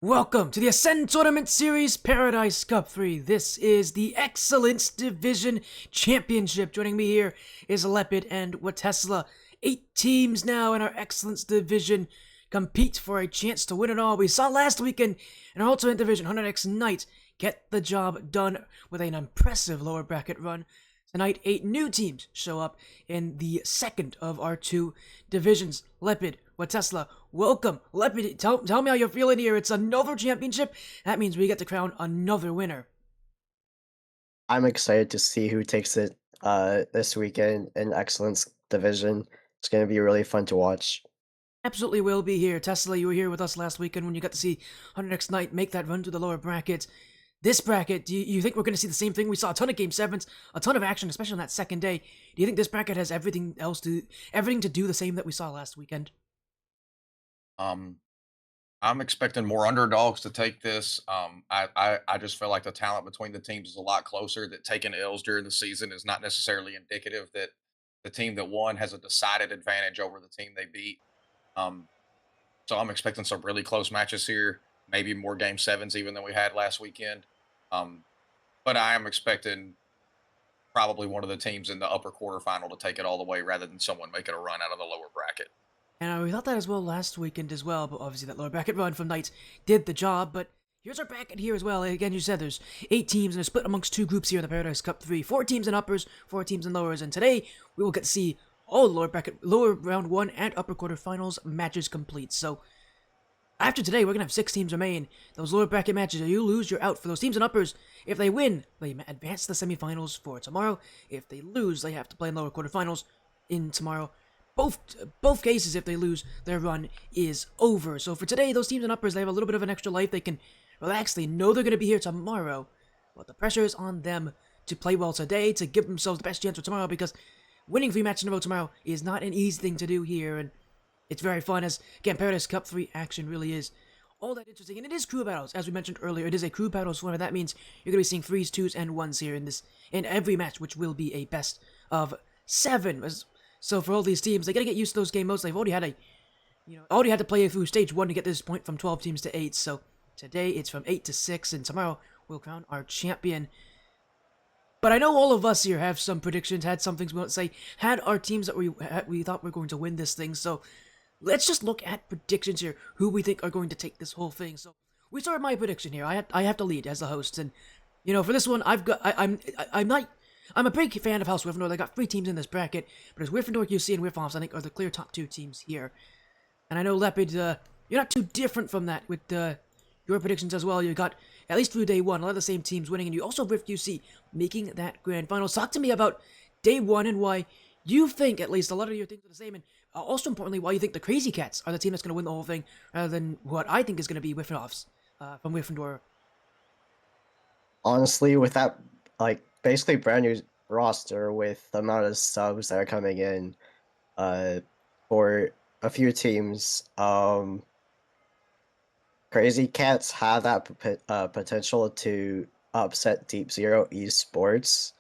Welcome to the Ascend Tournament Series Paradise Cup 3. This is the Excellence Division Championship. Joining me here is Lepid and WaTesla. 8 teams now in our Excellence Division compete for a chance to win it all. We saw last weekend in our Ultimate Division, 100x Knight get the job done with an impressive lower bracket run. Tonight, 8 new teams show up in the second of our 2 divisions. Lepid, WaTesla, welcome. Lepid, tell me how you're feeling here. It's another championship. That means we get to crown another winner. I'm excited to see who takes it this weekend in Excellence Division. It's going to be really fun to watch. Absolutely will be here. Tesla, you were here with us last weekend when you got to see 100x Knight make that run to the lower bracket. This bracket, do you think we're going to see the same thing? We saw a ton of Game 7s, a ton of action, especially on that second day. Do you think this bracket has everything to do the same that we saw last weekend? Um, I'm expecting more underdogs to take this. I just feel like the talent between the teams is a lot closer. That taking L's during the season is not necessarily indicative that the team that won has a decided advantage over the team they beat. Um, so I'm expecting some really close matches here, maybe more game sevens even than we had last weekend. Um, but I am expecting probably one of the teams in the upper quarterfinal to take it all the way rather than someone making a run out of the lower bracket. And we thought that as well last weekend as well, but obviously that lower bracket run from Knights did the job. But here's our bracket here as well. Again, you said there's 8 teams and they're split amongst 2 groups here in the Paradise Cup 3. 4 teams in uppers, 4 teams in lowers. And today we will get to see all the lower round 1 and upper quarterfinals matches complete. So after today, we're going to have 6 teams remain. Those lower bracket matches, if you lose, you're out. For those teams in uppers, if they win, they advance to the semifinals for tomorrow. If they lose, they have to play in lower quarterfinals in tomorrow. Both cases, if they lose, their run is over. So for today, those teams in uppers, they have a little bit of an extra life. They can relax. They know they're going to be here tomorrow. But the pressure is on them to play well today, to give themselves the best chance for tomorrow, because winning 3 matches in a row tomorrow is not an easy thing to do here. And it's very fun, as, again, Paradise Cup 3 action really is all that interesting. And it is crew battles, as we mentioned earlier. It is a crew battles format. That means you're going to be seeing 3s, 2s, and 1s here in every match, which will be a best of 7. So for all these teams, they got to get used to those game modes. They've already had to play through stage 1 to get this point from 12 teams to 8. So today it's from 8 to 6, and tomorrow we'll crown our champion. But I know all of us here have some predictions, had some things we want to say, had our teams that we thought were going to win this thing. So let's just look at predictions here, who we think are going to take this whole thing. So we start with my prediction here. I have to lead as the host, and for this one, I'm a big fan of House Wyffindor. They got 3 teams in this bracket, but as Wyffindor, QC, and Wyffoffs, I think, are the clear top 2 teams here. And I know, Lepid, you're not too different from that with your predictions as well. You got, at least through day 1, a lot of the same teams winning, and you also have QC making that grand final. Talk to me about day 1 and why you think, at least, a lot of your things are the same, and also importantly, why you think the Crazy Cats are the team that's going to win the whole thing, rather than what I think is going to be Wyffoffs from Wyffindor. Honestly, with that, basically brand new roster with the amount of subs that are coming in for a few teams, Crazy Cats have that potential to upset Deep Zero Esports,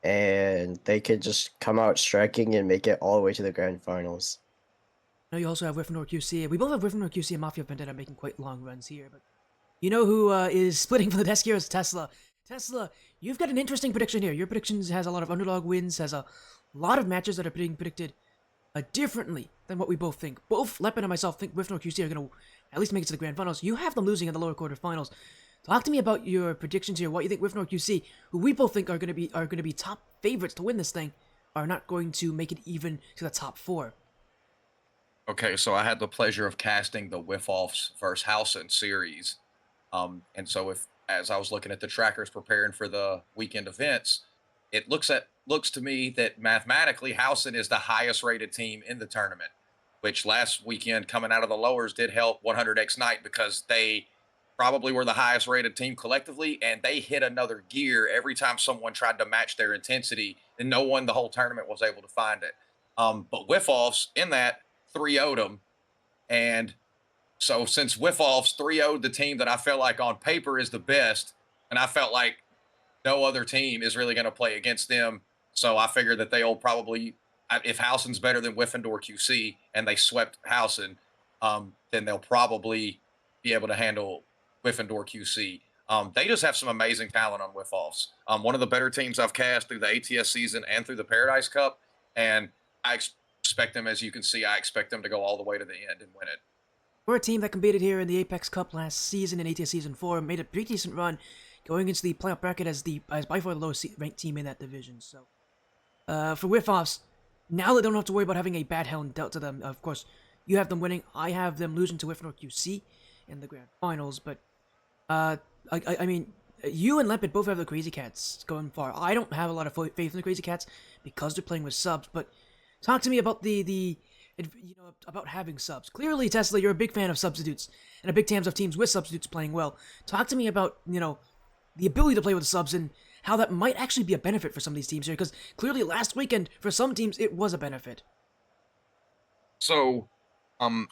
and they could just come out striking and make it all the way to the grand finals. I know you also have Wyffindor QC. We both have Wyffindor QC and Mafia Vendetta making quite long runs here, but you know who is splitting from the desk here is Tesla. Tesla, you've got an interesting prediction here. Your predictions has a lot of underdog wins, has a lot of matches that are being predicted differently than what we both think. Both Lepid and myself think Wyffindor QC are going to at least make it to the grand finals. You have them losing in the lower quarterfinals. Talk to me about your predictions here. What you think Wyffindor QC, who we both think are going to be top favorites to win this thing, are not going to make it even to the top 4. Okay, so I had the pleasure of casting the Wyffoffs versus Housen series. And so as I was looking at the trackers preparing for the weekend events, it looks to me that mathematically Housen is the highest rated team in the tournament, which last weekend coming out of the lowers did help 100x Knight because they probably were the highest rated team collectively, and they hit another gear every time someone tried to match their intensity, and no one the whole tournament was able to find it. But Wyffoffs in that 3-0'd them, and so since Wyffoffs 3-0'd the team that I felt like on paper is the best, and I felt like no other team is really going to play against them, so I figured that they'll probably, if Housen's better than Wyffindor QC and they swept Housen, then they'll probably be able to handle Wyffindor QC. They just have some amazing talent on Wyffoffs. One of the better teams I've cast through the ATS season and through the Paradise Cup, and I expect them, as you can see, I expect them to go all the way to the end and win it. We're a team that competed here in the Apex Cup last season in ATS Season 4 and made a pretty decent run going into the playoff bracket as by far the lowest ranked team in that division. So, for Wyffoffs, now they don't have to worry about having a bad hand dealt to them. Of course, you have them winning. I have them losing to Wyffindor QC in the grand finals. But, I mean, you and Lepid both have the Crazy Cats going far. I don't have a lot of faith in the Crazy Cats because they're playing with subs. But talk to me about about having subs. Clearly, Tesla, you're a big fan of substitutes and a big fan of teams with substitutes playing well. Talk to me about, the ability to play with subs and how that might actually be a benefit for some of these teams here, because clearly last weekend, for some teams, it was a benefit. So,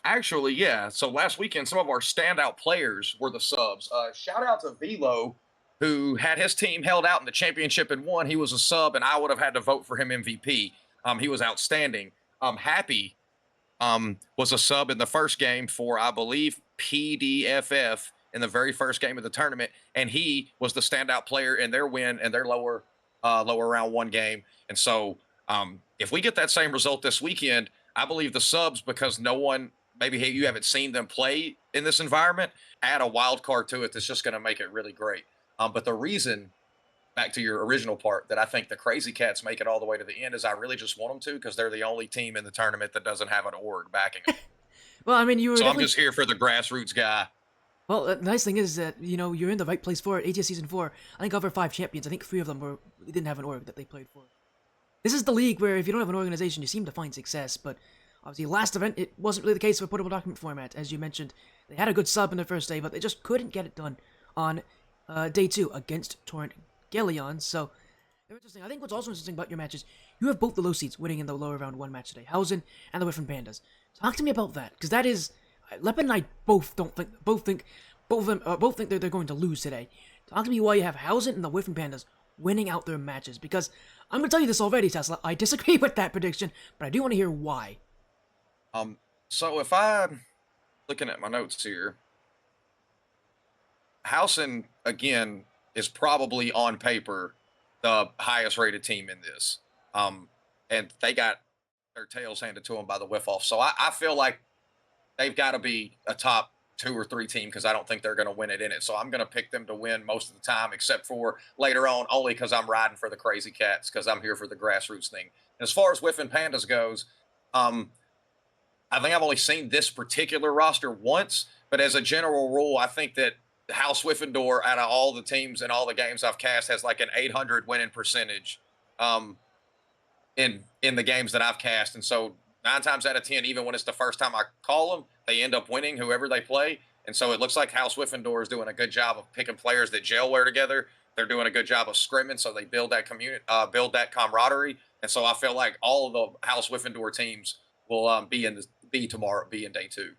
actually, yeah. So last weekend, some of our standout players were the subs. Shout out to Velo, who had his team held out in the championship and won. He was a sub, and I would have had to vote for him MVP. He was outstanding. Happy was a sub in the first game for, I believe, PDFF in the very first game of the tournament, and he was the standout player in their win and their lower round one game. And so, if we get that same result this weekend, I believe the subs, because no one, maybe you haven't seen them play in this environment, add a wild card to it that's just going to make it really great. But the reason, back to your original part, that I think the Crazy Cats make it all the way to the end is I really just want them to, because they're the only team in the tournament that doesn't have an org backing them. Well, I mean, So I'm just here for the grassroots guy. Well, the nice thing is that, you're in the right place for it. ATS Season 4, I think of our 5 champions, I think 3 of them didn't have an org that they played for. This is the league where if you don't have an organization, you seem to find success, but obviously last event, it wasn't really the case for portable document format. As you mentioned, they had a good sub in their first day, but they just couldn't get it done on day 2 against Torrent Galleon, so they're interesting. I think what's also interesting about your matches, you have both the low seeds winning in the lower round 1 match today, Housen and the WyffinPandas. Talk to me about that, because that is... Lepid and I both think that they're going to lose today. Talk to me why you have Housen and the WyffinPandas winning out their matches, because I'm going to tell you this already, Tesla. I disagree with that prediction, but I do want to hear why. So if I'm looking at my notes here, Housen, again, is probably on paper the highest rated team in this. And they got their tails handed to them by the Wyffoffs. So I feel like they've got to be a top 2 or 3 team, because I don't think they're going to win it in it. So I'm going to pick them to win most of the time, except for later on, only because I'm riding for the Crazy Cats, because I'm here for the grassroots thing. And as far as WyffinPandas goes, I think I've only seen this particular roster once, but as a general rule, I think that House Wyffindor, out of all the teams and all the games I've cast, has like an 800 winning percentage in the games that I've cast. And so 9 times out of 10, even when it's the first time I call them, they end up winning whoever they play. And so it looks like House Wyffindor is doing a good job of picking players that gel well together. They're doing a good job of scrimming, so they build that community, build that camaraderie. And so I feel like all of the House Wyffindor teams will be in day 2.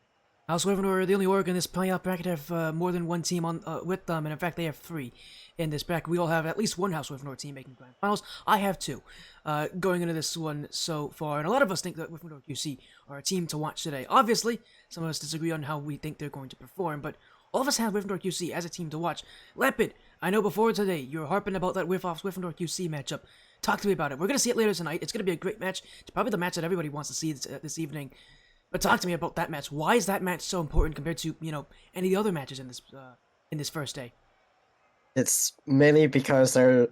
House Wyffindor are the only org in this playoff bracket to have more than 1 team on with them, and in fact they have 3 in this bracket. We all have at least 1 House Wyffindor team making grand finals. I have 2 going into this one so far, and a lot of us think that Wyffindor QC are a team to watch today. Obviously, some of us disagree on how we think they're going to perform, but all of us have Wyffindor QC as a team to watch. Lepid, I know before today you were harping about that Wyffoffs Wyffindor QC matchup. Talk to me about it. We're going to see it later tonight. It's going to be a great match. It's probably the match that everybody wants to see this evening. But talk to me about that match. Why is that match so important compared to, any of the other matches in this first day? It's mainly because they're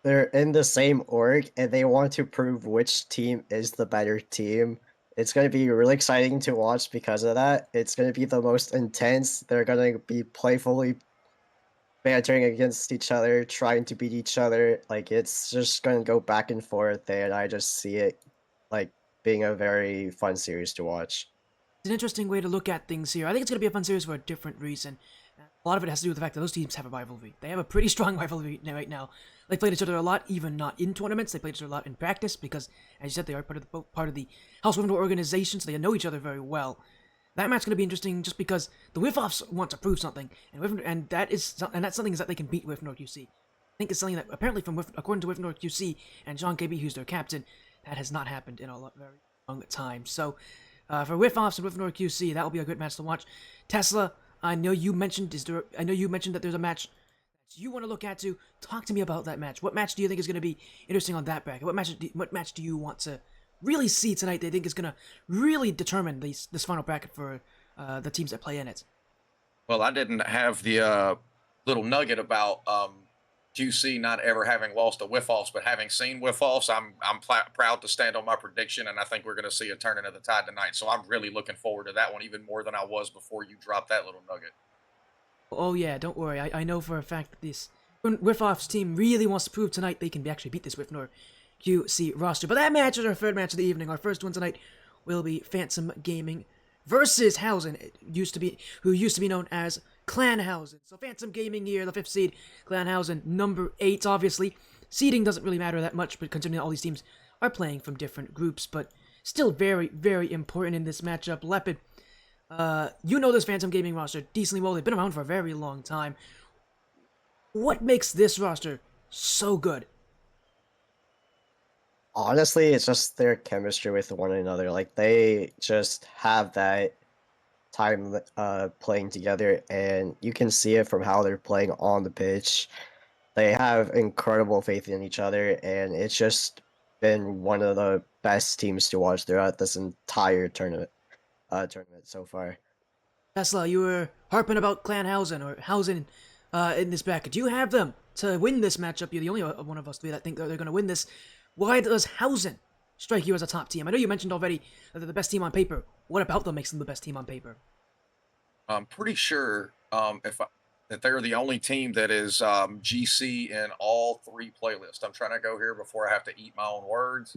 in the same org and they want to prove which team is the better team. It's going to be really exciting to watch because of that. It's going to be the most intense. They're going to be playfully bantering against each other, trying to beat each other. It's just going to go back and forth, and I just see it being a very fun series to watch. It's an interesting way to look at things here. I think it's going to be a fun series for a different reason. A lot of it has to do with the fact that those teams have a rivalry. They have a pretty strong rivalry right now. They played each other a lot, even not in tournaments. They played each other a lot in practice because, as you said, they are part of the House Wyffindor organization, so they know each other very well. That match's going to be interesting just because the Wyffoffs want to prove something, and that's something is that they can beat Wyffindor QC. I think it's something that apparently, according to Wyffindor QC and John KB, who's their captain, that has not happened in a very long time. So, for Wyffoffs and Wyffindor QC, that will be a good match to watch. Tesla, I know you mentioned that there's a match you want to look at to. Talk to me about that match. What match do you think is going to be interesting on that bracket? What match do you want to really see tonight that you think is going to really determine this final bracket for the teams that play in it? Well, I didn't have the little nugget about QC not ever having lost to Wyffoffs, but having seen Wyffoffs, I'm proud to stand on my prediction, and I think we're going to see a turning of the tide tonight. So I'm really looking forward to that one even more than I was before you dropped that little nugget. Oh yeah, don't worry. I know for a fact that this Wyffoffs team really wants to prove tonight they can actually beat this Wyffindor QC roster. But that match is our third match of the evening. Our first one tonight will be Phantom Gaming versus Housen, who used to be known as Clan Housen. So Phantom Gaming here, the 5th seed, Clan Housen, number 8, obviously. Seeding doesn't really matter that much, but considering all these teams are playing from different groups, but still very, very important in this matchup. Lepid, you know this Phantom Gaming roster decently well. They've been around for a very long time. What makes this roster so good? Honestly, it's just their chemistry with one another. Like, they just have that time playing together, and you can see it from how they're playing on the pitch. They have incredible faith in each other, and it's just been one of the best teams to watch throughout this entire tournament so far. Tesla, you were harping about Clan Housen or Housen in this bracket. You have them to win this matchup. You're the only one of us three that think that they're going to win this. Why does Housen strike you as a top team? I know you mentioned already that they're the best team on paper. What about them makes them the best team on paper? I'm pretty sure that they're the only team that is GC in all 3 playlists. I'm trying to go here before I have to eat my own words.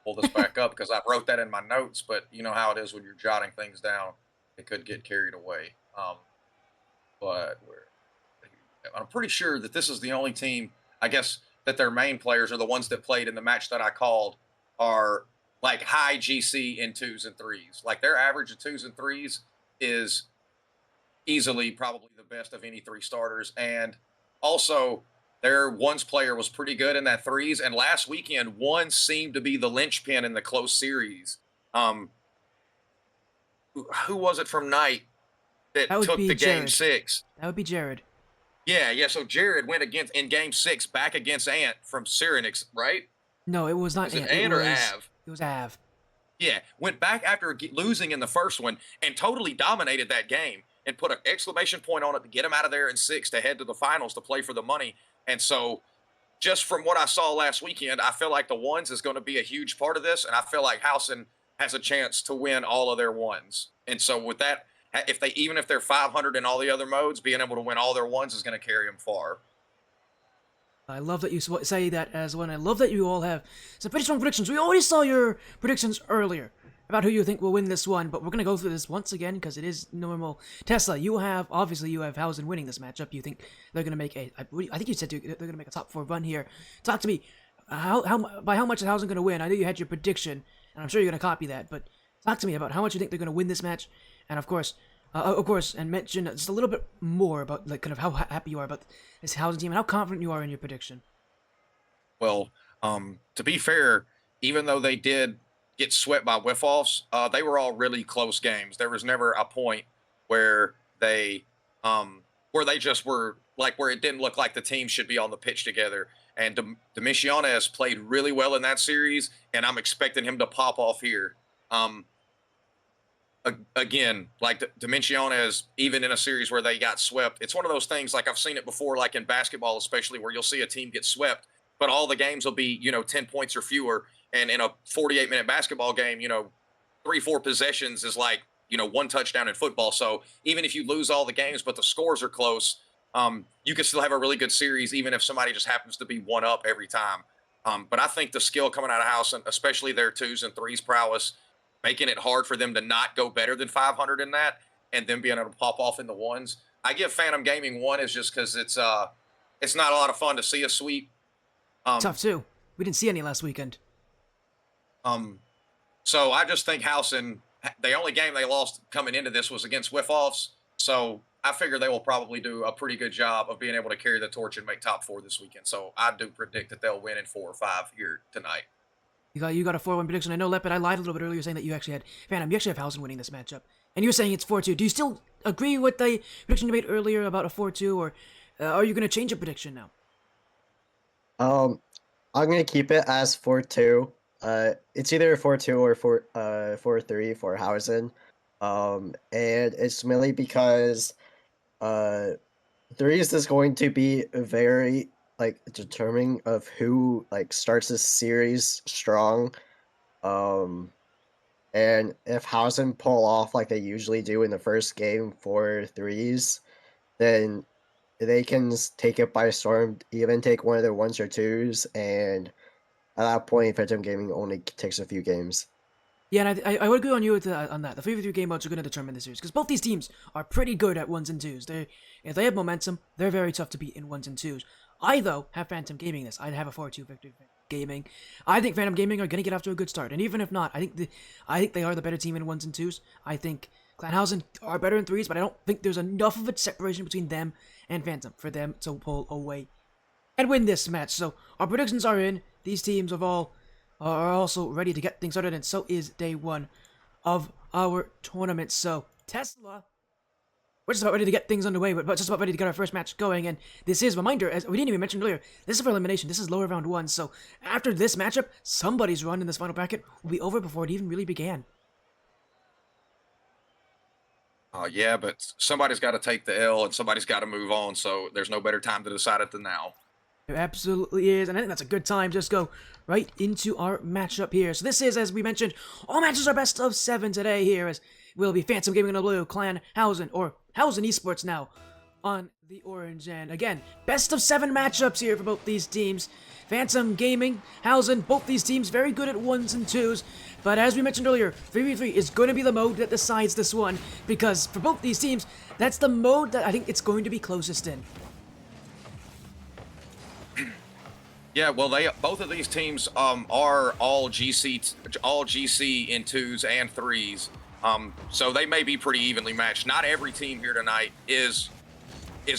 Pull this back up because I wrote that in my notes, but you know how it is when you're jotting things down. It could get carried away. I'm pretty sure that this is the only team, I guess, that their main players are the ones that played in the match that I called are like high GC in 2s and 3s. Like their average of 2s and 3s is easily probably the best of any 3 starters. And also their 1s player was pretty good in that 3s. And last weekend, 1 seemed to be the linchpin in the close series. Who was it from Knight that took the game 6? That would be Jared. Yeah. So Jared went in game 6 back against Ant from Cyrenix, right? No, it was not Was Ant. it Ant or Av? It was Av. Yeah, went back after losing in the first one and totally dominated that game and put an exclamation point on it to get him out of there in 6 to head to the finals to play for the money. And so just from what I saw last weekend, I feel like the 1s is going to be a huge part of this. And I feel like Housen has a chance to win all of their 1s. And so with that, even if they're 500 in all the other modes, being able to win all their 1s is going to carry them far. I love that you say that as well. And I love that you all have some pretty strong predictions. We already saw your predictions earlier about who you think will win this one, but we're going to go through this once again because it is normal. Tesla, you have Housen winning this matchup. You think they're going to make I think you said they're going to make a top 4 run here. Talk to me. By how much is Housen going to win? I know you had your prediction, and I'm sure you're going to copy that, but talk to me about how much you think they're going to win this match, and of course, and mention just a little bit more about like kind of how happy you are about this Housen team and how confident you are in your prediction. Well, to be fair, even though they did get swept by Wyffoffs, they were all really close games. There was never a point where they just were like where it didn't look like the team should be on the pitch together. And Domitianes played really well in that series, and I'm expecting him to pop off here. Again, like Domitianes, even in a series where they got swept, it's one of those things like I've seen it before, like in basketball, especially where you'll see a team get swept, but all the games will be, 10 points or fewer. And in a 48-minute basketball game, 3-4 possessions is like, 1 touchdown in football. So even if you lose all the games, but the scores are close, you can still have a really good series, even if somebody just happens to be 1 up every time. But I think the skill coming out of Housen, especially their 2s and 3s prowess, making it hard for them to not go better than 500 in that, and then being able to pop off in the 1s. I give Phantom Gaming 1 is just because it's not a lot of fun to see a sweep. Tough too. We didn't see any last weekend. So I just think Housen, the only game they lost coming into this was against Wyffoffs. So I figure they will probably do a pretty good job of being able to carry the torch and make top 4 this weekend. So I do predict that they'll win in 4 or 5 here tonight. You got a 4-1 prediction. I know, Lepid, I lied a little bit earlier saying that you actually had Phantom. You actually have Housen winning this matchup. And you're saying it's 4-2. Do you still agree with the prediction you made earlier about a 4-2, or are you going to change your prediction now? I'm gonna keep it as 4-2. It's either 4-2 or 4-3 for Housen. And it's mainly because threes is going to be very like determining of who like starts this series strong. Um, and if Housen pull off like they usually do in the first game for threes, then they can take it by storm, even take one of their ones or twos, and at that point, Phantom Gaming only takes a few games. Yeah, and I would agree on you on that. The 3v3 game modes are going to determine the series, because both these teams are pretty good at 1s and 2s. If they have momentum, they're very tough to beat in 1s and 2s. I, though, have Phantom Gaming this. I'd have a 4-2 victory for Gaming. I think Phantom Gaming are going to get off to a good start, and even if not, I think they are the better team in 1s and 2s. I think Clan Housen are better in 3s, but I don't think there's enough of a separation between them and Phantom for them to pull away and win this match. So our predictions are in. These teams are also ready to get things started, and so is day one of our tournament. So Tesla, we're just about ready to get things underway, but just about ready to get our first match going. And this is, reminder, as we didn't even mention earlier, this is for elimination. This is lower round 1. So after this matchup, somebody's run in this final bracket will be over before it even really began. Yeah, but somebody's got to take the L and somebody's got to move on. So there's no better time to decide it than now. There absolutely is, and I think that's a good time. Just go right into our matchup here. So this is, as we mentioned, all matches are best of 7 today here, as will be Phantom Gaming in the blue, Clan Housen, or Housen Esports now, on the orange. And again, best of 7 matchups here for both these teams. Phantom Gaming, Housen, both these teams very good at 1s and 2s. But as we mentioned earlier, 3v3 is going to be the mode that decides this one, because for both these teams, that's the mode that I think it's going to be closest in. Yeah, well, both of these teams are all GC in 2s and 3s. So they may be pretty evenly matched. Not every team here tonight is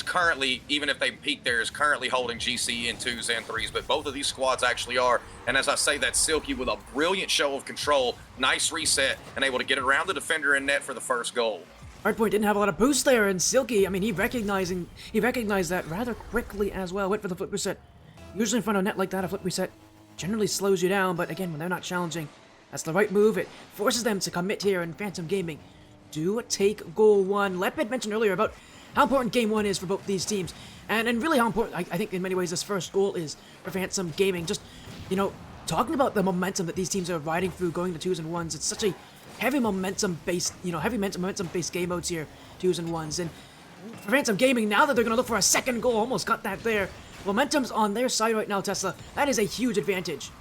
currently, even if they peak there, is currently holding GC in 2s and 3s, but both of these squads actually are. And as I say, that's Silky with a brilliant show of control, nice reset, and able to get it around the defender and net for the first goal. Hardpoint didn't have a lot of boost there, and Silky, I mean, he recognized that rather quickly as well. Went for the flip reset. Usually in front of net like that, a flip reset generally slows you down, but again, when they're not challenging, that's the right move. It forces them to commit here, and Phantom Gaming do take goal 1. Lepid mentioned earlier about how important game 1 is for both these teams, and really how important, I think in many ways, this first goal is for Phantom Gaming. Just, you know, talking about the momentum that these teams are riding through, going to 2s and 1s, it's such a heavy momentum-based game modes here, 2s and 1s, and for Phantom Gaming, now that they're going to look for a second goal, almost got that there. Momentum's on their side right now, Tesla. That is a huge advantage.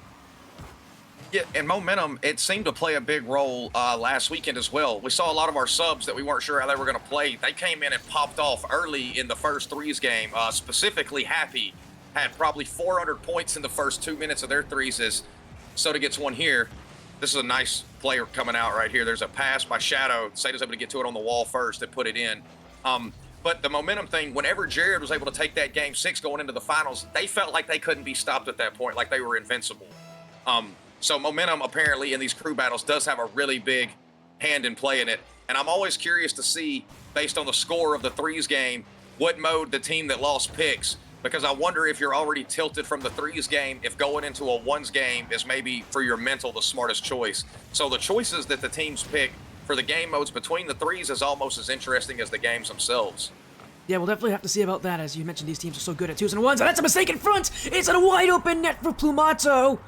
Yeah, and momentum, it seemed to play a big role last weekend as well. We saw a lot of our subs that we weren't sure how they were going to play. They came in and popped off early in the first 3s game. Specifically, Happy had probably 400 points in the first 2 minutes of their 3s as Soda gets one here. This is a nice player coming out right here. There's a pass by Shadow. Soda's able to get to it on the wall first and put it in. But the momentum thing, whenever Jared was able to take that game 6 going into the finals, they felt like they couldn't be stopped at that point, like they were invincible. So momentum apparently in these crew battles does have a really big hand in play in it. And I'm always curious to see, based on the score of the 3s game, what mode the team that lost picks. Because I wonder if you're already tilted from the 3s game, if going into a 1s game is maybe for your mental the smartest choice. So the choices that the teams pick for the game modes between the 3s is almost as interesting as the games themselves. Yeah, we'll definitely have to see about that. As you mentioned, these teams are so good at 2s and 1s, and that's a mistake in front! It's a wide open net for Plumato!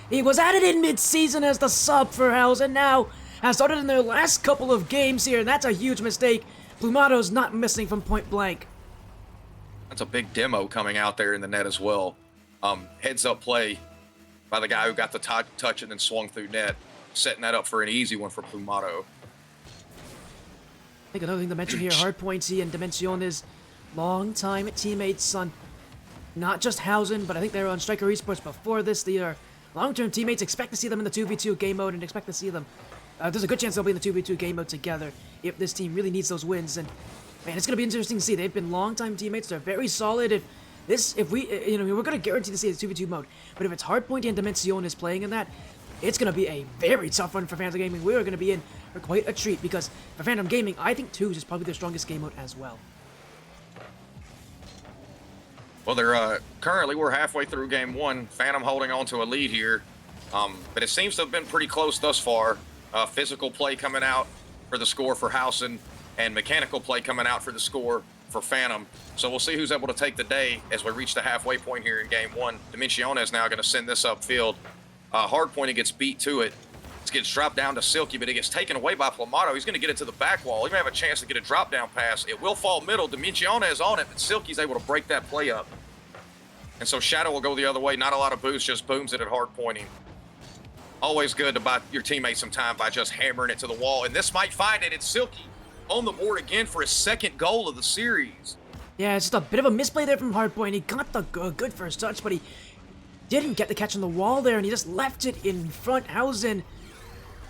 He was added in mid-season as the sub for Housen, now has started in their last couple of games here, and that's a huge mistake. Plumato's not missing from point blank. That's a big demo coming out there in the net as well. Heads up play by the guy who got the touch and then swung through net, setting that up for an easy one for Plumato. I think another thing to mention here, Hardpointy and Dimensiones, long-time teammates on not just Housen, but I think they were on Striker Esports before this. They are long-term teammates. Expect to see them in the 2v2 game mode, and expect to see them. There's a good chance they'll be in the 2v2 game mode together if this team really needs those wins. And man, it's gonna be interesting to see. They've been long-time teammates. They're very solid. If we, we're gonna guarantee to see the 2v2 mode. But if it's Hardpointy and Dimensiones playing in that, it's gonna be a very tough run for Phantom Gaming. We are gonna be in for quite a treat, because for Phantom Gaming, I think 2s is probably their strongest game mode as well. Well, they're currently we're halfway through game 1. Phantom holding on to a lead here, but it seems to have been pretty close thus far. Physical play coming out for the score for Housen, and mechanical play coming out for the score for Phantom. So we'll see who's able to take the day as we reach the halfway point here in game 1. Dimensione is now going to send this upfield. Hardpoint, gets beat to it. It gets dropped down to Silky, but it gets taken away by Plamato. He's going to get it to the back wall. He may have a chance to get a drop down pass. It will fall middle. Dimensione is on it, but Silky's able to break that play up. And so Shadow will go the other way. Not a lot of boost, just booms it at hard pointing. Always good to buy your teammates some time by just hammering it to the wall. And this might find it. It's Silky on the board again for his second goal of the series. Yeah, it's just a bit of a misplay there from Hardpoint. He got the good first touch, but he didn't get the catch on the wall there, and he just left it in front. Housen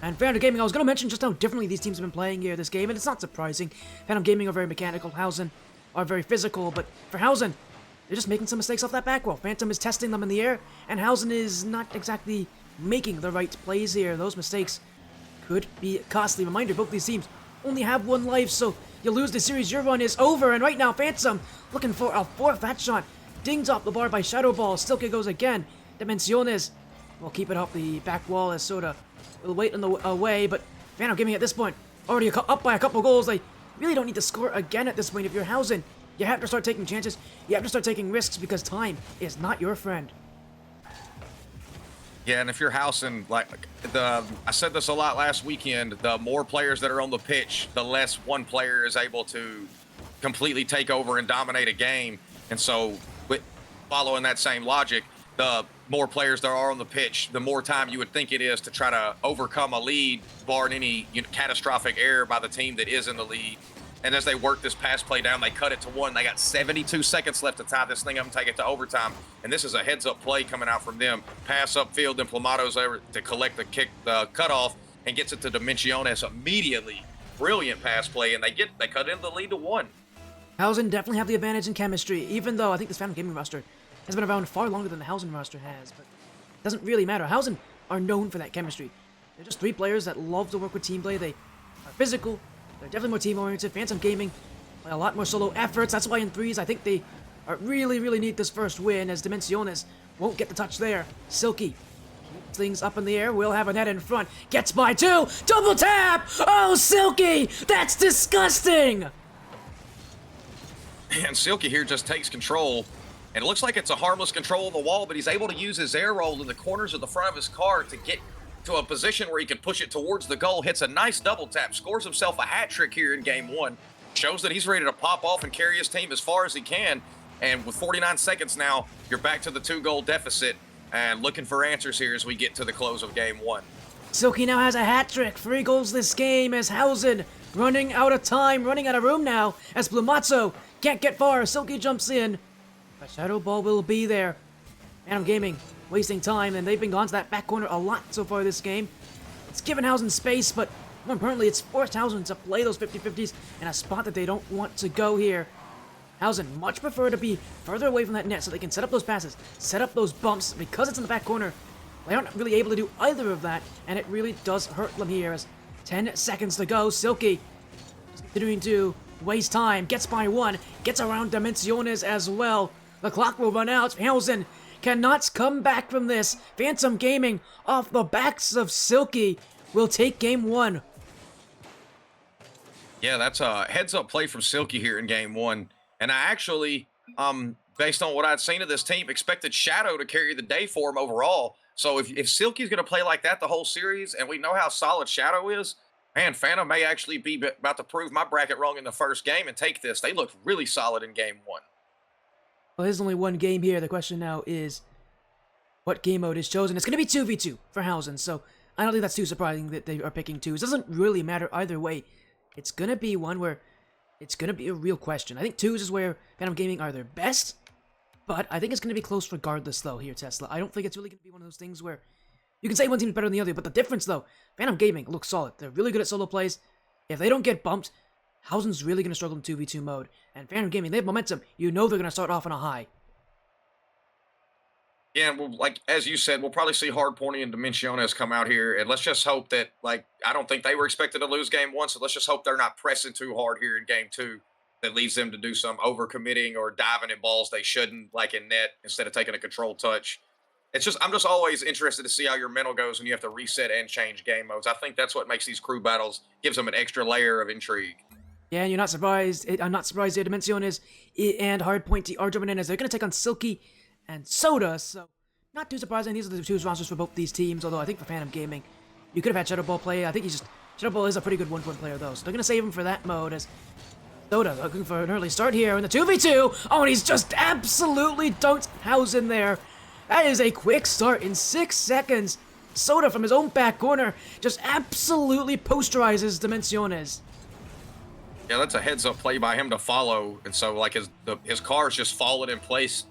and Phantom Gaming, I was going to mention just how differently these teams have been playing here this game, and it's not surprising. Phantom Gaming are very mechanical, Housen are very physical, but for Housen, they're just making some mistakes off that back wall. Phantom is testing them in the air, and Housen is not exactly making the right plays here. Those mistakes could be costly. Reminder, both these teams only have 1 life, so you lose the series, your run is over. And right now, Phantom looking for a 4th fat shot. Dinged off the bar by Shadow Ball. Silke goes again. Dimensiones will keep it off the back wall as Soda will wait on the way, but Phantom Gaming at this point already up by a couple goals. They really don't need to score again at this point. If you're Housen, you have to start taking chances. You have to start taking risks because time is not your friend. Yeah, and if you're Housen, I said this a lot last weekend, the more players that are on the pitch, the less one player is able to completely take over and dominate a game. And so, following that same logic, the more players there are on the pitch, the more time you would think it is to try to overcome a lead, barring any catastrophic error by the team that is in the lead. And as they work this pass play down, they cut it to 1. They got 72 seconds left to tie this thing up and take it to overtime. And this is a heads-up play coming out from them. Pass upfield, then Plamato's there to collect the cutoff, and gets it to Dimensiones immediately. Brilliant pass play, and they cut into the lead to 1. Housen definitely have the advantage in chemistry, even though I think this Phantom Gaming roster has been around far longer than the Housen roster has, but it doesn't really matter. Housen are known for that chemistry. They're just 3 players that love to work with team play. They are physical. They're definitely more team-oriented. Phantom Gaming play a lot more solo efforts. That's why in 3s, I think they really need this first win, as Dimensiones won't get the touch there. Silky keeps things up in the air. Will have a net in front. Gets by 2. Double tap! Oh, Silky! That's disgusting! And Silky here just takes control. And it looks like it's a harmless control on the wall, but he's able to use his air roll in the corners of the front of his car to get to a position where he can push it towards the goal, hits a nice double tap, scores himself a hat trick here in game 1, shows that he's ready to pop off and carry his team as far as he can. And with 49 seconds now, you're back to the 2-goal deficit and looking for answers here as we get to the close of game 1. Silky now has a hat trick, 3 goals this game, as Housen running out of time, running out of room now, as Blumazzo can't get far. Silky jumps in, but Shadow Ball will be there. Phantom Gaming wasting time, and they've been gone to that back corner a lot so far this game. It's given Housen space, but more importantly, it's forced Housen to play those 50-50s in a spot that they don't want to go here. Housen much prefer to be further away from that net so they can set up those passes, set up those bumps. Because it's in the back corner, they aren't really able to do either of that, and it really does hurt them here as 10 seconds to go. Silky just continuing to waste time, gets by 1, gets around Dimensiones as well. The clock will run out. Housen cannot come back from this. Phantom Gaming, off the backs of Silky, will take game 1. Yeah, that's a heads-up play from Silky here in game 1. And I actually, based on what I'd seen of this team, expected Shadow to carry the day for him overall. So if Silky's going to play like that the whole series, and we know how solid Shadow is, man, Phantom may actually be about to prove my bracket wrong in the first game and take this. They looked really solid in game 1. Well, there's only one game here. The question now is, what game mode is chosen? It's going to be 2v2 for Housen, so I don't think that's too surprising that they are picking 2s. It doesn't really matter either way. It's going to be one where it's going to be a real question. I think 2s is where Phantom Gaming are their best, but I think it's going to be close regardless, though, here, Tesla. I don't think it's really going to be one of those things where you can say one team is better than the other, but the difference, though, Phantom Gaming looks solid. They're really good at solo plays. If they don't get bumped, Housen's really going to struggle in 2v2 mode. And Phantom Gaming, they have momentum. You know they're going to start off on a high. Yeah, and well, like as you said, we'll probably see Hardpointy and Dimensiones come out here, and let's just hope that, like, I don't think they were expected to lose game one, so let's just hope they're not pressing too hard here in game two. That leads them to do some overcommitting or diving in balls they shouldn't, like in net, instead of taking a controlled touch. It's just I'm just always interested to see how your mental goes when you have to reset and change game modes. I think that's what makes these crew battles, gives them an extra layer of intrigue. Yeah, and you're not surprised. I'm not surprised here. Dimensiones and Hardpointy are jumping in as they're going to take on Silky and Soda, so not too surprising. These are the two sponsors for both these teams, although I think for Phantom Gaming, you could have had Shadow Ball play. I think Shadow Ball is a pretty good one-point player, though, so they're going to save him for that mode as Soda looking for an early start here in the 2v2. Oh, and he's just absolutely dunked Housen there. That is a quick start in 6 seconds. Soda from his own back corner just absolutely posterizes Dimensiones. Yeah, that's a heads-up play by him to follow, and so like his car's just fallen in place.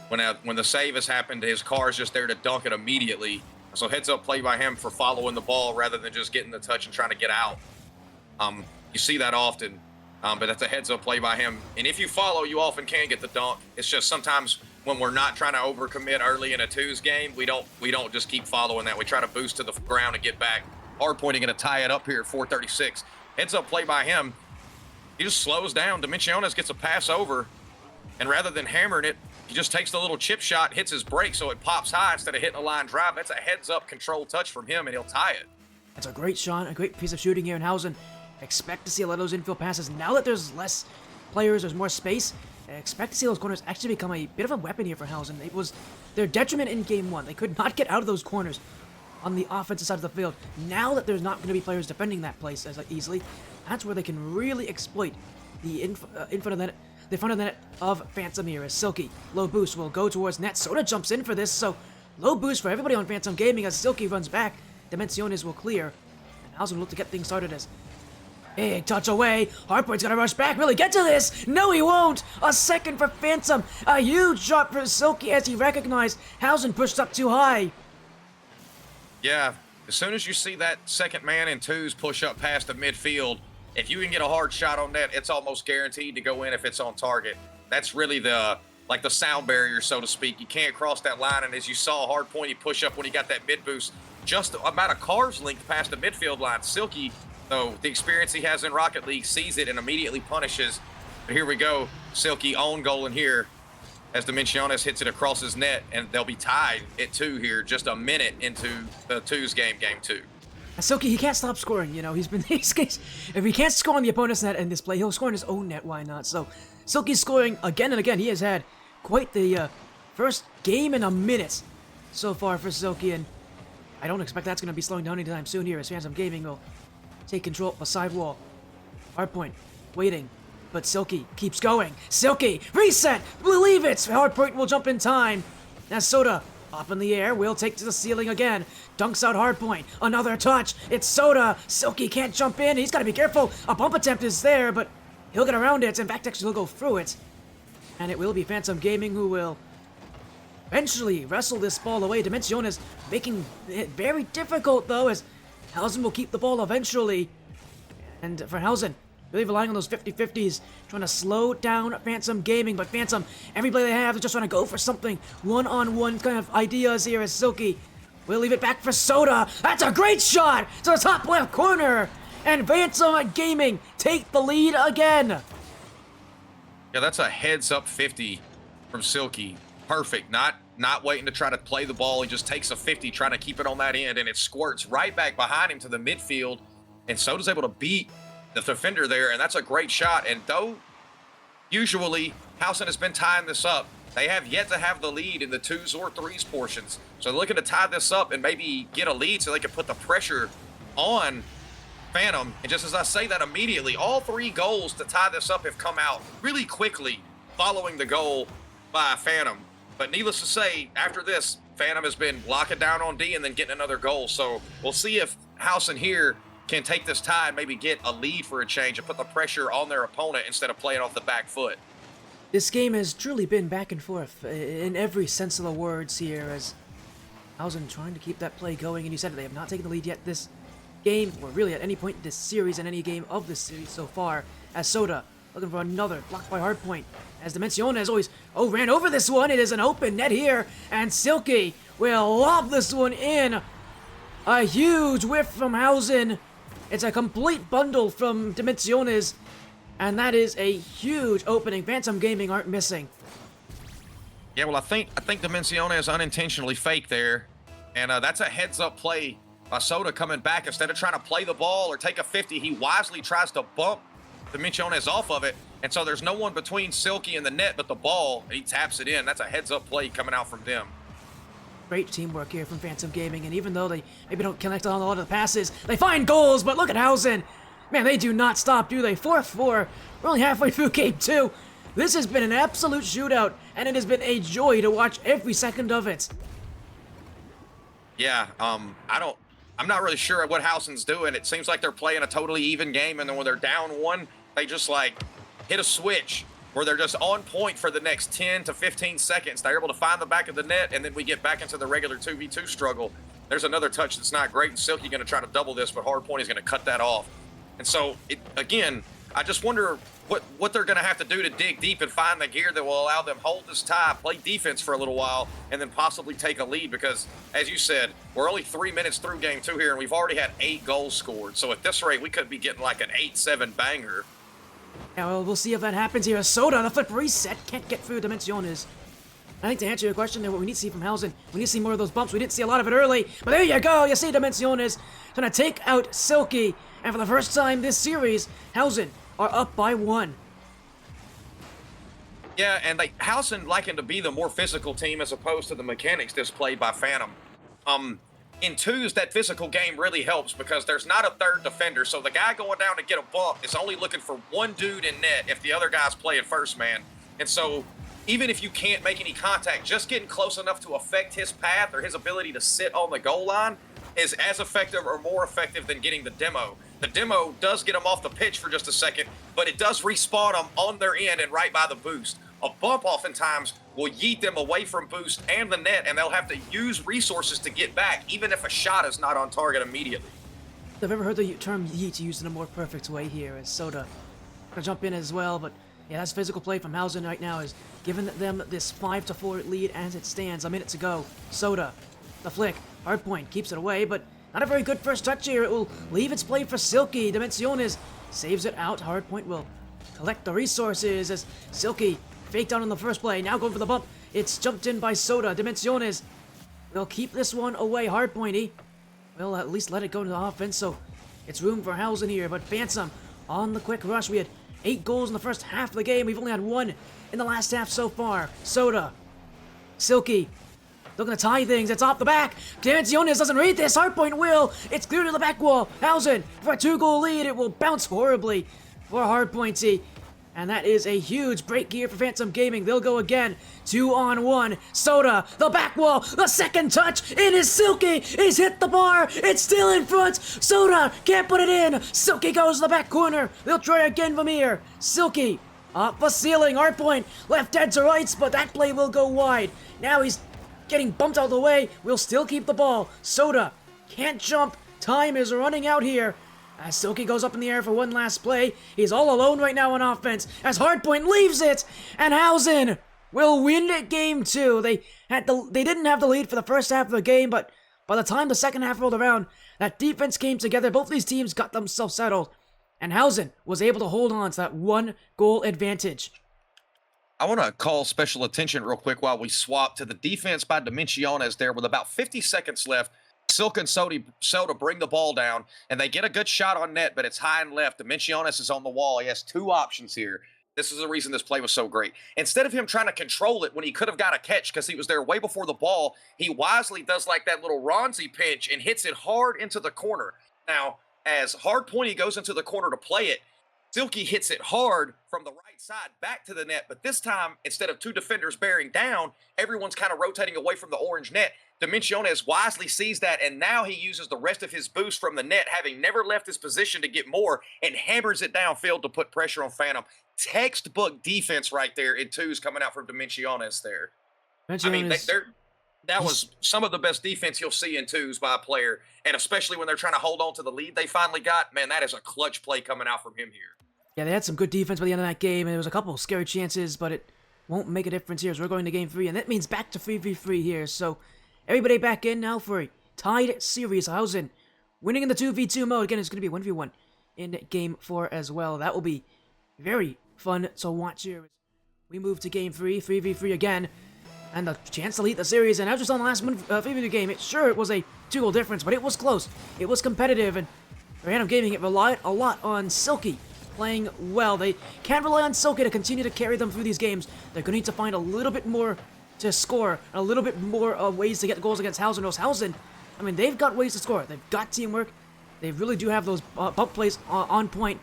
When the save has happened, his car's just there to dunk it immediately. So heads-up play by him for following the ball rather than just getting the touch and trying to get out. You see that often, but that's a heads-up play by him. And if you follow, you often can get the dunk. It's just sometimes when we're not trying to overcommit early in a twos game, we don't just keep following that. We try to boost to the ground and get back. Hardpointy going to tie it up here at 4:36. Heads-up play by him. He just slows down. Dimensiones gets a pass over, and rather than hammering it, he just takes the little chip shot, hits his brake so it pops high instead of hitting a line drive. That's a heads-up control touch from him, and he'll tie it. That's a great shot, a great piece of shooting here in Housen. Expect to see a lot of those infield passes. Now that there's less players, there's more space, expect to see those corners actually become a bit of a weapon here for Housen. It was their detriment in Game 1. They could not get out of those corners on the offensive side of the field. Now that there's not going to be players defending that place as easily, that's where they can really exploit the front of the net of Phantom here as Silky. Low boost will go towards net. Soda jumps in for this, so low boost for everybody on Phantom Gaming as Silky runs back. Dimensiones will clear, and Housen will look to get things started as big touch away. Hardpoint's gonna rush back, really get to this. No, he won't. A second for Phantom. A huge shot for Silky as he recognized Housen pushed up too high. Yeah, as soon as you see that second man in twos push up past the midfield, if you can get a hard shot on net, it's almost guaranteed to go in if it's on target. That's really the sound barrier, so to speak. You can't cross that line, and as you saw, Hardpointy push up when he got that mid boost, just about a car's length past the midfield line. Silky, though, the experience he has in Rocket League, sees it and immediately punishes. But here we go, Silky own goal in here as Dimensiones hits it across his net, and they'll be tied at 2 here, just a minute into the twos game 2. Silky, he can't stop scoring, you know, if he can't score on the opponent's net in this play, he'll score on his own net, why not? So, Silky's scoring again and again. He has had quite the first game in a minute so far for Silky, and I don't expect that's going to be slowing down anytime soon here as Phantom Gaming will take control of the sidewall. Hardpoint, waiting, but Silky keeps going. Silky, reset, believe it! Hardpoint will jump in time. Now Soda, up in the air, will take to the ceiling again. Dunks out Hardpoint. Another touch. It's Soda. Silky can't jump in. He's got to be careful. A bump attempt is there, but he'll get around it. In fact, actually, he'll go through it. And it will be Phantom Gaming who will eventually wrestle this ball away. Dimensiones making it very difficult, though, as Housen will keep the ball eventually. And for Housen, really relying on those 50-50s, trying to slow down Phantom Gaming, but Phantom, every play they have is just trying to go for something one-on-one kind of ideas here as Silky will leave it back for Soda. That's a great shot to the top left corner, and Phantom Gaming take the lead again. Yeah, that's a heads-up 50 from Silky. Perfect. Not waiting to try to play the ball. He just takes a 50, trying to keep it on that end, and it squirts right back behind him to the midfield, and Soda's able to beat the defender there, and that's a great shot. And though usually Housen has been tying this up, they have yet to have the lead in the 2s or 3s portions. So they're looking to tie this up and maybe get a lead so they can put the pressure on Phantom. And just as I say that immediately, all 3 goals to tie this up have come out really quickly following the goal by Phantom. But needless to say, after this, Phantom has been locking down on D and then getting another goal. So we'll see if Housen here can take this tie and maybe get a lead for a change and put the pressure on their opponent instead of playing off the back foot. This game has truly been back and forth in every sense of the words here as Housen trying to keep that play going, and you said they have not taken the lead yet this game, or really at any point in this series, in any game of this series so far, as Soda looking for another, blocked by Hardpoint. As Dimensiones always, ran over this one. It is an open net here, and Silky will lob this one in. A huge whiff from Housen. It's a complete bundle from Dimensiones, and that is a huge opening. Phantom Gaming aren't missing. Yeah, well, I think Dimensiones unintentionally faked there, and that's a heads-up play by Soda coming back. Instead of trying to play the ball or take a 50, he wisely tries to bump Dimensiones off of it, and so there's no one between Silky and the net but the ball, and he taps it in. That's a heads-up play coming out from them. Great teamwork here from Phantom Gaming, and even though they maybe don't connect on a lot of the passes, they find goals, but look at Housen. Man, they do not stop, do they? 4-4. We're only halfway through Game 2. This has been an absolute shootout, and it has been a joy to watch every second of it. Yeah, I'm not really sure what Housen's doing. It seems like they're playing a totally even game, and then when they're down one, they just like hit a switch where they're just on point for the next 10 to 15 seconds. They're able to find the back of the net, and then we get back into the regular 2v2 struggle. There's another touch that's not great, and Silky going to try to double this, but Hardpoint is going to cut that off. And so, again, I just wonder what they're going to have to do to dig deep and find the gear that will allow them hold this tie, play defense for a little while, and then possibly take a lead. Because, as you said, we're only 3 minutes through Game 2 here, and we've already had 8 goals scored. So at this rate, we could be getting like an 8-7 banger. Yeah, well, we'll see if that happens here. Soda, the flip reset, can't get through Dimensiones. I think to answer your question there, what we need to see from Housen, we need to see more of those bumps. We didn't see a lot of it early, but there you go. You see Dimensiones gonna take out Silky, and for the first time this series, Housen are up by 1. Yeah, and Housen likened to be the more physical team as opposed to the mechanics displayed by Phantom. In twos, that physical game really helps because there's not a third defender, so the guy going down to get a bump is only looking for one dude in net if the other guy's playing first man. And so even if you can't make any contact, just getting close enough to affect his path or his ability to sit on the goal line is as effective or more effective than getting the demo. The demo does get them off the pitch for just a second, but it does respawn them on their end and right by the boost. A bump oftentimes will yeet them away from boost and the net, and they'll have to use resources to get back, even if a shot is not on target immediately. I've ever heard the term yeet used in a more perfect way here as Soda. Gonna jump in as well, but yeah, that's physical play from Housen right now is giving them this 5-4 lead as it stands. A minute to go. Soda, the flick, Hardpoint keeps it away, but not a very good first touch here. It will leave its play for Silky. Dimensiones saves it out. Hardpoint will collect the resources as Silky faked out on the first play. Now going for the bump. It's jumped in by Soda. Dimensiones will keep this one away. Hardpointy will at least let it go to the offense, so it's room for Housen here. But Phantom on the quick rush. We had 8 goals in the first half of the game. We've only had 1 in the last half so far. Soda, Silky, looking to tie things. It's off the back. Dimensiones doesn't read this. Hardpoint will. It's clear to the back wall. Housen for a 2-goal lead. It will bounce horribly for Hardpointy. And that is a huge break here for Phantom Gaming. They'll go again. 2-on-1. Soda, the back wall, the second touch. It is Silky. He's hit the bar. It's still in front. Soda can't put it in. Silky goes to the back corner. They'll try again from here. Silky off the ceiling. Hardpoint left dead to rights, but that play will go wide. Now he's getting bumped out of the way. We'll still keep the ball. Soda can't jump. Time is running out here. As Silky goes up in the air for one last play, he's all alone right now on offense as Hardpoint leaves it, and Housen will win Game 2. They didn't have the lead for the first half of the game, but by the time the second half rolled around, that defense came together. Both these teams got themselves settled, and Housen was able to hold on to that 1-goal advantage. I want to call special attention real quick while we swap to the defense by Dimensiones there with about 50 seconds left. Silk and Soda bring the ball down, and they get a good shot on net, but it's high and left. Dimensiones is on the wall. He has 2 options here. This is the reason this play was so great. Instead of him trying to control it when he could have got a catch because he was there way before the ball, he wisely does like that little Ronzi pinch and hits it hard into the corner. Now, as Hardpointy goes into the corner to play it, Silky hits it hard from the right side back to the net, but this time, instead of 2 defenders bearing down, everyone's kind of rotating away from the orange net. Dimensiones wisely sees that, and now he uses the rest of his boost from the net, having never left his position to get more, and hammers it downfield to put pressure on Phantom. Textbook defense right there in twos coming out from Dimensiones there. I mean, that was some of the best defense you'll see in twos by a player, and especially when they're trying to hold on to the lead they finally got. Man, that is a clutch play coming out from him here. Yeah, they had some good defense by the end of that game, and there was a couple of scary chances, but it won't make a difference here as we're going to game 3, and that means back to 3v3 here. So everybody back in now for a tied series. Housen winning in the 2v2 mode. Again, it's going to be 1v1 in game 4 as well. That will be very fun to watch here. We move to game 3, 3v3 again, and the chance to lead the series. And as we saw in the last 3v3 game, it was a 2-goal difference, but it was close. It was competitive, and Random Gaming, it relied a lot on Silky playing well. They can't rely on Silky to continue to carry them through these games. They're going to need to find a little bit more to score, a little bit more ways to get goals against Housen. Housen, I mean, they've got ways to score. They've got teamwork. They really do have those bump plays on point.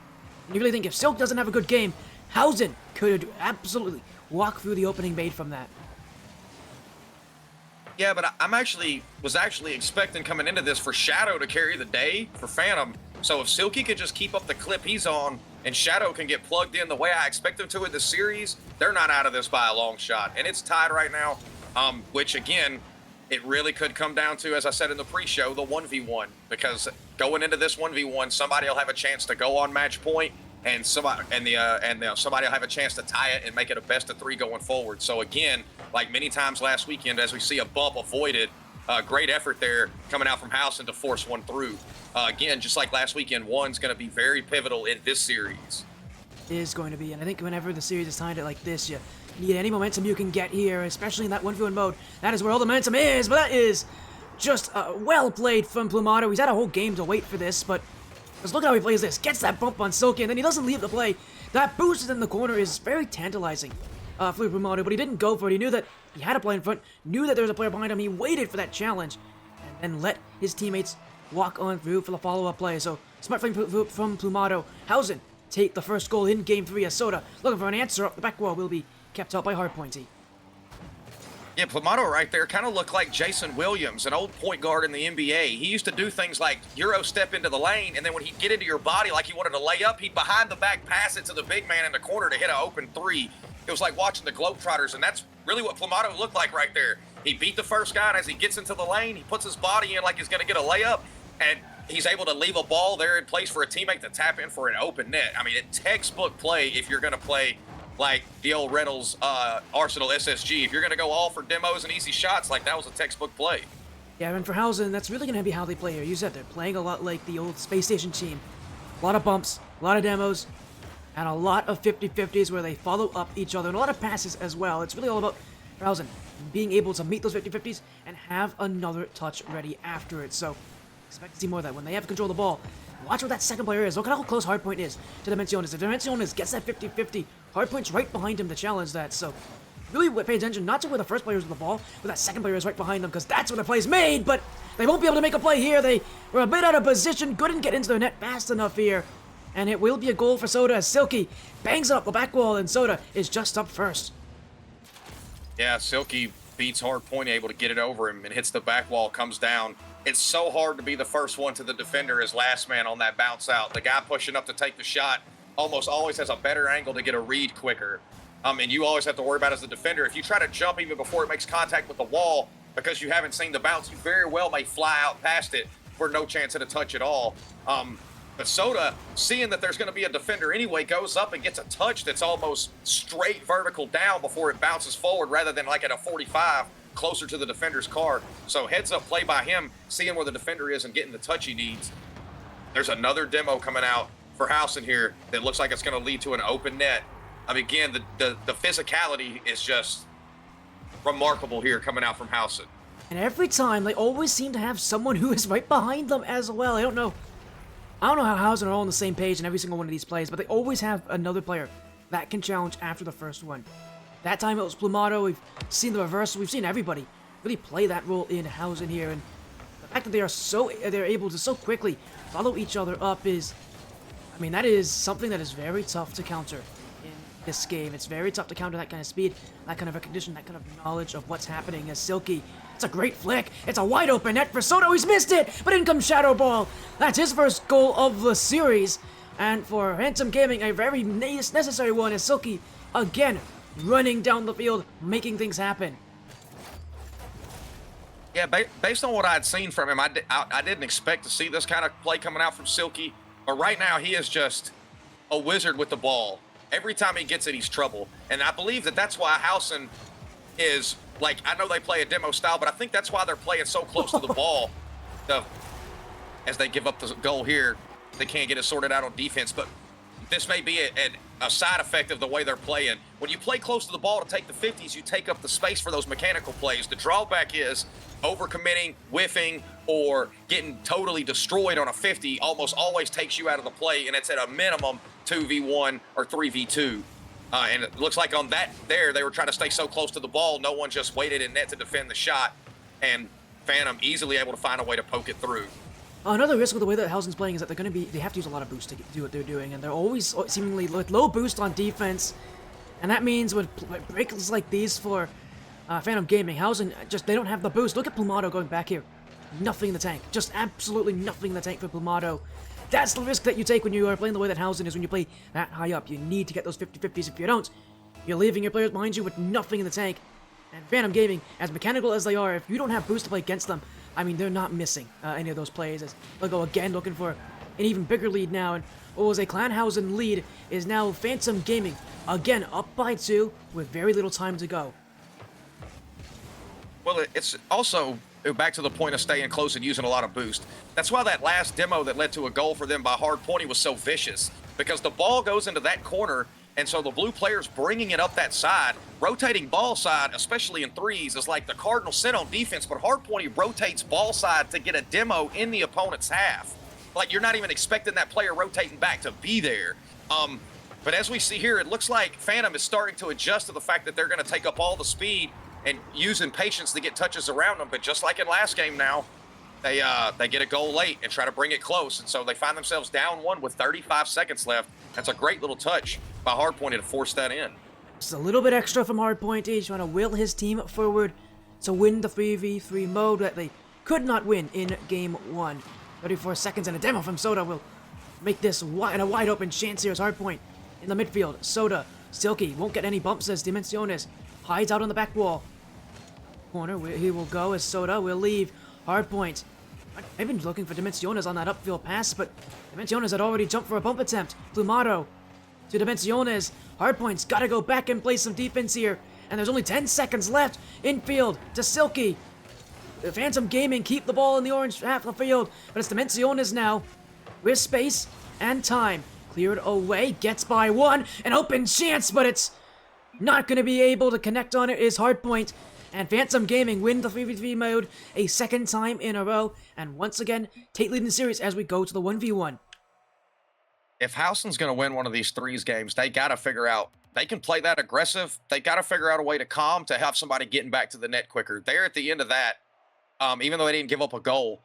And you really think if Silk doesn't have a good game, Housen could absolutely walk through the opening made from that. Yeah, but was actually expecting coming into this for Shadow to carry the day for Phantom. So if Silky could just keep up the clip he's on and Shadow can get plugged in the way I expect them to in the series, they're not out of this by a long shot. And it's tied right now, which again, it really could come down to, as I said in the pre-show, the 1v1. Because going into this 1v1, somebody will have a chance to go on match point, and somebody will have a chance to tie it and make it a best of 3 going forward. So again, like many times last weekend, as we see a bump avoided, great effort there coming out from Housen to force one through. Again, just like last weekend, one's going to be very pivotal in this series. It is going to be, and I think whenever the series is tied like this, you need any momentum you can get here, especially in that 1v1 mode. That is where all the momentum is, but that is just well played from Plumato. He's had a whole game to wait for this, but just look at how he plays this. Gets that bump on Silky, and then he doesn't leave the play. That boost in the corner is very tantalizing for Plumato, but he didn't go for it. He knew that he had a play in front, knew that there was a player behind him. He waited for that challenge, and then let his teammates walk on through for the follow-up play. So, smart play from Plumato. Housen take the first goal in Game 3 as Soda, looking for an answer up the back wall, will be kept out by Hardpointy. Yeah, Plumato right there kind of looked like Jason Williams, an old point guard in the NBA. He used to do things like Euro step into the lane, and then when he'd get into your body like he wanted to lay up, he'd behind the back pass it to the big man in the corner to hit an open 3. It was like watching the Globetrotters, and that's really what Plumato looked like right there. He beat the first guy, and as he gets into the lane, he puts his body in like he's going to get a layup, and he's able to leave a ball there in place for a teammate to tap in for an open net. I mean, a textbook play if you're going to play like the old Reynolds Arsenal SSG. If you're going to go all for demos and easy shots, like that was a textbook play. Yeah, and for Housen, that's really going to be how they play here. You said they're playing a lot like the old Space Station team. A lot of bumps, a lot of demos, and a lot of 50-50s where they follow up each other, and a lot of passes as well. It's really all about Housen being able to meet those 50-50s and have another touch ready after it. So expect to see more of that when they have control of the ball. Watch where that second player is. Look at how close Hardpoint is to Dimensiones. If Dimensiones gets that 50-50, Hardpoint's right behind him to challenge that. So really pay attention not to where the first player is with the ball, where that second player is right behind them, because that's where the play's made, but they won't be able to make a play here. They were a bit out of position, couldn't get into their net fast enough here. And it will be a goal for Soda as Silky bangs it up the back wall, and Soda is just up first. Yeah, Silky beats Hardpoint, able to get it over him and hits the back wall, comes down. It's so hard to be the first one to the defender as last man on that bounce out. The guy pushing up to take the shot almost always has a better angle to get a read quicker. And you always have to worry about as a defender. If you try to jump even before it makes contact with the wall because you haven't seen the bounce, you very well may fly out past it for no chance at a touch at all. But Soda, seeing that there's going to be a defender anyway, goes up and gets a touch that's almost straight vertical down before it bounces forward rather than like at a 45 closer to the defender's car. So heads up play by him, seeing where the defender is and getting the touch he needs. There's another demo coming out for Housen here that looks like it's going to lead to an open net. I mean, again, the physicality is just remarkable here coming out from Housen. And every time, they always seem to have someone who is right behind them as well. I don't know how Housen are all on the same page in every single one of these plays, but they always have another player that can challenge after the first one. That time it was Plumato. We've seen the reverse. We've seen everybody really play that role in Housen here, and the fact that they're able to so quickly follow each other up is, I mean, that is something that is very tough to counter in this game. It's very tough to counter that kind of speed, that kind of recognition, that kind of knowledge of what's happening as Silky. It's a great flick. It's a wide open net for Soto. He's missed it, but in comes Shadow Ball. That's his first goal of the series. And for Handsome Gaming, a very necessary one as Silky, again, running down the field, making things happen. Yeah, based on what I'd seen from him, I didn't expect to see this kind of play coming out from Silky. But right now, he is just a wizard with the ball. Every time he gets it, he's trouble. And I believe that that's why Housen is, like, I know they play a demo style, but I think that's why they're playing so close to the ball. As they give up the goal here, they can't get it sorted out on defense. But this may be a side effect of the way they're playing. When you play close to the ball to take the 50s, you take up the space for those mechanical plays. The drawback is overcommitting, whiffing, or getting totally destroyed on a 50 almost always takes you out of the play, and it's at a minimum 2v1 or 3v2. And it looks like on that there, they were trying to stay so close to the ball, no one just waited in net to defend the shot, and Phantom easily able to find a way to poke it through. Another risk with the way that Housen's playing is that they have to use a lot of boost to do what they're doing, and they're always seemingly with low boost on defense, and that means with breaks like these for Phantom Gaming, Housen they don't have the boost. Look at Plumato going back here, nothing in the tank, just absolutely nothing in the tank for Plumato. That's the risk that you take when you are playing the way that Housen is. When you play that high up, you need to get those 50-50s. If you don't, you're leaving your players behind you with nothing in the tank. And Phantom Gaming, as mechanical as they are, if you don't have boost to play against them, I mean, they're not missing any of those plays. As they'll go again looking for an even bigger lead now. And what was a Clanhausen lead is now Phantom Gaming, again up by 2 with very little time to go. Well, it's also back to the point of staying close and using a lot of boost. That's why that last demo that led to a goal for them by hard pointing was so vicious, because the ball goes into that corner, and so the blue player's bringing it up that side. Rotating ball side, especially in threes, is like the cardinal sin on defense, but hard pointing rotates ball side to get a demo in the opponent's half. Like, you're not even expecting that player rotating back to be there. But as we see here, it looks like Phantom is starting to adjust to the fact that they're going to take up all the speed and using patience to get touches around them. But just like in last game now, they get a goal late and try to bring it close. And so they find themselves down 1 with 35 seconds left. That's a great little touch by Hardpoint to force that in. Just a little bit extra from Hardpoint. He's trying to will his team forward to win the 3v3 mode that they could not win in game 1. 34 seconds and a demo from Soda will make this a wide open chance here as Hardpoint in the midfield. Soda, Silky, won't get any bumps as Dimensiones hides out on the back wall. Corner, he will go as Soda will leave. Hardpoint. I've been looking for Dimensiones on that upfield pass, but Dimensiones had already jumped for a bump attempt. Plumato to Dimensiones. Hardpoint's got to go back and play some defense here, and there's only 10 seconds left. Infield to Silky. Phantom Gaming keep the ball in the orange half of the field, but it's Dimensiones now with space and time. Cleared away, gets by 1, an open chance, but it's not going to be able to connect on it. Is Hardpoint. And Phantom Gaming win the 3v3 mode a second time in a row, and once again, take lead in the series as we go to the 1v1. If Housen's going to win one of these threes games, they got to figure out, they can play that aggressive. They got to figure out a way to calm, to have somebody getting back to the net quicker. There at the end of that, even though they didn't give up a goal,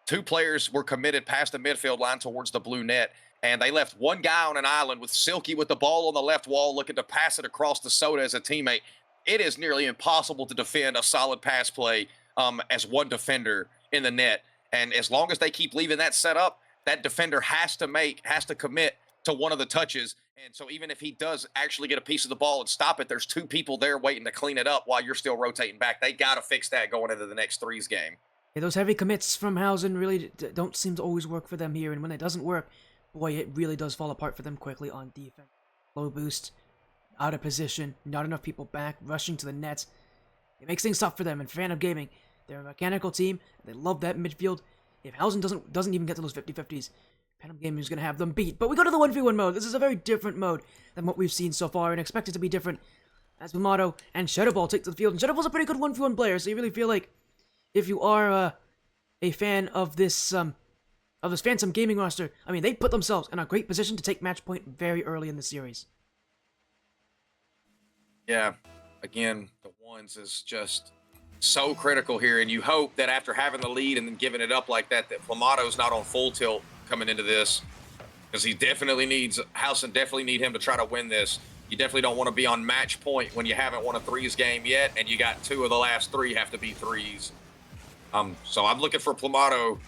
2 players were committed past the midfield line towards the blue net, and they left one guy on an island with Silky with the ball on the left wall looking to pass it across to Soda as a teammate. It is nearly impossible to defend a solid pass play as one defender in the net. And as long as they keep leaving that set up, that defender has to commit to one of the touches. And so even if he does actually get a piece of the ball and stop it, there's 2 people there waiting to clean it up while you're still rotating back. They got to fix that going into the next threes game. Yeah, those heavy commits from Housen really don't seem to always work for them here. And when it doesn't work, boy, it really does fall apart for them quickly on defense. Low boost. Out of position, not enough people back, rushing to the nets. It makes things tough for them. And Phantom Gaming, they're a mechanical team. They love that midfield. If Housen doesn't even get to those 50-50s, Phantom Gaming is going to have them beat. But we go to the 1v1 mode. This is a very different mode than what we've seen so far, and expect it to be different as Plumato and Shadowball take to the field. And Shadowball's a pretty good 1v1 player, so you really feel like if you are a fan of this Phantom Gaming roster, I mean, they put themselves in a great position to take match point very early in the series. Yeah, again, the ones is just so critical here, and you hope that after having the lead and then giving it up like that, that Plamato's not on full tilt coming into this, because he definitely needs, Housen definitely need him to try to win this. You definitely don't want to be on match point when you haven't won a threes game yet, and you got 2 of the last 3 have to be threes. So I'm looking for Plumato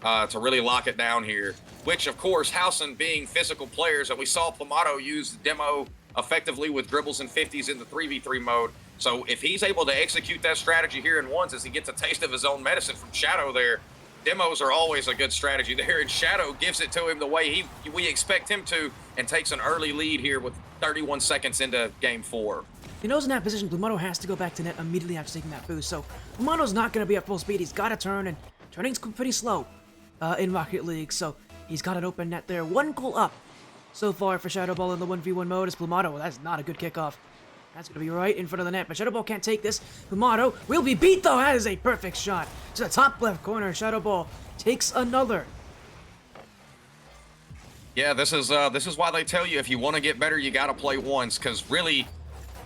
to really lock it down here, which, of course, Housen being physical players, and we saw Plumato use the demo effectively with dribbles and 50s in the 3v3 mode. So if he's able to execute that strategy here in ones as he gets a taste of his own medicine from Shadow there, demos are always a good strategy there, and Shadow gives it to him the way we expect him to, and takes an early lead here with 31 seconds into game 4. He knows in that position, Plumato has to go back to net immediately after taking that boost, so Plumato's not going to be at full speed. He's got to turn, and turning's pretty slow in Rocket League, so he's got an open net there. 1 goal up so far for Shadow Ball in the 1v1 mode as Plumato. Well, that's not a good kickoff. That's going to be right in front of the net, but Shadow Ball can't take this. Plumato will be beat, though. That is a perfect shot to the top left corner. Shadow Ball takes another. Yeah, this is why they tell you if you want to get better, you got to play once, because really,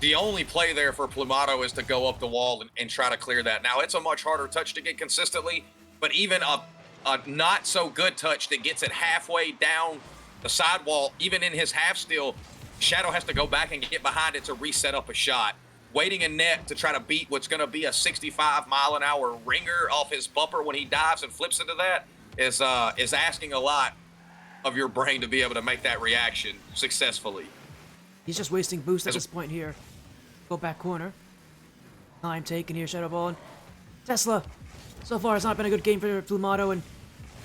the only play there for Plumato is to go up the wall and try to clear that. Now, it's a much harder touch to get consistently, but even a not so good touch that gets it halfway down the sidewall, even in his half steal, Shadow has to go back and get behind it to reset up a shot. Waiting in net to try to beat what's going to be a 65-mile-an-hour ringer off his bumper when he dives and flips into that is asking a lot of your brain to be able to make that reaction successfully. He's just wasting boost at this point here. Go back corner. Time taken here, Shadow Ball. And WaTesla, so far it's not been a good game for Plumato, and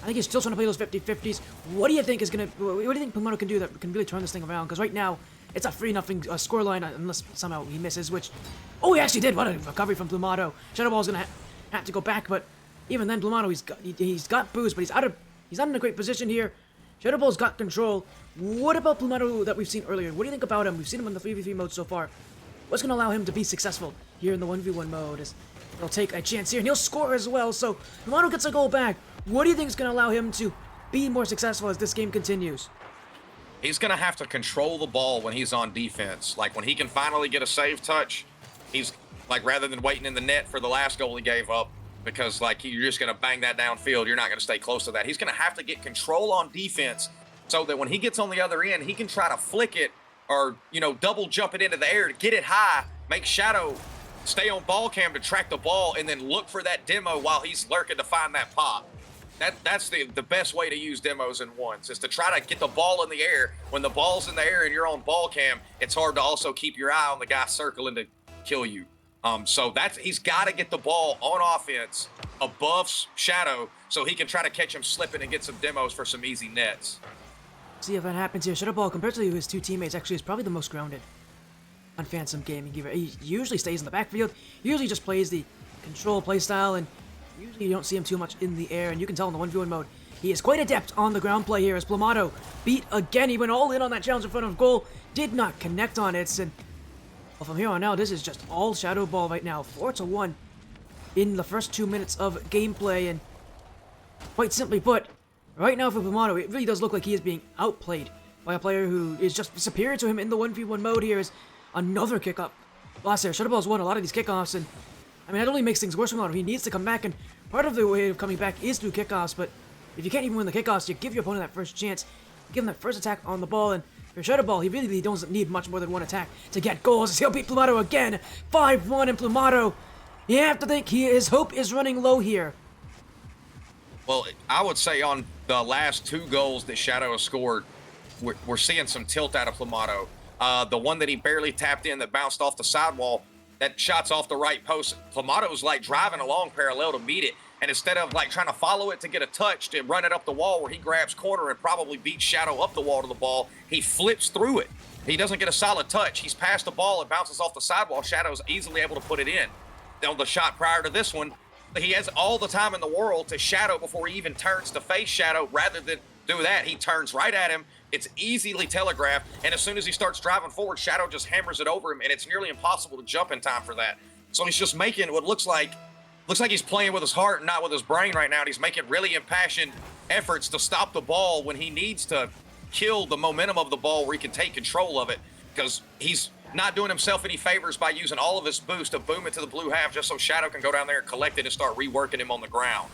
I think he's still trying to play those 50-50s. What do you think Plumato can do that can really turn this thing around? Because right now, it's a 3-0 scoreline unless somehow he misses, which... Oh, he actually did! What a recovery from Plumato. Shadow Ball's gonna have to go back, but even then, Plumato, he's got boost, but he's not in a great position here. Shadow Ball's got control. What about Plumato that we've seen earlier? What do you think about him? We've seen him in the 3v3 mode so far. What's gonna allow him to be successful here in the 1v1 mode? He'll take a chance here, and he'll score as well, so Plumato gets a goal back. What do you think is going to allow him to be more successful as this game continues? He's going to have to control the ball when he's on defense. Like, when he can finally get a save touch, he's, like, rather than waiting in the net for the last goal he gave up, because, like, you're just going to bang that downfield, you're not going to stay close to that. He's going to have to get control on defense so that when he gets on the other end, he can try to flick it or, double jump it into the air to get it high, make Shadow stay on ball cam to track the ball, and then look for that demo while he's lurking to find that pop. That's the best way to use demos in ones, is to try to get the ball in the air. When the ball's in the air and you're on ball cam, it's hard to also keep your eye on the guy circling to kill you. So he's got to get the ball on offense above Shadow so he can try to catch him slipping and get some demos for some easy nets. See if that happens here. Shadow Ball, compared to his 2 teammates, actually is probably the most grounded on Phantom Gaming. He usually stays in the backfield, usually just plays the control playstyle, and usually you don't see him too much in the air, and you can tell in the 1v1 mode, he is quite adept on the ground play here as Plumato beat again. He went all in on that challenge in front of goal, did not connect on it, and well, from here on out, this is just all Shadow Ball right now. 4-1 in the first 2 minutes of gameplay, and quite simply put, right now for Plumato, it really does look like he is being outplayed by a player who is just superior to him in the 1v1 mode here. Is another kickoff. Last year, Shadow Ball's won a lot of these kickoffs, and I mean, that only makes things worse for him. He needs to come back, and part of the way of coming back is through kickoffs, but if you can't even win the kickoffs, you give your opponent that first chance, give him that first attack on the ball, and for Shadow Ball, he really doesn't need much more than one attack to get goals, as he'll beat Plumato again. 5-1, and Plumato, you have to think his hope is running low here. Well, I would say on the last 2 goals that Shadow has scored, we're seeing some tilt out of Plumato. The one that he barely tapped in that bounced off the sidewall, that shot's off the right post. Plumato's like driving along parallel to meet it, and instead of like trying to follow it to get a touch to run it up the wall where he grabs corner and probably beats Shadow up the wall to the ball, he flips through it. He doesn't get a solid touch. He's past the ball, it bounces off the sidewall. Shadow's easily able to put it in. On the shot prior to this one, he has all the time in the world to Shadow before he even turns to face Shadow. Rather than do that, he turns right at him. It's easily telegraphed, and as soon as he starts driving forward, Shadow just hammers it over him, and it's nearly impossible to jump in time for that. So he's just making what looks like he's playing with his heart and not with his brain right now, and he's making really impassioned efforts to stop the ball when he needs to kill the momentum of the ball where he can take control of it, because he's not doing himself any favors by using all of his boost to boom it to the blue half just so Shadow can go down there and collect it and start reworking him on the ground.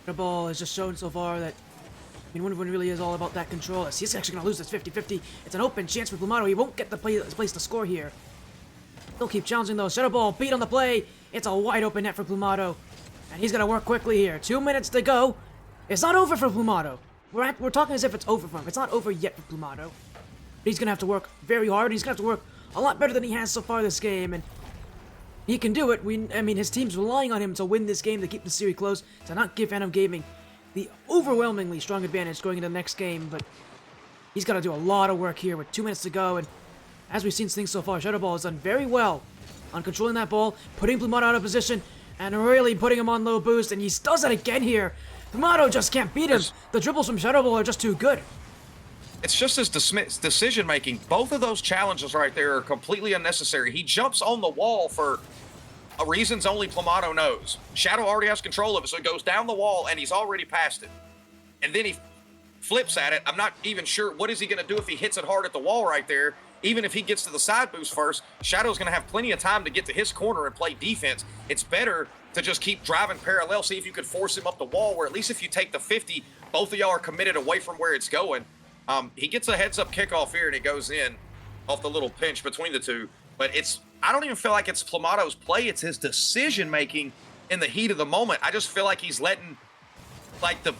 The ball has just shown so far that one really is all about that control. He's actually going to lose this 50-50. It's an open chance for Plumato. He won't get the place to score here. He'll keep challenging though. Shadow Ball beat on the play. It's a wide open net for Plumato. And he's going to work quickly here. 2 minutes to go. It's not over for Plumato. We're talking as if it's over for him. It's not over yet for Plumato. But he's going to have to work very hard. He's going to have to work a lot better than he has so far this game. And He can do it. I mean, his team's relying on him to win this game, to keep the series close, to not give Phantom Gaming the overwhelmingly strong advantage going into the next game, but he's got to do a lot of work here with 2 minutes to go, and as we've seen things so far, Shadow Ball has done very well on controlling that ball, putting Plumato out of position, and really putting him on low boost, and he does it again here. Plumato just can't beat him. The dribbles from Shadow Ball are just too good. It's just his decision making. Both of those challenges right there are completely unnecessary. He jumps on the wall for reasons only Plumato knows. Shadow already has control of it, so he goes down the wall and he's already past it. And then he flips at it. I'm not even sure what is he going to do if he hits it hard at the wall right there. Even if he gets to the side boost first, Shadow's going to have plenty of time to get to his corner and play defense. It's better to just keep driving parallel, see if you could force him up the wall, where at least if you take the 50, both of y'all are committed away from where it's going. He gets a heads-up kickoff here, and it goes in off the little pinch between the two. But I don't even feel like it's Plumato's play. It's his decision-making in the heat of the moment. I just feel like he's letting, like, the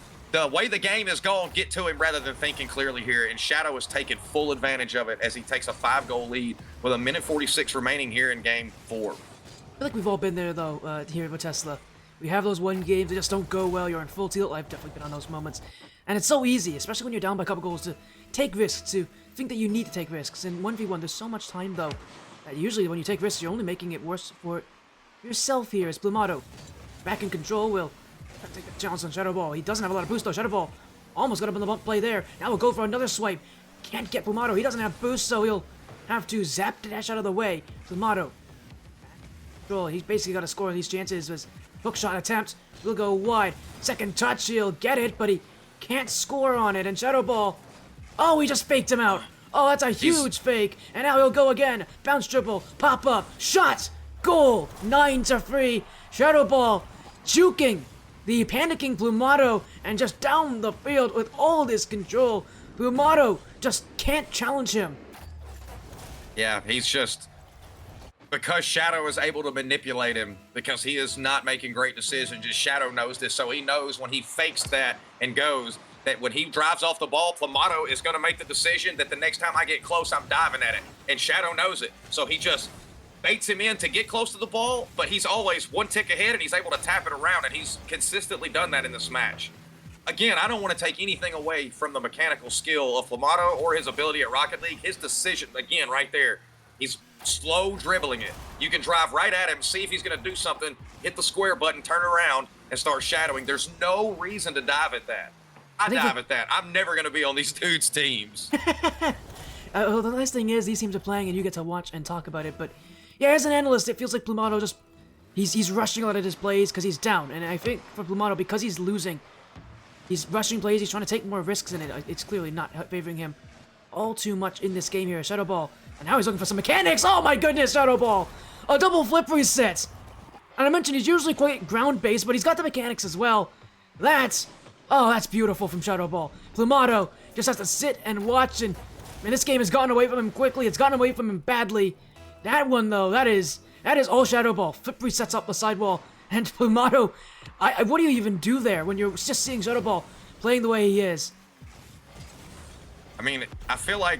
way the game is going get to him rather than thinking clearly here. And Shadow is taking full advantage of it as he takes a 5-goal lead with 1:46 remaining here in Game 4. I feel like we've all been there, though, here at WaTesla. We have those one games that just don't go well. You're in full tilt. I've definitely been on those moments. And it's so easy, especially when you're down by a couple goals, to take risks, to think that you need to take risks. In 1v1, there's so much time, though, that usually when you take risks, you're only making it worse for yourself here as Plumato. Back in control, will take the challenge on Shadow Ball. He doesn't have a lot of boost, though. Shadow Ball almost got up in the bump play there. Now we'll go for another swipe. Can't get Plumato. He doesn't have boost, so he'll have to zap the dash out of the way. Plumato. Control. He's basically got to score these chances. His hook shot attempt will go wide. Second touch, he'll get it, but he can't score on it. And Shadow Ball, oh, he just faked him out. Oh, that's a huge fake. And now he'll go again. Bounce dribble, pop up, shot, goal. 9-3. Shadow Ball juking the panicking Plumato and just down the field with all this control. Plumato just can't challenge him. Yeah, he's just, because Shadow is able to manipulate him, because he is not making great decisions. Just Shadow knows this, so he knows when he fakes that and goes, that when he drives off the ball, Plumato is going to make the decision that the next time I get close, I'm diving at it. And Shadow knows it, so he just baits him in to get close to the ball, but he's always one tick ahead, and he's able to tap it around, and he's consistently done that in this match. Again, I don't want to take anything away from the mechanical skill of Plumato or his ability at Rocket League. His decision, again, right there, he's slow dribbling it. You can drive right at him, see if he's going to do something, hit the square button, turn around, and start shadowing. There's no reason to dive at that. I dive at that. I'm never going to be on these dudes' teams. Well, the nice thing is these teams are playing and you get to watch and talk about it, but yeah, as an analyst, it feels like Plumato just, he's rushing a lot of his plays because he's down, and I think for Plumato, because he's losing, he's rushing plays, he's trying to take more risks in it. It's clearly not favoring him all too much in this game here. Shadow Ball, and now he's looking for some mechanics. Oh my goodness, Shadow Ball! A double flip reset! And I mentioned he's usually quite ground-based, but he's got the mechanics as well. That's beautiful from Shadow Ball. Plumato just has to sit and watch, and man, this game has gotten away from him quickly. It's gotten away from him badly. That one, though, that is all Shadow Ball. Flip resets up the sidewall, and Plumato, what do you even do there when you're just seeing Shadow Ball playing the way he is? I mean, I feel like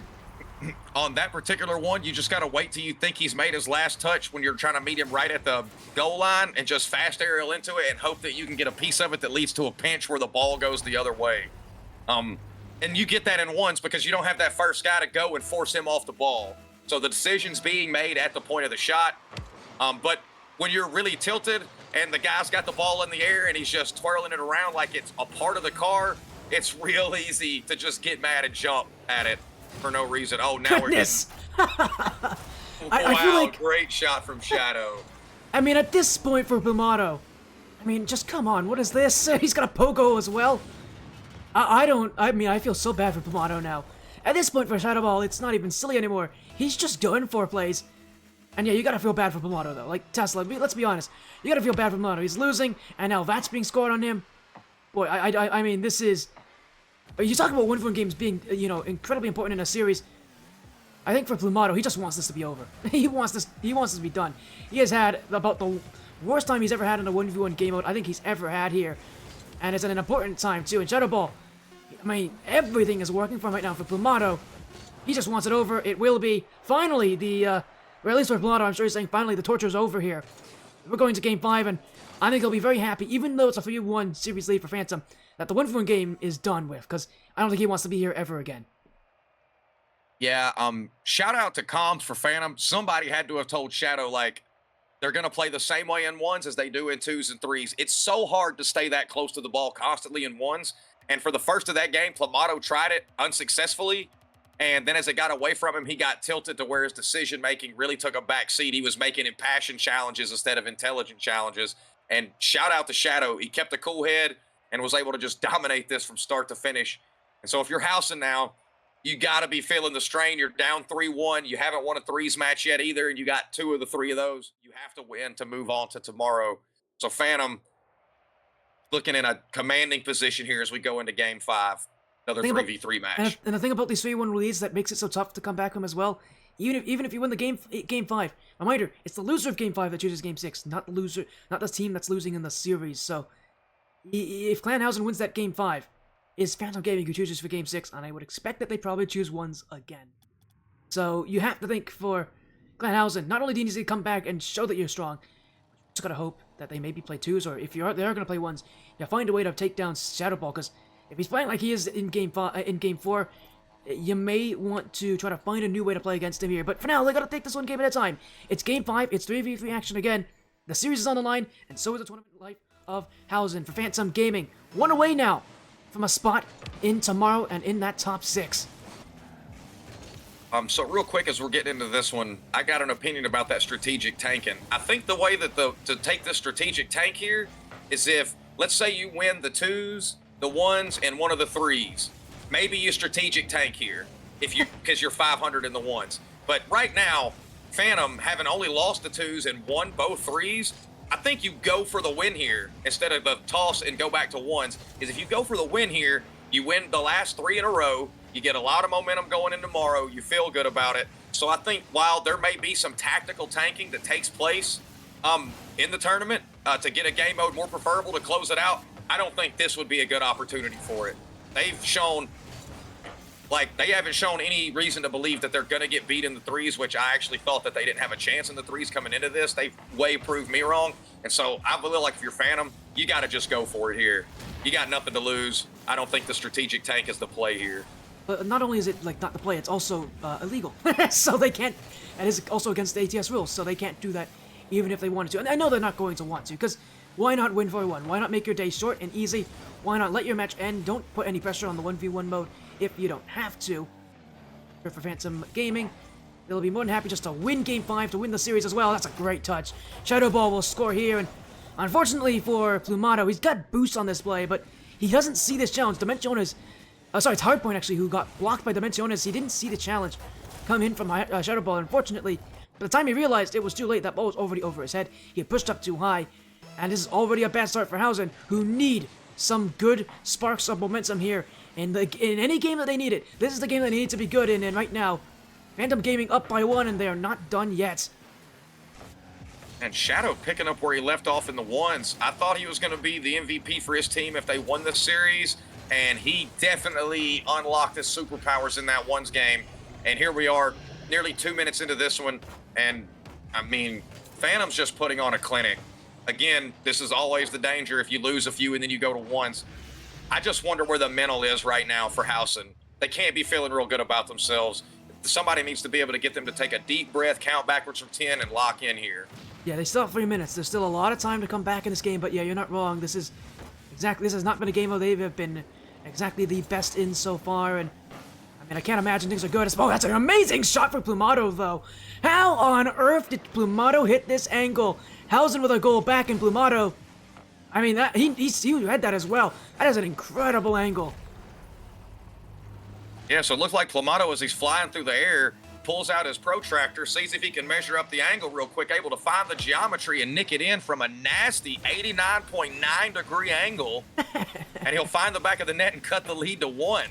on that particular one, you just got to wait till you think he's made his last touch when you're trying to meet him right at the goal line and just fast aerial into it and hope that you can get a piece of it that leads to a pinch where the ball goes the other way. And you get that in ones because you don't have that first guy to go and force him off the ball. So the decision's being made at the point of the shot. But when you're really tilted and the guy's got the ball in the air and he's just twirling it around like it's a part of the car, it's real easy to just get mad and jump at it for no reason. Oh, now Goodness. we're getting... I feel like... great shot from Shadow. I mean, at this point for Plumato, I mean, just come on, what is this? He's got a pogo as well. I feel so bad for Plumato now. At this point for Shadow Ball, it's not even silly anymore. He's just going for plays. And yeah, you gotta feel bad for Plumato though. Like, Tesla, let's be honest. You gotta feel bad for Plumato. He's losing, and now that's being scored on him. Boy, I mean, this is... You talk about one-for-one games being, incredibly important in a series. I think for Plumato, he just wants this to be over. He wants this to be done. He has had about the worst time he's ever had in a 1v1 game mode I think he's ever had here. And it's at an important time, too. And Shadow Ball, I mean, everything is working for him right now for Plumato. He just wants it over. It will be. Finally, the Or at least for Plumato, I'm sure he's saying, finally, the torture's over here. We're going to Game 5, and I think he'll be very happy, even though it's a 3-1 series lead for Phantom, that the 1-1 game is done with, because I don't think he wants to be here ever again. Yeah, shout out to Comms for Phantom. Somebody had to have told Shadow, like, they're going to play the same way in 1s as they do in 2s and 3s. It's so hard to stay that close to the ball constantly in 1s. And for the first of that game, Plumato tried it unsuccessfully. And then as it got away from him, he got tilted to where his decision-making really took a back seat. He was making impassioned challenges instead of intelligent challenges. And shout out to Shadow. He kept a cool head and was able to just dominate this from start to finish. And so if you're Housen now, you got to be feeling the strain. You're down 3-1. You haven't won a 3s match yet either, and you got 2 of the 3 of those. You have to win to move on to tomorrow. So Phantom looking in a commanding position here as we go into Game 5. Another 3v3 match. And the thing about these 3-1 leads that makes it so tough to come back from as well, even if you win the game 5, reminder, it's the loser of Game 5 that chooses Game 6, not the team that's losing in the series. So if Clan Housen wins that Game 5, is Phantom Gaming who chooses for Game 6, and I would expect that they probably choose 1s again. So you have to think for Clan Housen, not only do you need to come back and show that you're strong, but you just gotta hope that they maybe play 2s, or if they are gonna play 1s, you find a way to take down Shadow Ball, because if he's playing like he is in Game 4, you may want to try to find a new way to play against him here. But for now, they gotta take this one game at a time. It's Game 5, it's 3v3 action again, the series is on the line, and so is the tournament life of Housen for Phantom Gaming. One away now from a spot in tomorrow and in that top 6. So real quick, as we're getting into this one, I got an opinion about that strategic tanking. I think the way that to take the strategic tank here is if, let's say you win the 2s, the 1s, and one of the 3s. Maybe you strategic tank here because you're 500 in the 1s. But right now, Phantom, having only lost the 2s and won both 3s, I think you go for the win here instead of the toss and go back to 1s. Is if you go for the win here, you win the last 3 in a row, you get a lot of momentum going in tomorrow, you feel good about it. So I think while there may be some tactical tanking that takes place in the tournament to get a game mode more preferable to close it out, I don't think this would be a good opportunity for it. They've shown, they haven't shown any reason to believe that they're going to get beat in the 3s, which I actually thought that they didn't have a chance in the 3s coming into this. They've way proved me wrong. And so I feel like if you're Phantom, you got to just go for it here. You got nothing to lose. I don't think the strategic tank is the play here. But not only is it not the play, it's also illegal. So they can't, and it's also against the ATS rules, so they can't do that even if they wanted to. And I know they're not going to want to, because why not win for 1? Why not make your day short and easy? Why not let your match end? Don't put any pressure on the 1v1 mode if you don't have to. For Phantom Gaming, they'll be more than happy just to win Game 5, to win the series as well. That's a great touch. Shadow Ball will score here, and unfortunately for Plumato, he's got boost on this play, but he doesn't see this challenge. Dimensiones, it's Hardpoint actually, who got blocked by Dimensiones. He didn't see the challenge come in from Shadow Ball. Unfortunately, by the time he realized it was too late, that ball was already over his head. He had pushed up too high, and this is already a bad start for Housen, who need some good sparks of momentum here. In any game that they need it, this is the game they need to be good in, and right now, Phantom Gaming up by 1, and they are not done yet. And Shadow picking up where he left off in the 1s. I thought he was going to be the MVP for his team if they won this series, and he definitely unlocked his superpowers in that 1s game. And here we are, nearly 2 minutes into this one, and I mean, Phantom's just putting on a clinic. Again, this is always the danger if you lose a few and then you go to 1s. I just wonder where the mental is right now for Housen. They can't be feeling real good about themselves. Somebody needs to be able to get them to take a deep breath, count backwards from 10, and lock in here. Yeah, they still have 3 minutes. There's still a lot of time to come back in this game, but yeah, you're not wrong. This has not been a game where they've been exactly the best in so far, and I mean, I can't imagine things are good. Oh, that's an amazing shot for Plumato, though. How on earth did Plumato hit this angle? Housen with a goal back, and Plumato, I mean, he had that as well. That is an incredible angle. Yeah, so it looks like Plumato, as he's flying through the air, pulls out his protractor, sees if he can measure up the angle real quick, able to find the geometry and nick it in from a nasty 89.9 degree angle. And he'll find the back of the net and cut the lead to 1.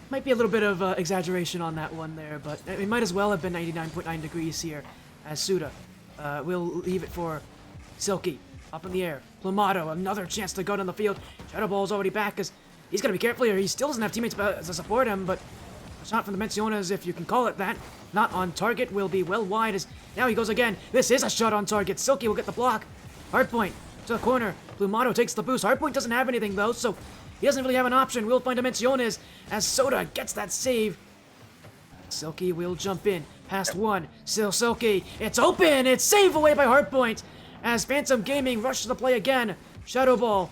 Might be a little bit of exaggeration on that one there, but it might as well have been 99.9 degrees here as Suda. We'll leave it for Silky. Up in the air. Plumato, another chance to go down the field. Shadow Ball's already back, because he's got to be careful here. He still doesn't have teammates to support him, but shot from Dimensiones, if you can call it that. Not on target, will be well wide as now he goes again. This is a shot on target. Silky will get the block. Hardpoint to the corner. Plumado takes the boost. Hardpoint doesn't have anything though, so he doesn't really have an option. We'll find Dimensiones as Soda gets that save. Silky will jump in. Past one. Still Silky. It's open! It's save away by Hardpoint as Phantom Gaming rushes the play again. Shadow Ball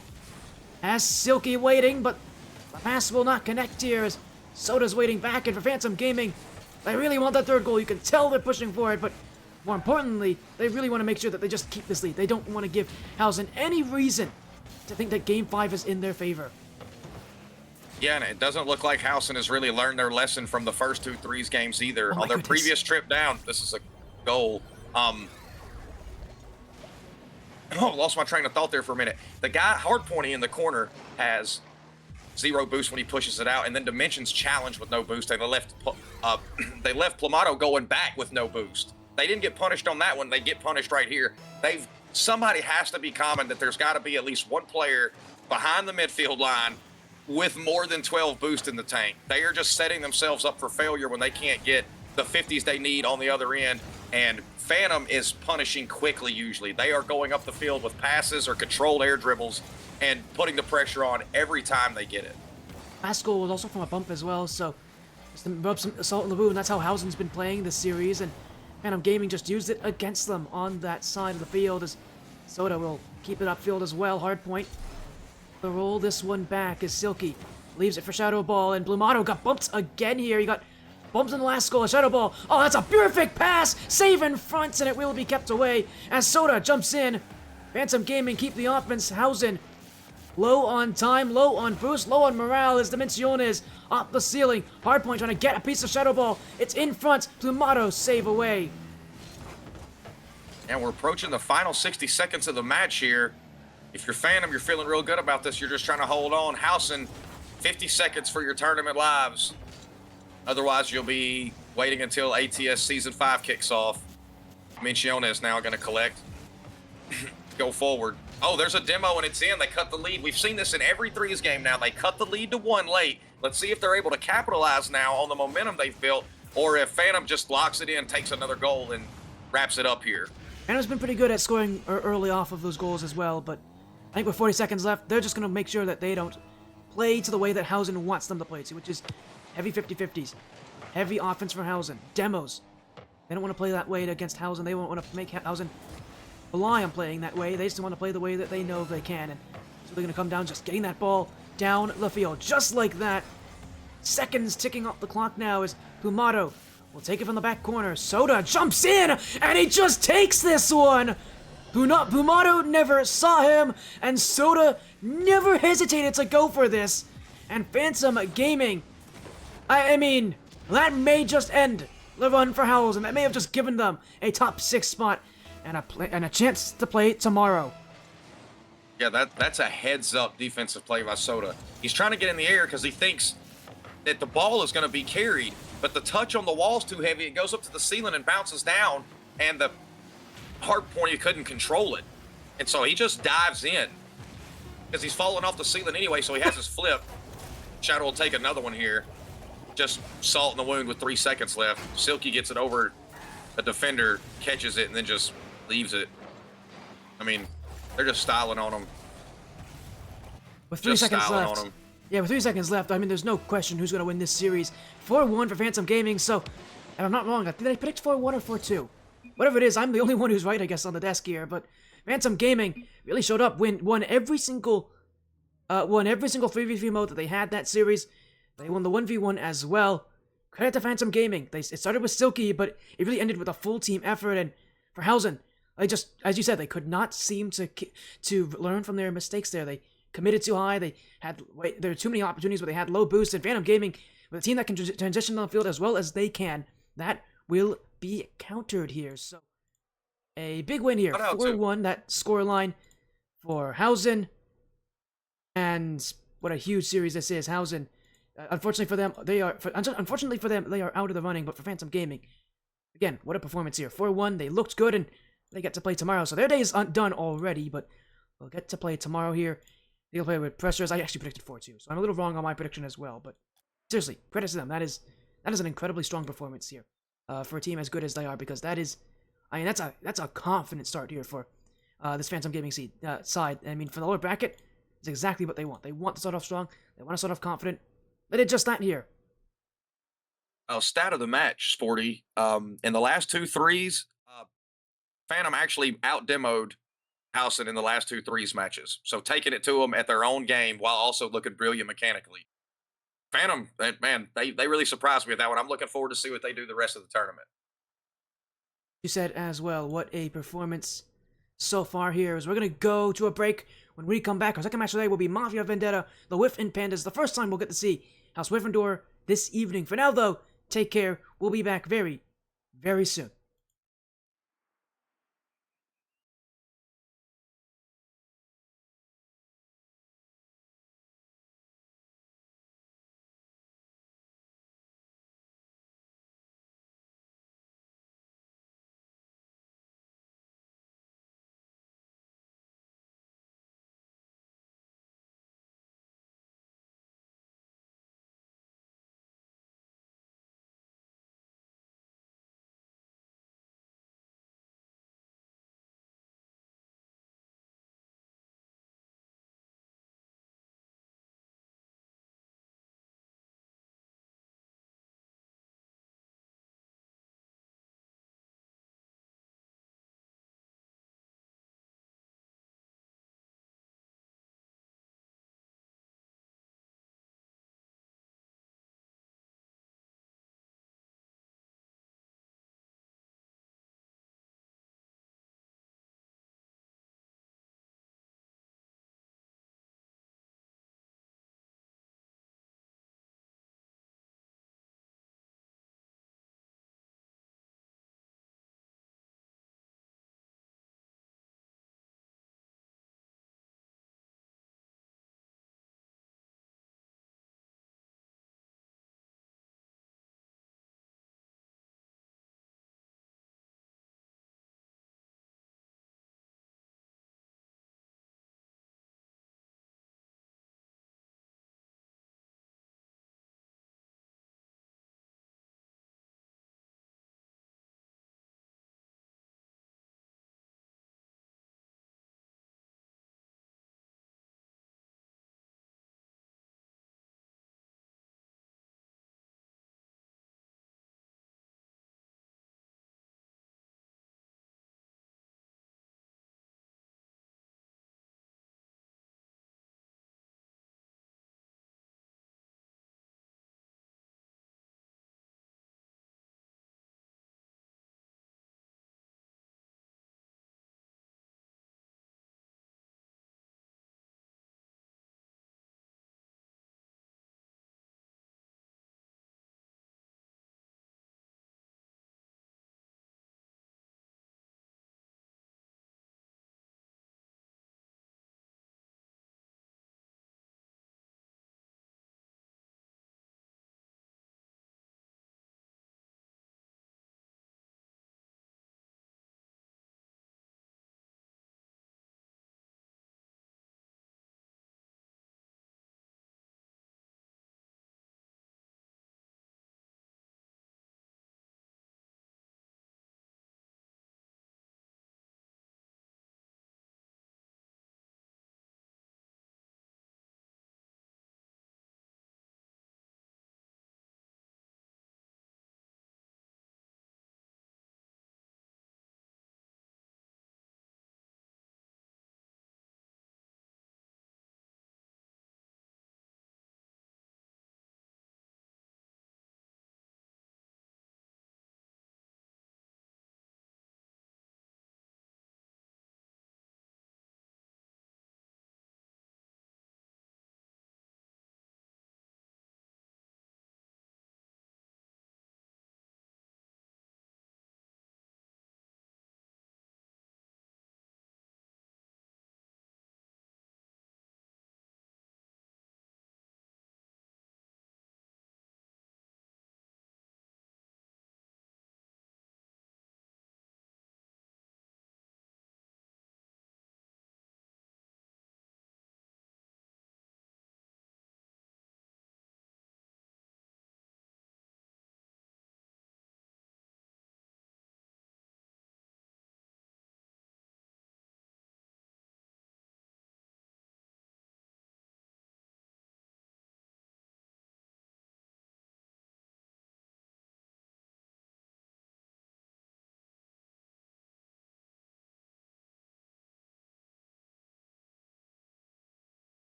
has Silky waiting, but the pass will not connect here as Soda's waiting back, and for Phantom Gaming, they really want that third goal. You can tell they're pushing for it, but more importantly, they really want to make sure that they just keep this lead. They don't want to give Housen any reason to think that Game 5 is in their favor. Yeah, and it doesn't look like Housen has really learned their lesson from the first 2 threes games either. On their previous trip down, this is a goal. Lost my train of thought there for a minute. The guy hardpointing in the corner has 0 boost when he pushes it out, and then Dimensions challenge with no boost, and they left Plumado going back with no boost. They didn't get punished on that one. They get punished right here. Somebody has to be common that there's got to be at least one player behind the midfield line with more than 12 boost in the tank. They are just setting themselves up for failure when they can't get the 50s they need on the other end, and Phantom is punishing quickly usually. They are going up the field with passes or controlled air dribbles and putting the pressure on every time they get it. Last goal was also from a bump as well, so just to rub some salt in the wound. That's how Housen's been playing this series, and Phantom Gaming just used it against them on that side of the field as Soda will keep it upfield as well. Hardpoint. The roll this one back as Silky leaves it for Shadow Ball, and Plumado got bumped again here. He got bumped in the last goal. Shadow Ball. Oh, that's a perfect pass! Save in front, and it will be kept away as Soda jumps in. Phantom Gaming keep the offense. Housen low on time, low on boost, low on morale as Dimensiones off the ceiling. Hardpoint trying to get a piece of Shadow Ball. It's in front. Plumado save away. And we're approaching the final 60 seconds of the match here. If you're Phantom, you're feeling real good about this. You're just trying to hold on. Housen, 50 seconds for your tournament lives. Otherwise, you'll be waiting until ATS Season 5 kicks off. Dimensiones now going to collect. Go forward. Oh, there's a demo and it's in. They cut the lead. We've seen this in every threes game now. They cut the lead to 1 late. Let's see if they're able to capitalize now on the momentum they've built, or if Phantom just locks it in, takes another goal, and wraps it up here. Phantom's been pretty good at scoring early off of those goals as well, but I think with 40 seconds left, they're just going to make sure that they don't play to the way that Housen wants them to play to, which is heavy 50-50s. Heavy offense for Housen. Demos. They don't want to play that way against Housen. They won't want to make Housen rely on playing that way. They just want to play the way that they know they can, and so they're going to come down just getting that ball down the field. Just like that. Seconds ticking off the clock now as Plumado will take it from the back corner. Soda jumps in, and he just takes this one! Plumado never saw him, and Soda never hesitated to go for this. And Phantom Gaming, I mean, that may just end the run for Housen. That may have just given them a top 6 spot and a chance to play tomorrow. Yeah, that's a heads-up defensive play by Soda. He's trying to get in the air because he thinks that the ball is going to be carried, but the touch on the wall's too heavy. It goes up to the ceiling and bounces down, and the hard point, he couldn't control it. And so he just dives in because he's falling off the ceiling anyway, so he has his flip. Shadow will take another one here. Just salt in the wound with 3 seconds left. Silky gets it over. A defender catches it and then just leaves it. I mean, they're just styling on him. With 3 seconds left. Yeah, with 3 seconds left, I mean, there's no question who's going to win this series. 4-1 for Phantom Gaming, so, if I'm not wrong, did I predict 4-1 or 4-2? Whatever it is, I'm the only one who's right, I guess, on the desk here, but Phantom Gaming really showed up, won every single 3v3 mode that they had that series. They won the 1v1 as well. Credit to Phantom Gaming. It started with Silky, but it really ended with a full team effort, and for Housen, they just, as you said, they could not seem to learn from their mistakes there. They committed too high. There were too many opportunities where they had low boost, and Phantom Gaming, with a team that can transition on the field as well as they can, that will be countered here. So, a big win here. 4-1, that scoreline for Housen. And what a huge series this is. Housen, unfortunately for them, they are out of the running, but for Phantom Gaming, again, what a performance here. 4-1, they looked good, and they get to play tomorrow. So their day is done already, but they'll get to play tomorrow here. They'll play with pressures. I actually predicted 4-2, so I'm a little wrong on my prediction as well, but seriously, credit to them. That is That is an incredibly strong performance here for a team as good as they are, because that is, I mean, that's a confident start here for this Phantom Gaming side. I mean, for the lower bracket, it's exactly what they want. They want to start off strong. They want to start off confident. They did just that here. Stat of the match, Sporty. In the last two threes, Phantom actually out demoed Housen in the last two threes matches. So taking it to them at their own game while also looking brilliant mechanically. Phantom, man, they really surprised me with that one. I'm looking forward to see what they do the rest of the tournament. You said as well, what a performance so far here. As we're going to go to a break. When we come back, our second match today will be Mafia Vendetta, the WyffinPandas. The first time we'll get to see House Wyffindor this evening. For now, though, take care. We'll be back very, very soon.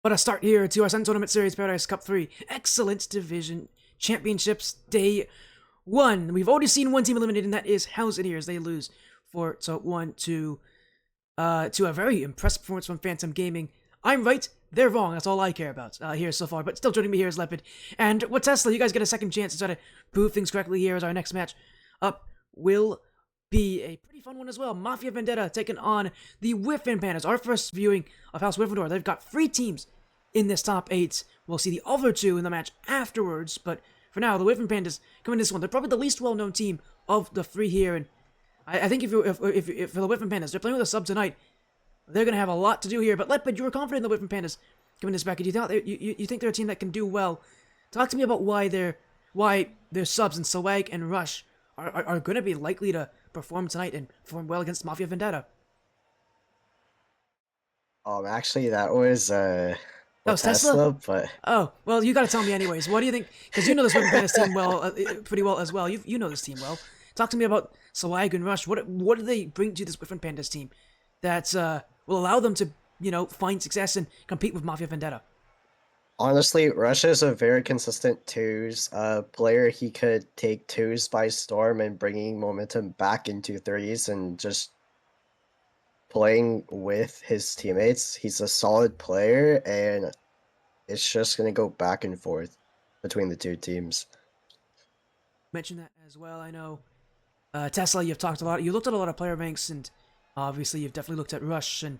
What a start here to our Sun Tournament Series Paradise Cup 3. Excellent Division Championships Day 1. We've already seen one team eliminated, and that is Housen here as they lose 4-1 to a very impressive performance from Phantom Gaming. I'm right, they're wrong, that's all I care about here so far. But still joining me here is Lepid. And WaTesla, you guys get a second chance to try to prove things correctly here as our next match up will be a pretty fun one as well. Mafia Vendetta taking on the WyffinPandas. Our first viewing of House Wyffindor. They've got 3 teams in this top 8. We'll see the other 2 in the match afterwards, but for now, the WyffinPandas coming in this one. They're probably the least well-known team of the 3 here, and I think if for the WyffinPandas, they're playing with a sub tonight, they're going to have a lot to do here. But Lepid, you were confident in the WyffinPandas coming this bracket. You think they're a team that can do well. Talk to me about why their subs in Swag and Rush are going to be likely to perform tonight and perform well against Mafia Vendetta. Actually, that was Tesla? Tesla, but Oh, well, you got to tell me anyways. What do you think? Because you know this WyffinPandas team well, pretty well as well. You know this team well. Talk to me about Swag and Rush. What do they bring to this WyffinPandas team that will allow them to find success and compete with Mafia Vendetta? honestly, Rush is a very consistent twos player. He could take twos by storm and bringing momentum back into threes and just playing with his teammates. He's a solid player, and it's just going to go back and forth between the 2 teams. Mention that as well. I know Tesla, you've talked a lot. You looked at a lot of player ranks, and obviously you've definitely looked at Rush and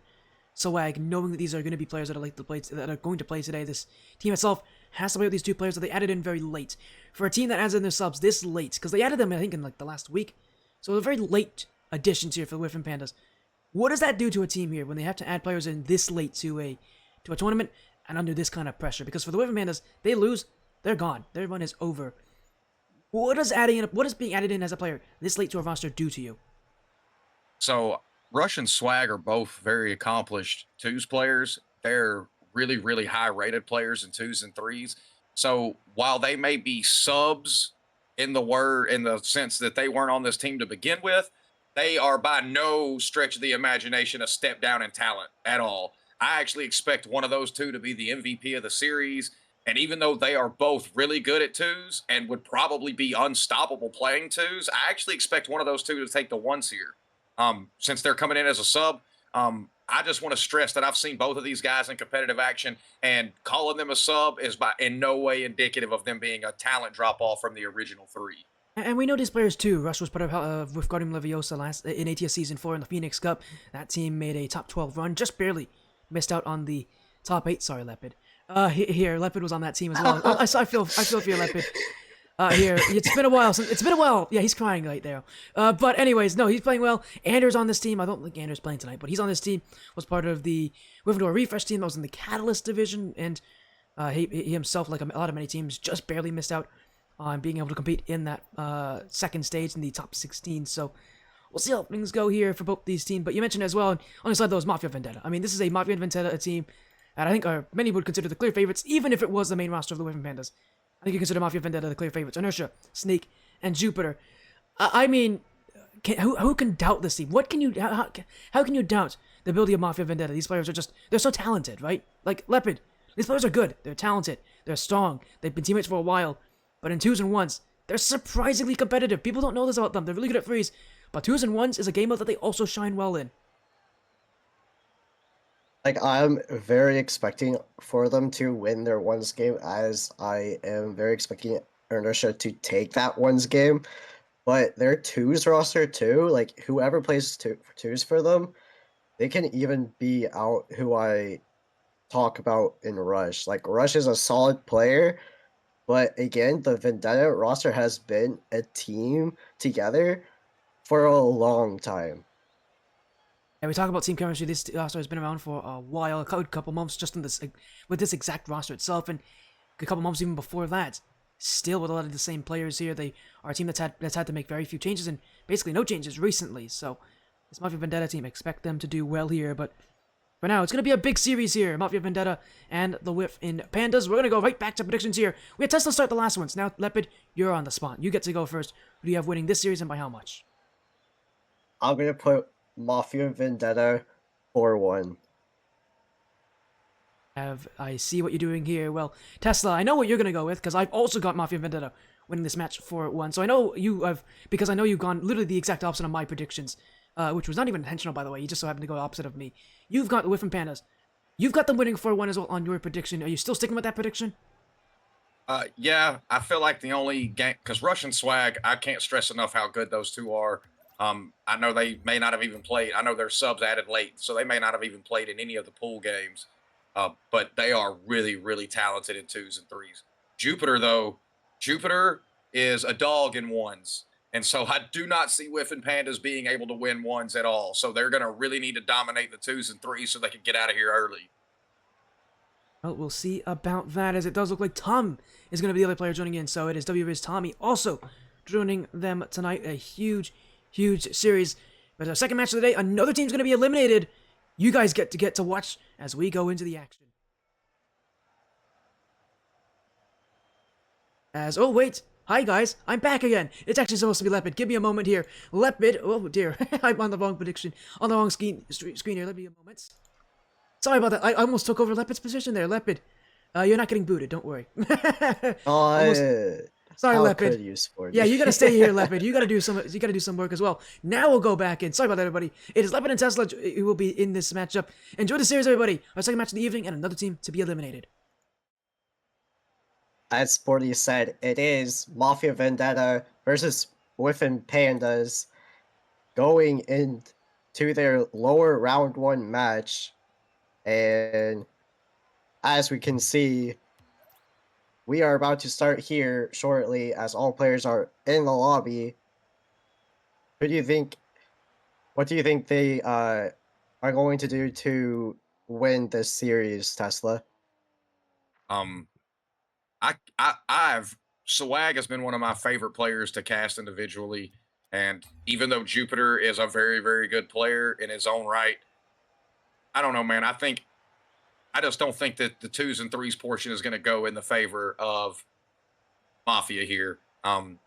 Swag, knowing that these are going to be players that are going to play today. This team itself has to play with these 2 players that they added in very late. For a team that adds in their subs this late, because they added them, I think, in like the last week, so they're very late additions here for the WyffinPandas. What does that do to a team here when they have to add players in this late to a tournament and under this kind of pressure? Because for the WyffinPandas, they lose, they're gone. Their run is over. What does being added in as a player this late to a roster do to you? So Rush and Swag are both very accomplished twos players. They're really, really high rated players in 2s and 3s. So while they may be subs in the sense that they weren't on this team to begin with, they are by no stretch of the imagination a step down in talent at all. I actually expect one of those 2 to be the MVP of the series. And even though they are both really good at 2s and would probably be unstoppable playing 2s, I actually expect one of those 2 to take the 1s here. Since they're coming in as a sub, I just want to stress that I've seen both of these guys in competitive action, and calling them a sub is in no way indicative of them being a talent drop-off from the original 3. And we know these players too. Rush was part of Wyffoffs Leviosa in ATS Season 4 in the Phoenix Cup. That team made a top 12 run, just barely missed out on the top 8. Sorry, Lepid. Here, Lepid was on that team as well. I feel for you, Lepid. Here, it's been a while. Yeah, he's crying right there. But anyways, no, he's playing well. Anders on this team. I don't think Anders playing tonight, but he's on this team. Was part of the Wyffindor Refresh team that was in the Catalyst division, and he himself, like a lot of many teams, just barely missed out on being able to compete in that second stage in the top 16. So we'll see how things go here for both these teams. But you mentioned as well on the side there was Mafia Vendetta. I mean, this is a Mafia Vendetta team that I think many would consider the clear favorites, even if it was the main roster of the WyffinPandas. I think you consider Mafia Vendetta the clear favorites. Inertia, Snake, and Jupiter. I mean, who can doubt this team? How can you doubt the ability of Mafia Vendetta? These players they're so talented, right? Like Lepid, these players are good. They're talented. They're strong. They've been teammates for a while. But in 2s and 1s, they're surprisingly competitive. People don't know this about them. They're really good at 3s. But 2s and 1s is a game mode that they also shine well in. Like, I'm very expecting for them to win their 1s game, as I am very expecting Inertia to take that 1s game. But their 2s roster too, like whoever plays 2s for them, they can even be out who I talk about in Rush. Like, Rush is a solid player, but again, the Vendetta roster has been a team together for a long time. And we talk about team chemistry. This roster has been around for a while, a couple months, just in this with this exact roster itself, and a couple months even before that. Still with a lot of the same players here. They are a team that's had to make very few changes and basically no changes recently. So this Mafia Vendetta team, expect them to do well here, but for now, it's going to be a big series here. Mafia Vendetta and the WyffinPandas. We're going to go right back to predictions here. We had Tesla start the last ones. Now, Lepid, you're on the spot. You get to go first. Who do you have winning this series and by how much? I'm going to put Mafia Vendetta 4-1. I see what you're doing here. Well, Tesla, I know what you're gonna go with because I've also got Mafia Vendetta winning this match 4-1. So I know you have, because I know you've gone literally the exact opposite of my predictions, which was not even intentional, by the way. You just so happened to go opposite of me. You've got the WyffinPandas. You've got them winning 4-1 as well on your prediction. Are you still sticking with that prediction? Yeah, I feel like the only game, because Russian Swag, I can't stress enough how good those two are. I know they may not have even played. I know their subs added late, so they may not have even played in any of the pool games. But they are really, really talented in 2s and 3s. Jupiter, though, Jupiter is a dog in 1s. And so I do not see WyffinPandas being able to win 1s at all. So they're going to really need to dominate the 2s and 3s so they can get out of here early. Well, we'll see about that, as it does look like Tom is going to be the other player joining in. So it is WRIZ Tommy also joining them tonight. A huge, huge series. But our second match of the day, another team's going to be eliminated. You guys get to watch as we go into the action. Oh wait, hi guys, I'm back again. It's actually supposed to be Lepid. Give me a moment here. Lepid, oh dear, I'm on the wrong prediction, on the wrong screen here. Let me a moment. Sorry about that. I almost took over Lepid's position there. Lepid, you're not getting booted. Don't worry. Sorry, how Lepid. could you, Sporty? Yeah, you gotta stay here, Lepid. You gotta do some work as well. Now we'll go back in. Sorry about that, everybody. It is Lepid and Tesla who will be in this matchup. Enjoy the series, everybody. Our second match of the evening, and another team to be eliminated. As Sporty said, it is Mafia Vendetta versus WyffinPandas going into their lower round 1 match. And as we can see, we are about to start here shortly as all players are in the lobby. What do you think they are going to do to win this series, Tesla? I've Swag has been one of my favorite players to cast individually, and even though Jupiter is a very, very good player in his own right, I don't know, man. I just don't think that the 2s and 3s portion is going to go in the favor of Mafia here. And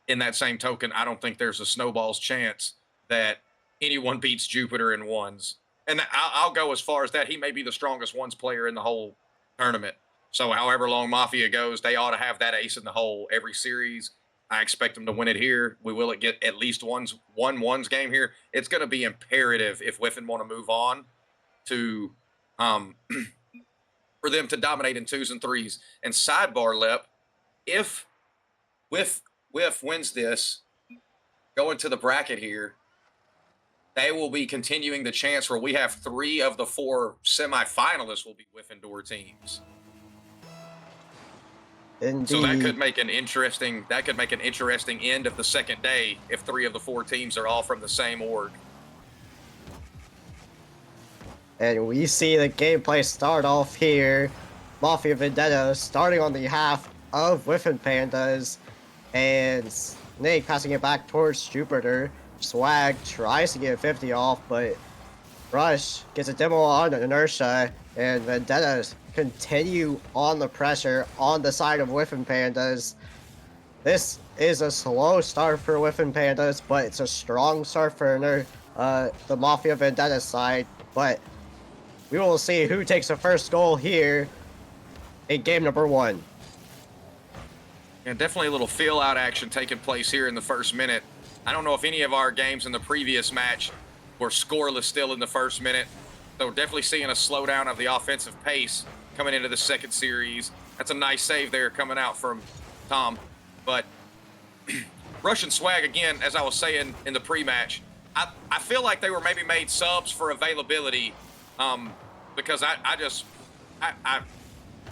in that same token, I don't think there's a snowball's chance that anyone beats Jupiter in 1s. And I'll go as far as that. He may be the strongest 1s player in the whole tournament. So however long Mafia goes, they ought to have that ace in the hole every series. I expect them to win it here. We will get at least one 1s game here. It's going to be imperative if Wyffin want to move on to for them to dominate in 2s and 3s. And sidebar, Lep, if Wyff wins this, going to the bracket here, they will be continuing the chance where we have 3 of the 4 semifinalists will be Wyffindor teams. Indeed. So that could make an interesting end of the second day if 3 of the 4 teams are all from the same org. And we see the gameplay start off here. Mafia Vendetta starting on the half of WyffinPandas. And Snake passing it back towards Jupiter. Swag tries to get 50 off, but Rush gets a demo on inertia. And Vendetta continue on the pressure on the side of WyffinPandas. This is a slow start for WyffinPandas, but it's a strong start for the Mafia Vendetta side. But we will see who takes the first goal here in game number 1. And definitely a little feel-out action taking place here in the first minute. I don't know if any of our games in the previous match were scoreless still in the first minute. So we're definitely seeing a slowdown of the offensive pace coming into the second series. That's a nice save there coming out from Tom. But Russian Swag, again, as I was saying in the pre-match, I feel like they were maybe made subs for availability. Because I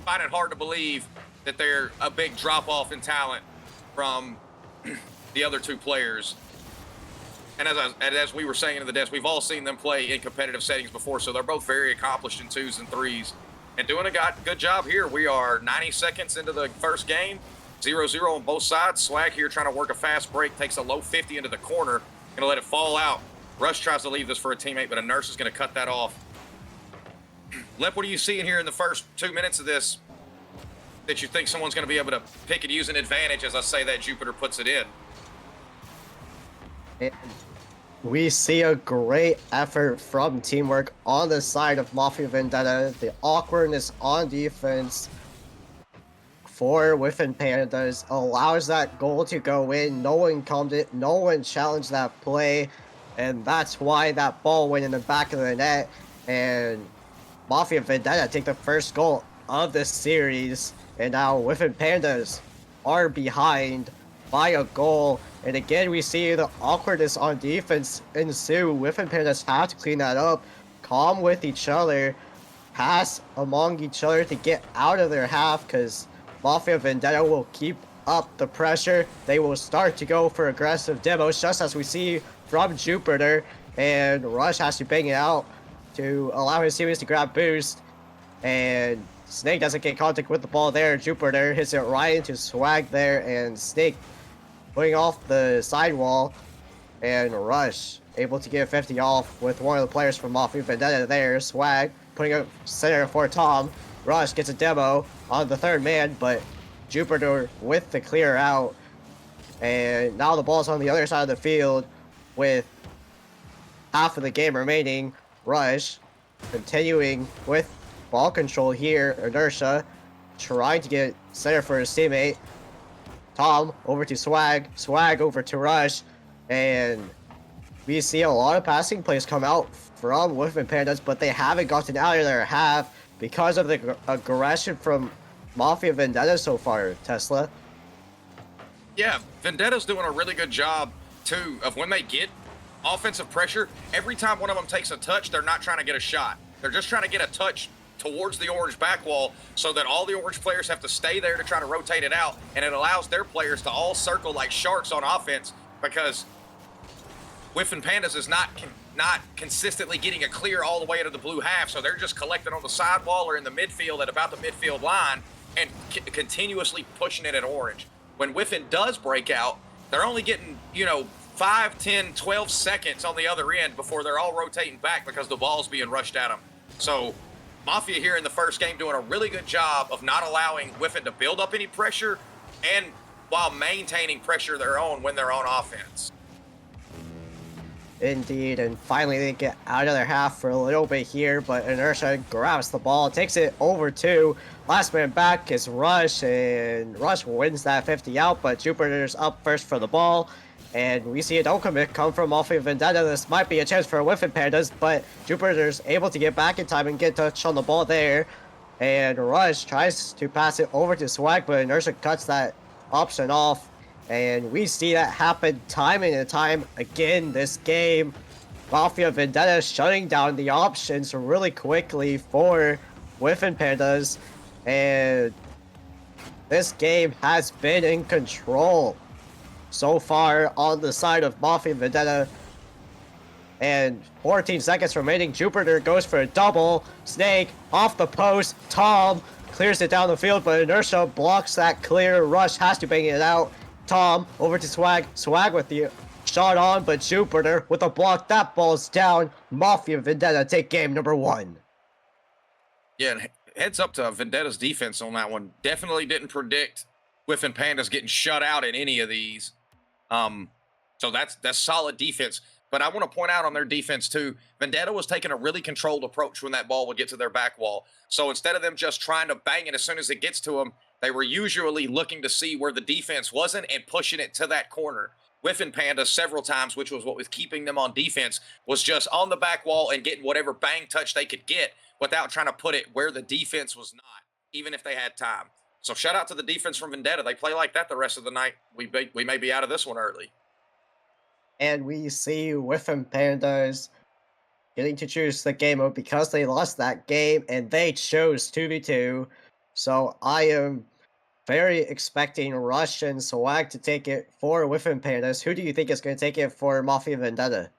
find it hard to believe that they're a big drop-off in talent from the other 2 players. And as we were saying in the desk, we've all seen them play in competitive settings before, so they're both very accomplished in 2s and 3s. And doing a good job here. We are 90 seconds into the first game, 0-0 on both sides. Swag here trying to work a fast break, takes a low 50 into the corner, gonna let it fall out. Rush tries to leave this for a teammate, but a nurse is gonna cut that off. Lep, what are you seeing here in the first 2 minutes of this that you think someone's going to be able to pick and use an advantage, as I say that Jupiter puts it in? And We see a great effort from teamwork on the side of Mafia Vendetta. The awkwardness on defense for WyffinPandas allows that goal to go in. No one calmed it. No one challenged that play. And that's why that ball went in the back of the net. And Mafia Vendetta take the first goal of the series. And now WyffinPandas are behind by a goal. And again, we see the awkwardness on defense ensue. WyffinPandas have to clean that up, calm with each other, pass among each other to get out of their half, because Mafia Vendetta will keep up the pressure. They will start to go for aggressive demos, just as we see from Jupiter, and Rush has to bang it out to allow his teammates to grab boost, and Snake doesn't get contact with the ball there. Jupiter hits it right into Swag there, and Snake putting off the sidewall, and Rush able to get 50 off with one of the players from Mafia Vendetta there. Swag putting up center for Tom. Rush gets a demo on the third man, but Jupiter with the clear out. And now the ball's on the other side of the field with half of the game remaining. Rush continuing with ball control here. Inertia trying to get center for his teammate. Tom over to Swag. Swag over to Rush. And we see a lot of passing plays come out from WyffinPandas, but they haven't gotten out of their half because of the aggression from Mafia Vendetta so far, Tesla. Yeah, Vendetta's doing a really good job, too, of when they get offensive pressure, every time one of them takes a touch, they're not trying to get a shot. They're just trying to get a touch towards the orange back wall so that all the orange players have to stay there to try to rotate it out, and it allows their players to all circle like sharks on offense, because WyffinPandas is not consistently getting a clear all the way into the blue half, so they're just collecting on the sidewall or in the midfield at about the midfield line and continuously pushing it at orange. When Wyffin does break out, they're only getting, 5, 10, 12 seconds on the other end before they're all rotating back because the ball's being rushed at them. So Mafia here in the first game doing a really good job of not allowing Wyffin to build up any pressure, and while maintaining pressure of their own when they're on offense. Indeed, and finally they get out of their half for a little bit here, but Inertia grabs the ball, takes it over to last man back is Rush, and Rush wins that 50 out, but Jupiter's up first for the ball, and we see a don't commit come from Mafia Vendetta. This might be a chance for WyffinPandas, but Jupiter's able to get back in time and get touch on the ball there, and Rush tries to pass it over to Swag, but Inertia cuts that option off. And we see that happen time and time again this game. Mafia Vendetta shutting down the options really quickly for WyffinPandas. And this game has been in control so far on the side of Mafia Vendetta. And 14 seconds remaining. Jupiter goes for a double. Snake off the post. Tom clears it down the field, but Inertia blocks that clear. Rush has to bang it out. Tom over to Swag. Swag with the shot on, but Jupiter with a block. That ball's down. Mafia Vendetta take game number 1. Yeah, and heads up to Vendetta's defense on that one. Definitely didn't predict WyffinPandas getting shut out in any of these. So that's solid defense. But I want to point out on their defense too, Vendetta was taking a really controlled approach when that ball would get to their back wall. So instead of them just trying to bang it as soon as it gets to them, they were usually looking to see where the defense wasn't and pushing it to that corner. WyffinPandas several times, which was what was keeping them on defense, was just on the back wall and getting whatever bang touch they could get without trying to put it where the defense was not, even if they had time. So shout out to the defense from Vendetta. They play like that the rest of the night. We may be out of this one early. And we see WyffinPandas getting to choose the game mode because they lost that game and they chose 2v2. So I am very expecting Rush and Swag to take it for WyffinPandas. Who do you think is going to take it for Mafia Vendetta?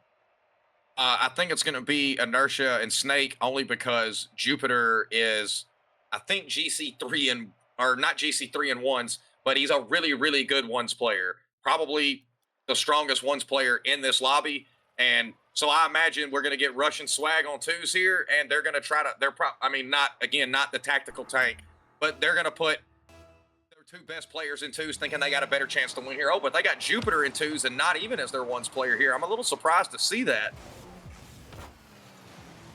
I think it's going to be Inertia and Snake, only because Jupiter is, I think GC3 and, or not GC3 and ones, but he's a really, really good ones player. Probably the strongest ones player in this lobby. And so I imagine we're going to get Rush and Swag on twos here, and they're going to try to, not the tactical tank, but they're going to put their two best players in twos, thinking they got a better chance to win here. Oh, but they got Jupiter in twos and not even as their ones player here. I'm a little surprised to see that.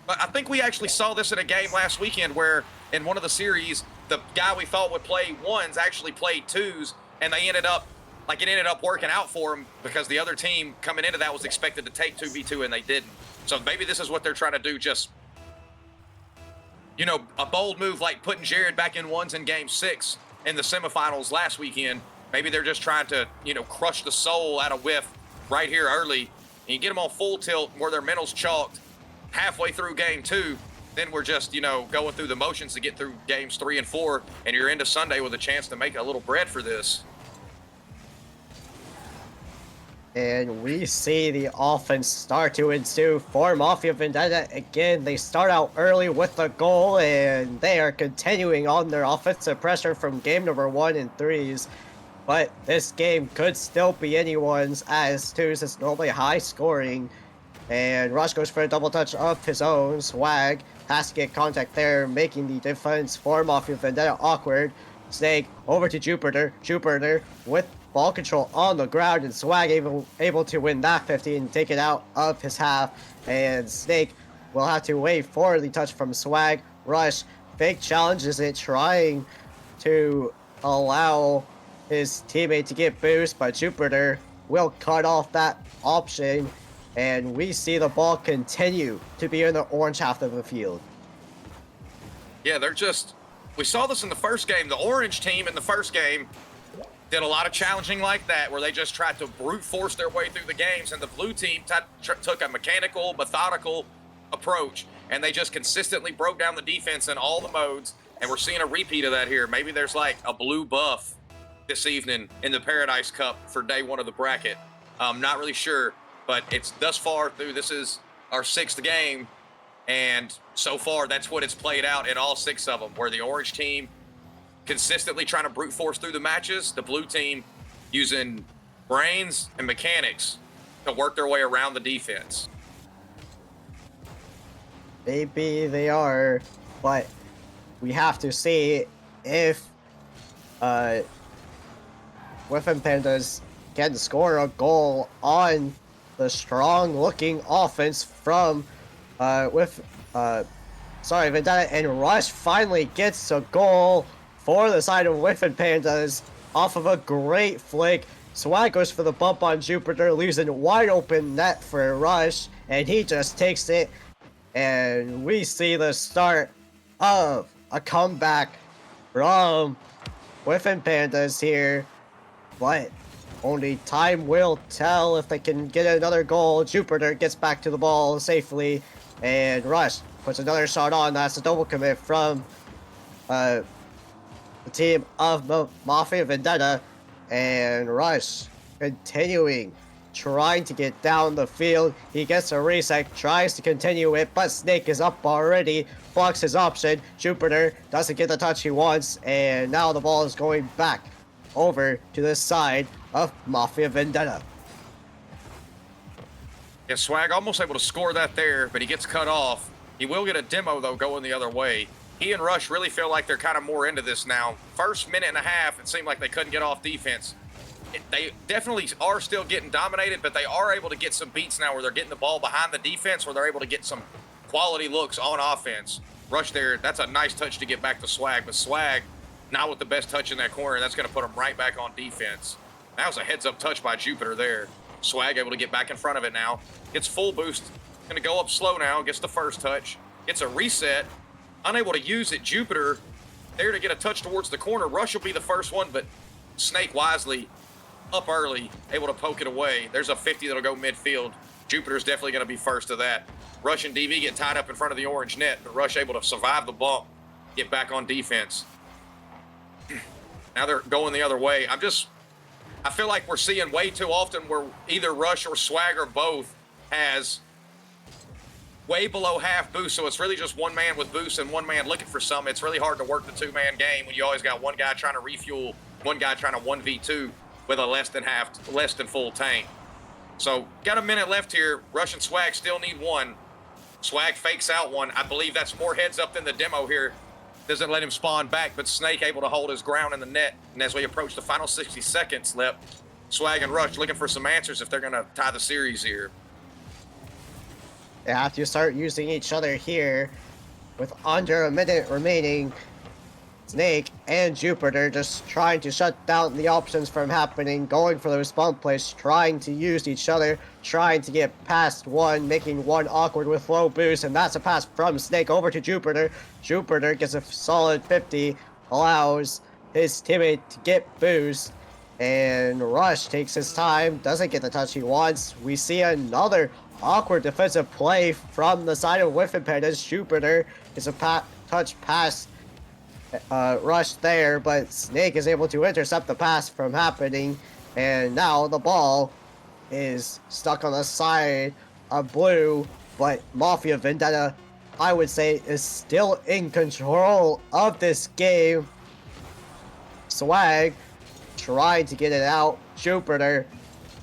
But I think we actually saw this in a game last weekend where in one of the series, the guy we thought would play ones actually played twos, and they ended up, like it ended up working out for him because the other team coming into that was expected to take 2v2 and they didn't. So maybe this is what they're trying to do, just, you know, a bold move like putting Jared back in ones in game 6 in the semifinals last weekend. Maybe they're just trying to, you know, crush the soul out of Wyff right here early. And you get them on full tilt where their mental's chalked halfway through game 2. Then we're just, you know, going through the motions to get through games 3 and 4. And you're into Sunday with a chance to make a little bread for this. And we see the offense start to ensue for Mafia Vendetta. Again, they start out early with the goal, and they are continuing on their offensive pressure from game number 1 in threes. But this game could still be anyone's, as twos is normally high scoring. And Rush goes for a double touch of his own. Swag has to get contact there, making the defense for Mafia Vendetta awkward. Snake over to Jupiter. Jupiter with ball control on the ground, and Swag able to win that 50 and take it out of his half. And Snake will have to wait for the touch from Swag. Rush fake challenges it, trying to allow his teammate to get boost, but Jupiter will cut off that option. And we see the ball continue to be in the orange half of the field. Yeah, they're just, we saw this in the first game. The orange team in the first game did a lot of challenging like that, where they just tried to brute force their way through the games, and the blue team took a mechanical, methodical approach, and they just consistently broke down the defense in all the modes, and we're seeing a repeat of that here. Maybe there's like a blue buff this evening in the Paradise Cup for day 1 of the bracket. Not really sure, but it's thus far through, this is our 6th game, and so far that's what it's played out in all 6 of them, where the orange team consistently trying to brute force through the matches, the blue team using brains and mechanics to work their way around the defense. Maybe they are, but we have to see if WyffinPandas can score a goal on the strong-looking offense from Vendetta, and Rush finally gets a goal for the side of WyffinPandas off of a great flick. Swag goes for the bump on Jupiter, losing wide open net for Rush, and he just takes it. And we see the start of a comeback from WyffinPandas here, but only time will tell if they can get another goal. Jupiter gets back to the ball safely, and Rush puts another shot on. That's a double commit from the team of Mafia Vendetta, and Rush continuing, trying to get down the field. He gets a reset, tries to continue it, but Snake is up already, blocks his option. Jupiter doesn't get the touch he wants, and now the ball is going back over to the side of Mafia Vendetta. Yeah, Swag almost able to score that there, but he gets cut off. He will get a demo, though, going the other way. He and Rush really feel like they're kind of more into this now. First minute and a half, it seemed like they couldn't get off defense. They definitely are still getting dominated, but they are able to get some beats now where they're getting the ball behind the defense, where they're able to get some quality looks on offense. Rush there, that's a nice touch to get back to Swag, but Swag not with the best touch in that corner. That's going to put him right back on defense. That was a heads-up touch by Jupiter there. Swag able to get back in front of it now. Gets full boost. Going to go up slow now. Gets the first touch. Gets a reset. Unable to use it. Jupiter there to get a touch towards the corner. Rush will be the first one, but Snake wisely up early, able to poke it away. There's a 50 that'll go midfield. Jupiter's definitely going to be first to that. Rush and DV get tied up in front of the orange net, but Rush able to survive the bump, get back on defense. Now they're going the other way. I feel like we're seeing way too often where either Rush or Swag or both has way below half boost, so it's really just one man with boost and one man looking for some. It's really hard to work the two-man game when you always got one guy trying to refuel, one guy trying to 1v2 with a less than full tank. So got a minute left here. Rush and Swag still need one. Swag fakes out one. I believe that's more heads up than the demo here. doesn't let him spawn back, but Snake able to hold his ground in the net. And as we approach the final 60 seconds, Swag and Rush looking for some answers if they're going to tie the series here. They have to start using each other here. With under a minute remaining, Snake and Jupiter just trying to shut down the options from happening, going for those spawn plays, trying to use each other, trying to get past one, making one awkward with low boost, and that's a pass from Snake over to Jupiter. Jupiter gets a solid 50, allows his teammate to get boost, and Rush takes his time, doesn't get the touch he wants. We see another awkward defensive play from the side of WyffinPandas. Jupiter is a touch pass Rush there, but Snake is able to intercept the pass from happening, and now the ball is stuck on the side of blue, but Mafia Vendetta, I would say, is still in control of this game. Swag trying to get it out. Jupiter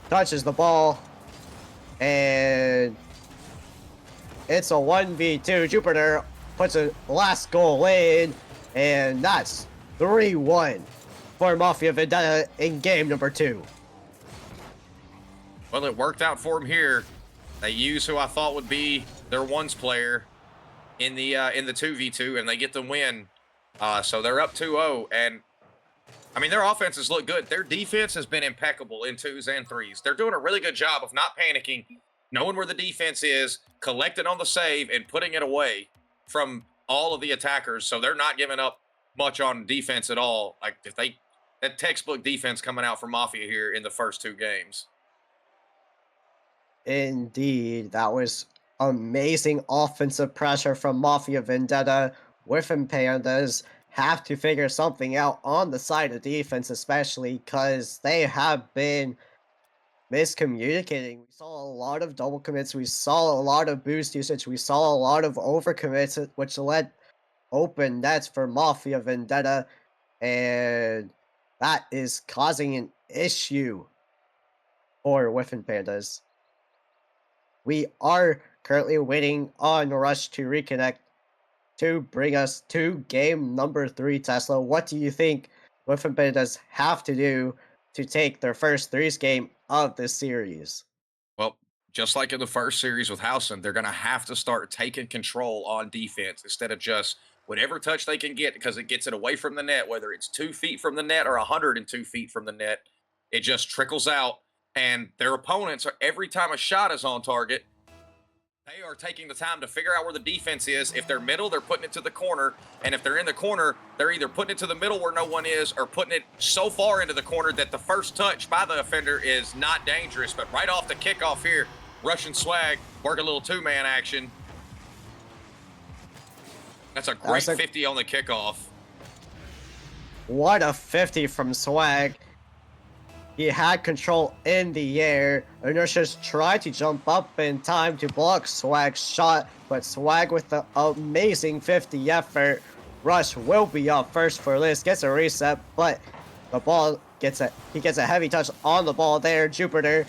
touches the ball, and it's a 1v2. Jupiter puts a last goal in, and that's 3-1 for Mafia Vendetta in game number 2. Well, it worked out for them here. They use who I thought would be their ones player in the 2v2, and they get the win. So they're up 2-0, and I mean, their offenses look good. Their defense has been impeccable in 2s and 3s. They're doing a really good job of not panicking, knowing where the defense is, collecting on the save, and putting it away from all of the attackers. So they're not giving up much on defense at all. Like, that textbook defense coming out from Mafia here in the first 2 games. Indeed, that was amazing offensive pressure from Mafia Vendetta. WyffinPandas have to figure something out on the side of defense, especially because they have been miscommunicating. We saw a lot of double commits, we saw a lot of boost usage, we saw a lot of overcommits, which led open nets for Mafia Vendetta, and that is causing an issue for WyffinPandas. We are currently waiting on Rush to reconnect to bring us to game number 3, Tesla. What do you think WyffinPandas have to do to take their first 3s game of this series? Well, just like in the first series with Housen, they're going to have to start taking control on defense instead of just whatever touch they can get, because it gets it away from the net, whether it's 2 feet from the net or 102 feet from the net. It just trickles out, and their opponents are, every time a shot is on target, they are taking the time to figure out where the defense is. If they're middle, they're putting it to the corner. And if they're in the corner, they're either putting it to the middle where no one is or putting it so far into the corner that the first touch by the offender is not dangerous. But right off the kickoff here, Rush and Swag work a little 2-man action. That's a great 50 on the kickoff. What a 50 from Swag. He had control in the air. Inertia's tried to jump up in time to block Swag's shot, but Swag with the amazing 50 effort. Rush will be up first for this, gets a reset, but the ball gets he gets a heavy touch on the ball there. Jupiter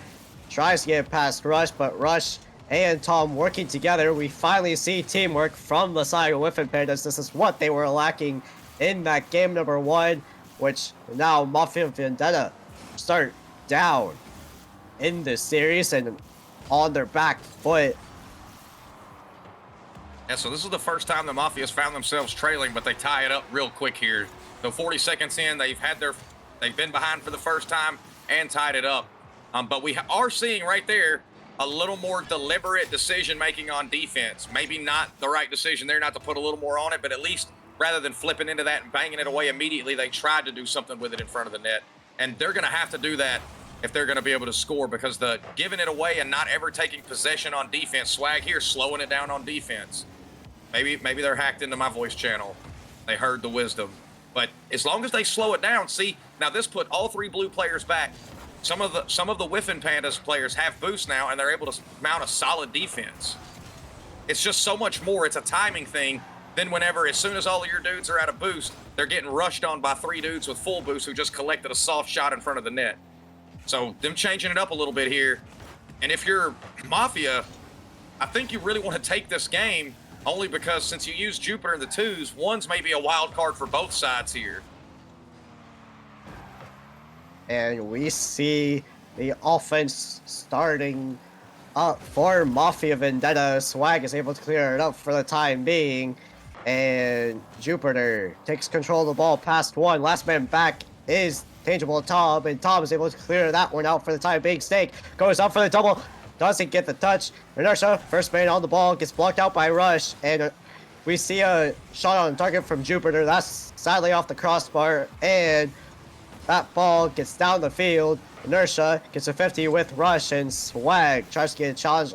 tries to get past Rush, but Rush and Tom working together. We finally see teamwork from the side of WyffinPandas. This is what they were lacking in that game number 1, which now Mafia Vendetta start down in this series and on their back foot. Yeah, so this is the first time the Mafia's found themselves trailing, but they tie it up real quick here. So 40 seconds in, they've been behind for the first time and tied it up. But we are seeing right there a little more deliberate decision making on defense. Maybe not the right decision there, not to put a little more on it, but at least rather than flipping into that and banging it away immediately, they tried to do something with it in front of the net. And they're going to have to do that if they're going to be able to score, because the giving it away and not ever taking possession on defense, Swag here slowing it down on defense. Maybe they're hacked into my voice channel. They heard the wisdom. But as long as they slow it down, see, now this put all 3 blue players back. Some of the WyffinPandas players have boost now, and they're able to mount a solid defense. It's just so much more. It's a timing thing. Then whenever, as soon as all of your dudes are out of boost, they're getting rushed on by 3 dudes with full boost who just collected a soft shot in front of the net. So them changing it up a little bit here. And if you're Mafia, I think you really want to take this game only because since you use Jupiter in the twos, one's maybe a wild card for both sides here. And we see the offense starting up for Mafia Vendetta. Swag is able to clear it up for the time being. And Jupiter takes control of the ball past one. Last man back is Tangible Tom, and Tom is able to clear that one out for the time being. Snake goes up for the double, doesn't get the touch. Inertia, first man on the ball, gets blocked out by Rush, and we see a shot on target from Jupiter. That's sadly off the crossbar, and that ball gets down the field. Inertia gets a 50 with Rush, and Swag tries to get a challenge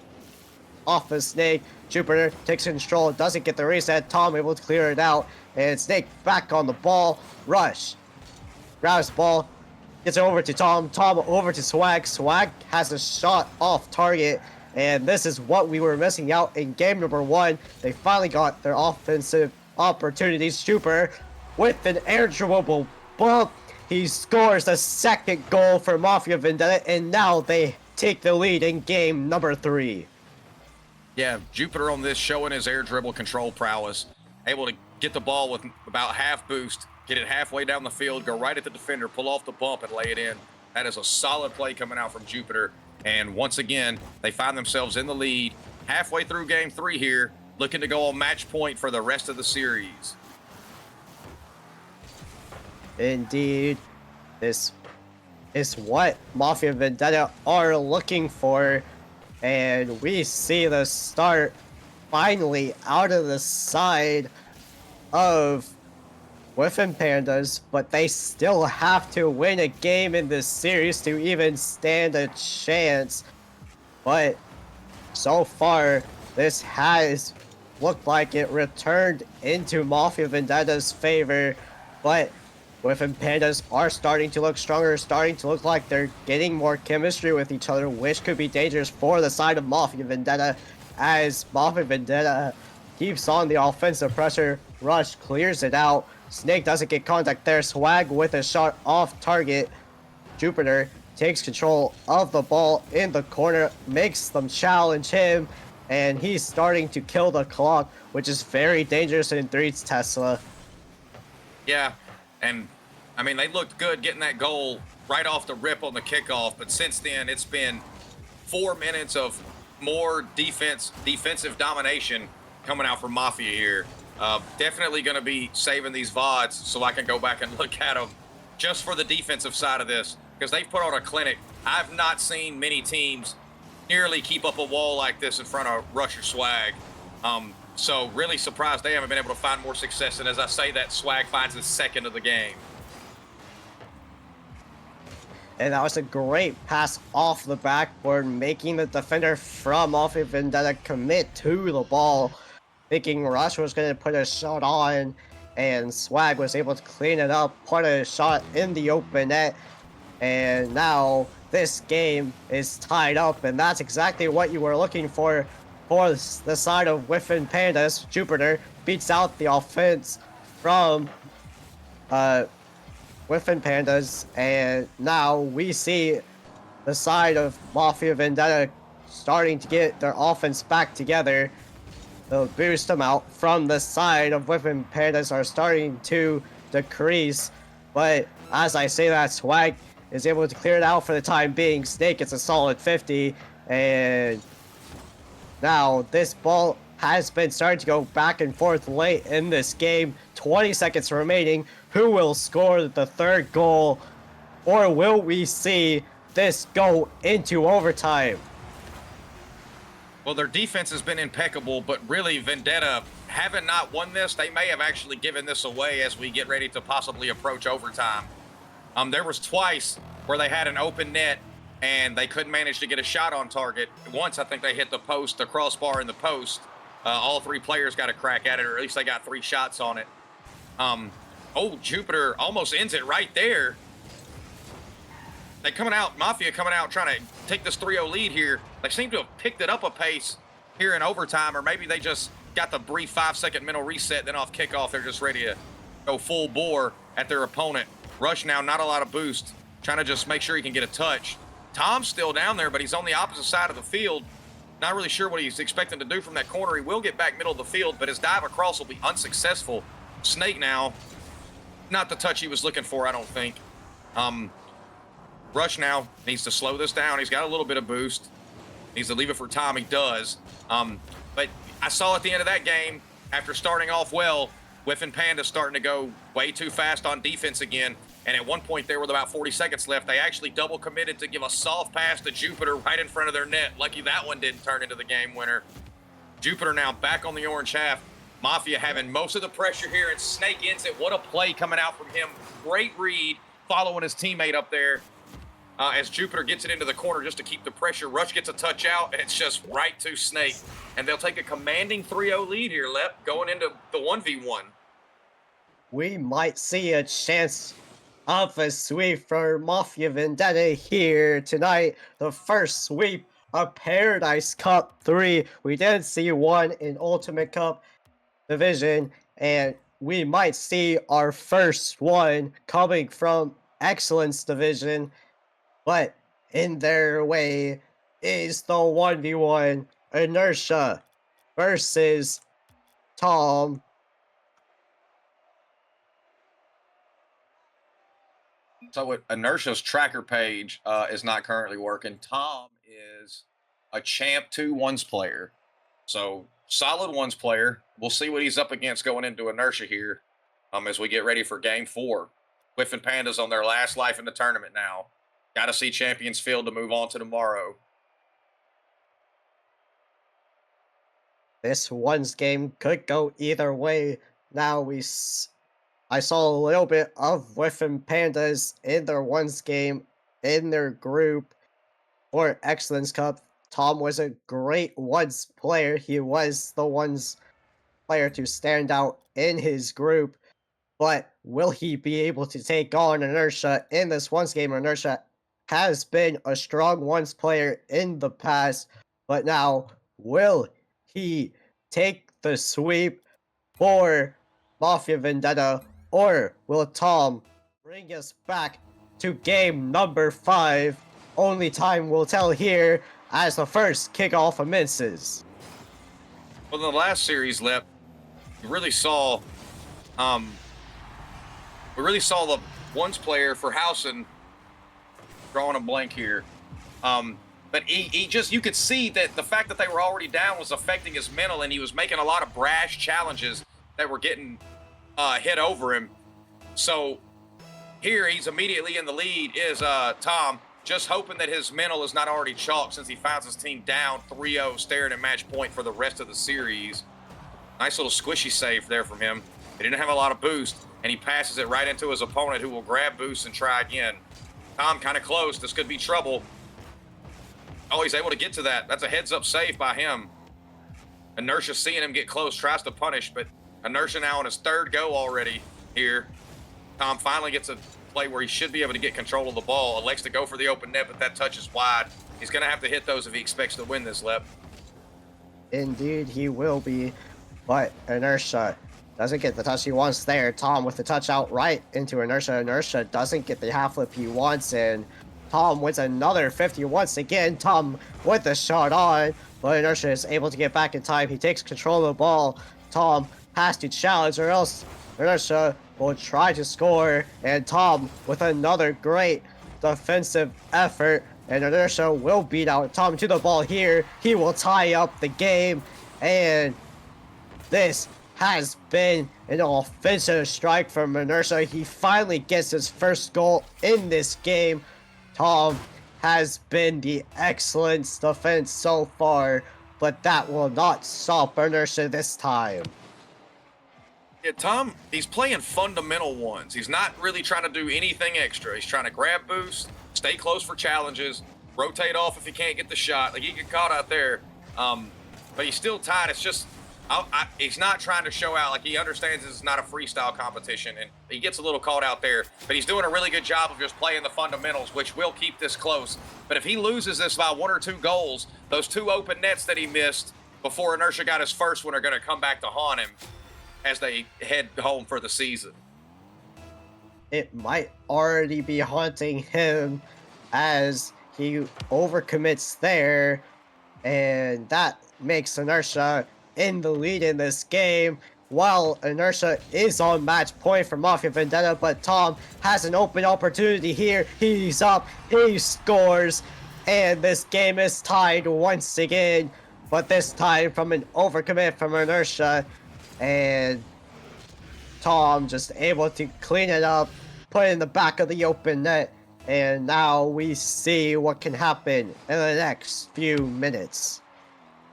off of Snake. Jupiter takes control, doesn't get the reset. Tom able to clear it out, and Snake back on the ball. Rush grabs the ball, gets it over to Tom. Tom over to Swag. Swag has a shot off target, and this is what we were missing out in game number one. They finally got their offensive opportunities. Jupiter with an air dribble bump. He scores the second goal for Mafia Vendetta, and now they take the lead in game number 3. Yeah, Jupiter on this showing his air dribble control prowess, able to get the ball with about half boost, get it halfway down the field, go right at the defender, pull off the bump and lay it in. That is a solid play coming out from Jupiter. And once again, they find themselves in the lead halfway through game 3 here, looking to go on match point for the rest of the series. Indeed, this is what Mafia Vendetta are looking for. And we see the start finally out of the side of WyffinPandas, but they still have to win a game in this series to even stand a chance. But so far, this has looked like it returned into Mafia Vendetta's favor, but WyffinPandas are starting to look stronger, starting to look like they're getting more chemistry with each other, which could be dangerous for the side of Mafia Vendetta, as Mafia Vendetta keeps on the offensive pressure. Rush clears it out. Snake doesn't get contact there. Swag with a shot off target. Jupiter takes control of the ball in the corner, makes them challenge him, and he's starting to kill the clock, which is very dangerous in threes Tesla. Yeah, and I mean, they looked good getting that goal right off the rip on the kickoff, but since then it's been 4 minutes of more defensive domination coming out from Mafia here. Definitely going to be saving these VODs so I can go back and look at them just for the defensive side of this, because they've put on a clinic. I've not seen many teams nearly keep up a wall like this in front of Rush or Swag. So really surprised they haven't been able to find more success. And as I say that, Swag finds his second of the game. And that was a great pass off the backboard, making the defender from Mafia Vendetta commit to the ball, thinking Rush was going to put a shot on, and Swag was able to clean it up, put a shot in the open net, and now this game is tied up, and that's exactly what you were looking for the side of WyffinPandas. Jupiter beats out the offense from WyffinPandas, and now we see the side of Mafia Vendetta starting to get their offense back together. They'll boost them out from the side of WyffinPandas are starting to decrease, but as I say that, Swag is able to clear it out for the time being. Snake gets a solid 50, and now this ball has been starting to go back and forth late in this game. 20 seconds remaining. Who will score the third goal, or will we see this go into overtime? Well, their defense has been impeccable, but really Vendetta haven't not won this. They may have actually given this away as we get ready to possibly approach overtime. There was twice where they had an open net and they couldn't manage to get a shot on target. Once I think they hit the post, the crossbar in the post. All 3 players got a crack at it, or at least they got 3 shots on it. Oh, Jupiter almost ends it right there. They coming out, Mafia coming out trying to take this 3-0 lead here. They seem to have picked it up a pace here in overtime, or maybe they just got the brief 5-second mental reset, then off kickoff, they're just ready to go full bore at their opponent. Rush now, not a lot of boost, trying to just make sure he can get a touch. Tom's still down there, but he's on the opposite side of the field. Not really sure what he's expecting to do from that corner. He will get back middle of the field, but his dive across will be unsuccessful. Snake now, not the touch he was looking for, I don't think. Rush now needs to slow this down. He's got a little bit of boost. Needs to leave it for Tom. He does. But I saw at the end of that game, after starting off well, WyffinPandas starting to go way too fast on defense again. And at one point there with about 40 seconds left, they actually double committed to give a soft pass to Jupiter right in front of their net. Lucky that one didn't turn into the game winner. Jupiter now back on the orange half. Mafia having most of the pressure here, and Snake ends it. What a play coming out from him. Great read, following his teammate up there. As Jupiter gets it into the corner just to keep the pressure. Rush gets a touch out, and it's just right to Snake. And they'll take a commanding 3-0 lead here, Lep, going into the 1v1. We might see a chance of a sweep for Mafia Vendetta here tonight. The first sweep of Paradise Cup 3. We did see one in Ultimate Cup Division, and we might see our first one coming from Excellence Division. But in their way is the 1v1 Inertia versus Tom. So with Inertia's tracker page is not currently working. Tom is a Champ 2 ones player. So solid ones player. We'll see what he's up against going into Inertia here as we get ready for game 4. WyffinPandas on their last life in the tournament now. Got to see Champions Field to move on to tomorrow. This one's game could go either way. Now I saw a little bit of WyffinPandas in their ones game in their group for Excellence Cup. Tom was a great ones player. He was the ones player to stand out in his group. But will he be able to take on Inertia in this ones game? Inertia has been a strong ones player in the past, but now will he take the sweep for Mafia Vendetta, or will Tom bring us back to game number 5? Only time will tell here as the first kickoff commences. Well, in the last series, Lep, we really saw the ones player for Housen, drawing a blank here. But he just, you could see that the fact that they were already down was affecting his mental, and he was making a lot of brash challenges that were getting hit over him. So here he's immediately in the lead is Tom, just hoping that his mental is not already chalked since he finds his team down 3-0, staring at match point for the rest of the series. Nice little squishy save there from him. He didn't have a lot of boost, and he passes it right into his opponent, who will grab boost and try again. Tom kind of close. This could be trouble. Oh, he's able to get to that. That's a heads-up save by him. Inertia seeing him get close, tries to punish, but Inertia now on his 3rd go already here. Tom finally gets a play where he should be able to get control of the ball. Elects to go for the open net, but that touch is wide. He's going to have to hit those if he expects to win this, Lep. Indeed, he will be, but Inertia doesn't get the touch he wants there. Tom with the touch out right into Inertia. Inertia doesn't get the half flip he wants, and Tom wins another 50 once again. Tom with the shot on, but Inertia is able to get back in time. He takes control of the ball. Tom has to challenge, or else Inertia will try to score, and Tom with another great defensive effort, and Inertia will beat out Tom to the ball here. He will tie up the game, and this has been an offensive strike from Inertia. He finally gets his first goal in this game. Tom has been the excellent defense so far, but that will not stop Inertia this time. Yeah, Tom, he's playing fundamental ones. He's not really trying to do anything extra. He's trying to grab boost, stay close for challenges, rotate off if he can't get the shot. Like, he get caught out there, but he's still tied. It's just, he's not trying to show out. Like, he understands this is not a freestyle competition, and he gets a little caught out there, but he's doing a really good job of just playing the fundamentals, which will keep this close. But if he loses this by 1 or 2 goals, those 2 open nets that he missed before Inertia got his first one are going to come back to haunt him as they head home for the season. It might already be haunting him as he overcommits there, and that makes Inertia in the lead in this game. While Inertia is on match point for Mafia Vendetta, but Tom has an open opportunity here. He's up, he scores, and this game is tied once again, but this time from an overcommit from Inertia, and Tom just able to clean it up, put it in the back of the open net, and now we see what can happen in the next few minutes.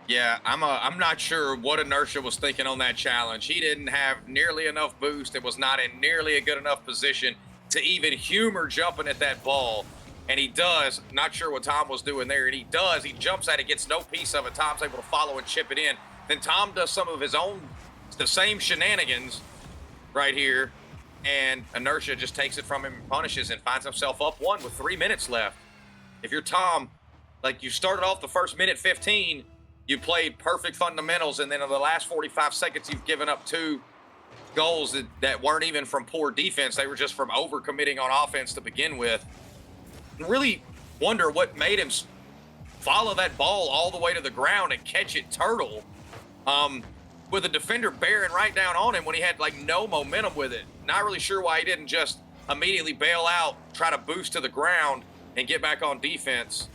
Yeah, I'm not sure what Inertia was thinking on that challenge. He didn't have nearly enough boost. It was not in nearly a good enough position to even humor jumping at that ball. And he does. Not sure what Tom was doing there. And he does. He jumps at it, gets no piece of it. Tom's able to follow and chip it in. Then Tom does some of his own, the same shenanigans right here. And Inertia just takes it from him and punishes and finds himself up one with 3 minutes left. If you're Tom, like you started off the first minute 15, you played perfect fundamentals, and then in the last 45 seconds, you've given up 2 goals that weren't even from poor defense. They were just from overcommitting on offense to begin with. And really wonder what made him follow that ball all the way to the ground and catch it turtle with the defender bearing right down on him when he had like no momentum with it. Not really sure why he didn't just immediately bail out, try to boost to the ground, and get back on defense.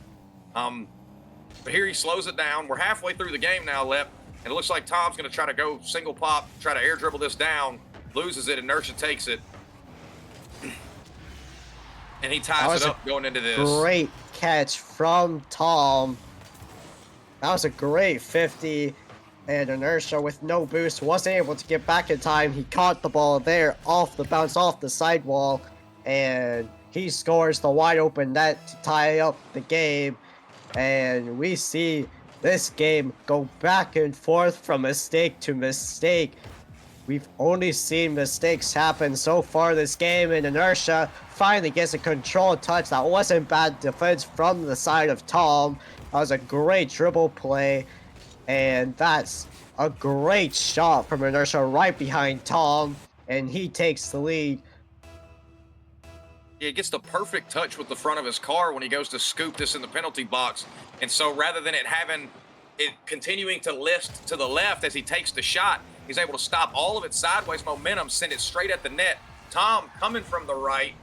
But here he slows it down. We're halfway through the game now, Lep, and it looks like Tom's going to try to go single pop, try to air dribble this down, loses it, Inertia takes it. And he ties it up going into this. Great catch from Tom. That was a great 50, and Inertia with no boost wasn't able to get back in time. He caught the ball there off the bounce off the sidewall, and he scores the wide open net to tie up the game. And we see this game go back and forth from mistake to mistake. We've only seen mistakes happen so far this game, and Inertia finally gets a controlled touch. That wasn't bad defense from the side of Tom. That was a great dribble play, and that's a great shot from Inertia right behind Tom, and he takes the lead. He gets the perfect touch with the front of his car when he goes to scoop this in the penalty box. And so rather than it continuing to lift to the left as he takes the shot, he's able to stop all of its sideways momentum, send it straight at the net. Tom coming from the right,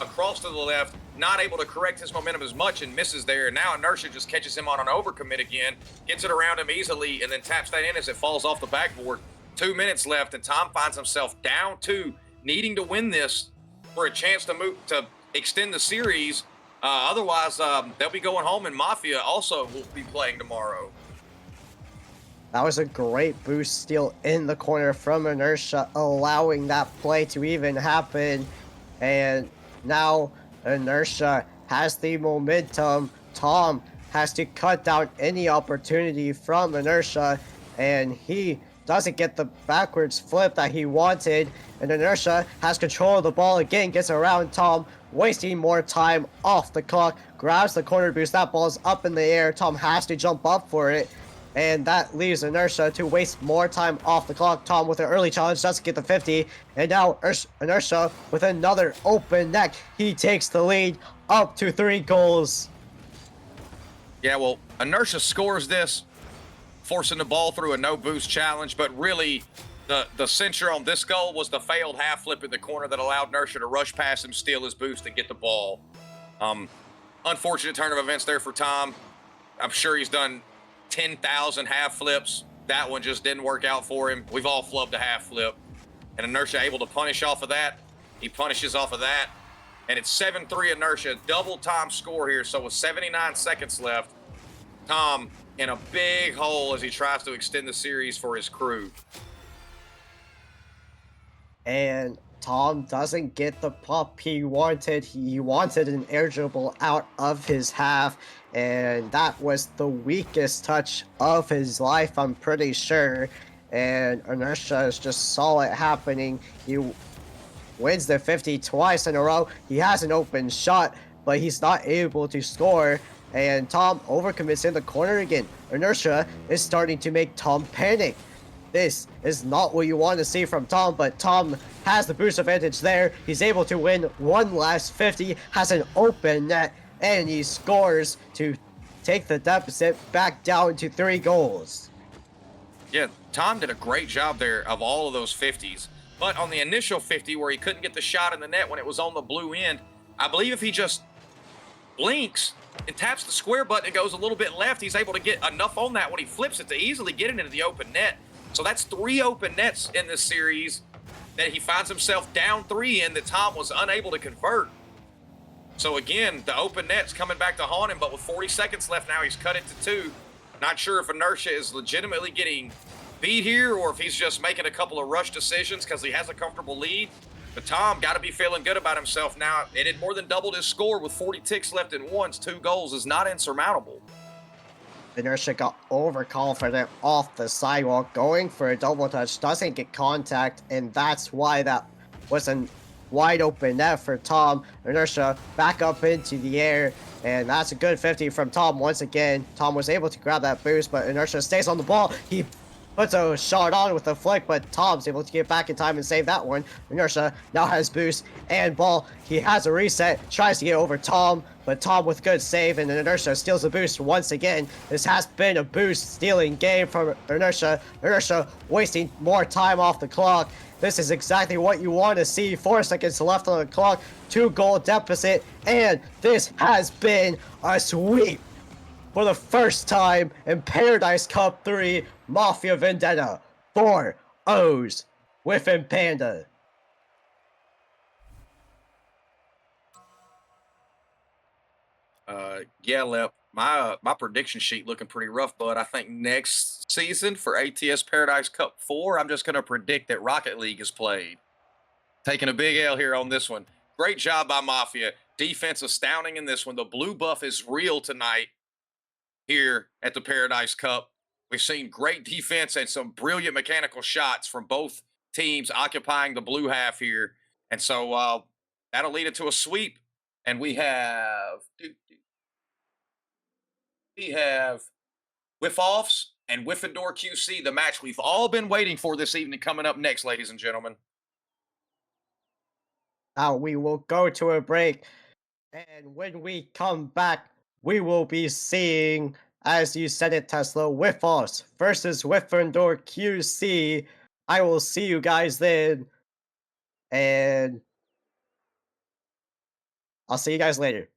across to the left, not able to correct his momentum as much and misses there. And now Inertia just catches him on an overcommit again, gets it around him easily, and then taps that in as it falls off the backboard. 2 minutes left, and Tom finds himself down 2, needing to win this for a chance to move to extend the series. Otherwise, they'll be going home, and Mafia also will be playing tomorrow. That was a great boost steal in the corner from Inertia, allowing that play to even happen. And now Inertia has the momentum. Tom has to cut down any opportunity from Inertia, and he doesn't get the backwards flip that he wanted. And Inertia has control of the ball again, gets around Tom, wasting more time off the clock, grabs the corner boost. That ball's up in the air. Tom has to jump up for it, and that leaves Inertia to waste more time off the clock. Tom with an early challenge doesn't get the 50, and now Inertia with another open net. He takes the lead up to 3 goals. Yeah, well, Inertia scores this, forcing the ball through a no-boost challenge, but really the censure on this goal was the failed half flip in the corner that allowed Inertia to rush past him, steal his boost, and get the ball. Unfortunate turn of events there for Tom. I'm sure he's done 10,000 half flips. That one just didn't work out for him. We've all flubbed a half flip. And Inertia able to punish off of that. He punishes off of that. And it's 7-3 Inertia. Double Tom's score here. So with 79 seconds left, Tom in a big hole as he tries to extend the series for his crew. And Tom doesn't get the pop he wanted. He wanted an air dribble out of his half, and that was the weakest touch of his life, I'm pretty sure. And Inertia just saw it happening. He wins the 50 twice in a row. He has an open shot, but he's not able to score. And Tom overcommits in the corner again. Inertia is starting to make Tom panic. This is not what you want to see from Tom, but Tom has the boost advantage there. He's able to win one last 50, has an open net, and he scores to take the deficit back down to 3 goals. Yeah, Tom did a great job there of all of those 50s. But on the initial 50 where he couldn't get the shot in the net when it was on the blue end, I believe if he just blinks and taps the square button and goes a little bit left, he's able to get enough on that when he flips it to easily get it into the open net. So that's 3 open nets in this series that he finds himself down 3 in that Tom was unable to convert. So again, the open net's coming back to haunt him, but with 40 seconds left now, he's cut it to 2. Not sure if Inertia is legitimately getting beat here or if he's just making a couple of rush decisions because he has a comfortable lead. But Tom got to be feeling good about himself now. It had more than doubled his score with 40 ticks left in once. 2 goals is not insurmountable. Inertia got overconfident off the sidewalk, going for a double touch, doesn't get contact, and that's why that was a wide open net for Tom. Inertia back up into the air, and that's a good 50 from Tom once again. Tom was able to grab that boost, but Inertia stays on the ball. He puts a shot on with a flick, but Tom's able to get back in time and save that one. Inertia now has boost and ball. He has a reset, tries to get over Tom, but Tom with good save, and Inertia steals the boost once again. This has been a boost stealing game from Inertia. Inertia wasting more time off the clock. This is exactly what you want to see. 4 seconds left on the clock, 2 goal deficit, and this has been a sweep. For the first time in Paradise Cup 3, Mafia Vendetta, 4 O's, WyffinPandas. Yeah, Lep, my prediction sheet looking pretty rough, bud. I think next season for ATS Paradise Cup 4, I'm just going to predict that Rocket League is played. Taking a big L here on this one. Great job by Mafia. Defense astounding in this one. The blue buff is real tonight here at the Paradise Cup. We've seen great defense and some brilliant mechanical shots from both teams occupying the blue half here. And so that'll lead it to a sweep. And we have Wyffoffs and Wyffindor QC, the match we've all been waiting for this evening, coming up next, ladies and gentlemen. Now we will go to a break, and when we come back, we will be seeing, as you said it, Tesla, Wyffoffs versus Wyffindor QC. I will see you guys then, and I'll see you guys later.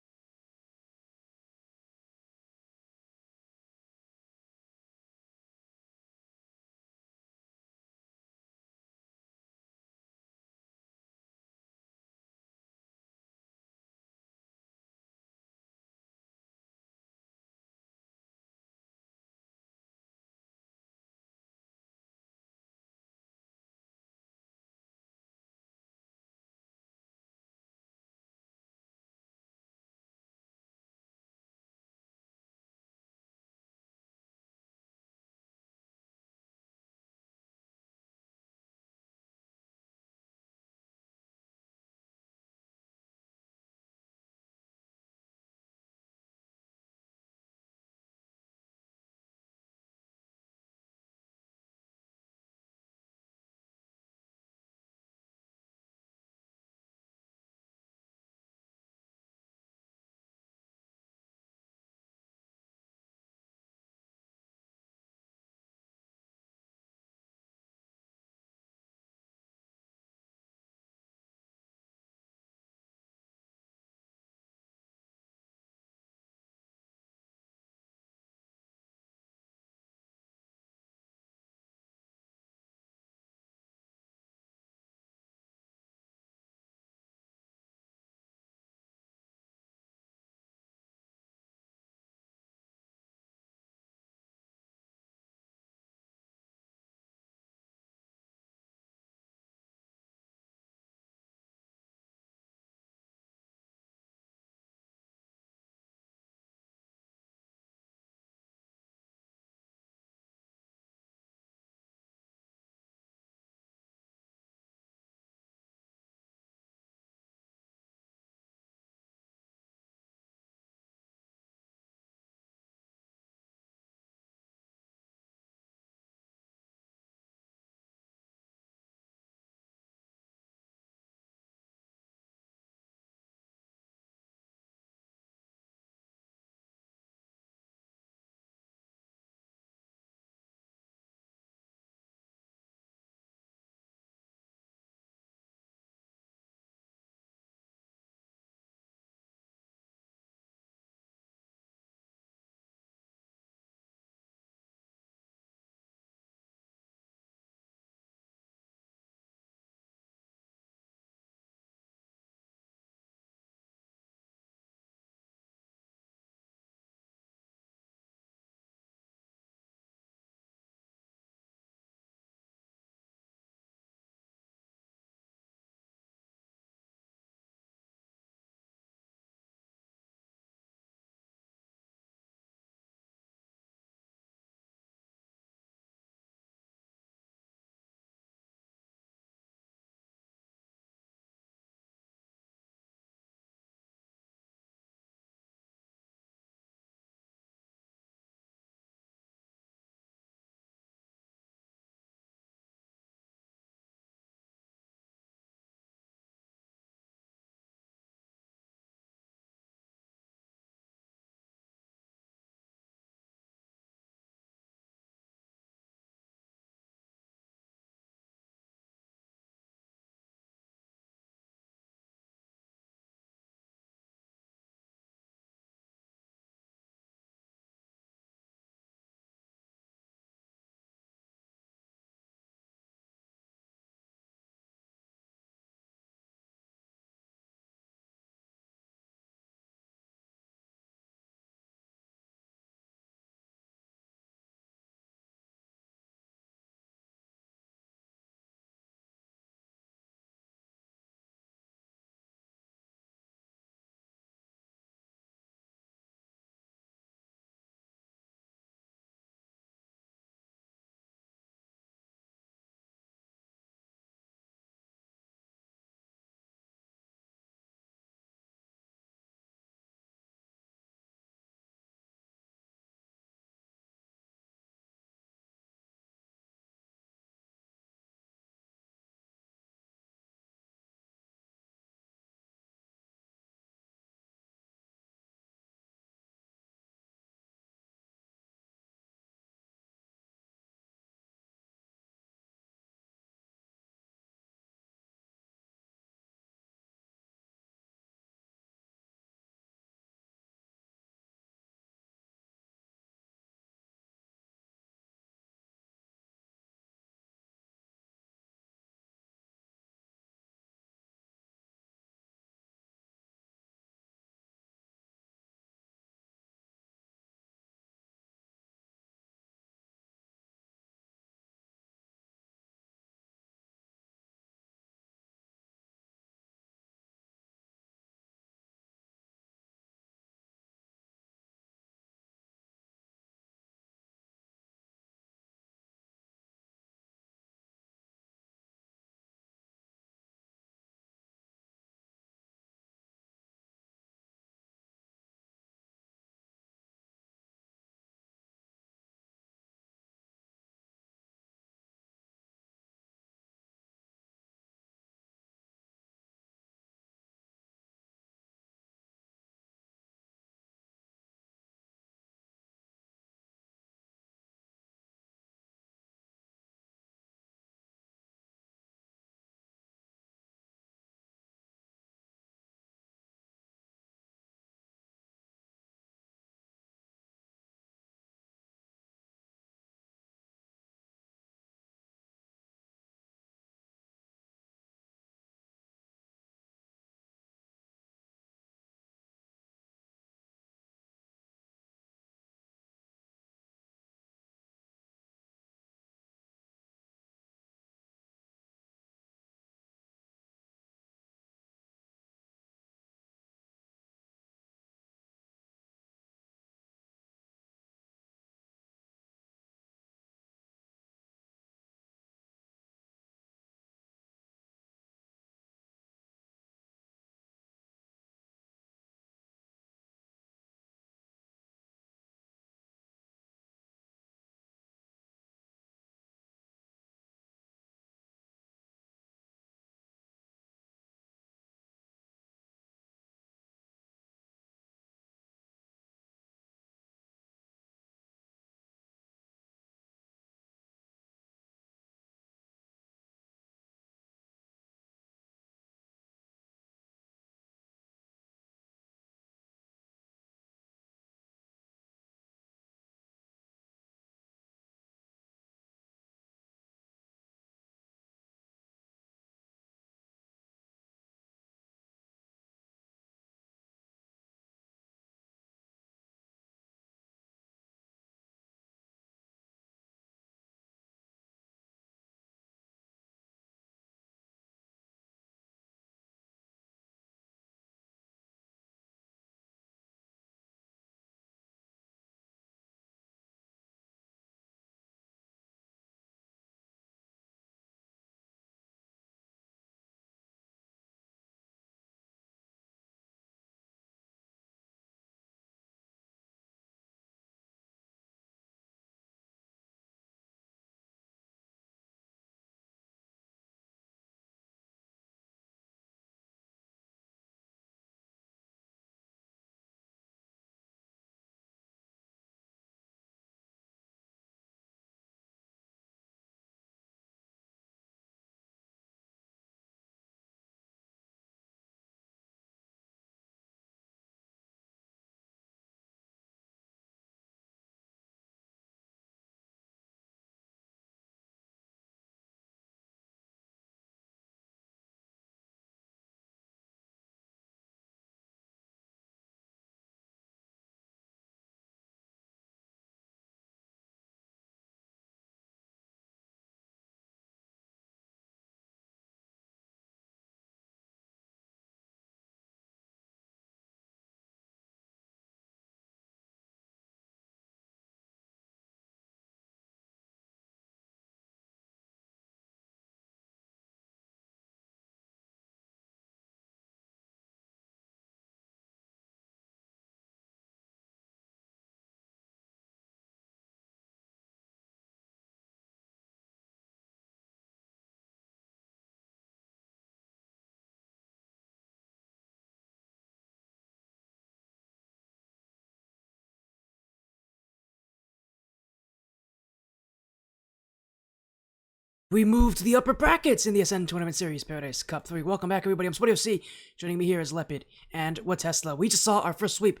We move to the upper brackets in the Ascend Tournament Series Paradise Cup 3. Welcome back, everybody. I'm SportyOC. Joining me here is Lepid and WaTesla. We just saw our first sweep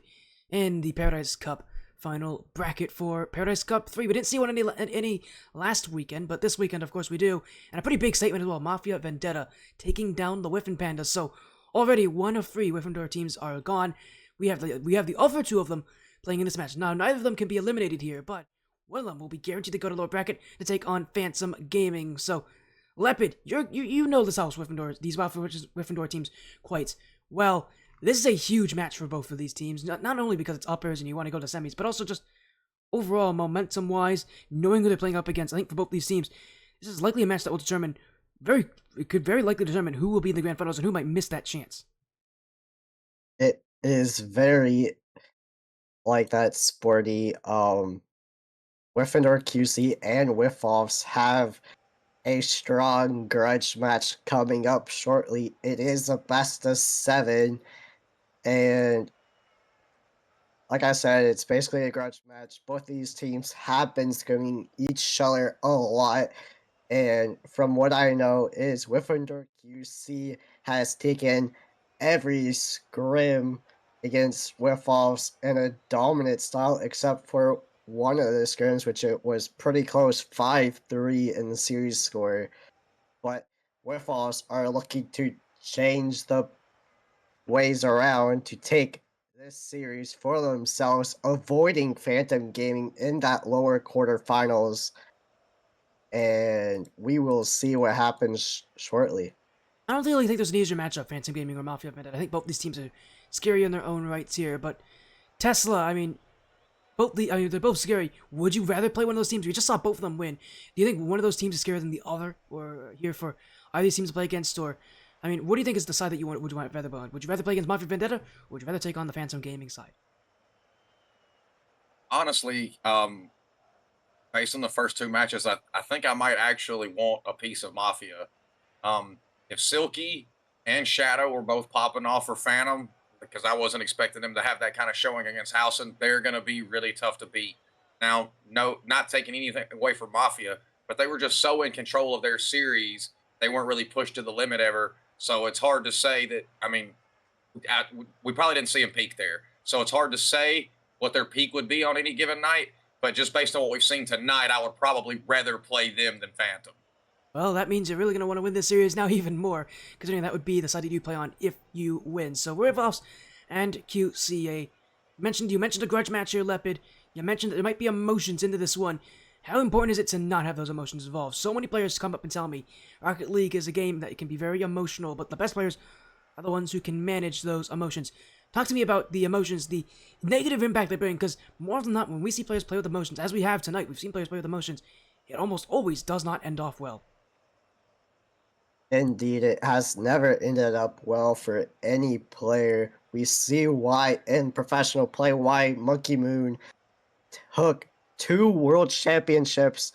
in the Paradise Cup final bracket for Paradise Cup 3. We didn't see one any last weekend, but this weekend, of course, we do. And a pretty big statement as well. Mafia Vendetta taking down the WyffinPandas. So already 1 of 3 Wyffindor teams are gone. We have the other 2 of them playing in this match. Now, neither of them can be eliminated here, but one of them will be guaranteed to go to lower bracket to take on Phantom Gaming. So, Lepid, you know this house Wyffindor, these Wyffindor teams quite well. This is a huge match for both of these teams, not only because it's uppers and you want to go to semis, but also just overall momentum-wise, knowing who they're playing up against. I think for both these teams, this is likely a match that will determine it could very likely determine who will be in the grand finals and who might miss that chance. It is very like that, Sporty. Wyffindor QC and Wyffoffs have a strong grudge match coming up shortly. It is a best of 7, and like I said, it's basically a grudge match. Both these teams have been scrimming each other a lot, and from what I know is Wyffindor QC has taken every scrim against Wyffoffs in a dominant style, except for one of the scrims, which it was pretty close, 5-3 in the series score. But Wyffoffs are looking to change the ways around to take this series for themselves, avoiding Phantom Gaming in that lower quarterfinals. And we will see what happens shortly. I don't really think there's an easier matchup, Phantom Gaming or Mafia Vendetta. I think both these teams are scary in their own rights here, but Tesla, they're both scary. Would you rather play one of those teams? We just saw both of them win. Do you think one of those teams is scarier than the other, or here for either of these teams to play against? Or, what do you think is the side that would you rather play on? Would you rather play against Mafia Vendetta, or would you rather take on the Phantom Gaming side? Honestly, based on the first 2 matches, I think I might actually want a piece of Mafia. If Silky and Shadow were both popping off for Phantom, because I wasn't expecting them to have that kind of showing against Housen, they're going to be really tough to beat. Now, no, not taking anything away from Mafia, but they were just so in control of their series, they weren't really pushed to the limit ever. So it's hard to say that, we probably didn't see them peak there. So it's hard to say what their peak would be on any given night. But just based on what we've seen tonight, I would probably rather play them than Phantom. Well, that means you're really going to want to win this series now even more, considering that would be the side that you play on if you win. So, Wyffoffs and QCA. You mentioned a grudge match here, Lepid. You mentioned that there might be emotions into this one. How important is it to not have those emotions involved? So many players come up and tell me Rocket League is a game that can be very emotional, but the best players are the ones who can manage those emotions. Talk to me about the emotions, the negative impact they bring, because more often than not, when we see players play with emotions, as we have tonight, we've seen players play with emotions, it almost always does not end off well. Indeed, it has never ended up well for any player. We see why in professional play, why Monkey Moon took 2 world championships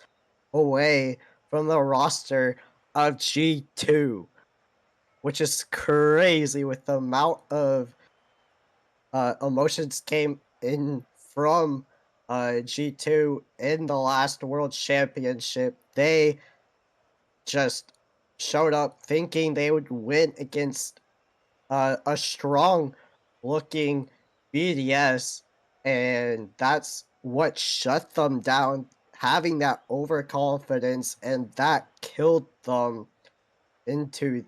away from the roster of G2, which is crazy with the amount of emotions came in from G2 in the last world championship. They just showed up thinking they would win against a strong looking BDS, and that's what shut them down, having that overconfidence, and that killed them into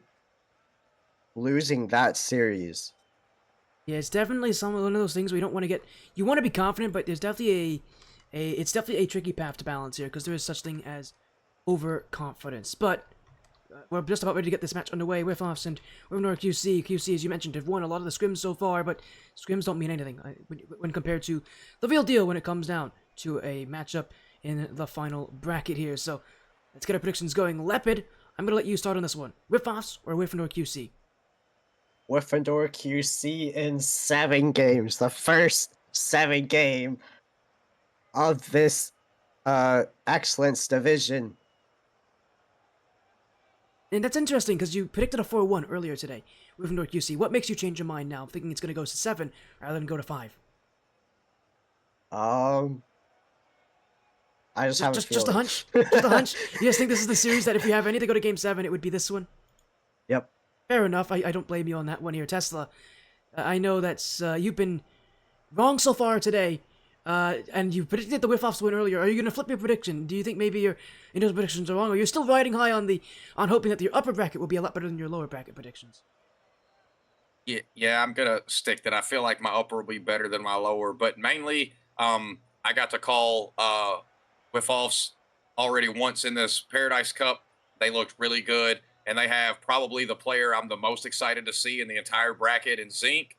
losing that series. Yeah, it's definitely one of those things where you don't want to get. You want to be confident, but there's definitely it's definitely a tricky path to balance here because there is such thing as overconfidence. But we're just about ready to get this match underway. Wyffoffs and Wyffindor QC. QC, as you mentioned, have won a lot of the scrims so far, but scrims don't mean anything when compared to the real deal when it comes down to a matchup in the final bracket here. So let's get our predictions going. Lepid, I'm going to let you start on this one. Wyffoffs or Wyffindor QC? Wyffindor QC in 7 games, the first 7 game of this excellence division. And that's interesting because you predicted a 4-1 earlier today, Wyffindor QC. What makes you change your mind now, thinking it's going to go to 7 rather than go to 5? I just have a feeling. Just a hunch. Just a hunch. You guys think this is the series that if you have any to go to Game 7, it would be this one? Yep. Fair enough. I don't blame you on that one here, Tesla. I know that's you've been wrong so far today, and you predicted the Wyffoffs win earlier. Are you going to flip your prediction? Do you think maybe your predictions are wrong, or you're still riding high on hoping that your upper bracket will be a lot better than your lower bracket predictions? Yeah, I'm gonna stick that. I feel like my upper will be better than my lower, but mainly, I got to call Wyffoffs already once in this Paradise Cup. They looked really good, and they have probably the player I'm the most excited to see in the entire bracket in Zinc,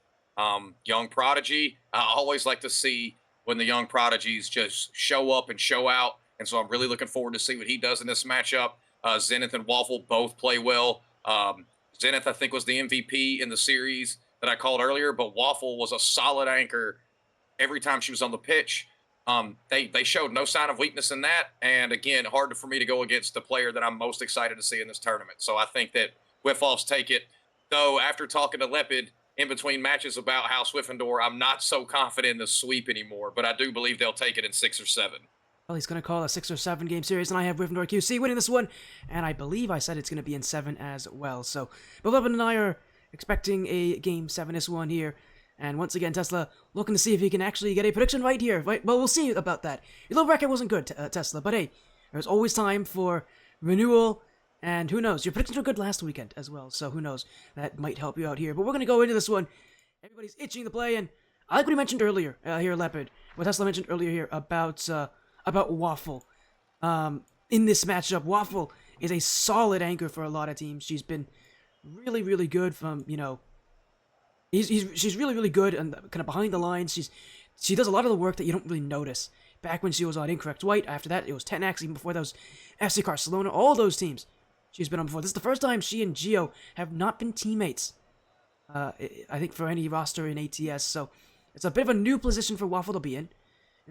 young prodigy. I always like to see when the young prodigies just show up and show out, and so I'm really looking forward to see what he does in this matchup. Zenith and Waffle both play well. Zenith, I think, was the MVP in the series that I called earlier, but Waffle was a solid anchor every time she was on the pitch. They showed no sign of weakness in that, and again, hard for me to go against the player that I'm most excited to see in this tournament. So I think that Wyffoffs take it. Though after talking to Lepid in between matches about House Wyffindor, I'm not so confident in the sweep anymore, but I do believe they'll take it in 6 or 7. Well, he's going to call a 6 or 7 game series, and I have Wyffindor QC winning this one, and I believe I said it's going to be in 7 as well. So, Beloved and I are expecting a game 7 this one here, and once again, Tesla looking to see if he can actually get a prediction right here. Right? Well, we'll see about that. Your little bracket wasn't good, Tesla, but hey, there's always time for renewal, and who knows? Your predictions were good last weekend as well, so who knows? That might help you out here. But we're going to go into this one. Everybody's itching to play, and I like what he mentioned earlier here, Lepid. What Tesla mentioned earlier here about Waffle. In this matchup, Waffle is a solid anchor for a lot of teams. She's been really, really good from, she's really, really good and kind of behind the lines. She does a lot of the work that you don't really notice. Back when she was on Incorrect White, after that it was 10X, even before that was FC Barcelona, all those teams she's been on before. This is the first time she and Gio have not been teammates, I think, for any roster in ATS, so it's a bit of a new position for Waffle to be in.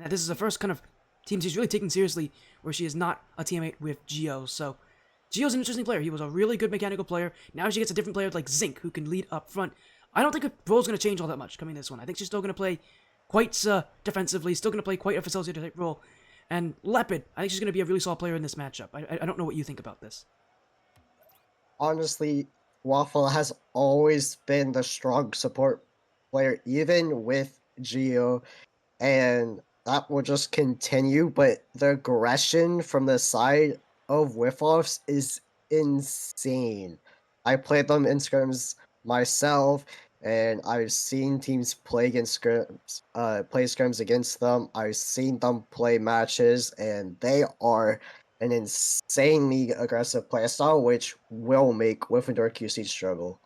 And this is the first kind of team she's really taken seriously where she is not a teammate with Gio. So Gio's an interesting player. He was a really good mechanical player. Now she gets a different player like Zinc who can lead up front. I don't think her role's going to change all that much coming this one. I think she's still going to play quite defensively, still going to play quite a facilitator type role. And Lepid, I think she's going to be a really solid player in this matchup. I don't know what you think about this. Honestly, Waffle has always been the strong support player, even with Gio, and that will just continue, but the aggression from the side of Wyffoffs is insane. I played them in scrims myself, and I've seen teams play against scrims against them. I've seen them play matches, and they are an insanely aggressive playstyle, which will make Wyffindor QC struggle.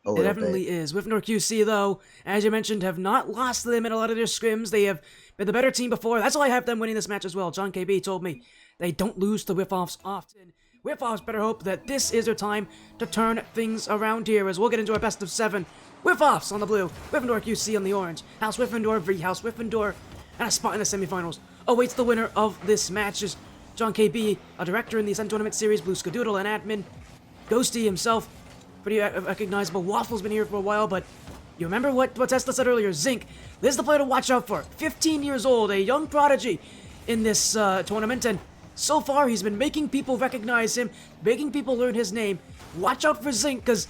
It definitely is. Wyffindor QC, though, as you mentioned, have not lost them in a lot of their scrims. They have been the better team before. That's why I have them winning this match as well. John KB told me they don't lose to Wyffoffs often. Wyffoffs better hope that this is their time to turn things around here, as we'll get into our best of 7. Wyffoffs on the blue, Wyffindor QC on the orange. House Wyffindor v House Wyffindor, and a spot in the semifinals awaits the winner of this match. Is John KB, a director in the Ascent Tournament Series, Blue Skadoodle, and admin. Ghosty himself, pretty recognizable. Waffle's been here for a while, but you remember what Tesla said earlier, Zinc. This is the player to watch out for. 15 years old, a young prodigy in this tournament, and so far he's been making people recognize him, making people learn his name. Watch out for Zinc, because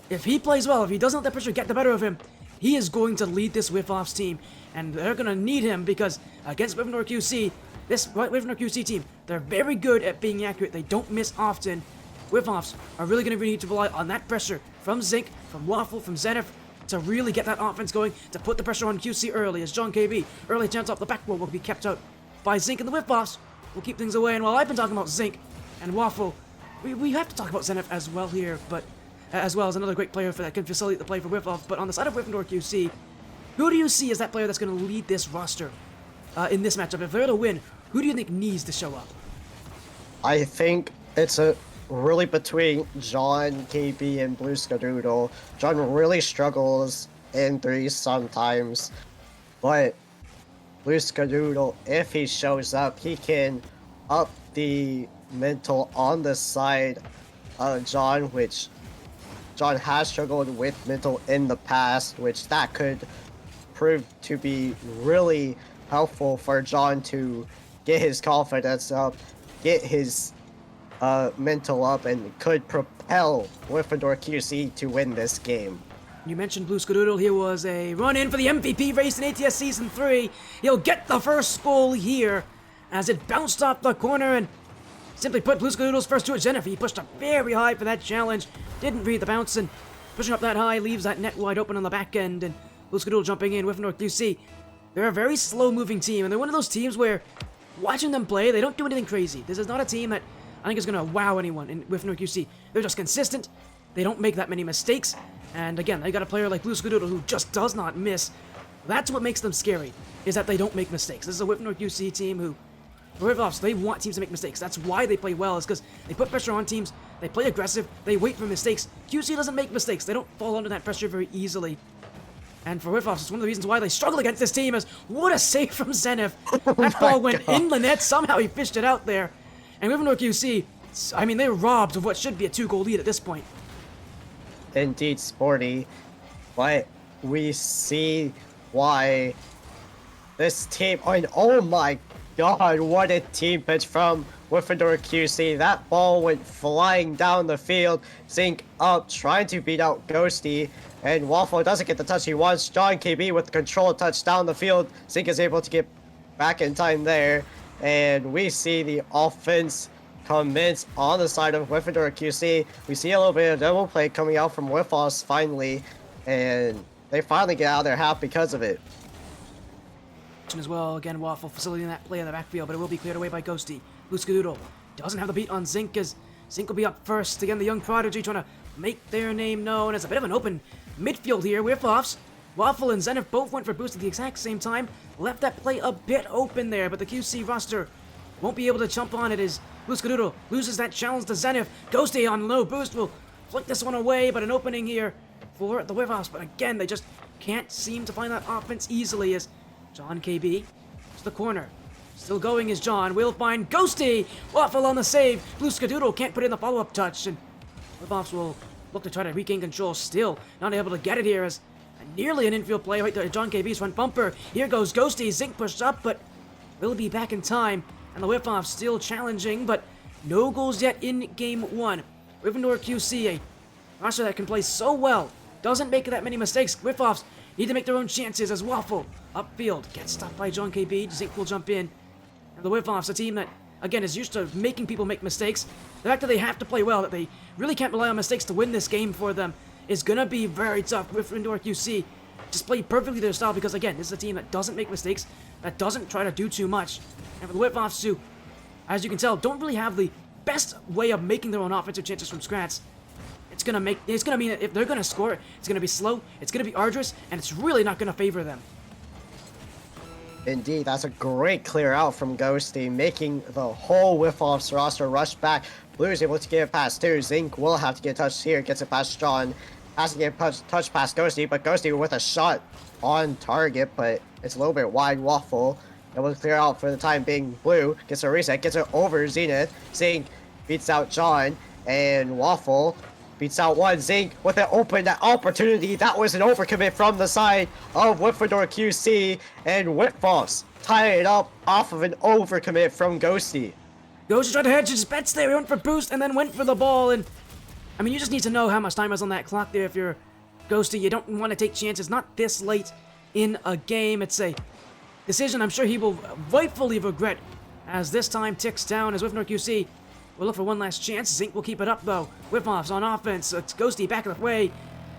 if he plays well, if he doesn't let the pressure get the better of him, he is going to lead this Wyffoffs team, and they're going to need him, because against Wyffindor QC, this Wyffindor QC team, they're very good at being accurate. They don't miss often. Wyffoffs are really going to need to rely on that pressure from Zinc, from Waffle, from Zenith, to really get that offense going, to put the pressure on QC early, as John KB, early chance off the back row will be kept out by Zinc, and the Wyffoffs will keep things away. And while I've been talking about Zinc and Waffle, we have to talk about Zenith as well here, but as well as another great player that can facilitate the play for Wyffoffs. But on the side of Wyffindor QC, who do you see as that player that's going to lead this roster in this matchup? If they're to win, who do you think needs to show up? I think it's really between John, KB, and Blue Skadoodle. John really struggles in 3 sometimes, but Blue Skadoodle, if he shows up, he can up the mental on the side of John, which John has struggled with mental in the past, which that could prove to be really helpful for John to get his confidence up, get his mental up, and could propel Wyffindor QC to win this game. You mentioned Blue Skadoodle. Here was a run-in for the MVP race in ATS Season 3. He'll get the first goal here as it bounced off the corner and simply put, Blue Skadoodle's first to it. Jennifer, he pushed up very high for that challenge. Didn't read the bounce, and pushing up that high leaves that net wide open on the back end. And Blue Skadoodle jumping in, Wyffindor QC. They're a very slow-moving team, and they're one of those teams where watching them play, they don't do anything crazy. This is not a team that I think is going to wow anyone in Wyffindor QC. They're just consistent. They don't make that many mistakes. And again, they got a player like Blue Skadoodle who just does not miss. That's what makes them scary, is that they don't make mistakes. This is a Wyffindor QC team who, for Wyffoffs, they want teams to make mistakes. That's why they play well, is because they put pressure on teams, they play aggressive, they wait for mistakes. QC doesn't make mistakes. They don't fall under that pressure very easily. And for Wyffoffs, it's one of the reasons why they struggle against this team, is what a save from Zenith. That ball went in the net, somehow he fished it out there. And Wyffindor QC, I mean, they're robbed of what should be a 2-goal lead at this point. Indeed, Sporty, but we see why this team, oh my god, what a team pitch from Wyffindor QC. That ball went flying down the field. Zinc up, trying to beat out Ghosty, and Waffle doesn't get the touch he wants. John KB with the control touch down the field. Zinc is able to get back in time there, and we see the offense commence on the side of Wyffindor QC. We see a little bit of double play coming out from Wyffoffs finally, and they finally get out of their half because of it. As well, again, Waffle facilitating that play in the backfield, but it will be cleared away by Ghosty. Blue Skadoodle doesn't have the beat on Zinc, as Zinc will be up first. Again, the young prodigy trying to make their name known. It's a bit of an open midfield here. Wyffoffs, Waffle and Zenith both went for boost at the exact same time. Left that play a bit open there, but the QC roster won't be able to jump on it as Blue Skadoodle loses that challenge to Zenith. Ghosty on low boost will flick this one away, but an opening here for the Wyffoffs. But again, they just can't seem to find that offense easily as John KB to the corner. Still going is John. Will find Ghosty. Waffle on the save. Blue Skadoodle can't put in the follow-up touch, and Wyffoffs will look to try to regain control. Still not able to get it here as nearly an infield play right there. John KB's front bumper. Here goes Ghosty. Zinc pushed up, but will be back in time. And the Wyffoffs still challenging, but no goals yet in Game 1. Wyffindor QC, a roster that can play so well, doesn't make that many mistakes. Wyffoffs need to make their own chances as Waffle upfield gets stopped by John KB. Zinc will jump in. And the Wyffoffs, a team that, again, is used to making people make mistakes. The fact that they have to play well, that they really can't rely on mistakes to win this game for them, is going to be very tough. Wyffindor QC just play perfectly their style because, again, this is a team that doesn't make mistakes, that doesn't try to do too much. And for the Wyffoffs, too, as you can tell, don't really have the best way of making their own offensive chances from scratch. It's gonna mean that if they're gonna score, it's gonna be slow, it's gonna be arduous, and it's really not gonna favor them. Indeed, that's a great clear out from Ghosty, making the whole Wyffoffs roster rush back. Blue is able to get it past two. Zinc will have to get touched here, gets it past John. Has to get touched past Ghosty, but Ghosty with a shot on target, but it's a little bit wide. Waffle able to clear out for the time being. Blue gets a reset, gets it over Zenith. Zinc beats out John, and Waffle beats out one. Zinc with an open opportunity. That was an overcommit from the side of Wyffindor QC, and Wyffoffs tie it up off of an overcommit from Ghosty. Ghosty tried to hedge his bets there. He went for boost and then went for the ball, and I mean, you just need to know how much time is on that clock there if you're Ghosty. You don't want to take chances, not this late in a game. It's a decision I'm sure he will rightfully regret as this time ticks down as Wyffindor QC will look for one last chance. Zinc will keep it up though. Wyffoffs on offense. It's Ghosty back of the way,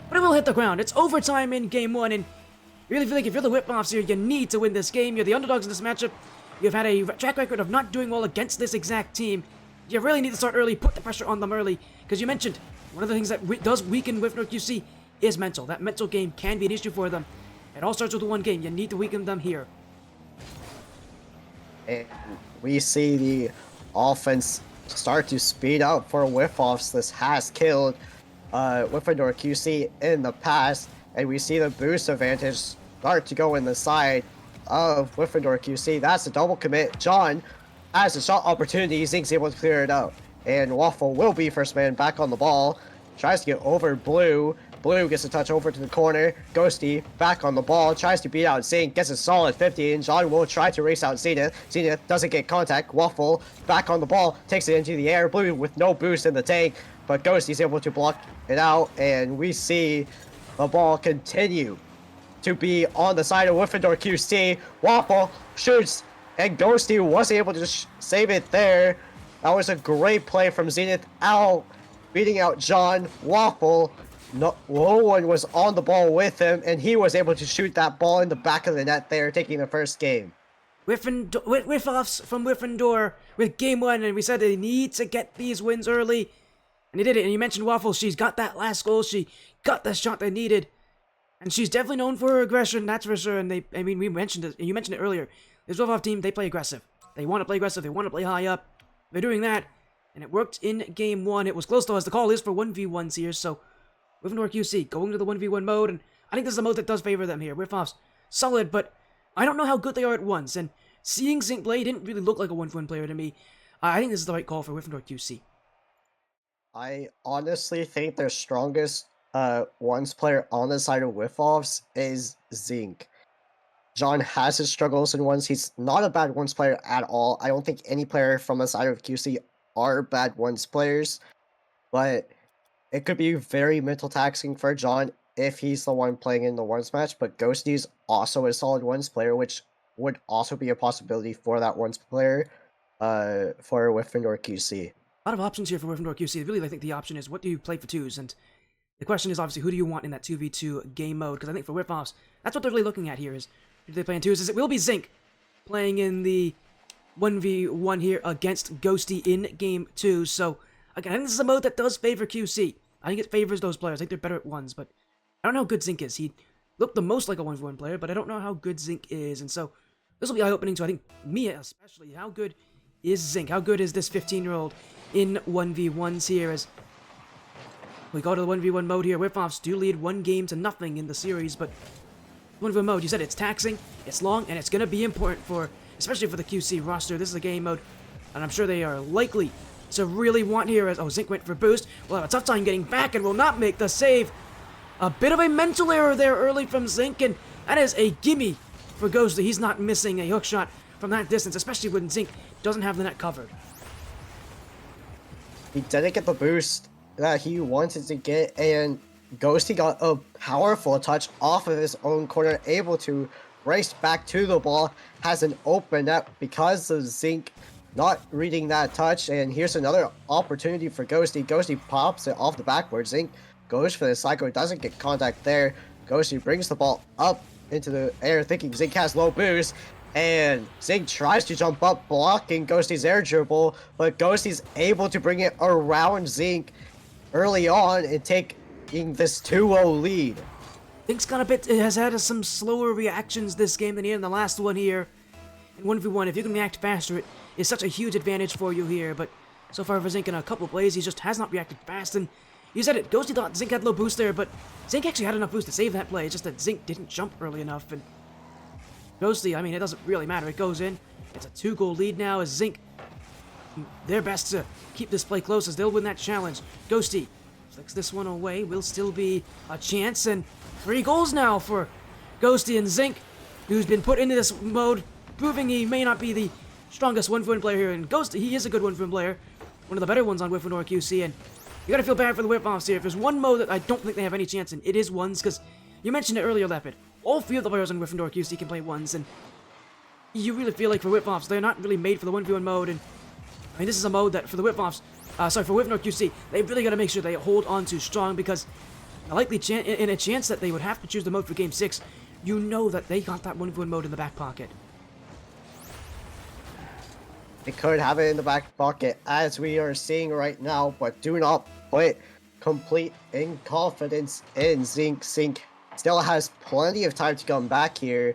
but it will hit the ground. It's overtime in Game 1, and you really feel like if you're the Wyffoffs here, you need to win this game. You're the underdogs in this matchup. You've had a track record of not doing well against this exact team. You really need to start early, put the pressure on them early, because you mentioned one of the things that does weaken Wyffindor QC is mental. That mental game can be an issue for them. It all starts with one game. You need to weaken them here. And we see the offense start to speed up for Wyffoffs. This has killed Wyffindor QC in the past, and we see the boost advantage start to go in the side of Wyffindor QC. That's a double commit. John has a shot opportunity. Zinc's able to clear it out, and Waffle will be first man back on the ball. Tries to get over Blue, Blue gets a touch over to the corner. Ghosty back on the ball, tries to beat out Zink, gets a solid 50, and John will try to race out Zenith. Zenith doesn't get contact. Waffle back on the ball, takes it into the air. Blue with no boost in the tank, but Ghosty's able to block it out, and we see the ball continue to be on the side of Wyffindor QC. Waffle shoots, and Ghosty was able to save it there. That was a great play from Zenith out, beating out John. Waffle, no one was on the ball with him, and he was able to shoot that ball in the back of the net there, taking the first game. Wyffoffs from Wyffindor with game 1, and we said they need to get these wins early, and they did it. And you mentioned Waffle, she's got that last goal, she got the shot they needed, and she's definitely known for her aggression, that's for sure. And we mentioned it, and you mentioned it earlier, this Wyffoff team, they play aggressive. They want to play aggressive, they want to play high up. They're doing that, and it worked in game 1. It was close though, as the call is for 1v1s here, so Wyffindor QC going to the 1v1 mode, and I think this is a mode that does favor them here. Wyffoffs, solid, but I don't know how good they are at once, and seeing Zink play didn't really look like a 1v1 player to me. I think this is the right call for Wyffindor QC. I honestly think their strongest ones player on the side of Wyffoffs is Zink. John has his struggles in ones. He's not a bad ones player at all. I don't think any player from the side of QC are bad ones players, but it could be very mental taxing for John if he's the one playing in the ones match. But Ghosty's also a solid ones player, which would also be a possibility for that ones player for Wyffindor QC. A lot of options here for Wyffindor QC. Really, I think the option is, what do you play for twos? And the question is obviously, who do you want in that 2v2 game mode? Because I think for Wyffoffs, that's what they're really looking at here, is who do they play in twos? It will be Zink playing in the 1v1 here against Ghosty in game 2. So again, I think this is a mode that does favor QC. I think it favors those players. I think they're better at ones, but I don't know how good Zink is. He looked the most like a 1v1 player, but I don't know how good Zink is. And so this will be eye-opening to, I think, me especially. How good is Zink? How good is this 15-year-old in 1v1s here? As we go to the 1v1 mode here, Wyffoffs do lead 1-0 in the series, but 1v1 mode, you said it's taxing, it's long, and it's going to be important for, especially for the QC roster. This is a game mode, and I'm sure they are likely to really want here as, oh, Zink went for boost. We'll have a tough time getting back and will not make the save. A bit of a mental error there early from Zink, and that is a gimme for Ghosty. He's not missing a hook shot from that distance, especially when Zink doesn't have the net covered. He didn't get the boost that he wanted to get, and Ghosty got a powerful touch off of his own corner, able to race back to the ball, has an open net because of Zink not reading that touch. And here's another opportunity for Ghosty. Ghosty pops it off the backboard. Zink goes for the cycle, doesn't get contact there. Ghosty brings the ball up into the air, thinking Zink has low boost, and Zink tries to jump up, blocking Ghosty's air dribble, but Ghosty's able to bring it around Zink early on and taking this 2-0 lead. Zink's got a bit, has had some slower reactions this game than he had in the last one here. In 1v1, if you can react faster, it is such a huge advantage for you here, but so far for Zink in a couple plays, he just has not reacted fast, and you said it, Ghosty thought Zink had low boost there, but Zink actually had enough boost to save that play. It's just that Zink didn't jump early enough, and Ghosty, I mean, it doesn't really matter. It goes in. It's a 2-goal lead now as Zink, their best to keep this play close as they'll win that challenge. Ghosty flicks this one away. Will still be a chance, and 3 goals now for Ghosty, and Zink, who's been put into this mode, proving he may not be the strongest 1v1 player here. And Ghosty, he is a good 1v1 player, one of the better ones on Wyffindor QC, and you gotta feel bad for the Wyffoffs here. If there's one mode that I don't think they have any chance in, it is ones, because you mentioned it earlier, Lepid. All 3 of the players on Wyffindor QC can play ones, and you really feel like for Wyffoffs, they're not really made for the 1v1 mode, and I mean, this is a mode that for the Wyffoffs, for Wyffindor QC, they really gotta make sure they hold on to strong, because a likely in a chance that they would have to choose the mode for Game 6, you know that they got that 1v1 mode in the back pocket. They could have it in the back pocket, as we are seeing right now, but do not put complete confidence in Zink. Zink still has plenty of time to come back here,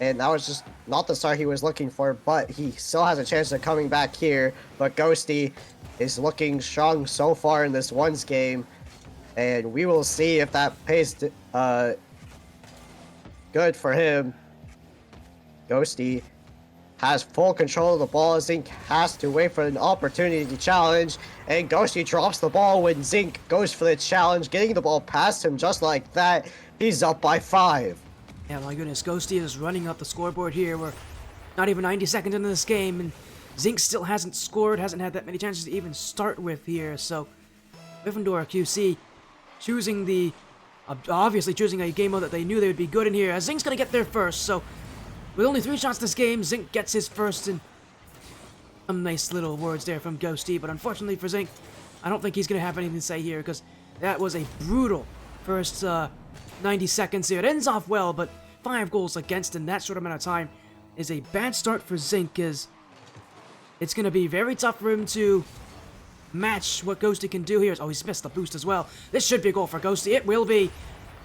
and that was just not the start he was looking for, but he still has a chance of coming back here. But Ghosty is looking strong so far in this ones game, and we will see if that pays good for him. Ghosty has full control of the ball. Zink has to wait for an opportunity to challenge, and Ghosty drops the ball when Zink goes for the challenge, getting the ball past him just like that. He's up by 5. Yeah, my goodness, Ghosty is running up the scoreboard here. We're not even 90 seconds into this game, and Zink still hasn't scored, hasn't had that many chances to even start with here, so Wyffindor QC choosing the, obviously choosing a game mode that they knew they would be good in here, as Zink's gonna get there first, so with only 3 shots this game, Zink gets his first, and some nice little words there from Ghosty, but unfortunately for Zink, I don't think he's gonna have anything to say here, because that was a brutal first 90 seconds here. It ends off well, but 5 goals against in that short amount of time is a bad start for Zink, as it's going to be very tough for him to match what Ghosty can do here. Oh, he's missed the boost as well. This should be a goal for Ghosty. It will be.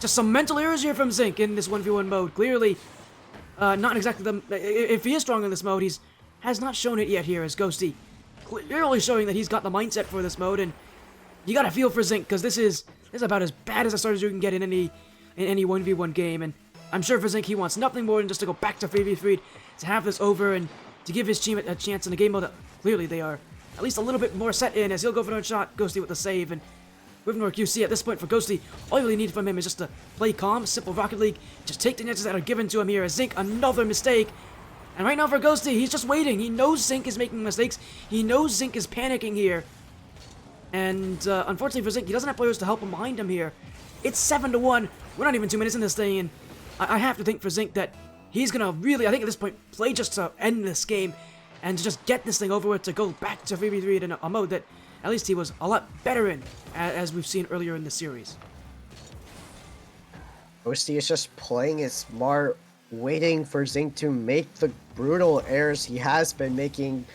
Just some mental errors here from Zink in this 1v1 mode. Clearly, not exactly the... If he is strong in this mode, has not shown it yet here as Ghosty. Clearly showing that he's got the mindset for this mode, and you got to feel for Zink, because this is about as bad as a start as you can get in any 1v1 game, and I'm sure for Zink he wants nothing more than just to go back to 3v3, to have this over, and to give his team a chance in a game mode that clearly they are at least a little bit more set in, as he'll go for another shot, Ghosty with the save, and Wyffindor QC at this point for Ghosty, all you really need from him is just to play calm, simple Rocket League, just take the chances that are given to him here, as Zink, another mistake, and right now for Ghosty, he's just waiting. He knows Zink is making mistakes, he knows Zink is panicking here, and unfortunately for Zink, he doesn't have players to help him behind him here. It's 7-1, we're not even 2 minutes in this thing, and I have to think for Zink that he's gonna really, I think at this point, play just to end this game and to just get this thing over with, to go back to 3v3 in a mode that at least he was a lot better in, as we've seen earlier in the series. Ghosty is just playing it smart, waiting for Zink to make the brutal errors he has been making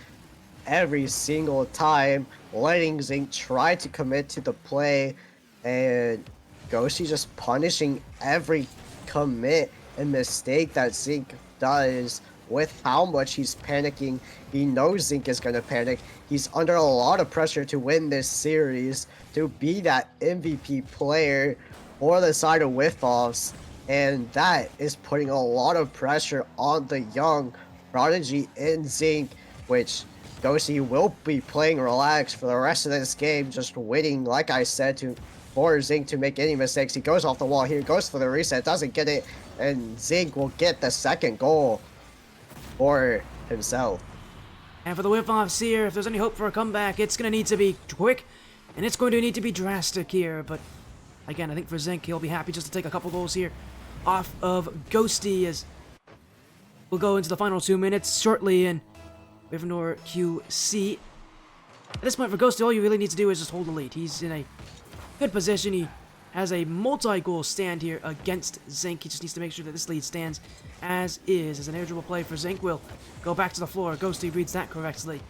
every single time, letting Zink try to commit to the play, and Ghosty just punishing every commit and mistake that Zink does with how much he's panicking. He knows Zink is going to panic. He's under a lot of pressure to win this series, to be that MVP player for the side of Wyffoffs, and that is putting a lot of pressure on the young prodigy in Zink, which Ghosty will be playing relaxed for the rest of this game, just waiting, like I said, for Zink to make any mistakes. He goes off the wall here, goes for the reset, doesn't get it, and Zink will get the second goal for himself. And for the Wyffoffs here, if there's any hope for a comeback, it's going to need to be quick, and it's going to need to be drastic here, but again, I think for Zink, he'll be happy just to take a couple goals here off of Ghosty, as we'll go into the final 2 minutes shortly, and Wyffindor QC. At this point for Ghosty, all you really need to do is just hold the lead. He's in a good position. He has a multi-goal stand here against Zink. He just needs to make sure that this lead stands as is. As an air dribble play for Zink will go back to the floor. Ghosty reads that correctly.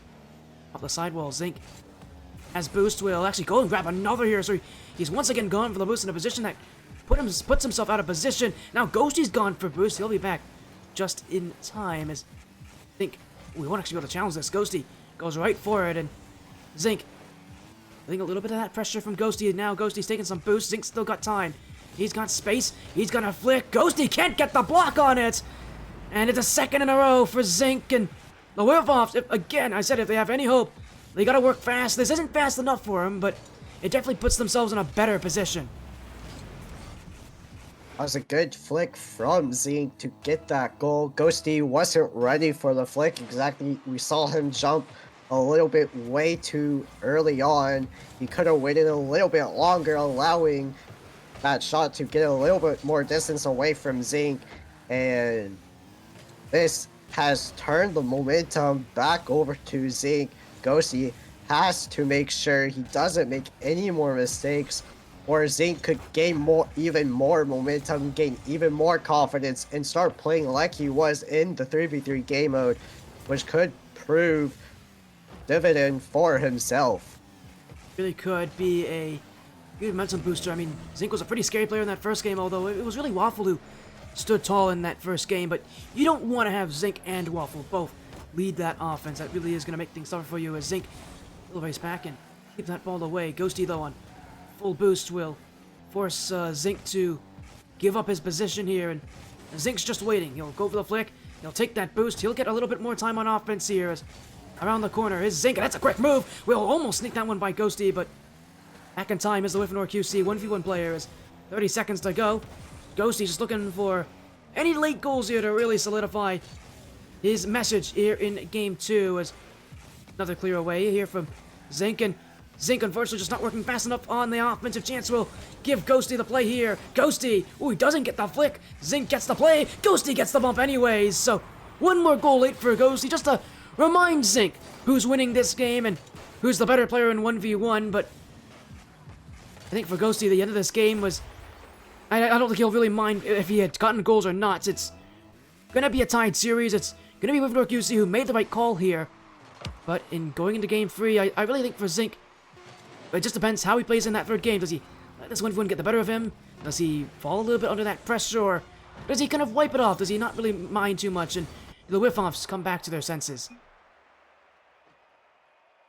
Off the sidewall, Zink has boost, will actually go and grab another here. So he's once again gone for the boost in a position that puts himself out of position. Now Ghosty's gone for boost. He'll be back just in time, as Zink, we won't actually be able to challenge this. Ghosty goes right for it, and Zink, I think a little bit of that pressure from Ghosty, and now Ghosty's taking some boost. Zink's still got time. He's got space. He's gonna flick. Ghosty can't get the block on it! And it's a second in a row for Zink, and the Wyffoffs, again, I said if they have any hope, they gotta work fast. This isn't fast enough for them, but it definitely puts themselves in a better position. That was a good flick from Zink to get that goal. Ghosty wasn't ready for the flick exactly. We saw him jump a little bit way too early on. He could have waited a little bit longer, allowing that shot to get a little bit more distance away from Zink, and this has turned the momentum back over to Zink. Ghosty has to make sure he doesn't make any more mistakes, or Zink could gain even more momentum, gain even more confidence, and start playing like he was in the 3v3 game mode, which could prove dividend for himself. Really could be a good momentum booster. I mean, Zink was a pretty scary player in that first game, although it was really Waffle who stood tall in that first game, but you don't want to have Zink and Waffle both lead that offense. That really is going to make things tougher for you, as Zink will race back and keep that ball away. Ghosty, though, on full boost will force Zink to give up his position here, and Zink's just waiting. He'll go for the flick, He'll take that boost. He'll get a little bit more time on offense here. As around the corner is Zink, and that's a quick move. We'll almost sneak that one by Ghosty, but back in time is the Wyffindor QC 1v1 players. 30 seconds to go. Ghosty just looking for any late goals here to really solidify his message here in game 2. As another clear away here from Zink, and Zink unfortunately just not working fast enough on the offensive chance. Will give Ghosty the play here. Ghosty, ooh, he doesn't get the flick. Zink gets the play. Ghosty gets the bump anyways. So one more goal late for Ghosty, just to remind Zink who's winning this game and who's the better player in 1v1. But I think for Ghosty, the end of this game was, I don't think he'll really mind if he had gotten goals or not. It's gonna be a tied series. It's gonna be Wyffindor QC who made the right call here. But in going into game 3, I really think for Zink, it just depends how he plays in that third game. Does he let this 1v1 get the better of him? Does he fall a little bit under that pressure? Or does he kind of wipe it off? Does he not really mind too much? And do the Wyffoffs come back to their senses?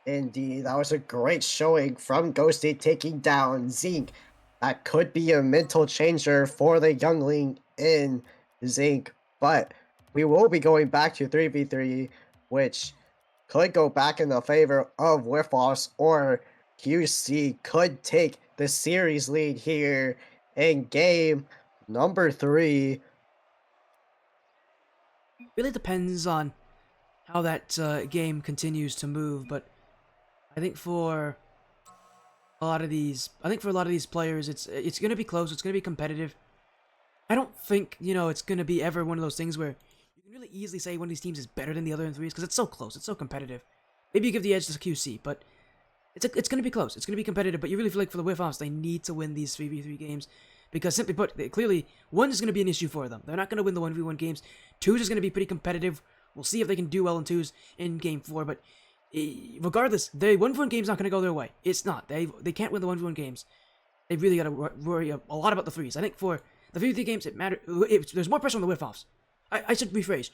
Indeed, that was a great showing from Ghosty taking down Zink. That could be a mental changer for the youngling in Zink, but we will be going back to 3v3, which could go back in the favor of Wyffoffs, or QC could take the series lead here in game number 3. Really depends on how that game continues to move, but I think for a lot of these players, it's gonna be close. It's gonna be competitive. I don't think it's gonna be ever one of those things where you can really easily say one of these teams is better than the other in threes because it's so close. It's so competitive. Maybe you give the edge to QC, but it's gonna be close. It's gonna be competitive. But you really feel like for the Wyffoffs, they need to win these 3v3 games because simply put, clearly one is gonna be an issue for them. They're not gonna win the 1v1 games. 2s is gonna be pretty competitive. We'll see if they can do well in 2s in game 4, but regardless, the 1v1 game's not going to go their way. It's not. They can't win the 1v1 games. They really got to worry a lot about the 3s. I think for the 3v3 games, there's more pressure on the Wyffoffs. I should rephrase.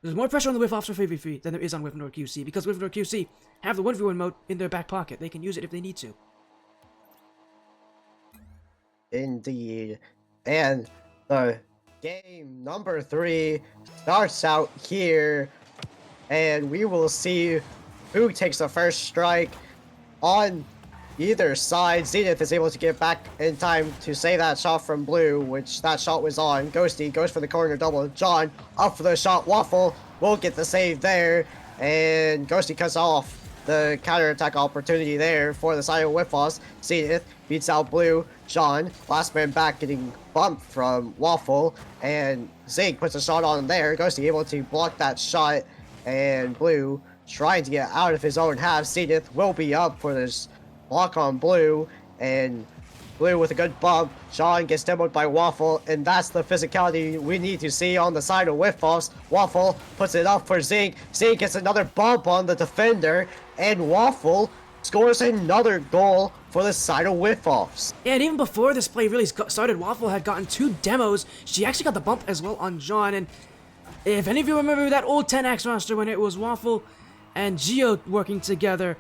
There's more pressure on the Wyffoffs for 3v3 than there is on Wyffindor QC, because Wyffindor QC have the 1v1 mode in their back pocket. They can use it if they need to. Indeed. And the game number 3 starts out here, and we will see who takes the first strike on either side. Zenith is able to get back in time to save that shot from Blue, which that shot was on. Ghosty goes for the corner double. John up for the shot. Waffle will get the save there, and Ghosty cuts off the counterattack opportunity there for the side of Wyffoffs. Zenith beats out Blue. John, last man back, getting bumped from Waffle, and Zink puts a shot on there. Ghosty able to block that shot, and Blue trying to get out of his own half. Zenith will be up for this block on Blue, and Blue with a good bump. Sean gets demoed by Waffle, and that's the physicality we need to see on the side of Wyffoffs. Waffle puts it up for Zink. Zink gets another bump on the defender, and Waffle scores another goal for the side of Wyffoffs. Yeah, and even before this play really started, Waffle had gotten 2 demos. She actually got the bump as well on John, and if any of you remember that old 10X roster when it was Waffle and Geo working together,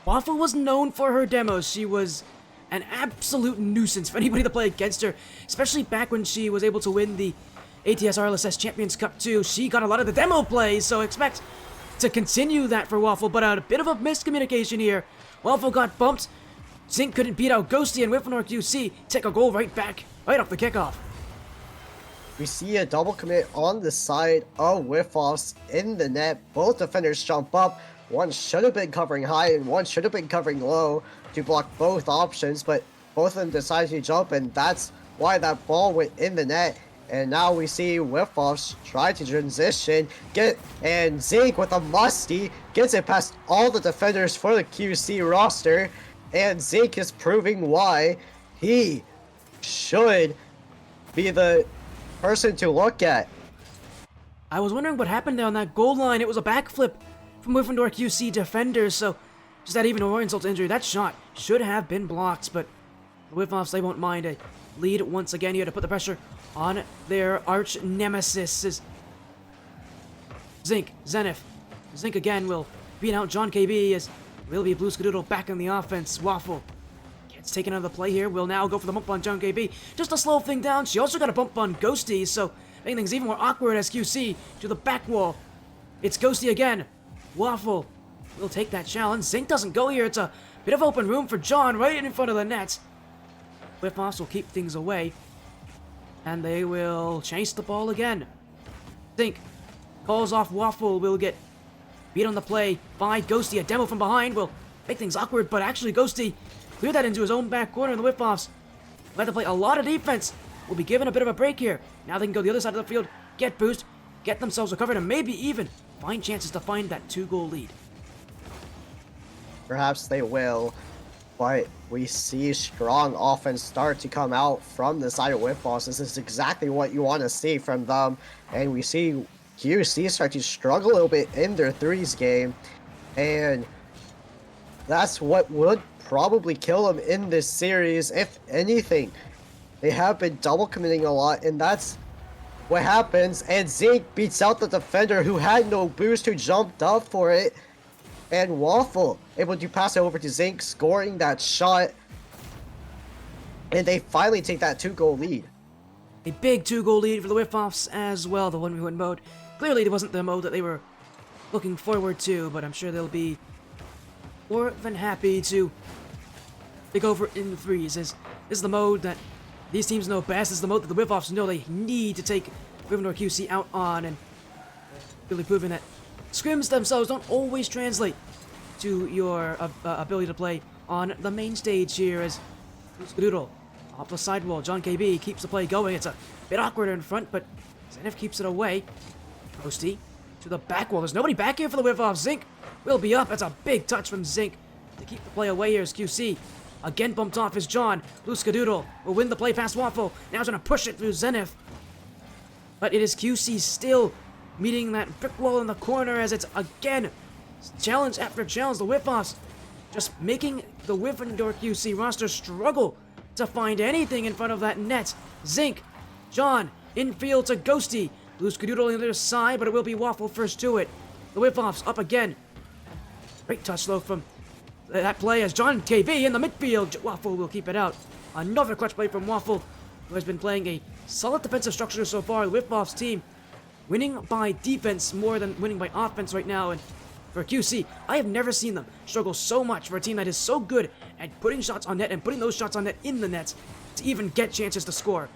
Waffle was known for her demos. She was an absolute nuisance for anybody to play against her, especially back when she was able to win the ATS RLSS Champions Cup 2. She got a lot of the demo plays, so expect to continue that for Waffle, but a bit of a miscommunication here. Waffle got bumped. Zink couldn't beat out Ghosty, and Wyffindor QC take a goal right back, right off the kickoff. We see a double commit on the side of Wyffoffs in the net. Both defenders jump up. One should have been covering high and one should have been covering low to block both options, but both of them decided to jump, and that's why that ball went in the net. And now we see Wyffoffs try to transition, and Zink with a musty gets it past all the defenders for the QC roster, and Zink is proving why he should be the person to look at. I was wondering what happened there on that goal line. It was a backflip from Wyffindor QC defenders, so just that even more insult to injury. That shot should have been blocked, but the Wyffoffs, they won't mind a lead once again here to put the pressure on their arch nemesis. Zink, Zenith. Zink again will beat out John KB as will be Blue Skadoodle back in the offense. Waffle gets taken out of the play here. Will now go for the bump on John KB just to slow thing down. She also got a bump on Ghosty, so making things even more awkward as QC to the back wall. It's Ghosty again. Waffle will take that challenge. Zinc doesn't go here. It's a bit of open room for John right in front of the net. Wyffoffs will keep things away. And they will chase the ball again. Zinc calls off Waffle. Will get beat on the play by Ghosty. A demo from behind will make things awkward, but actually Ghosty cleared that into his own back corner, and the Wyffoffs let them play a lot of defense. Will be given a bit of a break here. Now they can go the other side of the field, get boost, get themselves recovered, and maybe even find chances to find that 2-goal lead. Perhaps they will, but we see strong offense start to come out from the side of Wyffoffs. This is exactly what you want to see from them, and we see QC start to struggle a little bit in their threes game, and that's what would probably kill them in this series, if anything. They have been double committing a lot, and that's what happens, and Zinc beats out the defender who had no boost, who jumped up for it, and Waffle able to pass it over to Zinc, scoring that shot, and they finally take that 2-goal lead. A big 2-goal lead for the Wyffoffs as well. The 1v1 mode, clearly it wasn't the mode that they were looking forward to, but I'm sure they'll be more than happy to take over in the threes. This is the mode that these teams know best. This is the mode that the Wyffoffs know they need to take Wyffindor QC out on, and really proving that scrims themselves don't always translate to your ability to play on the main stage here as Skadoodle off the sidewall. John KB keeps the play going. It's a bit awkward in front, but Zenith keeps it away. Ghosty to the back wall. There's nobody back here for the Wyffoffs. Zinc will be up. That's a big touch from Zinc to keep the play away here as QC. Again bumped off is John. Blue Skadoodle will win the play past Waffle. Now he's going to push it through Zenith. But it is QC still meeting that brick wall in the corner as it's again challenge after challenge. The Wyffoffs just making the Wyffindor QC roster struggle to find anything in front of that net. Zinc, John, infield to Ghosty. Blue Skadoodle on the other side, but it will be Waffle first to it. The Wyffoffs up again. Great touch though from that play as John KB in the midfield. Waffle will keep it out. Another clutch play from Waffle, who has been playing a solid defensive structure so far. The Wyffoffs team winning by defense more than winning by offense right now. And for QC, I have never seen them struggle so much for a team that is so good at putting shots on net and putting those shots on net in the nets to even get chances to score.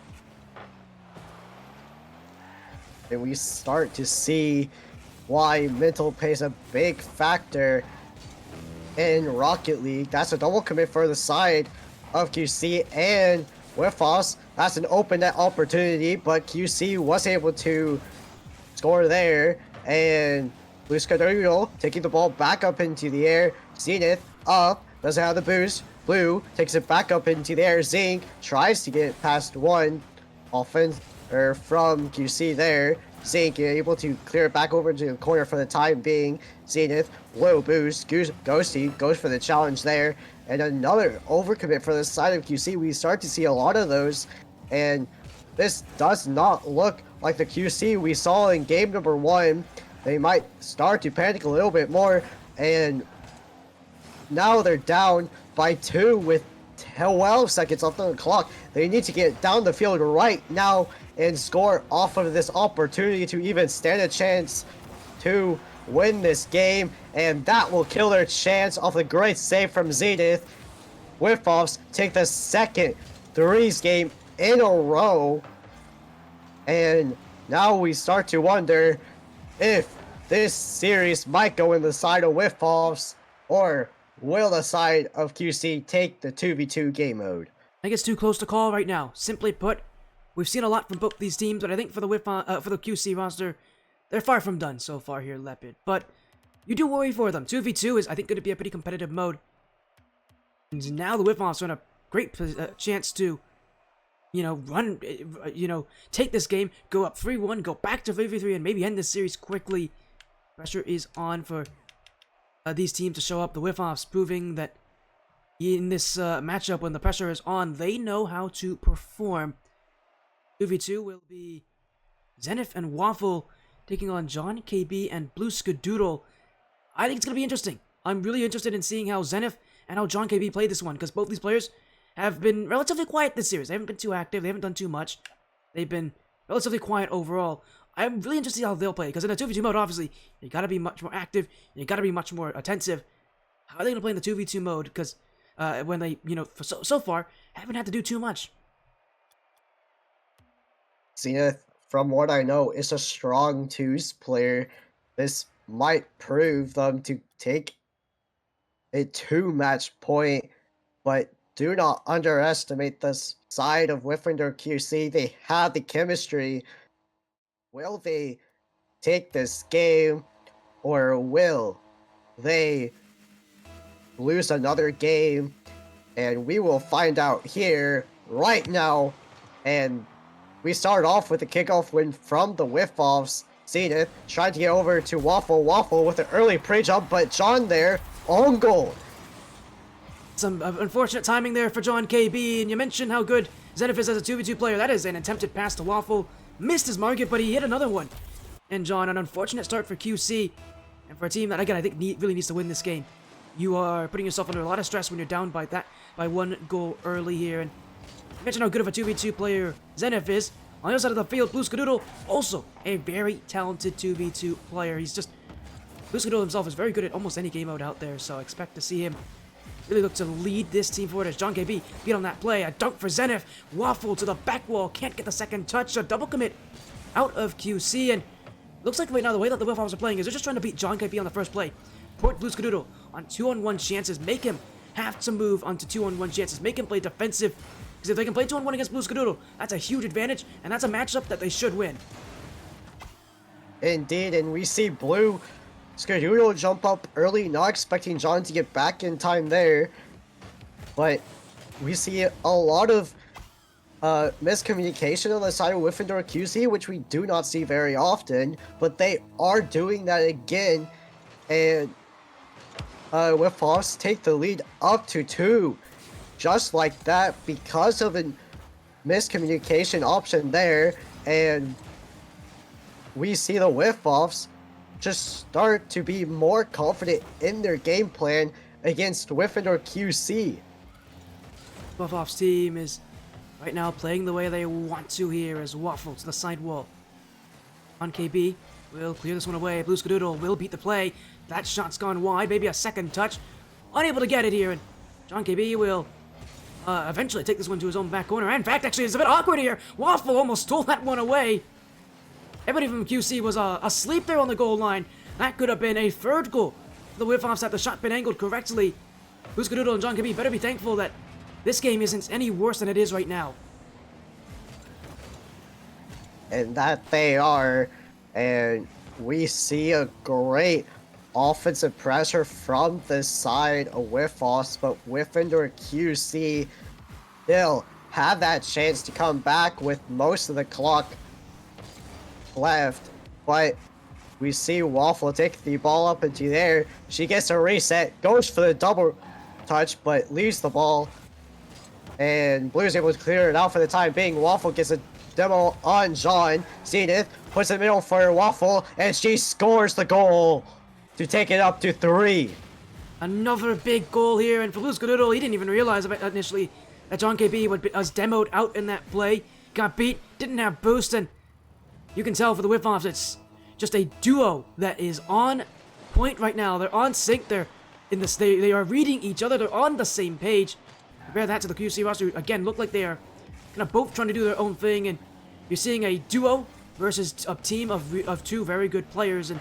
And we start to see why mental plays a big factor in Rocket League. That's a double commit for the side of QC, and Wyffoffs, that's an open net opportunity, but QC was able to score there, and Blue Skadoodle taking the ball back up into the air. Zenith up, doesn't have the boost. Blue takes it back up into the air. Zinc tries to get past one offense from QC there. Zinc able to clear it back over to the corner for the time being. Zenith, low boost. Ghosty goes for the challenge there. And another overcommit for the side of QC. We start to see a lot of those. And this does not look like the QC we saw in game number 1. They might start to panic a little bit more. And now they're down by 2 with 12 seconds left on the clock. They need to get down the field right now and score off of this opportunity to even stand a chance to win this game, and that will kill their chance off a great save from Zenith. Wyffoffs take the second threes game in a row, and now we start to wonder if this series might go in the side of Wyffoffs, or will the side of QC take the 2v2 game mode? I think it's too close to call right now. Simply put, we've seen a lot from both these teams, but I think for the for the QC roster, they're far from done so far here, Lepid. But you do worry for them. 2v2 is, I think, going to be a pretty competitive mode. And now the Wyffoffs are in a great chance to, run, take this game, go up 3-1, go back to 3v3, and maybe end this series quickly. Pressure is on for these teams to show up. The Wyffoffs proving that in this matchup, when the pressure is on, they know how to perform. 2v2 will be Zenith and Waffle taking on John KB and Blue Skadoodle. I think it's going to be interesting. I'm really interested in seeing how Zenith and how John KB play this one, because both these players have been relatively quiet this series. They haven't been too active. They haven't done too much. They've been relatively quiet overall. I'm really interested to see how they'll play, because in a 2v2 mode, obviously, you gotta be much more active, you gotta be much more attentive. How are they gonna play in the 2v2 mode? Because when they, for so far, haven't had to do too much. Zenith, from what I know, is a strong twos player. This might prove them to take a 2-match point, but do not underestimate this side of Wyffindor QC. They have the chemistry. Will they take this game, or will they lose another game? And we will find out here right now. And we start off with a kickoff win from the Wyffoffs. Zenith trying to get over to Waffle with an early pre-jump, but John there, on goal. Some unfortunate timing there for John KB, and you mentioned how good Zenith is as a 2v2 player. That is an attempted pass to Waffle. Missed his market, but he hit another one. And John, an unfortunate start for QC, and for a team that, again, I think really needs to win this game. You are putting yourself under a lot of stress when you're down by 1 goal early here, and you mentioned how good of a 2v2 player Zenith is. On the other side of the field, Blue Skadoodle, also a very talented 2v2 player. Blue Skadoodle himself is very good at almost any game mode out there, so I expect to see him really look to lead this team forward as John KB beat on that play. A dunk for Zenith. Waffle to the back wall. Can't get the second touch. A double commit out of QC. And looks like right now the way that the Wyffoffs are playing is they're just trying to beat John KB on the first play. Put Blue Skadoodle on 2-on-1 chances. Make him have to move onto 2-on-1 chances. Make him play defensive. Because if they can play 2-on-1 against Blue Skadoodle, that's a huge advantage. And that's a matchup that they should win. Indeed, and we see Blue Skadoodle jump up early, not expecting John to get back in time there. But we see a lot of miscommunication on the side of Wyffindor QC, which we do not see very often. But they are doing that again. And Wyffoffs take the lead up to 2. Just like that, because of a miscommunication option there. And we see the Wyffoffs just start to be more confident in their game plan against Wyffindor QC. Wyffoffs team is right now playing the way they want to here as Waffle to the side wall. On KB will clear this one away. Blue Skadoodle will beat the play. That shot's gone wide. Maybe a second touch. Unable to get it here. And John KB will eventually take this one to his own back corner. And in fact, actually, it's a bit awkward here. Waffle almost stole that one away. Everybody from QC was asleep there on the goal line. That could have been a third goal. The Wyffoffs had the shot been angled correctly. Blue Skadoodle and John KB better be thankful that this game isn't any worse than it is right now. And that they are. And we see a great offensive pressure from the side of Wyffoffs, but Wyffindor QC still have that chance to come back with most of the clock left. But we see Waffle take the ball up into there. She gets a reset, goes for the double touch, but leaves the ball. And Blue's able to clear it out for the time being. Waffle gets a demo on John. Zenith puts it in the middle for Waffle, and she scores the goal to take it up to 3. Another big goal here, and for Blue Skadoodle, he didn't even realize initially that John KB was demoed out in that play. Got beat, didn't have boost, and you can tell for the Wyffoffs, it's just a duo that is on point right now. They're on sync. They're in this. They are reading each other. They're on the same page. Compare that to the QC roster. Again, look like they are kind of both trying to do their own thing, and you're seeing a duo versus a team of 2 very good players, and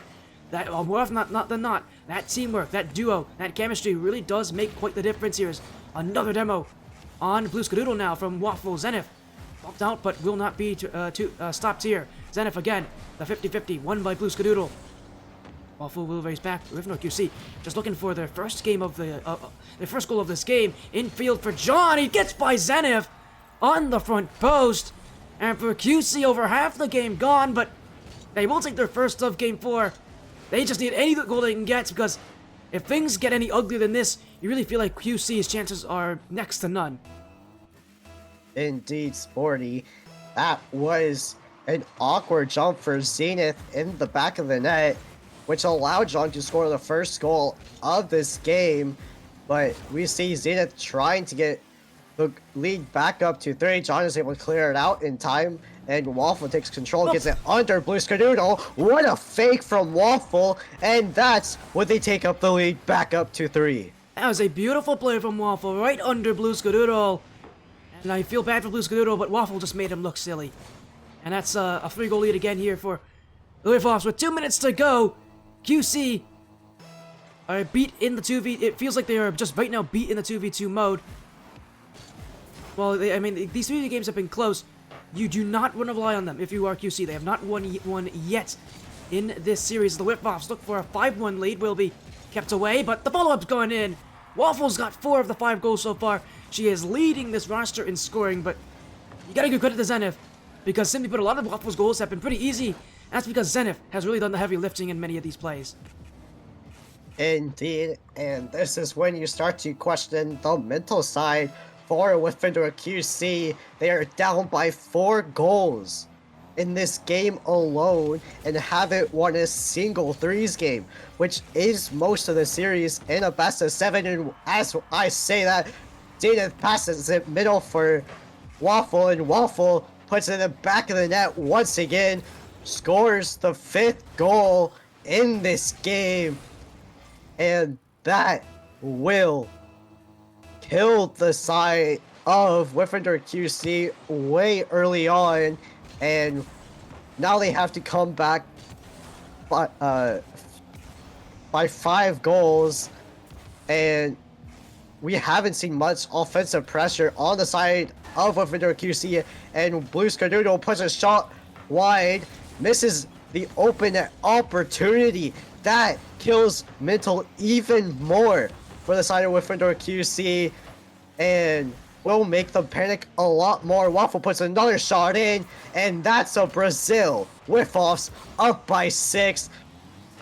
that more often not than not, that teamwork, that duo, that chemistry really does make quite the difference. Here's another demo on Blue Skadoodle now from Waffle. Zenith bumped out, but will not be stopped here. Zenith again, the 50-50, won by Blue Skadoodle. Waffle will race back. Wyffindor QC just looking for their first game of the first goal of this game. Infield for John. He gets by Zenith on the front post. And for QC, over half the game gone, but they will take their first of game 4. They just need any goal they can get, because if things get any uglier than this, you really feel like QC's chances are next to none. Indeed, Sporty. That was an awkward jump for Zenith in the back of the net, which allowed John to score the first goal of this game. But we see Zenith trying to get the lead back up to 3. John is able to clear it out in time, and Waffle takes control, gets it under Blue Skadoodle. What a fake from Waffle, and that's when they take up the lead back up to 3. That was a beautiful play from Waffle, right under Blue Skadoodle. And I feel bad for Blue Skadoodle, but Waffle just made him look silly. And that's a 3-goal lead again here for the Wyffoffs with 2 minutes to go. QC are beat in the 2v. It feels like they are just right now beat in the 2v2 mode. Well, I mean, these 3v games have been close. You do not want to rely on them if you are QC. They have not won one yet in this series. The Wyffoffs look for a 5-1 lead. Will be kept away, but the follow-up's going in. Waffle's got 4 of the 5 goals so far. She is leading this roster in scoring, but you gotta give credit to Zenith, because simply put, a lot of Waffle's goals have been pretty easy. That's because Zenith has really done the heavy lifting in many of these plays. Indeed, and this is when you start to question the mental side for Wyffindor QC. They are down by 4 goals in this game alone and haven't won a single threes game, which is most of the series in a best of 7. And as I say that, Zenith passes it middle for Waffle, and Waffle puts it in the back of the net once again, scores the 5th goal in this game, and that will kill the side of Wyffindor QC way early on, and now they have to come back by 5 goals, and we haven't seen much offensive pressure on the side of Wyffindor QC, and Blue Skadoodle puts a shot wide, misses the open opportunity. That kills mental even more for the side of Wyffindor QC, and will make them panic a lot more. Waffle puts another shot in, and that's a Brazil. Wyffoffs up by 6.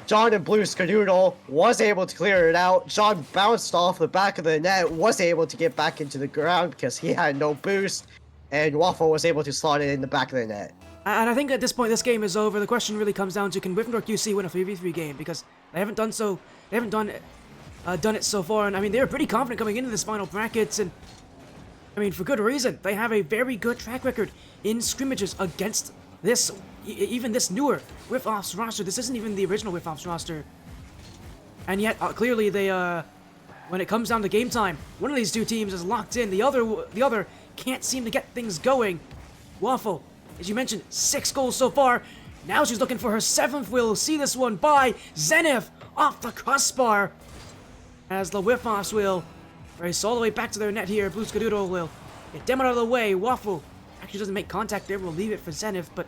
John and Blue Skadoodle was able to clear it out. John bounced off the back of the net, was able to get back into the ground because he had no boost, and Waffle was able to slot it in the back of the net. And I think at this point this game is over. The question really comes down to, can Wyffindor QC win a 3v3 game? Because they haven't done so. They haven't done it so far. And I mean, they were pretty confident coming into this final brackets, and I mean, for good reason. They have a very good track record in scrimmages against this, even this newer Wyffoffs roster. This isn't even the original Wyffoffs roster. And yet, clearly they, when it comes down to game time, one of these two teams is locked in. The other can't seem to get things going. Waffle, as you mentioned, 6 goals so far. Now she's looking for her 7th. We'll see this one by Zenith off the crossbar, as the Wyffoffs will race all the way back to their net here. Blue Skadoodle will get them out of the way. Waffle actually doesn't make contact there. We'll leave it for Zenith, but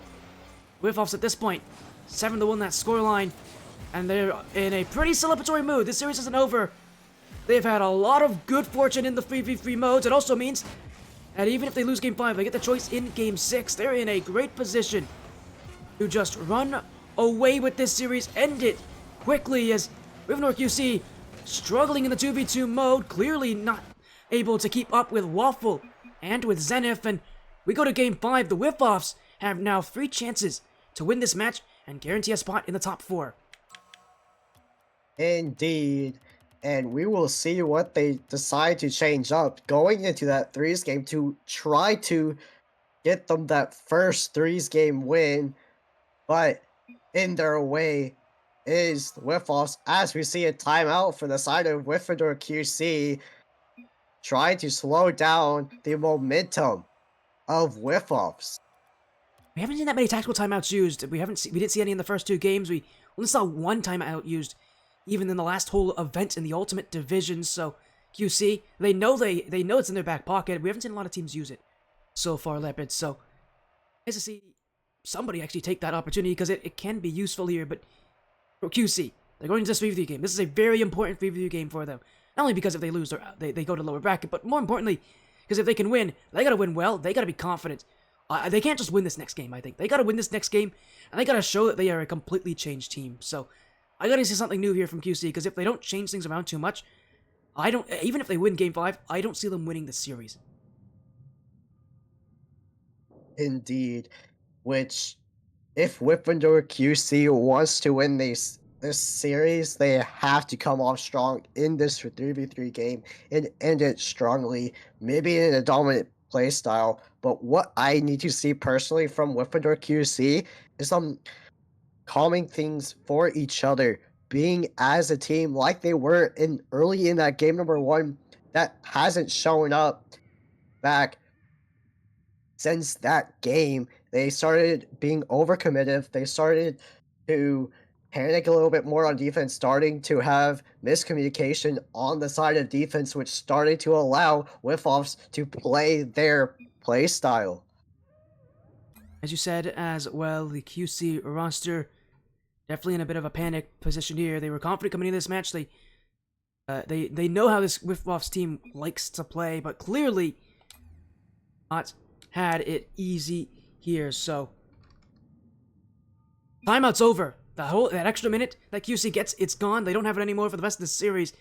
Wyffoffs at this point 7-1 that scoreline, and they're in a pretty celebratory mood. This series isn't over. They've had a lot of good fortune in the 3v3 modes. It also means that even if they lose Game 5, they get the choice in Game 6. They're in a great position to just run away with this series, end it quickly, as Wyffindor QC struggling in the 2v2 mode, clearly not able to keep up with Waffle and with Zenith. And we go to Game 5. The Wyffoffs have now 3 chances to win this match and guarantee a spot in the top 4. Indeed, and we will see what they decide to change up going into that threes game to try to get them that first threes game win, but in their way is the Wyffoffs, as we see a timeout for the side of Wyffindor QC, trying to slow down the momentum of Wyffoffs. We haven't seen that many tactical timeouts used. We didn't see any in the first 2 games. We only saw 1 timeout used, even in the last whole event in the Ultimate Division. So QC, they know it's in their back pocket. We haven't seen a lot of teams use it so far, Lepid. So nice to see somebody actually take that opportunity, because it can be useful here. But for QC, they're going into this 3v3 game. This is a very important 3v3 game for them. Not only because if they lose, they go to lower bracket, but more importantly, because if they can win, they gotta win well. They gotta be confident. They can't just win this next game, I think. They gotta win this next game, and they gotta show that they are a completely changed team. So I gotta see something new here from QC, because if they don't change things around too much, even if they win Game 5, I don't see them winning this series. Indeed, which, if Wyffindor QC wants to win this series, they have to come off strong in this 3v3 game and end it strongly, maybe in a dominant play style. But what I need to see personally from Wyffindor QC is some calming things for each other, being as a team like they were in early in that game number 1 that hasn't shown up back since that game. They started being overcommitted. They started to panic a little bit more on defense, starting to have miscommunication on the side of defense, which started to allow Wyffoffs to play their play style. As you said as well, the QC roster definitely in a bit of a panic position here. They were confident coming into this match. They know how this Wyffoffs team likes to play, but clearly not had it easy here. So timeout's over. That extra minute that QC gets, it's gone. They don't have it anymore for the rest of the series.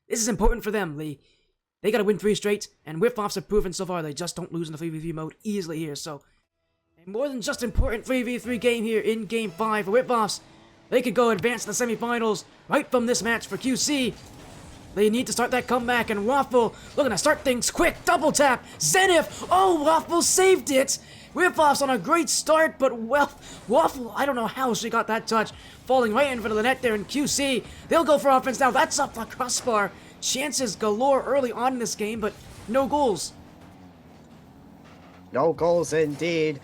This is important for them. They got to win 3 straight, and Wyffoffs have proven so far they just don't lose in the 3v3 mode easily here. So a more than just important 3v3 game here in Game 5 for Wyffoffs. They could go advance to the semifinals right from this match for QC. They need to start that comeback, and Waffle looking to start things quick. Double tap. Zenith. Oh, Waffle saved it. Wyffoffs on a great start, but well, Waffle, I don't know how she got that touch. Falling right in front of the net there in QC. They'll go for offense now. That's up the crossbar. Chances galore early on in this game, but no goals. No goals indeed.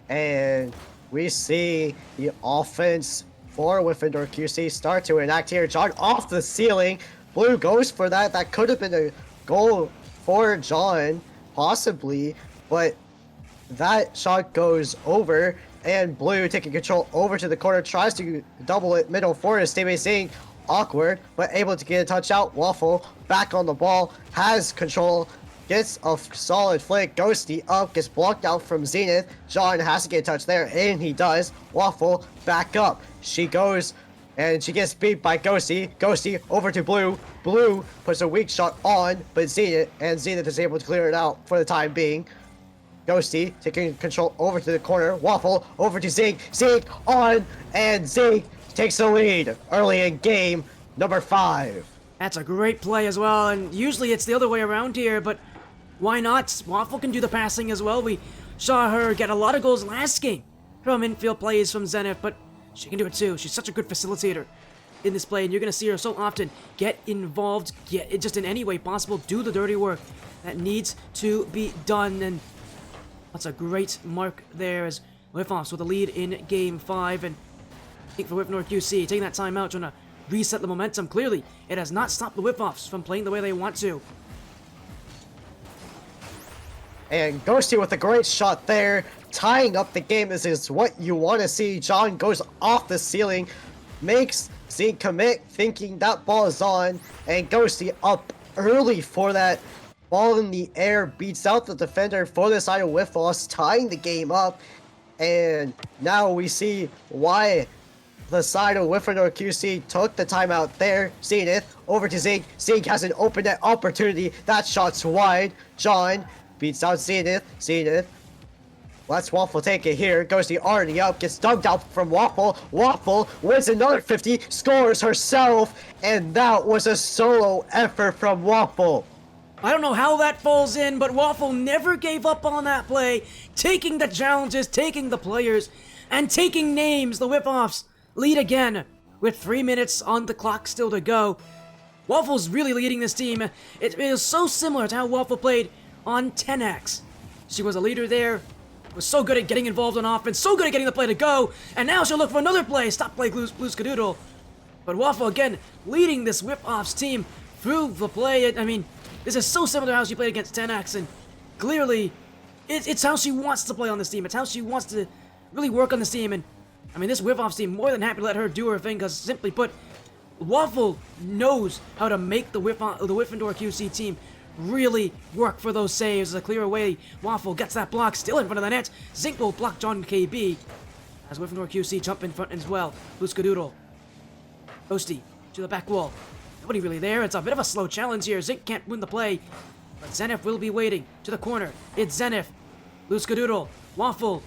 And we see the offense for Wyffindor QC start to enact here. John off the ceiling. Blue goes for that. That could have been a goal for John, possibly, but that shot goes over, and Blue taking control over to the corner, tries to double it middle for his teammate, seeing awkward, but able to get a touch out. Waffle back on the ball, has control, gets a solid flick, Ghosty up, gets blocked out from Zenith. John has to get a touch there, and he does. Waffle back up. She goes, and she gets beat by Ghosty. Ghosty over to Blue. Blue puts a weak shot on, but Zenith is able to clear it out for the time being. Ghosty taking control over to the corner. Waffle over to Zeke. Zeke on, and Zeke takes the lead early in game number 5. That's a great play as well, and usually it's the other way around here, but why not? Waffle can do the passing as well. We saw her get a lot of goals last game from infield plays from Zenith, but she can do it too. She's such a good facilitator in this play, and you're going to see her so often get involved, get it just in any way possible, do the dirty work that needs to be done, and that's a great mark there as Wyffoffs with a lead in Game 5, and I think for Wyffindor QC, taking that time out, trying to reset the momentum. Clearly, it has not stopped the Wyffoffs from playing the way they want to. And Ghosty with a great shot there, tying up the game. This is what you want to see. John goes off the ceiling, makes Zeke commit, thinking that ball is on, and Ghosty up early for that ball in the air, beats out the defender for the side of Wyffoffs, tying the game up. And now we see why the side of Wyffindor QC took the timeout there. Zenith over to Zeke. Zeke has an open net opportunity. That shot's wide. John beats out Zenith. Zenith lets Waffle take it here. Goes the already up. Gets dunked out from Waffle. Waffle wins another 50. Scores herself. And that was a solo effort from Waffle. I don't know how that falls in, but Waffle never gave up on that play, taking the challenges, taking the players, and taking names. The Wyffoffs lead again with 3 minutes on the clock still to go. Waffle's really leading this team. It is so similar to how Waffle played on 10X. She was a leader there, was so good at getting involved on offense, so good at getting the play to go, and now she'll look for another play. Stop play, Blue Skadoodle. But Waffle again leading this Wyffoffs team through the play. I mean, this is so similar to how she played against 10X, and clearly, it's how she wants to play on this team. It's how she wants to really work on this team, and I mean, this Wyffoffs team more than happy to let her do her thing, because simply put, Waffle knows how to make the Wyffindor QC team really work for those saves. A clear away, Waffle gets that block, still in front of the net. Zink will block John KB, as Wyffindor QC jump in front as well. Blue Skadoodle. Ghosty to the back wall. Nobody really there. It's a bit of a slow challenge here. Zink can't win the play, but Zenith will be waiting to the corner. It's Zenith. Blue Skadoodle. Waffle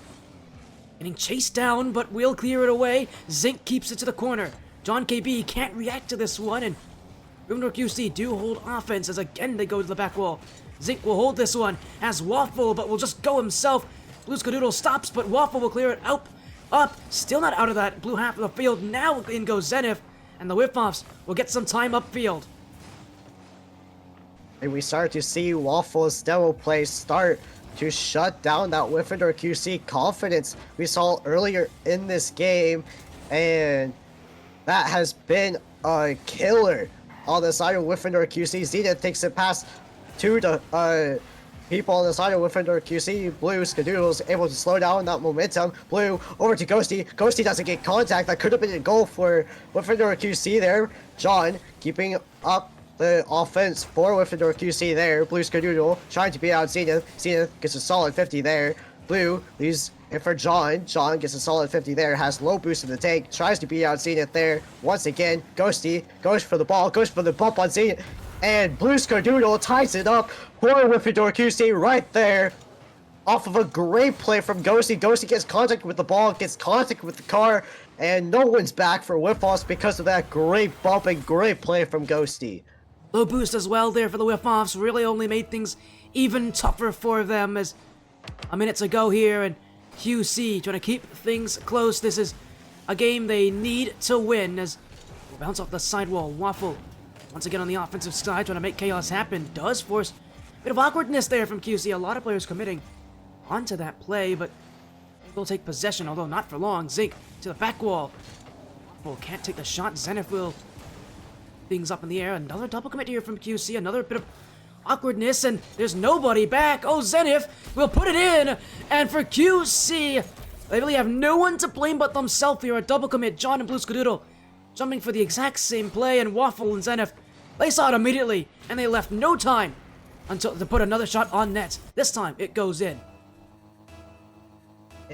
getting chased down, but will clear it away. Zink keeps it to the corner. John KB can't react to this one, and Wyffindor QC do hold offense as again they go to the back wall. Zink will hold this one as Waffle, but will just go himself. Blue Skadoodle stops, but Waffle will clear it out. Up, still not out of that blue half of the field. Now in goes Zenith, and the Wyffoffs will get some time upfield. And we start to see Waffle's demo play start to shut down that Wyffindor QC confidence we saw earlier in this game, and that has been a killer on the side of Wyffindor QC. Zenith takes it past two people on the side of Wyffindor QC. Blue Skadoodle's able to slow down that momentum. Blue over to Ghosty. Ghosty doesn't get contact. That could have been a goal for Wyffindor QC there. John keeping up the offense for Wyffindor QC there. Blue Skadoodle trying to beat out Zenith. Zenith gets a solid 50 there. Blue leaves it for John. John gets a solid 50 there. Has low boost in the tank. Tries to beat out Zenith there. Once again, Ghosty goes for the ball. Goes for the bump on Zenith. And Blue Skadoodle ties it up for Wyffindor QC right there. Off of a great play from Ghosty. Ghosty gets contact with the ball. Gets contact with the car. And no one's back for Wyffoffs because of that great bump and great play from Ghosty. Low boost as well there for the Wyffoffs. Really only made things even tougher for them as a minute to go here. And QC trying to keep things close. This is a game they need to win as we'll bounce off the sidewall. Waffle once again on the offensive side trying to make chaos happen. Does force a bit of awkwardness there from QC. A lot of players committing onto that play, but they'll take possession, although not for long. Zink to the back wall. Waffle can't take the shot. Zenith will things up in the air. Another double commit here from QC. Another bit of awkwardness, and there's nobody back. Oh, Zenith will put it in, and for QC, they really have no one to blame but themselves here. A double commit. John and Blue Skadoodle jumping for the exact same play, and Waffle and Zenith, they saw it immediately, and they left no time until to put another shot on net. This time, it goes in.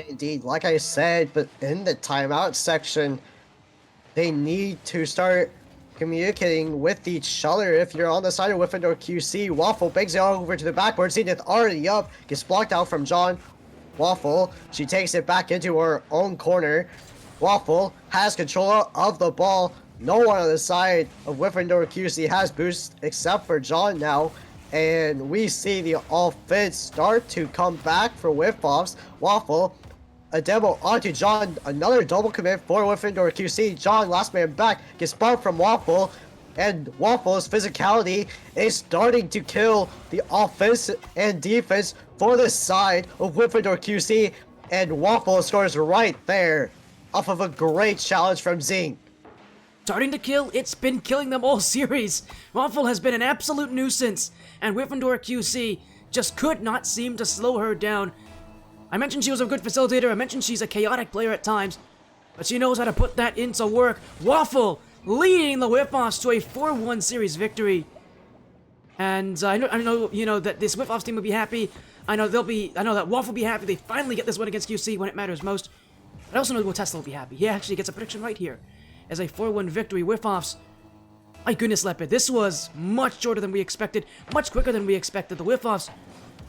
Indeed, like I said, but in the timeout section, they need to start communicating with each other. If you're on the side of Wyffindor QC, Waffle bangs it over to the backboard. Zenith already up, gets blocked out from John. Waffle, she takes it back into her own corner. Waffle has control of the ball. No one on the side of Wyffindor QC has boost except for John now. And we see the offense start to come back for Wyffoffs. Waffle, a demo onto John, another double commit for Wyffindor QC. John, last man back, gets bumped from Waffle, and Waffle's physicality is starting to kill the offense and defense for the side of Wyffindor QC, and Waffle scores right there off of a great challenge from Zing. Starting to kill, it's been killing them all series. Waffle has been an absolute nuisance, and Wyffindor QC just could not seem to slow her down. I mentioned she was a good facilitator, I mentioned she's a chaotic player at times, but she knows how to put that into work. Waffle leading the Wyffoffs to a 4-1 series victory. And I know, you know, that this Wyffoffs team will be happy. I know that Waffle will be happy. They finally get this win against QC when it matters most. But I also know WaTesla will be happy. He actually gets a prediction right here as a 4-1 victory. Wyffoffs. My goodness, Lepid, this was much shorter than we expected, much quicker than we expected. The Wyffoffs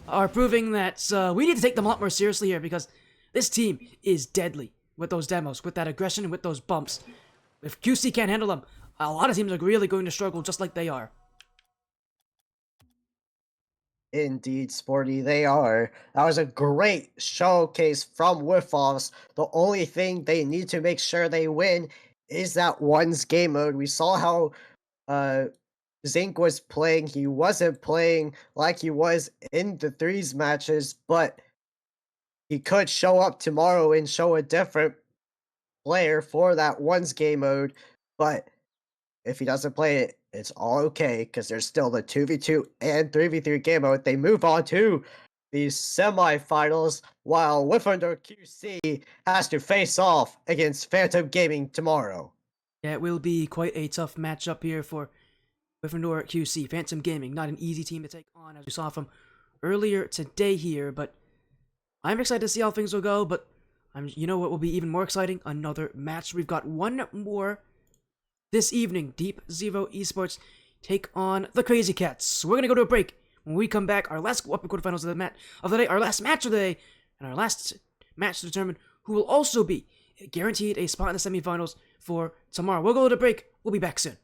are proving that we need to take them a lot more seriously here because this team is deadly with those demos, with that aggression, and with those bumps. If QC can't handle them, a lot of teams are really going to struggle just like they are. Indeed, Sporty, they are. That was a great showcase from Wyffoffs. The only thing they need to make sure they win is that one's game mode. We saw how Zink was playing. He wasn't playing like he was in the threes matches, but he could show up tomorrow and show a different player for that one's game mode. But if he doesn't play it, it's all okay because there's still the 2v2 and 3v3 game mode. They move on to the semifinals while Wyffindor QC has to face off against Phantom Gaming tomorrow. Yeah, it will be quite a tough matchup here for Wyffindor QC. Phantom Gaming, not an easy team to take on, as we saw from earlier today here, but I'm excited to see how things will go, but you know what will be even more exciting? Another match. We've got one more this evening. Deep Zero Esports take on the Crazy Cats. We're going to go to a break. When we come back, our last upper quarterfinals of the day, our last match of the day, and our last match to determine who will also be guaranteed a spot in the semifinals for tomorrow. We'll go to a break. We'll be back soon.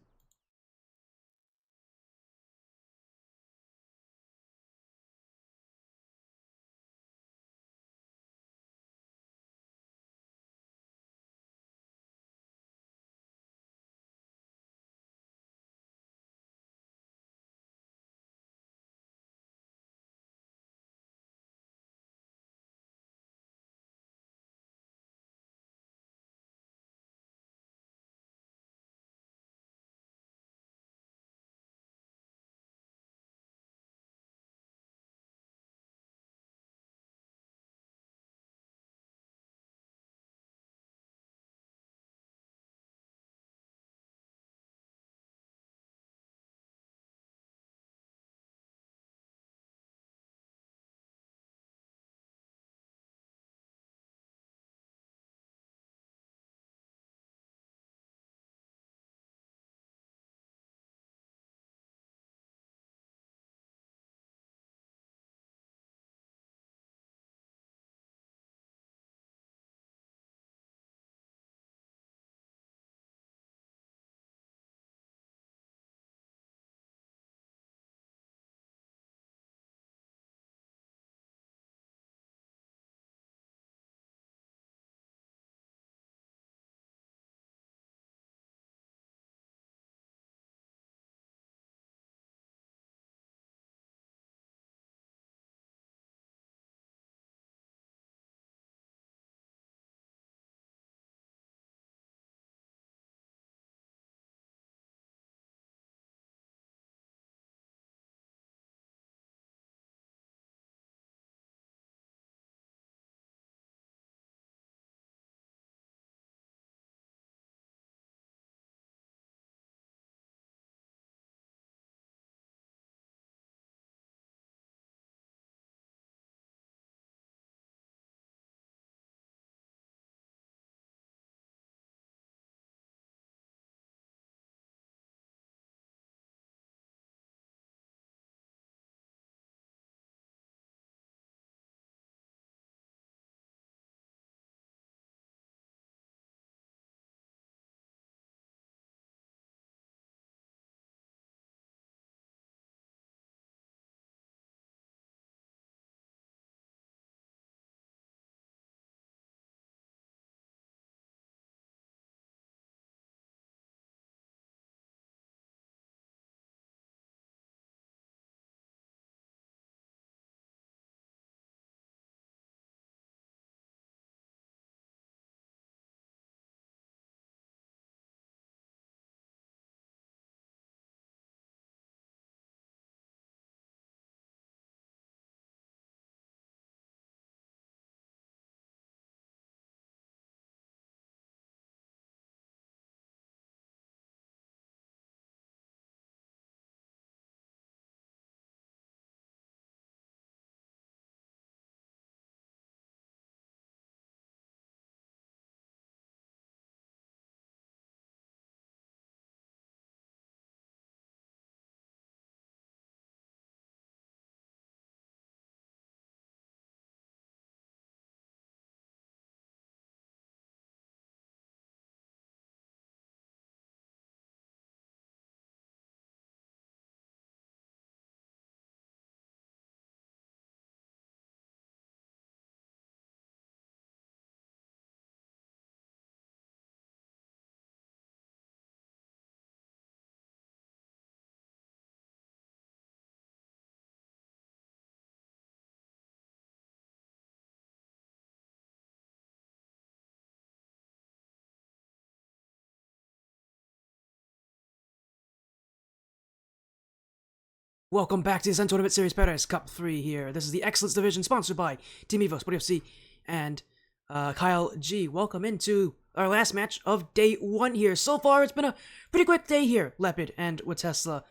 Welcome back to the Sun Tournament Series Paradise Cup 3 here. This is the Excellence Division sponsored by Team Evo, WaTesla, and Kyle G. Welcome into our last match of day 1 here. So far, it's been a pretty quick day here, Lepid and WaTesla.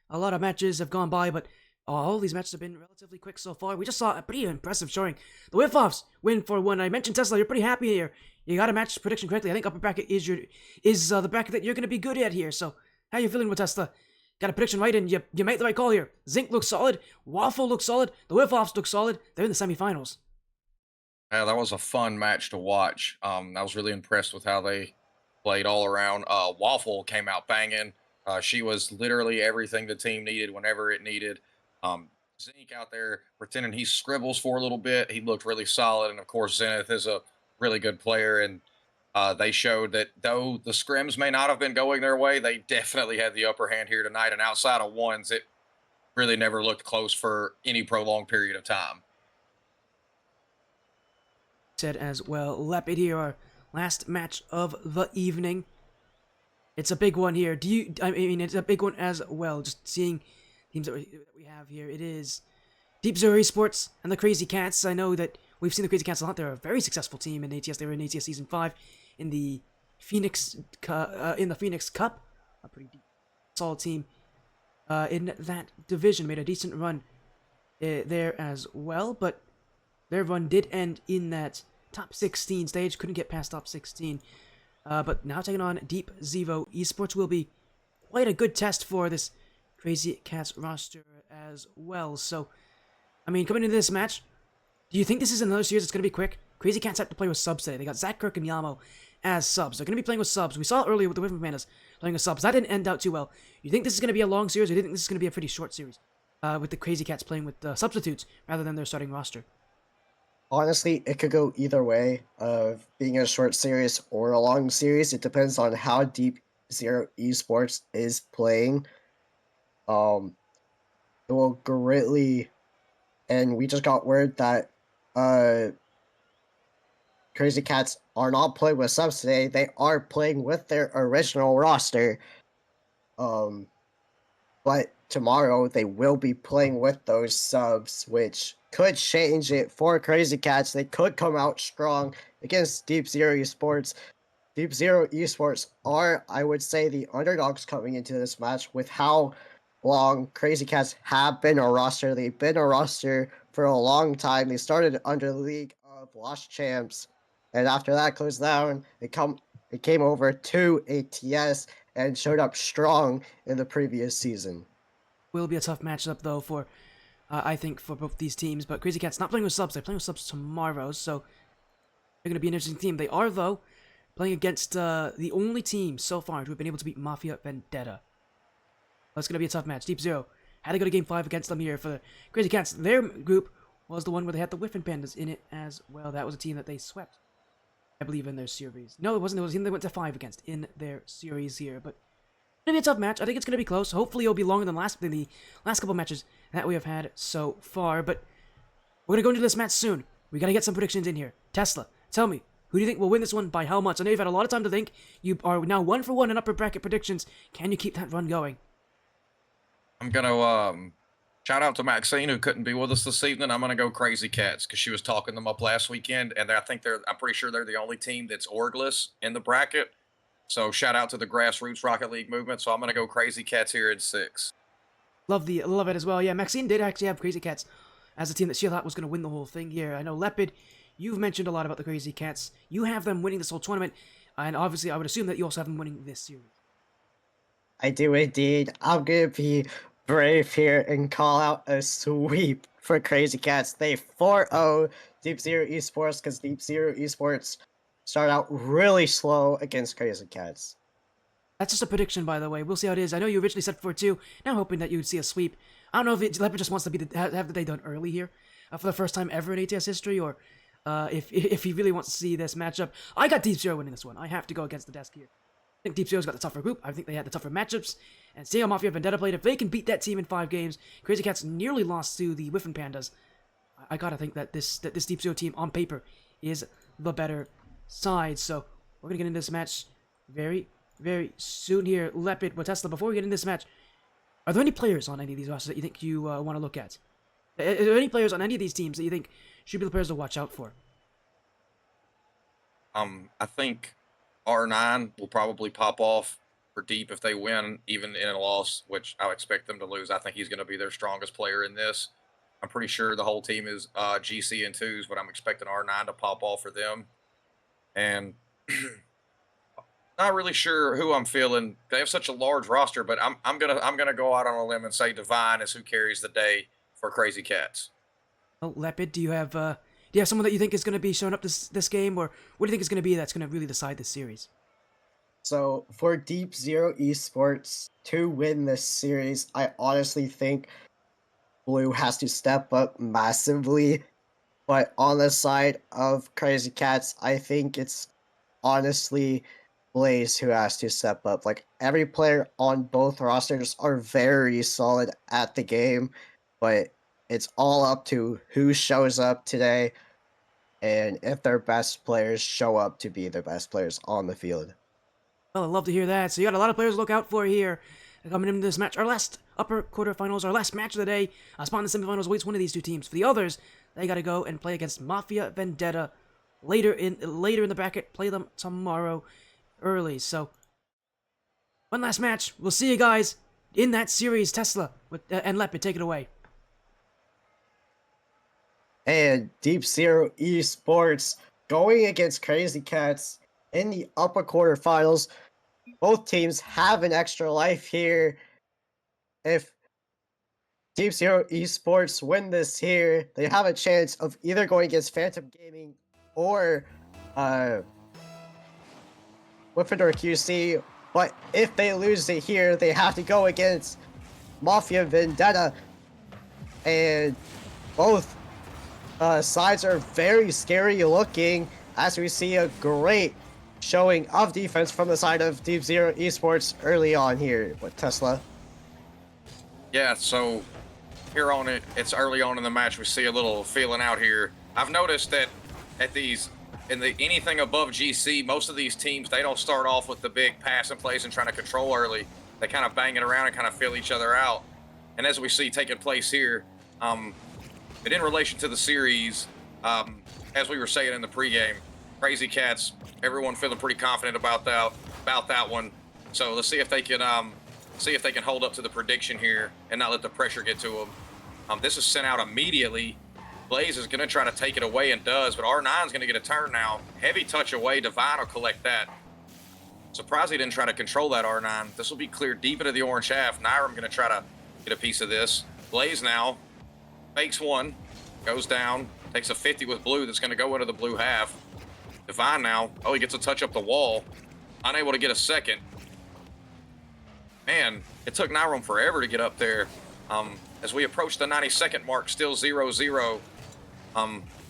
A lot of matches have gone by, but all these matches have been relatively quick so far. We just saw a pretty impressive showing. The Wyffoffs win for 1. I mentioned Tesla, you're pretty happy here. You got a match prediction correctly. I think upper bracket is the bracket that you're going to be good at here. So, how you feeling, WaTesla? Got a prediction right, and you made the right call here. Zinc looks solid. Waffle looks solid. The Wyffoffs look solid. They're in the semifinals. Yeah, that was a fun match to watch. I was really impressed with how they played all around. Waffle came out banging. She was literally everything the team needed whenever it needed. Zinc out there pretending he scribbles for a little bit. He looked really solid, and of course Zenith is a really good player, and they showed that though the scrims may not have been going their way, they definitely had the upper hand here tonight. And outside of ones, it really never looked close for any prolonged period of time. Said as well, Lepid here, our last match of the evening. It's a big one here. I mean, it's a big one as well. Just seeing teams that we have here. It is Deep Zero Esports and the Crazy Cats. I know that we've seen the Crazy Cats a lot. They're a very successful team in ATS. They were in ATS Season 5 in the Phoenix Cup. A pretty deep, solid team in that division. Made a decent run there as well, but their run did end in that top 16 stage. Couldn't get past top 16. But now taking on Deep Zero Esports will be quite a good test for this Crazy Cats roster as well. So, I mean, coming into this match, do you think this is another series that's going to be quick? Crazy Cats have to play with subs today. They got Zach, Kirk, and Yamo as subs. They're going to be playing with subs. We saw it earlier with the WyffinPandas playing with subs. That didn't end out too well. You think this is going to be a long series, or do you think this is going to be a pretty short series? With the Crazy Cats playing with substitutes rather than their starting roster. Honestly, it could go either way of being a short series or a long series. It depends on how Deep Zero Esports is playing. It will greatly, and we just got word that Crazy Cats are not playing with subs today. They are playing with their original roster. But tomorrow they will be playing with those subs, which could change it for Crazy Cats. They could come out strong against Deep Zero Esports. Deep Zero Esports are, I would say, the underdogs coming into this match with how long Crazy Cats have been a roster. They've been a roster for a long time. They started under the League of Lost Champs, and after that closed down, it came over to ATS and showed up strong in the previous season. Will be a tough matchup though for I think for both these teams, but Crazy Cats not playing with subs. They're playing with subs tomorrow, so they're going to be an interesting team. They are though playing against the only team so far to have been able to beat Mafia Vendetta. That's going to be a tough match. Deep Zero had to go to Game 5 against them here for the Crazy Cats. Their group was the one where they had the WyffinPandas in it as well. That was a team that they swept, I believe, in their series. No, it wasn't. It was a team they went to 5 against in their series here, but it's going to be a tough match. I think it's going to be close. Hopefully it'll be longer than the last couple matches that we have had so far, but we're going to go into this match soon. We got to get some predictions in here. Tesla, tell me, who do you think will win this one by how much? I know you've had a lot of time to think. You are now 1 for 1 in upper bracket predictions. Can you keep that run going? I'm gonna shout out to Maxine, who couldn't be with us this evening. I'm gonna go Crazy Cats because she was talking them up last weekend, and I'm pretty sure they're the only team that's orgless in the bracket. So shout out to the grassroots Rocket League movement. So I'm gonna go Crazy Cats here in 6. Love it as well. Yeah, Maxine did actually have Crazy Cats as a team that she thought was going to win the whole thing here. I know Lepid, you've mentioned a lot about the Crazy Cats. You have them winning this whole tournament, and obviously I would assume that you also have them winning this series. I do indeed. I'm going to be brave here and call out a sweep for Crazy Cats. They 4-0 Deep Zero Esports because Deep Zero Esports started out really slow against Crazy Cats. That's just a prediction, by the way. We'll see how it is. I know you originally said 4-2. Now I'm hoping that you would see a sweep. I don't know if Lepid just wants to have the day done early here for the first time ever in ATS history, or if he really wants to see this matchup. I got Deep Zero winning this one. I have to go against the desk here. I think Deep Zero's got the tougher group. I think they had the tougher matchups. And see how Mafia Vendetta played. If they can beat that team in 5 games, Crazy Cats nearly lost to the WyffinPandas. I gotta think that this Deep Zero team on paper is the better side. So we're gonna get into this match very soon here. Lepid, WaTesla, before we get into this match, Are there any players on any of these rosters that you think you want to look at? Are there any players on any of these teams that you think should be the players to watch out for? I think R9 will probably pop off for deep if they win, even in a loss, which I expect them to lose. I think he's going to be their strongest player in this. I'm pretty sure the whole team is GC and twos, but I'm expecting R9 to pop off for them. And not really sure who I'm feeling. They have such a large roster, but I'm gonna go out on a limb and say Divine is who carries the day for Crazy Cats. Oh, Lepid, do you have someone that you think is going to be showing up this game, or what do you think is going to be that's going to really decide this series? So for Deep Zero Esports to win this series, I honestly think Blue has to step up massively. But on the side of Crazy Cats, I think it's honestly Blaze who has to step up. Like, every player on both rosters are very solid at the game, but it's all up to who shows up today and if their best players show up to be their best players on the field. Well, I'd love to hear that. So you got a lot of players to look out for here coming into this match. Our last upper quarterfinals, our last match of the day. Spawn in the semifinals waits one of these two teams. For the others, they got to go and play against Mafia, Vendetta later in the bracket. Play them tomorrow early. So one last match. We'll see you guys in that series. Tesla and Lepid, take it away. And Deep Zero Esports going against Crazy Cats in the upper quarterfinals. Both teams have an extra life here. If Deep Zero Esports win this here, they have a chance of either going against Phantom Gaming or Wyffindor QC. But if they lose it here, they have to go against Mafia Vendetta. And both sides are very scary looking, as we see a great showing of defense from the side of Deep Zero Esports early on here with Tesla. Yeah, so here on it's early on in the match. We see a little feeling out here. I've noticed that at these, anything above GC, most of these teams, they don't start off with the big passing plays and trying to control early. They kind of bang it around and kind of feel each other out. And as we see taking place here, but in relation to the series, as we were saying in the pregame, Crazy Cats, everyone feeling pretty confident about that one. So let's see if they can hold up to the prediction here and not let the pressure get to them. This is sent out immediately. Blaze is going to try to take it away and does, but R9 is going to get a turn now. Heavy touch away. Divine will collect that. Surprised he didn't try to control that R9. This will be cleared deep into the orange half. Nyram going to try to get a piece of this. Blaze now fakes one, goes down, takes a 50 with blue that's going to go into the blue half. Divine now, oh, he gets a touch up the wall. Unable to get a second. Man, it took Nyram forever to get up there. As we approach the 90-second mark, still 0-0.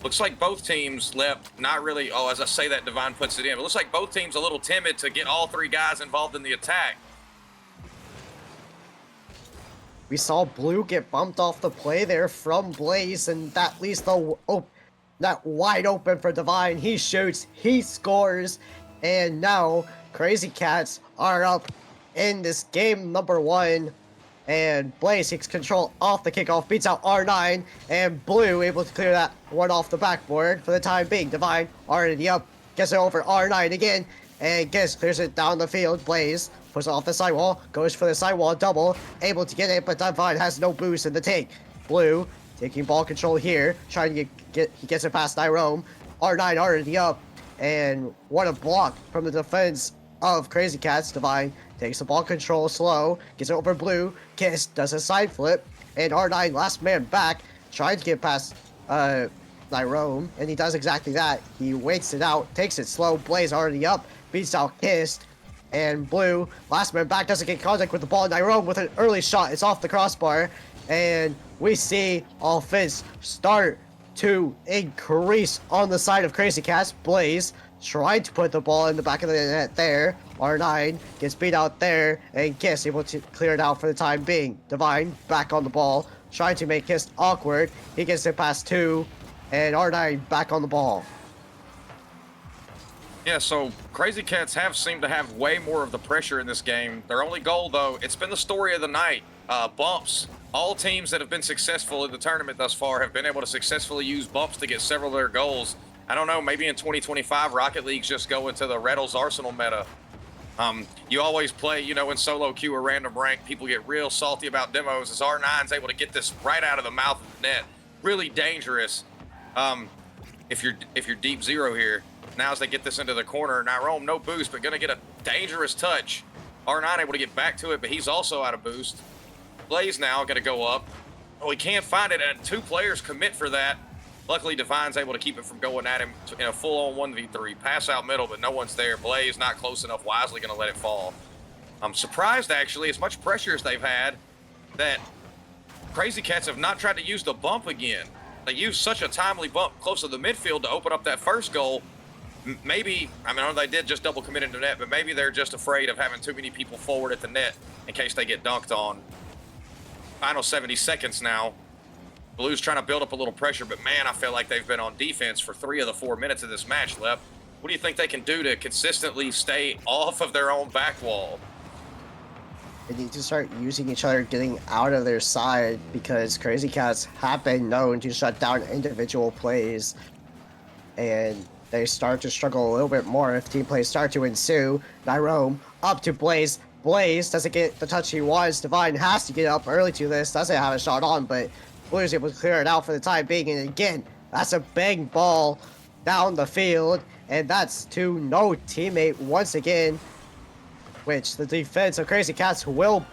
Looks like both teams left, not really, oh, as I say that, Divine puts it in. But looks like both teams a little timid to get all three guys involved in the attack. We saw Blue get bumped off the play there from Blaze, and that leaves that wide open for Divine. He shoots, he scores, and now Crazy Cats are up in this game number 1. And Blaze takes control off the kickoff, beats out R9, and Blue able to clear that one off the backboard for the time being. Divine already up, gets it over R9 again, and clears it down the field. Blaze puts it off the sidewall, goes for the sidewall double, able to get it, but Divine has no boost in the take. Blue taking ball control here, trying to he gets it past Nyrome. R9 already up, and what a block from the defense of Crazy Cats. Divine takes the ball control slow, gets it over Blue, Kiss does a side flip, and R9 last man back, trying to get past Nyrome, and he does exactly that. He waits it out, takes it slow, Blaze already up, beats out Kiss, and Blue, last man back, doesn't get contact with the ball. Nyrome with an early shot, it's off the crossbar, and we see offense start to increase on the side of Crazy Cats. Blaze trying to put the ball in the back of the net there. R9 gets beat out there, and Kiss able to clear it out for the time being. Divine back on the ball, trying to make Kiss awkward. He gets it past 2, and R9 back on the ball. Yeah, so Crazy Cats have seemed to have way more of the pressure in this game. Their only goal, though, it's been the story of the night. Bumps. All teams that have been successful in the tournament thus far have been able to successfully use bumps to get several of their goals. I don't know, maybe in 2025, Rocket League's just going to the Reddles Arsenal meta. You always play, you know, in solo queue or random rank, people get real salty about demos as R9's able to get this right out of the mouth of the net. Really dangerous. If you're deep zero here, now as they get this into the corner, Nyrome, no boost, but gonna get a dangerous touch. R9 able to get back to it, but he's also out of boost. Blaze now gonna go up. Oh, he can't find it, and 2 players commit for that. Luckily, Divine's able to keep it from going at him in a full-on 1v3. Pass out middle, but no one's there. Blaze not close enough. Wisely gonna let it fall. I'm surprised, actually, as much pressure as they've had, that Crazy Cats have not tried to use the bump again. They used such a timely bump close to the midfield to open up that first goal. Maybe, I mean, I know they did just double commit into net, but maybe they're just afraid of having too many people forward at the net in case they get dunked on. Final 70 seconds now. Blues trying to build up a little pressure, but man, I feel like they've been on defense for 3 of the 4 minutes of this match, Lep. What do you think they can do to consistently stay off of their own back wall? They need to start using each other, getting out of their side, because Crazy Cats have been known to shut down individual plays, and they start to struggle a little bit more if team plays start to ensue. Nyrome up to Blaze. Blaze doesn't get the touch he wants. Divine has to get up early to this. Doesn't have a shot on, but Blues able to clear it out for the time being. And again, that's a bang ball down the field, and that's to no teammate once again, which the defense of Crazy Cats will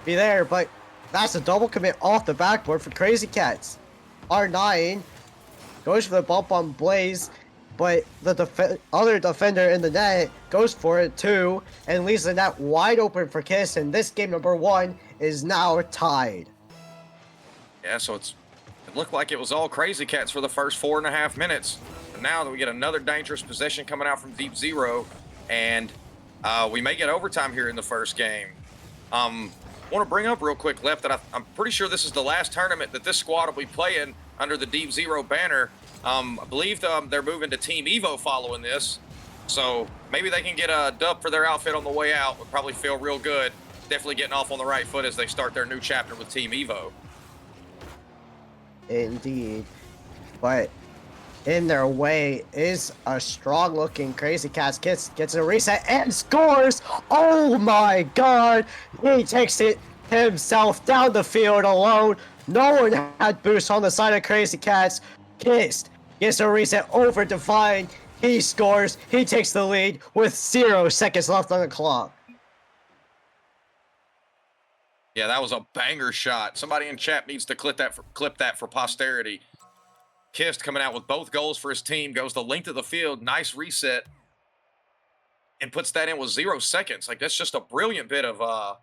be there, but that's a double commit off the backboard for Crazy Cats. R9 goes for the bump on Blaze, but the other defender in the net goes for it too, and leaves the net wide open for Kiss, and this game number 1 is now tied. Yeah, so it looked like it was all Crazy Cats for the first 4.5 minutes. And now that we get another dangerous possession coming out from deep zero, and we may get overtime here in the first game. Want to bring up real quick, Left, that I'm pretty sure this is the last tournament that this squad will be playing under the Deep Zero banner. I believe they're moving to Team Evo following this, so maybe they can get a dub for their outfit on the way out. Would probably feel real good. Definitely getting off on the right foot as they start their new chapter with Team Evo. Indeed, but in their way is a strong-looking Crazy Cats. Gets a reset and scores! Oh my god! He takes it himself down the field alone. No one had boost on the side of Crazy Cats. Kissed gets a reset over Divine. He scores. He takes the lead with 0 seconds left on the clock. Yeah, that was a banger shot. Somebody in chat needs to clip that for posterity. Kist coming out with both goals for his team, goes the length of the field, nice reset, and puts that in with 0 seconds. Like, that's just a brilliant bit of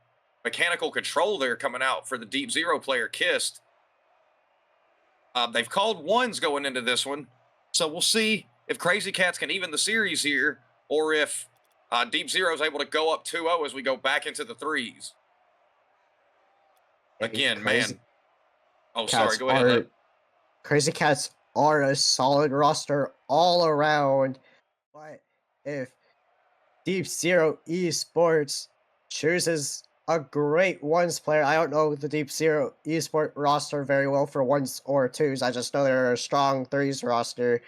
mechanical control there coming out for the Deep Zero player, Kist. They've called ones going into this one, so we'll see if Crazy Cats can even the series here, or if Deep Zero is able to go up 2-0 as we go back into the threes. Again, man. Oh, sorry, go ahead. Crazy Cats are a solid roster all around, but if Deep Zero Esports chooses a great ones player, I don't know the Deep Zero Esport roster very well for ones or twos, I just know they're a strong threes roster.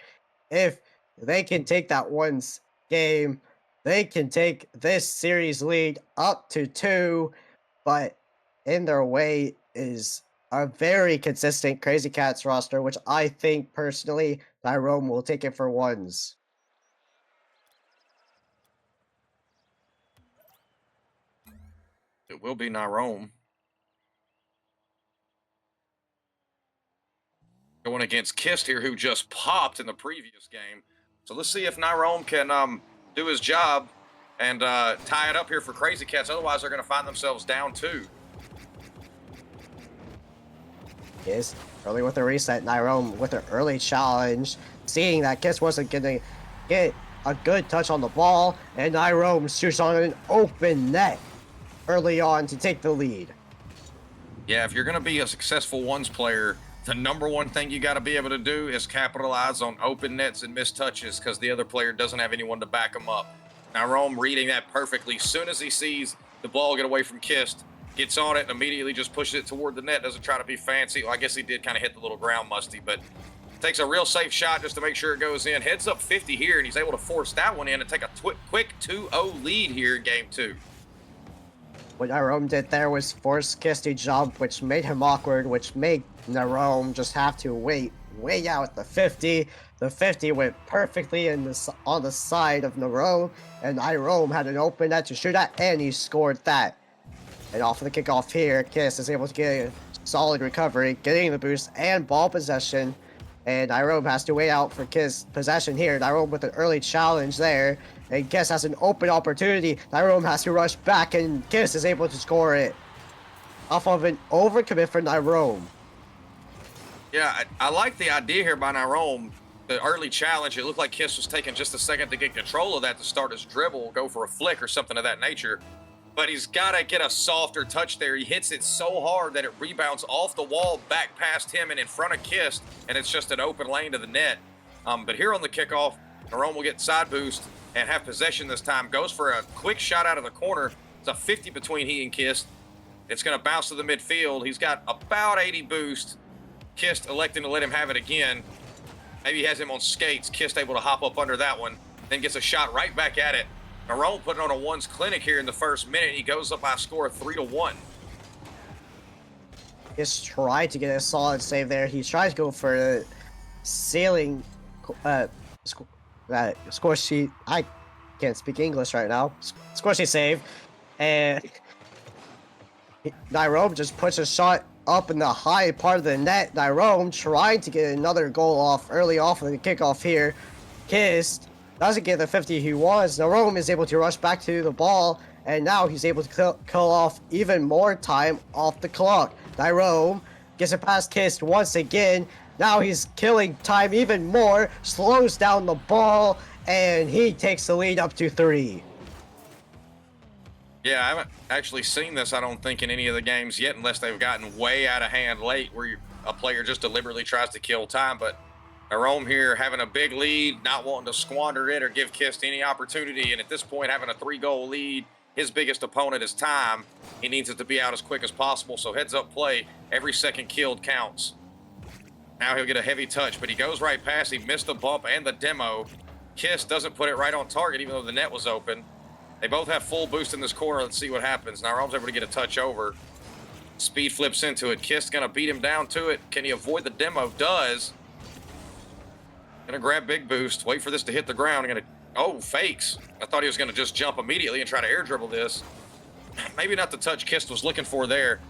If they can take that ones game, they can take this series lead up to 2, but in their way is a very consistent Crazy Cats roster, which I think personally Nyrome will take it for ones. It will be Nyrome. Going against Kist here, who just popped in the previous game. So let's see if Nyrome can do his job and tie it up here for Crazy Cats. Otherwise, they're going to find themselves down 2. Yes, early with the reset, Nyrome with an early challenge, seeing that Kiss wasn't going to get a good touch on the ball, and Nyrome shoots on an open net early on to take the lead. Yeah, if you're going to be a successful ones player, the number one thing you got to be able to do is capitalize on open nets and missed touches because the other player doesn't have anyone to back him up. Now, Rome reading that perfectly. As soon as he sees the ball get away from Kist, gets on it and immediately just pushes it toward the net. Doesn't try to be fancy. Well, I guess he did kind of hit the little ground musty, but takes a real safe shot just to make sure it goes in. Heads up 50 here, and he's able to force that one in and take a quick 2-0 lead here in game 2. What Narome did there was force Kist to jump, which made him awkward, which made Narome just have to wait way out the 50. The 50 went perfectly on the side of Narome, and Narome had an open net to shoot at, and he scored that. And off of the kickoff here, Kist is able to get a solid recovery, getting the boost and ball possession. And Narome has to wait out for Kist's possession here. Narome with an early challenge there. And Kist has an open opportunity. Narome has to rush back, and Kist is able to score it off of an overcommit for Narome. Yeah, I like the idea here by Narome. The early challenge, it looked like Kist was taking just a second to get control of that to start his dribble, go for a flick or something of that nature. But he's got to get a softer touch there. He hits it so hard that it rebounds off the wall back past him and in front of Kist, and it's just an open lane to the net. But here on the kickoff, Narome will get side boost and have possession this time. Goes for a quick shot out of the corner. It's a 50 between he and Kist. It's going to bounce to the midfield. He's got about 80 boost. Kist electing to let him have it again. Maybe he has him on skates. Kist able to hop up under that one. Then gets a shot right back at it. Narome putting on a ones clinic here in the first minute. He goes up by a score of 3-1. Kist tried to get a solid save there. He tried to go for a sailing score sheet. I can't speak English right now. Score sheet save. And Narome just puts a shot up in the high part of the net. Narome trying to get another goal off early off of the kickoff here. Kist doesn't get the 50 he wants. Narome is able to rush back to the ball, and now he's able to kill off even more time off the clock. Narome gets it past Kist once again. Now he's killing time even more, slows down the ball, and he takes the lead up to 3. Yeah, I haven't actually seen this, I don't think, in any of the games yet, unless they've gotten way out of hand late where a player just deliberately tries to kill time. But Narome here having a big lead, not wanting to squander it or give Kist any opportunity. And at this point, having a 3-goal lead, his biggest opponent is time. He needs it to be out as quick as possible. So heads up play, every second killed counts. Now he'll get a heavy touch, but he goes right past. He missed the bump and the demo. Kist doesn't put it right on target, even though the net was open. They both have full boost in this corner. Let's see what happens. Now Narome's able to get a touch over. Speed flips into it. Kist gonna beat him down to it. Can he avoid the demo? Does. Gonna grab big boost. Wait for this to hit the ground. Fakes. I thought he was gonna just jump immediately and try to air dribble this. Maybe not the touch Kist was looking for there.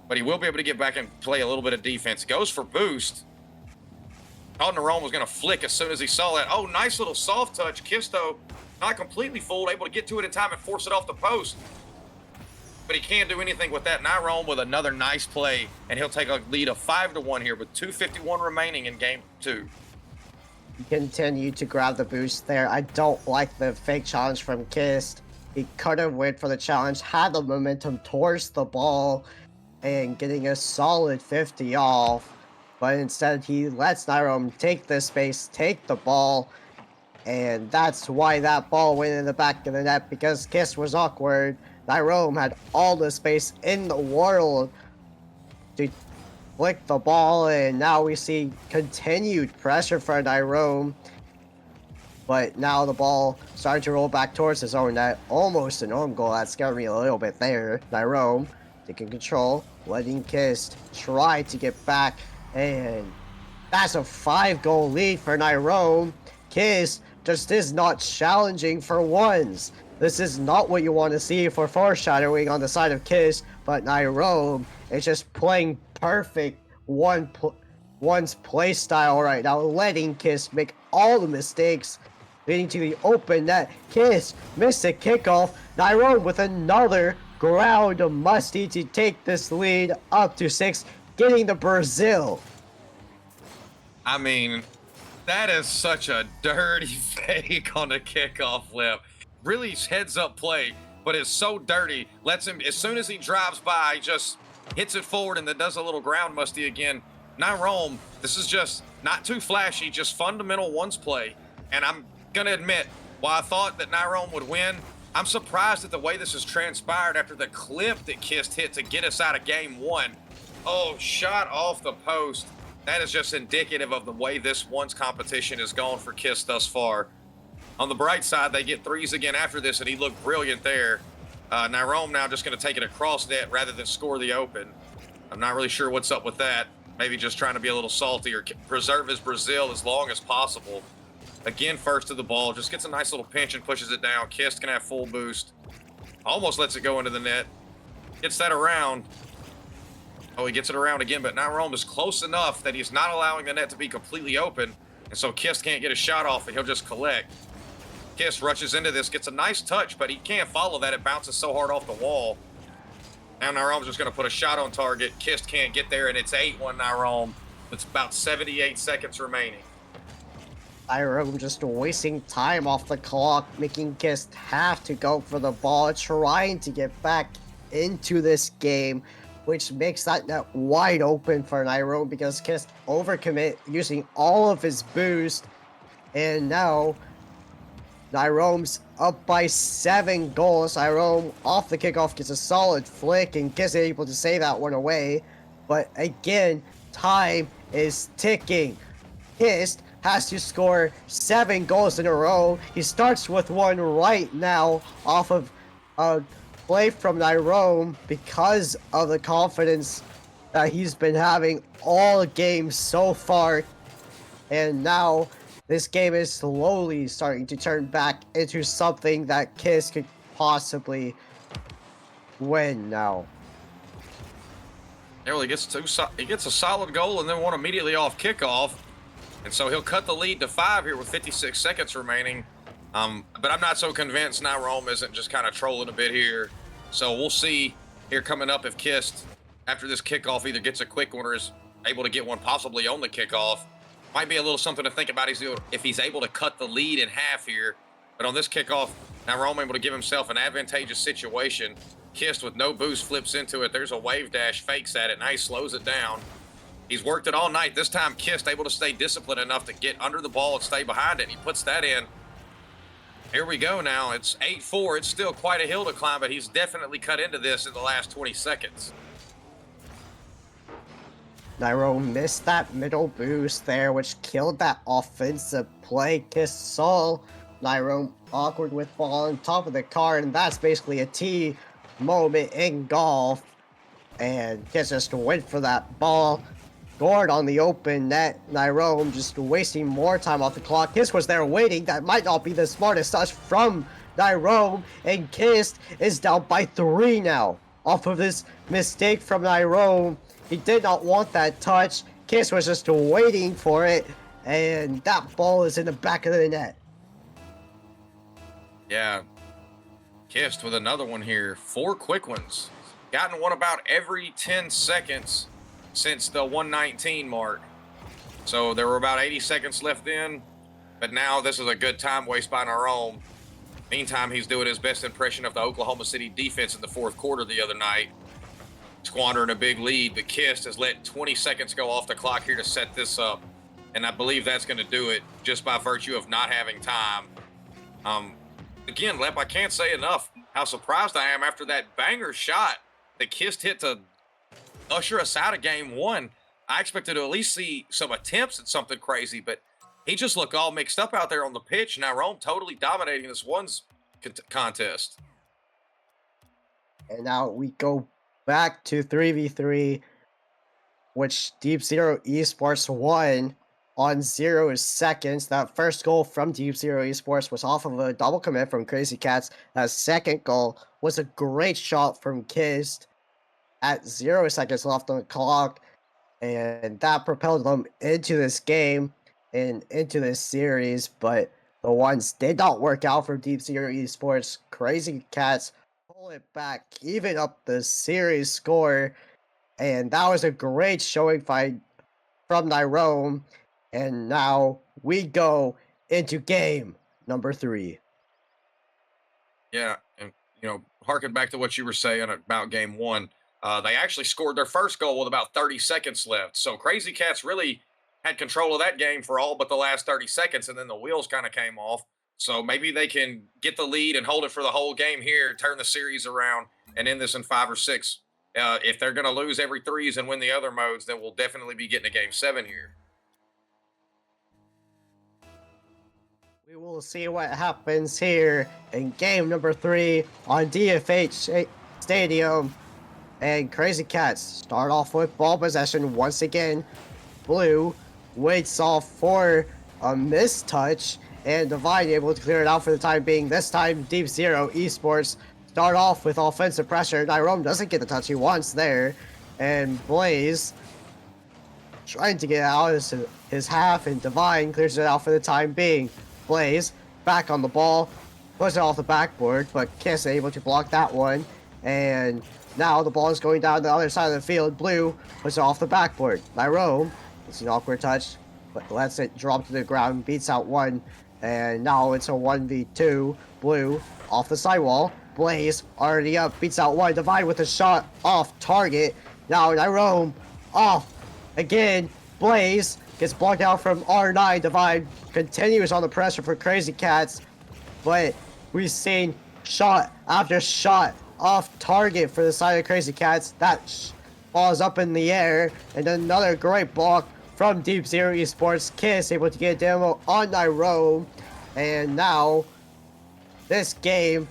But he will be able to get back and play a little bit of defense. Goes for boost. Thought Narome was gonna flick as soon as he saw that. Oh, nice little soft touch. Kist, though, not completely fooled, able to get to it in time and force it off the post. But he can't do anything with that. Narome with another nice play, and he'll take a lead of 5-1 here with 2:51 remaining in game 2. He continued to grab the boost there. I don't like the fake challenge from Kist. He could have went for the challenge, had the momentum towards the ball, and getting a solid 50 off. But instead, he lets Narome take the space, take the ball, and that's why that ball went in the back of the net, because Kist was awkward. Narome had all the space in the world to flick the ball, and now we see continued pressure for Narome. But now the ball started to roll back towards his own net. Almost an own goal. That scared me a little bit there. Narome taking control, letting Kist try to get back, and that's a 5-goal lead for Narome. Kist just is not challenging for ones. This is not what you want to see for foreshadowing on the side of Kist, but Narome is just playing perfect one's play style right now, letting Kist make all the mistakes, leading to the open net. Kist missed a kickoff. Narome with another ground musty to take this lead up to 6, getting the Brazil. I mean, that is such a dirty fake on the kickoff flip. Really heads up play, but it's so dirty. Lets him, as soon as he drives by, just hits it forward and then does a little ground musty again. Nyrome, this is just not too flashy, just fundamental ones play. And I'm going to admit, while I thought that Nyrome would win, I'm surprised at the way this has transpired after the clip that Kist hit to get us out of game one. Oh, shot off the post. That is just indicative of the way this one's competition has gone for Kist thus far. On the bright side, they get threes again after this, and he looked brilliant there. Nyrome now just going to take it across net rather than score the open. I'm not really sure what's up with that. Maybe just trying to be a little salty or preserve his Brazil as long as possible. Again, first to the ball, just gets a nice little pinch and pushes it down. Kist can have full boost. Almost lets it go into the net. Gets that around. Oh, he gets it around again, but Nyrome is close enough that he's not allowing the net to be completely open. And so Kist can't get a shot off, and he'll just collect. Kist rushes into this, gets a nice touch, but he can't follow that. It bounces so hard off the wall. Now Nyrome's just going to put a shot on target. Kist can't get there, and it's 8-1 Nyrome. It's about 78 seconds remaining. Nyrome just wasting time off the clock, making Kist have to go for the ball, trying to get back into this game, which makes that net wide open for Nyrome because Kist overcommit using all of his boost, and now Nyrome's up by 7 goals. Nyrome off the kickoff gets a solid flick and Kist able to save that one away, but again, time is ticking. Kist has to score 7 goals in a row. He starts with one right now off of a play from Nyrome because of the confidence that he's been having all games so far. And now this game is slowly starting to turn back into something that Kist could possibly win now. Yeah, well, he gets a solid goal and then one immediately off kickoff. And so he'll cut the lead to 5 here with 56 seconds remaining. But I'm not so convinced Nyrome isn't just kind of trolling a bit here. So we'll see here coming up if Kist, after this kickoff, either gets a quick one or is able to get one possibly on the kickoff. Might be a little something to think about if he's able to cut the lead in half here. But on this kickoff, Nyrome able to give himself an advantageous situation. Kist with no boost flips into it. There's a wave dash, fakes at it. Now he slows it down. He's worked it all night. This time, Kist able to stay disciplined enough to get under the ball and stay behind it. And he puts that in. Here we go now. It's 8-4. It's still quite a hill to climb, but he's definitely cut into this in the last 20 seconds. Nyrome missed that middle boost there, which killed that offensive play. Kist saw Nyrome awkward with ball on top of the card, and that's basically a T moment in golf. And Kist just went for that ball. Scored on the open net. Nyrome just wasting more time off the clock. Kist was there waiting. That might not be the smartest touch from Nyrome. And Kist is down by 3 now. Off of this mistake from Nyrome. He did not want that touch. Kist was just waiting for it. And that ball is in the back of the net. Yeah. Kist with another one here. 4 quick ones. Gotten one about every 10 seconds since the 119 mark. So there were about 80 seconds left in, but now this is a good time waste by Nyrome. Meantime, he's doing his best impression of the Oklahoma City defense in the 4th quarter the other night, squandering a big lead, but Kist has let 20 seconds go off the clock here to set this up, and I believe that's going to do it just by virtue of not having time. Again, Lep, I can't say enough how surprised I am after that banger shot that Kist hit to usher us out of game 1. I expected to at least see some attempts at something crazy, but he just looked all mixed up out there on the pitch. Nyrome totally dominating this one's contest. And now we go back to 3v3, which Deep Zero Esports won on 0 seconds. That first goal from Deep Zero Esports was off of a double commit from Crazy Cats. That second goal was a great shot from Kist at 0 seconds left on the clock, and that propelled them into this game and into this series. But the ones did not work out for Deep Zero Esports. Crazy Cats pull it back, even up the series score, and that was a great showing fight from Nyrome. And now we go into game number 3. Yeah, and harken back to what you were saying about game 1. They actually scored their first goal with about 30 seconds left. So Crazy Cats really had control of that game for all but the last 30 seconds, and then the wheels kind of came off. So maybe they can get the lead and hold it for the whole game here, turn the series around, and end this in 5 or 6. If they're going to lose every threes and win the other modes, then we'll definitely be getting a game 7 here. We will see what happens here in game number 3 on DFH Stadium. And Crazy Cats start off with ball possession once again. Blue waits off for a missed touch, and Divine able to clear it out for the time being. This time, Deep Zero Esports start off with offensive pressure. Nyrome doesn't get the touch he wants there, and Blaze trying to get out of his half, and Divine clears it out for the time being. Blaze back on the ball, puts it off the backboard, but Kiss able to block that one, and now the ball is going down the other side of the field. Blue puts it off the backboard. Nyrome, it's an awkward touch, but lets it drop to the ground, beats out one, and now it's a 1v2. Blue off the sidewall. Blaze already up, beats out one. Divine with a shot off target. Now Nyrome off again. Blaze gets blocked out from R9. Divine continues on the pressure for Crazy Cats, but we've seen shot after shot off target for the side of Crazy Cats. That ball is up in the air, and another great block from Deep Zero Esports. Kiss able to get a demo on Nyrome, and now this game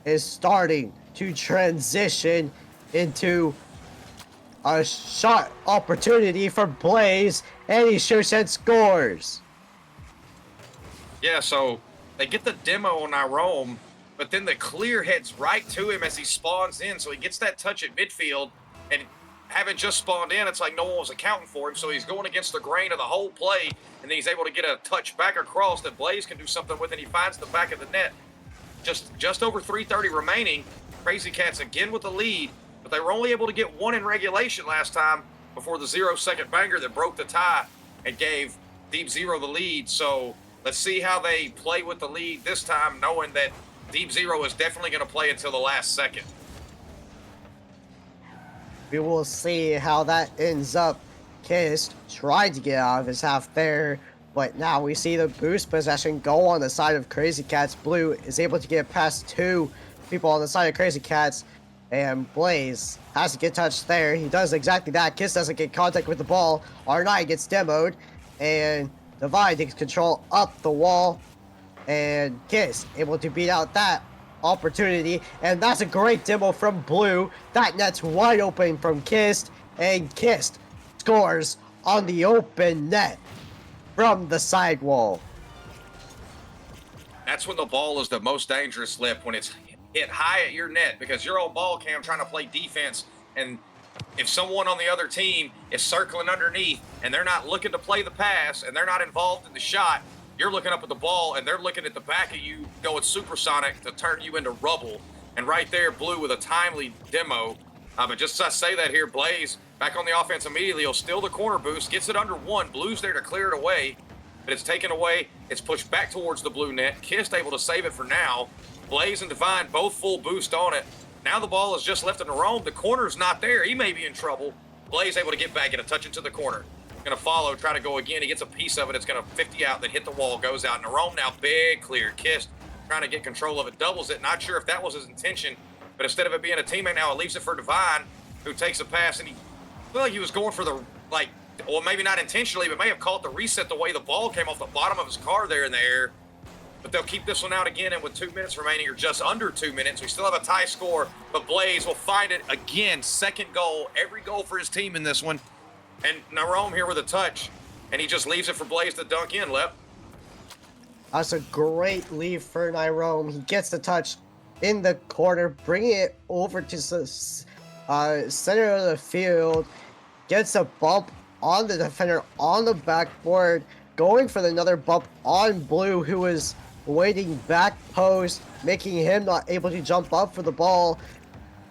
is starting to transition into a shot opportunity for Blaze, and he shoots and scores. Yeah, so they get the demo on Nyrome, but then the clear heads right to him as he spawns in, so he gets that touch at midfield, and having just spawned in, it's like no one was accounting for him, so he's going against the grain of the whole play, and then he's able to get a touch back across that Blaze can do something with, and he finds the back of the net. Just over 3:30 remaining. Crazy Cats again with the lead, but they were only able to get one in regulation last time before the 0-second banger that broke the tie and gave Deep Zero the lead. So let's see how they play with the lead this time, knowing that Deep Zero is definitely going to play until the last second. We will see how that ends up. Kiss tried to get out of his half there, but now we see the boost possession go on the side of Crazy Cats. Blue is able to get past two people on the side of Crazy Cats, and Blaze has to get touched there. He does exactly that. Kiss doesn't get contact with the ball. R9 gets demoed, and Divine takes control up the wall, and Kiss able to beat out that opportunity, and that's a great demo from Blue. That net's wide open from Kiss, and Kiss scores on the open net from the sidewall. That's when the ball is the most dangerous, Lip, when it's hit high at your net, because you're on ball cam trying to play defense, and if someone on the other team is circling underneath and they're not looking to play the pass and they're not involved in the shot, you're looking up at the ball and they're looking at the back of you going supersonic to turn you into rubble. And right there, Blue with a timely demo. But just as I say that here, Blaze back on the offense immediately. He'll steal the corner boost, gets it under one. Blue's there to clear it away, but it's taken away. It's pushed back towards the blue net. Kist able to save it for now. Blaze and Divine both full boost on it. Now the ball is just left in the roam. The corner's not there. He may be in trouble. Blaze able to get back, get a touch into the corner. Going to follow, try to go again. He gets a piece of it. It's going to 50 out, then hit the wall, goes out. Nyrome now big clear. Kist trying to get control of it, doubles it. Not sure if that was his intention, but instead of it being a teammate now, it leaves it for Divine, who takes a pass, and he felt like he was going for the, well, maybe not intentionally, but may have caught the reset the way the ball came off the bottom of his car there in the air. But they'll keep this one out again, and with 2 minutes remaining, or just under 2 minutes, we still have a tie score, but Blaze will find it again. Second goal, every goal for his team in this one. And Nyrome here with a touch, and he just leaves it for Blaze to dunk in, Lep. That's a great leave for Nyrome. He gets the touch in the corner, bringing it over to the center of the field, gets a bump on the defender on the backboard, going for another bump on Blue, who is waiting back post, making him not able to jump up for the ball,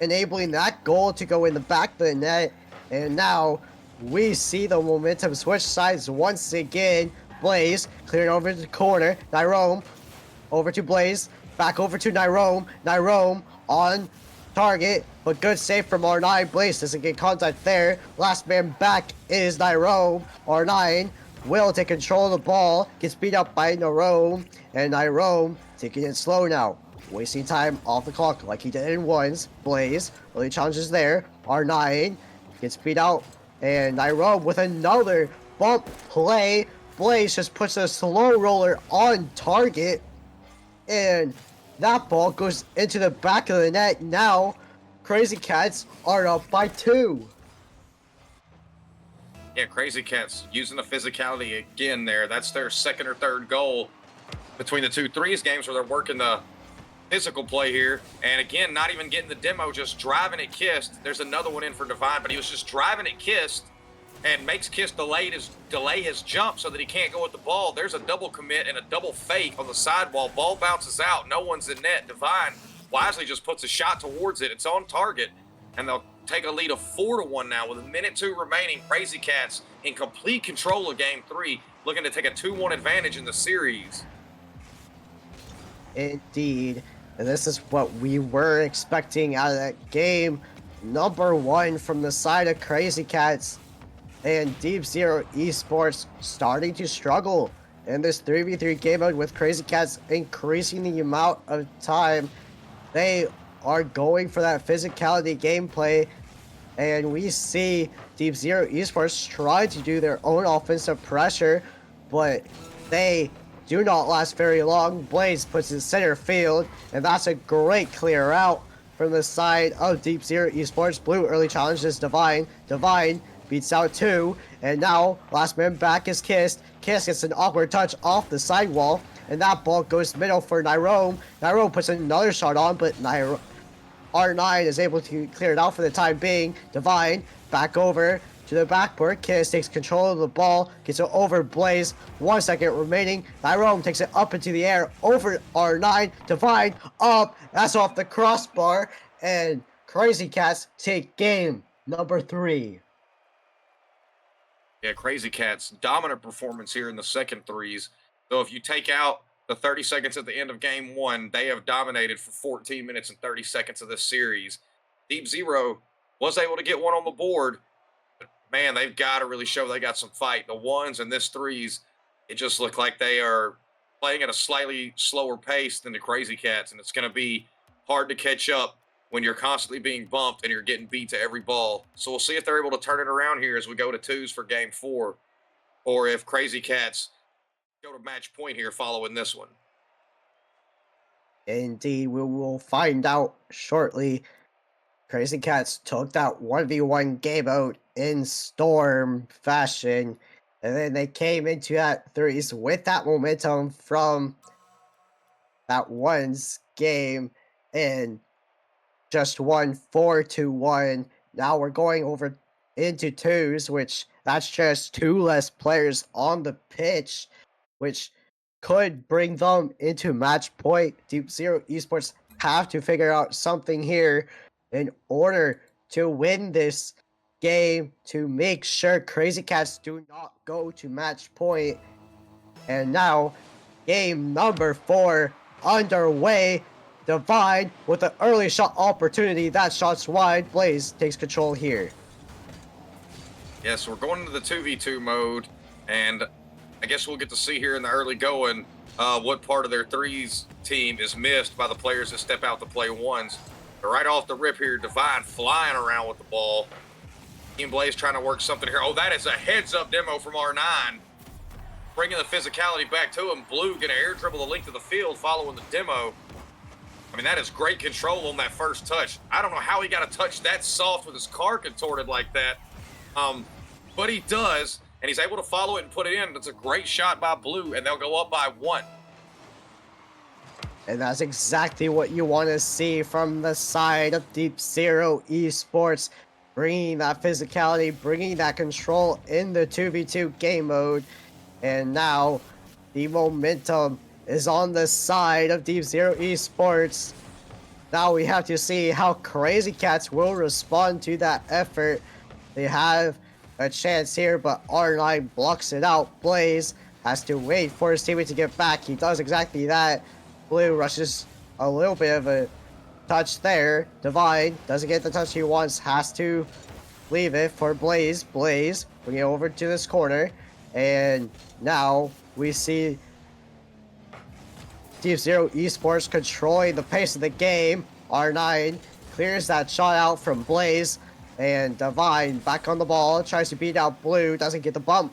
enabling that goal to go in the back of the net. And now we see the momentum switch sides once again. Blaze cleared over to the corner. Nyrome over to Blaze. Back over to Nyrome. Nyrome on target, but good save from R9. Blaze doesn't get contact there. Last man back is Nyrome. R9 will take control of the ball, gets beat up by Nyrome, and Nyrome taking it slow now. Wasting time off the clock like he did in ones. Blaze really challenges there. R9 gets beat out, and Nyrome with another bump play. Blaze just puts a slow roller on target, and that ball goes into the back of the net. Now, Crazy Cats are up by 2. Yeah, Crazy Cats using the physicality again there. That's their second or third goal between the 2 threes games where they're working the physical play here. And again, not even getting the demo, just driving it Kissed. There's another one in for Divine, but he was just driving it Kissed and makes Kiss delay his jump so that he can't go with the ball. There's a double commit and a double fake on the sidewall. Ball bounces out. No one's in net. Divine wisely just puts a shot towards it. It's on target, and they'll take a lead of 4-1 now with 1:02 remaining. Crazy Cats in complete control of Game 3, looking to take a 2-1 advantage in the series. Indeed. And this is what we were expecting out of that game. Number 1 from the side of Crazy Cats. And Deep Zero Esports starting to struggle in this 3v3 game mode with Crazy Cats increasing the amount of time they are going for that physicality gameplay. And we see Deep Zero Esports try to do their own offensive pressure, but they do not last very long. Blaze puts in center field, and that's a great clear out from the side of Deep Zero Esports. Blue early challenges Divine. Divine beats out 2, and now last man back is Kissed. Kiss gets an awkward touch off the sidewall, and that ball goes middle for Nyrome. Nyrome puts another shot on, but R9 is able to clear it out for the time being. Divine back over to the backboard. Kiss takes control of the ball, gets it over Blaze. 1 second remaining. Nyrome takes it up into the air over R9. Divine up. That's off the crossbar, and Crazy Cats take game number 3. Yeah, Crazy Cats, dominant performance here in the second threes. So if you take out the 30 seconds at the end of game 1, they have dominated for 14 minutes and 30 seconds of this series. Deep Zero was able to get one on the board, but man, they've got to really show they got some fight. The ones and this threes, it just looked like they are playing at a slightly slower pace than the Crazy Cats, and it's going to be hard to catch up when you're constantly being bumped and you're getting beat to every ball. So we'll see if they're able to turn it around here as we go to 2s for game 4, or if Crazy Cats go to match point here following this one. Indeed, we will find out shortly. Crazy Cats took that 1v1 game out in storm fashion, and then they came into that 3s with that momentum from that ones game and just won 4-1. Now we're going over into 2s, which that's just 2 less players on the pitch, which could bring them into match point. Deep Zero Esports have to figure out something here in order to win this game, to make sure Crazy Cats do not go to match point. And now, game number 4 underway. Divine with an early shot opportunity. That shot's wide. Blaze takes control here. Yes, we're going into the 2v2 mode, and I guess we'll get to see here in the early going what part of their 3s team is missed by the players that step out to play 1s. But right off the rip here, Divine flying around with the ball. Team Blaze trying to work something here. Oh, that is a heads-up demo from R9. Bringing the physicality back to him. Blue going to air dribble the length of the field following the demo. I mean, that is great control on that first touch. I don't know how he got a touch that soft with his car contorted like that. But he does, and he's able to follow it and put it in. It's a great shot by Blue, and they'll go up by 1. And that's exactly what you want to see from the side of Deep Zero Esports. Bringing that physicality, bringing that control in the 2v2 game mode. And now, the momentum is on the side of Deep Zero Esports. Now we have to see how Crazy Cats will respond to that effort. They have a chance here, but R9 blocks it out. Blaze has to wait for his teammate to get back. He does exactly that. Blue rushes a little bit of a touch there. Divine doesn't get the touch he wants, has to leave it for Blaze. Blaze bring it over to this corner, and now we see Deep Zero Esports controlling the pace of the game. R9 clears that shot out from Blaze, and Divine back on the ball, tries to beat out Blue, doesn't get the bump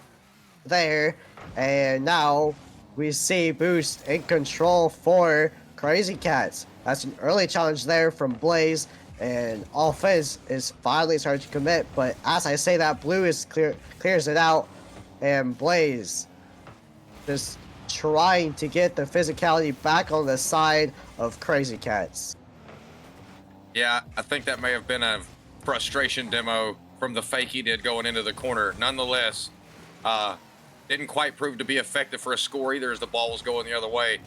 there, and now we see Boost in control for Crazy Cats. That's an early challenge there from Blaze, and offense is finally starting to commit, but as I say that, Blue is clears it out, and Blaze just trying to get the physicality back on the side of Crazy Cats. Yeah, I think that may have been a frustration demo from the fake he did going into the corner. Nonetheless, didn't quite prove to be effective for a score either as the ball was going the other way.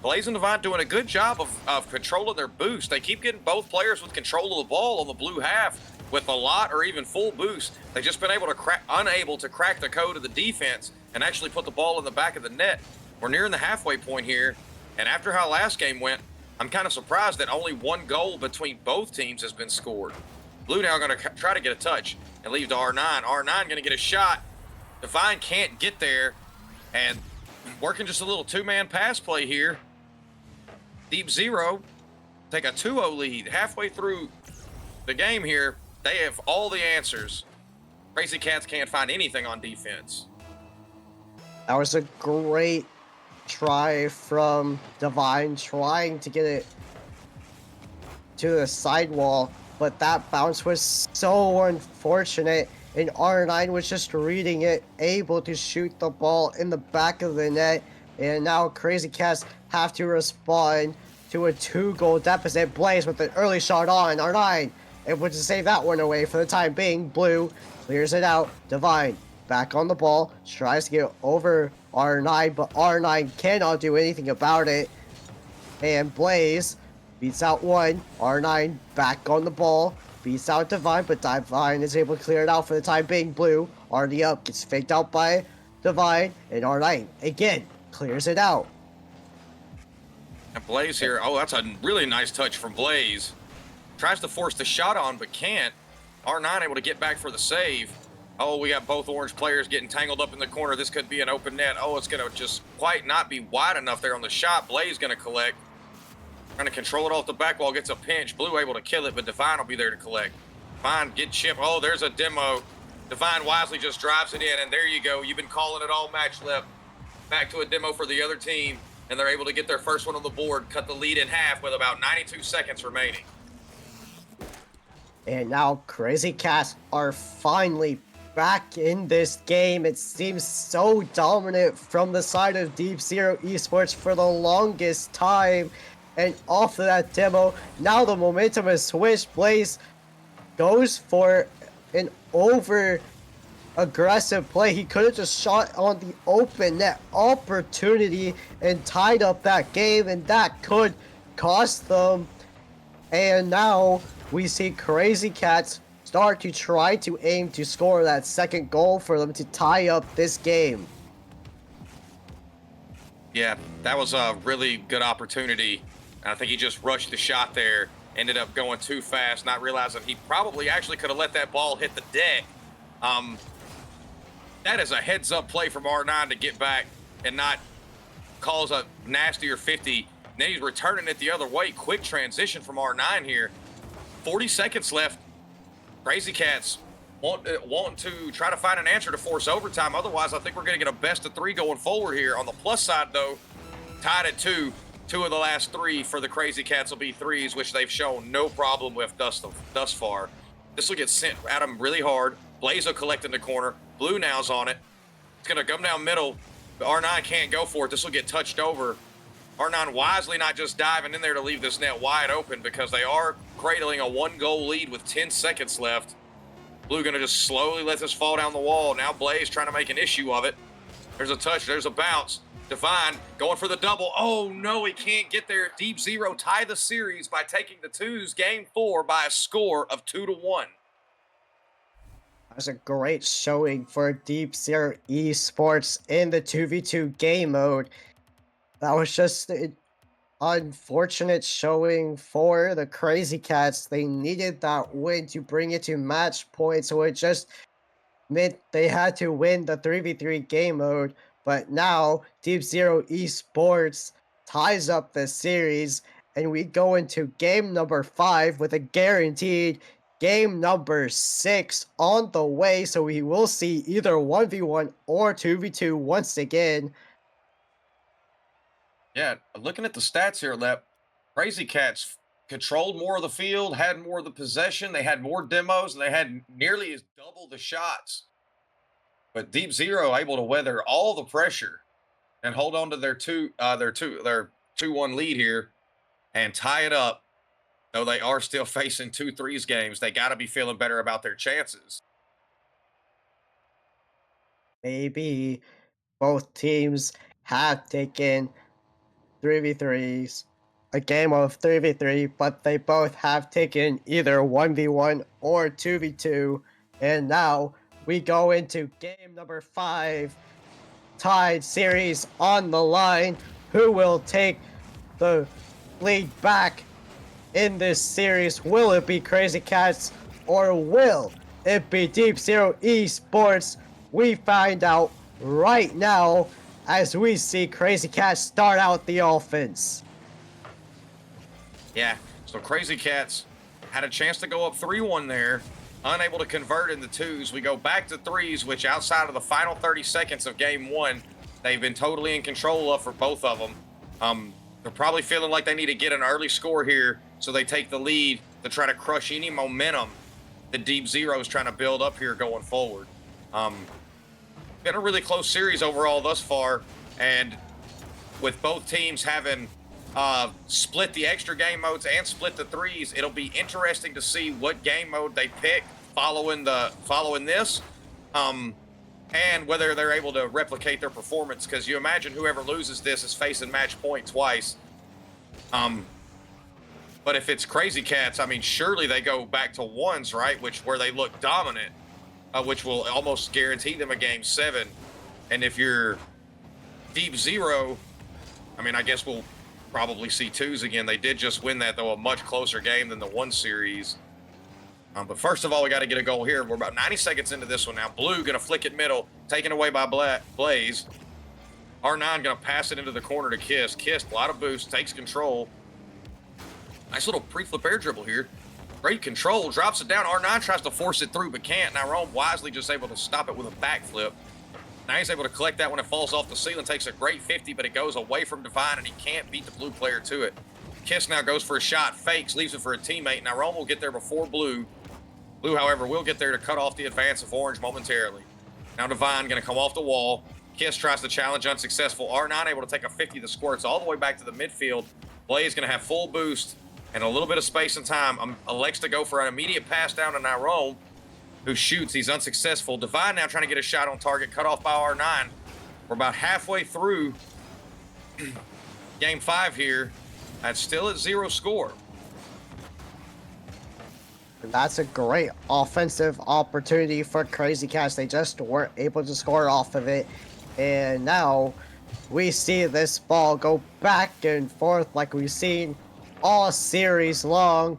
Blaze and Divine doing a good job of controlling their boost. They keep getting both players with control of the ball on the blue half with a lot or even full boost. They've just been unable to crack the code of the defense and actually put the ball in the back of the net. We're nearing the halfway point here, and after how last game went, I'm kind of surprised that only one goal between both teams has been scored. Blue now going to try to get a touch and leave to R9. R9 going to get a shot. Divine can't get there, and working just a little two-man pass play here. Deep Zero take a 2-0 lead halfway through the game here. They have all the answers. Crazy Cats can't find anything on defense. That was a great try from Divine, trying to get it to the sidewall, but that bounce was so unfortunate, and R9 was just reading it, able to shoot the ball in the back of the net, and now Crazy Cats have to respond to a 2-goal deficit. Blaze with an early shot on R9, able to save that one away for the time being. Blue clears it out. Divine back on the ball, tries to get over R9, but R9 cannot do anything about it. And Blaze beats out one. R9 back on the ball, beats out Divine, but Divine is able to clear it out for the time being. Blue already up, gets faked out by Divine, and R9 again clears it out. And Blaze here, oh, that's a really nice touch from Blaze. Tries to force the shot on, but can't. R9 able to get back for the save. Oh, we got both orange players getting tangled up in the corner. This could be an open net. Oh, it's going to just quite not be wide enough there on the shot. Blaze going to collect. Trying to control it off the back wall, gets a pinch. Blue able to kill it, but Divine will be there to collect. Divine, get chip. Oh, there's a demo. Divine wisely just drives it in, and there you go. You've been calling it all match left. Back to a demo for the other team, and they're able to get their first one on the board, cut the lead in half with about 92 seconds remaining. And now Crazy Cats are finally back in this game. It seems so dominant from the side of Deep Zero Esports for the longest time. And off of that demo, now the momentum has switched. Blaze goes for an over aggressive play. He could have just shot on the open net opportunity and tied up that game, and that could cost them. And now we see Crazy Cats start to try to aim to score that second goal for them to tie up this game. Yeah, that was a really good opportunity. And I think he just rushed the shot there, ended up going too fast, not realizing he probably actually could have let that ball hit the deck. That is a heads-up play from R9 to get back and not cause a nastier 50. Then he's returning it the other way. Quick transition from R9 here. 40 seconds left. Crazy Cats want to try to find an answer to force overtime. Otherwise, I think we're going to get a best of 3 going forward here. On the plus side, though, tied at 2. 2 of the last 3 for the Crazy Cats will be 3s, which they've shown no problem with thus far. This will get sent at them really hard. Blaze will collect in the corner. Blue now's on it. It's going to come down middle. But R9 can't go for it. This will get touched over. R9 wisely not just diving in there to leave this net wide open because they are cradling a 1-goal lead with 10 seconds left. Blue going to just slowly let this fall down the wall. Now Blaze trying to make an issue of it. There's a touch. There's a bounce. Divine going for the double. Oh, no, he can't get there. Deep Zero tie the series by taking the 2s game 4 by a score of 2-1. That's a great showing for Deep Zero Esports in the 2v2 game mode. That was just unfortunate showing for the Crazy Cats. They needed that win to bring it to match point, so it just meant they had to win the 3v3 game mode. But now Deep Zero Esports ties up the series, and we go into game number 5 with a guaranteed game number 6 on the way. So we will see either 1v1 or 2v2 once again. Yeah, looking at the stats here, Lep, Crazy Cats controlled more of the field, had more of the possession, they had more demos, and they had nearly as double the shots. But Deep Zero able to weather all the pressure and hold on to their 2-1 lead here and tie it up. Though they are still facing 2-3s games, they got to be feeling better about their chances. Maybe both teams have taken 3v3s, a game of 3v3, but they both have taken either 1v1 or 2v2. And now we go into game number 5, tied series on the line. Who will take the lead back in this series? Will it be Crazy Cats or will it be Deep Zero Esports? We find out right now as we see Crazy Cats start out the offense. Yeah, so Crazy Cats had a chance to go up 3-1 there, unable to convert in the 2s. We go back to 3s, which outside of the final 30 seconds of game 1, they've been totally in control of for both of them. They're probably feeling like they need to get an early score here, so they take the lead to try to crush any momentum that Deep Zero is trying to build up here going forward. Been a really close series overall thus far, and with both teams having split the extra game modes and split the 3s, it'll be interesting to see what game mode they pick following this, and whether they're able to replicate their performance, because you imagine whoever loses this is facing match point twice. But if it's Crazy Cats, I mean, surely they go back to 1s, right? Where they look dominant, which will almost guarantee them a game 7. And if you're Deep Zero, I mean, I guess we'll probably see 2s again. They did just win that, though, a much closer game than the 1 series. But first of all, we got to get a goal here. We're about 90 seconds into this one now. Blue going to flick it middle, taken away by Blaze. R9 going to pass it into the corner to Kiss. Kiss, a lot of boost, takes control. Nice little pre-flip air dribble here. Great control, drops it down. R9 tries to force it through, but can't. Now Rome wisely just able to stop it with a backflip. Now he's able to collect that when it falls off the ceiling. Takes a great 50, but it goes away from Divine, and he can't beat the blue player to it. Kiss now goes for a shot, fakes, leaves it for a teammate. Now Rome will get there before Blue. Blue, however, will get there to cut off the advance of Orange momentarily. Now Divine going to come off the wall. Kiss tries to challenge, unsuccessful. R9 able to take a 50 that squirts all the way back to the midfield. Blaze going to have full boost and a little bit of space and time. Elects to go for an immediate pass down to Nyrome, who shoots. He's unsuccessful. Divine now trying to get a shot on target, cut off by R9. We're about halfway through game 5 here. That's still at 0 score. That's a great offensive opportunity for Crazy Cats. They just weren't able to score off of it. And now we see this ball go back and forth like we've seen all series long.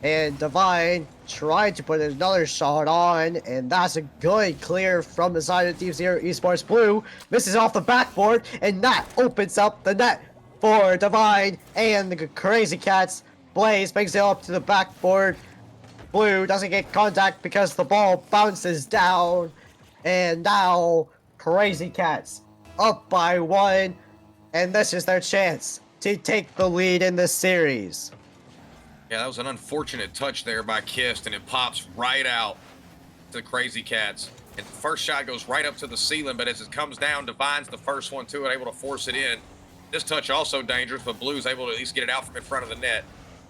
And Divine tried to put another shot on, and that's a good clear from the side of Deep Zero Esports. Blue misses off the backboard, and that opens up the net for Divine and the Crazy Cats. Blaze brings it up to the backboard. Blue doesn't get contact because the ball bounces down, and now Crazy Cats up by 1, and this is their chance to take the lead in this series. Yeah, that was an unfortunate touch there by Kist, and it pops right out to Crazy Cats. And the first shot goes right up to the ceiling, but as it comes down, Divine's the first one to it, able to force it in. This touch also dangerous, but Blue's able to at least get it out from in front of the net.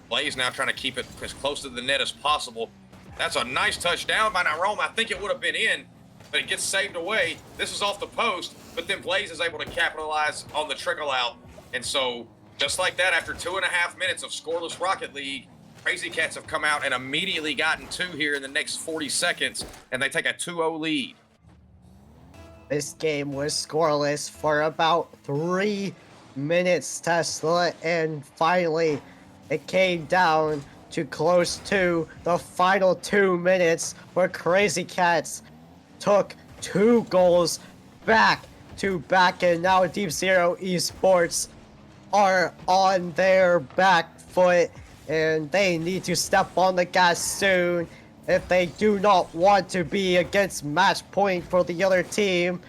Blaze now trying to keep it as close to the net as possible. That's a nice touch down by Nyrome. I think it would have been in, but it gets saved away. This is off the post, but then Blaze is able to capitalize on the trickle out. And so, just like that, after 2.5 minutes of scoreless Rocket League, Crazy Cats have come out and immediately gotten 2 here in the next 40 seconds, and they take a 2-0 lead. This game was scoreless for about 3 minutes, Tesla, and finally it came down to close to the final 2 minutes where Crazy Cats took 2 goals back to back, and now Deep Zero Esports are on their back foot and they need to step on the gas soon if they do not want to be against match point for the other team.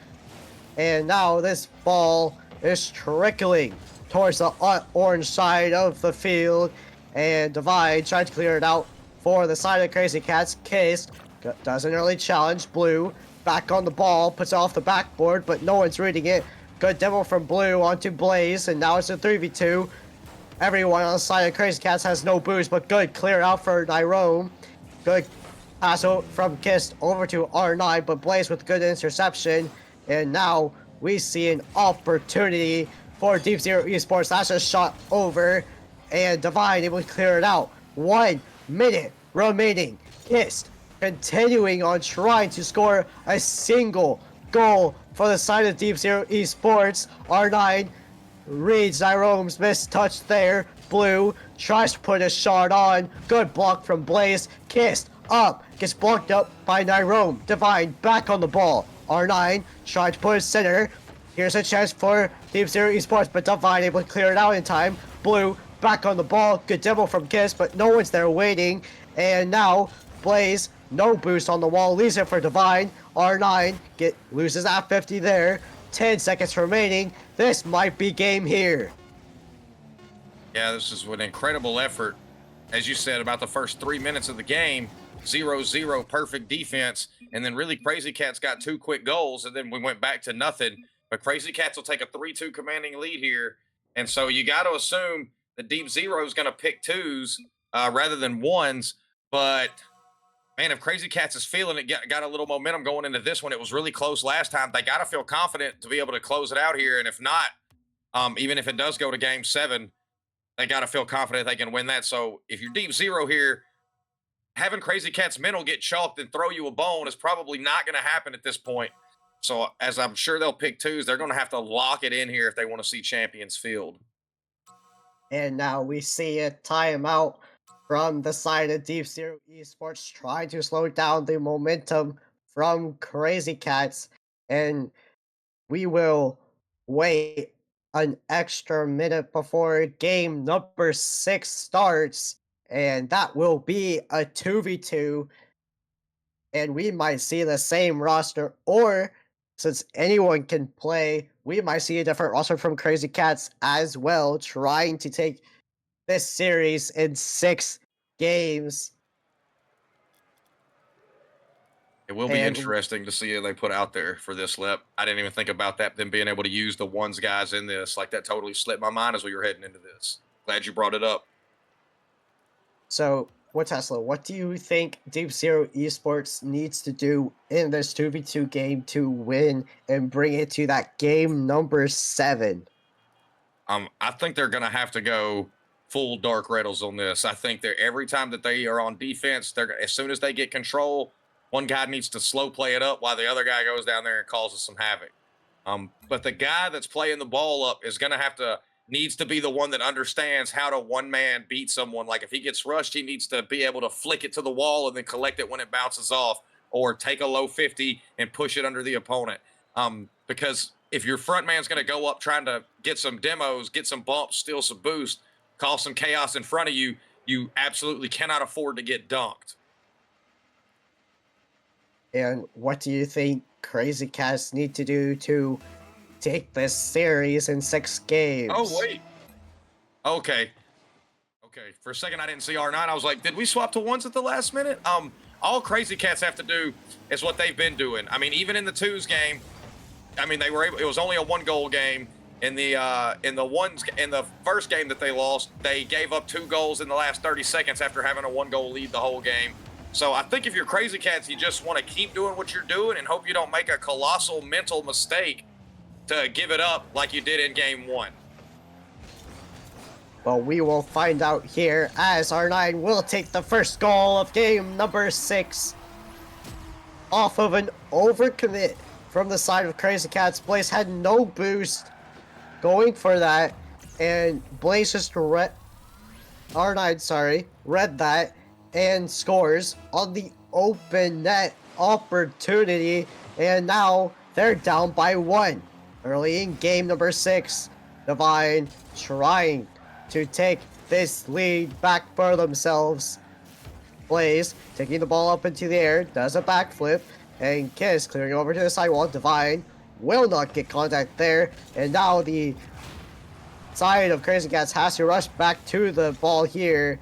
And now this ball is trickling towards the orange side of the field, and Divide trying to clear it out for the side of Crazy Cats. Kiss doesn't really challenge Blue. Back on the ball, puts it off the backboard, but no one's reading it. Good demo from Blue onto Blaze, and now it's a 3v2. Everyone on the side of Crazy Cats has no boost, but good clear out for Nyrome. Good pass from Kiss over to R9, but Blaze with good interception. And now we see an opportunity for Deep Zero Esports. That's a shot over, and Divine able to clear it out. 1 minute remaining. Kiss continuing on trying to score a single goal for the side of Deep Zero Esports. R9 reads Nyrome's missed touch there. Blue tries to put a shot on. Good block from Blaze. Kissed up. Gets blocked up by Nyrome. Divine back on the ball. R9 trying to put it center. Here's a chance for Deep Zero Esports, but Divine able to clear it out in time. Blue back on the ball. Good demo from Kiss, but no one's there waiting. And now Blaze, no boost on the wall, leaves it for Divine. R9 loses at 50 there. 10 seconds remaining. This might be game here. Yeah, this is an incredible effort. As you said, about the first 3 minutes of the game, 0-0, perfect defense, and then really Crazy Cats got 2 quick goals, and then we went back to nothing. But Crazy Cats will take a 3-2 commanding lead here, and so you got to assume that Deep Zero is going to pick 2s rather than 1s. But man, if Crazy Cats is feeling it, got a little momentum going into this one. It was really close last time. They got to feel confident to be able to close it out here, and if not, even if it does go to Game 7, they got to feel confident they can win that. So if you're Deep Zero here, having Crazy Cats mental get chalked and throw you a bone is probably not going to happen at this point. So as I'm sure they'll pick 2s, they're going to have to lock it in here if they want to see Champions Field. And now we see a timeout from the side of Deep Zero Esports, trying to slow down the momentum from Crazy Cats. And we will wait an extra minute before game number 6 starts, and that will be a 2v2, and we might see the same roster, or since anyone can play, we might see a different roster from Crazy Cats as well, trying to take this series in 6 games. It will be interesting to see who they put out there for this, Lep. I didn't even think about that, them being able to use the 1s guys in this. Like, that totally slipped my mind as we were heading into this. Glad you brought it up. So, WaTesla, what do you think Deep Zero Esports needs to do in this 2v2 game to win and bring it to that game number 7? I think they're going to have to go full Dark Riddles on this. I think that every time that they are on defense, as soon as they get control, one guy needs to slow play it up while the other guy goes down there and causes some havoc. But the guy that's playing the ball up is going to needs to be the one that understands how to one-man beat someone. Like, if he gets rushed, he needs to be able to flick it to the wall and then collect it when it bounces off, or take a low 50 and push it under the opponent. Because if your front man's going to go up trying to get some demos, get some bumps, steal some boost, cause some chaos in front of you, you absolutely cannot afford to get dunked. And what do you think Crazy Cats need to do to take this series in 6 games? Oh, wait. Okay. For a second, I didn't see R9. I was like, did we swap to 1s at the last minute? All Crazy Cats have to do is what they've been doing. I mean, even in the 2s game, I mean, it was only a 1-goal game. In the first game that they lost, they gave up 2 goals in the last 30 seconds after having a 1-goal lead the whole game. So I think if you're Crazy Cats, you just want to keep doing what you're doing and hope you don't make a colossal mental mistake to give it up like you did in game 1. Well, we will find out here as R9 will take the first goal of game number 6 off of an overcommit from the side of Crazy Cats. Blaze had no boost going for that, and Blaze just R9, sorry, read that and scores on the open net opportunity, and now they're down by 1 early in game number 6. Divine trying to take this lead back for themselves. Blaze taking the ball up into the air, does a backflip, and Kiss clearing over to the sidewall. Divine will not get contact there, and now the side of Crazy Cats has to rush back to the ball here,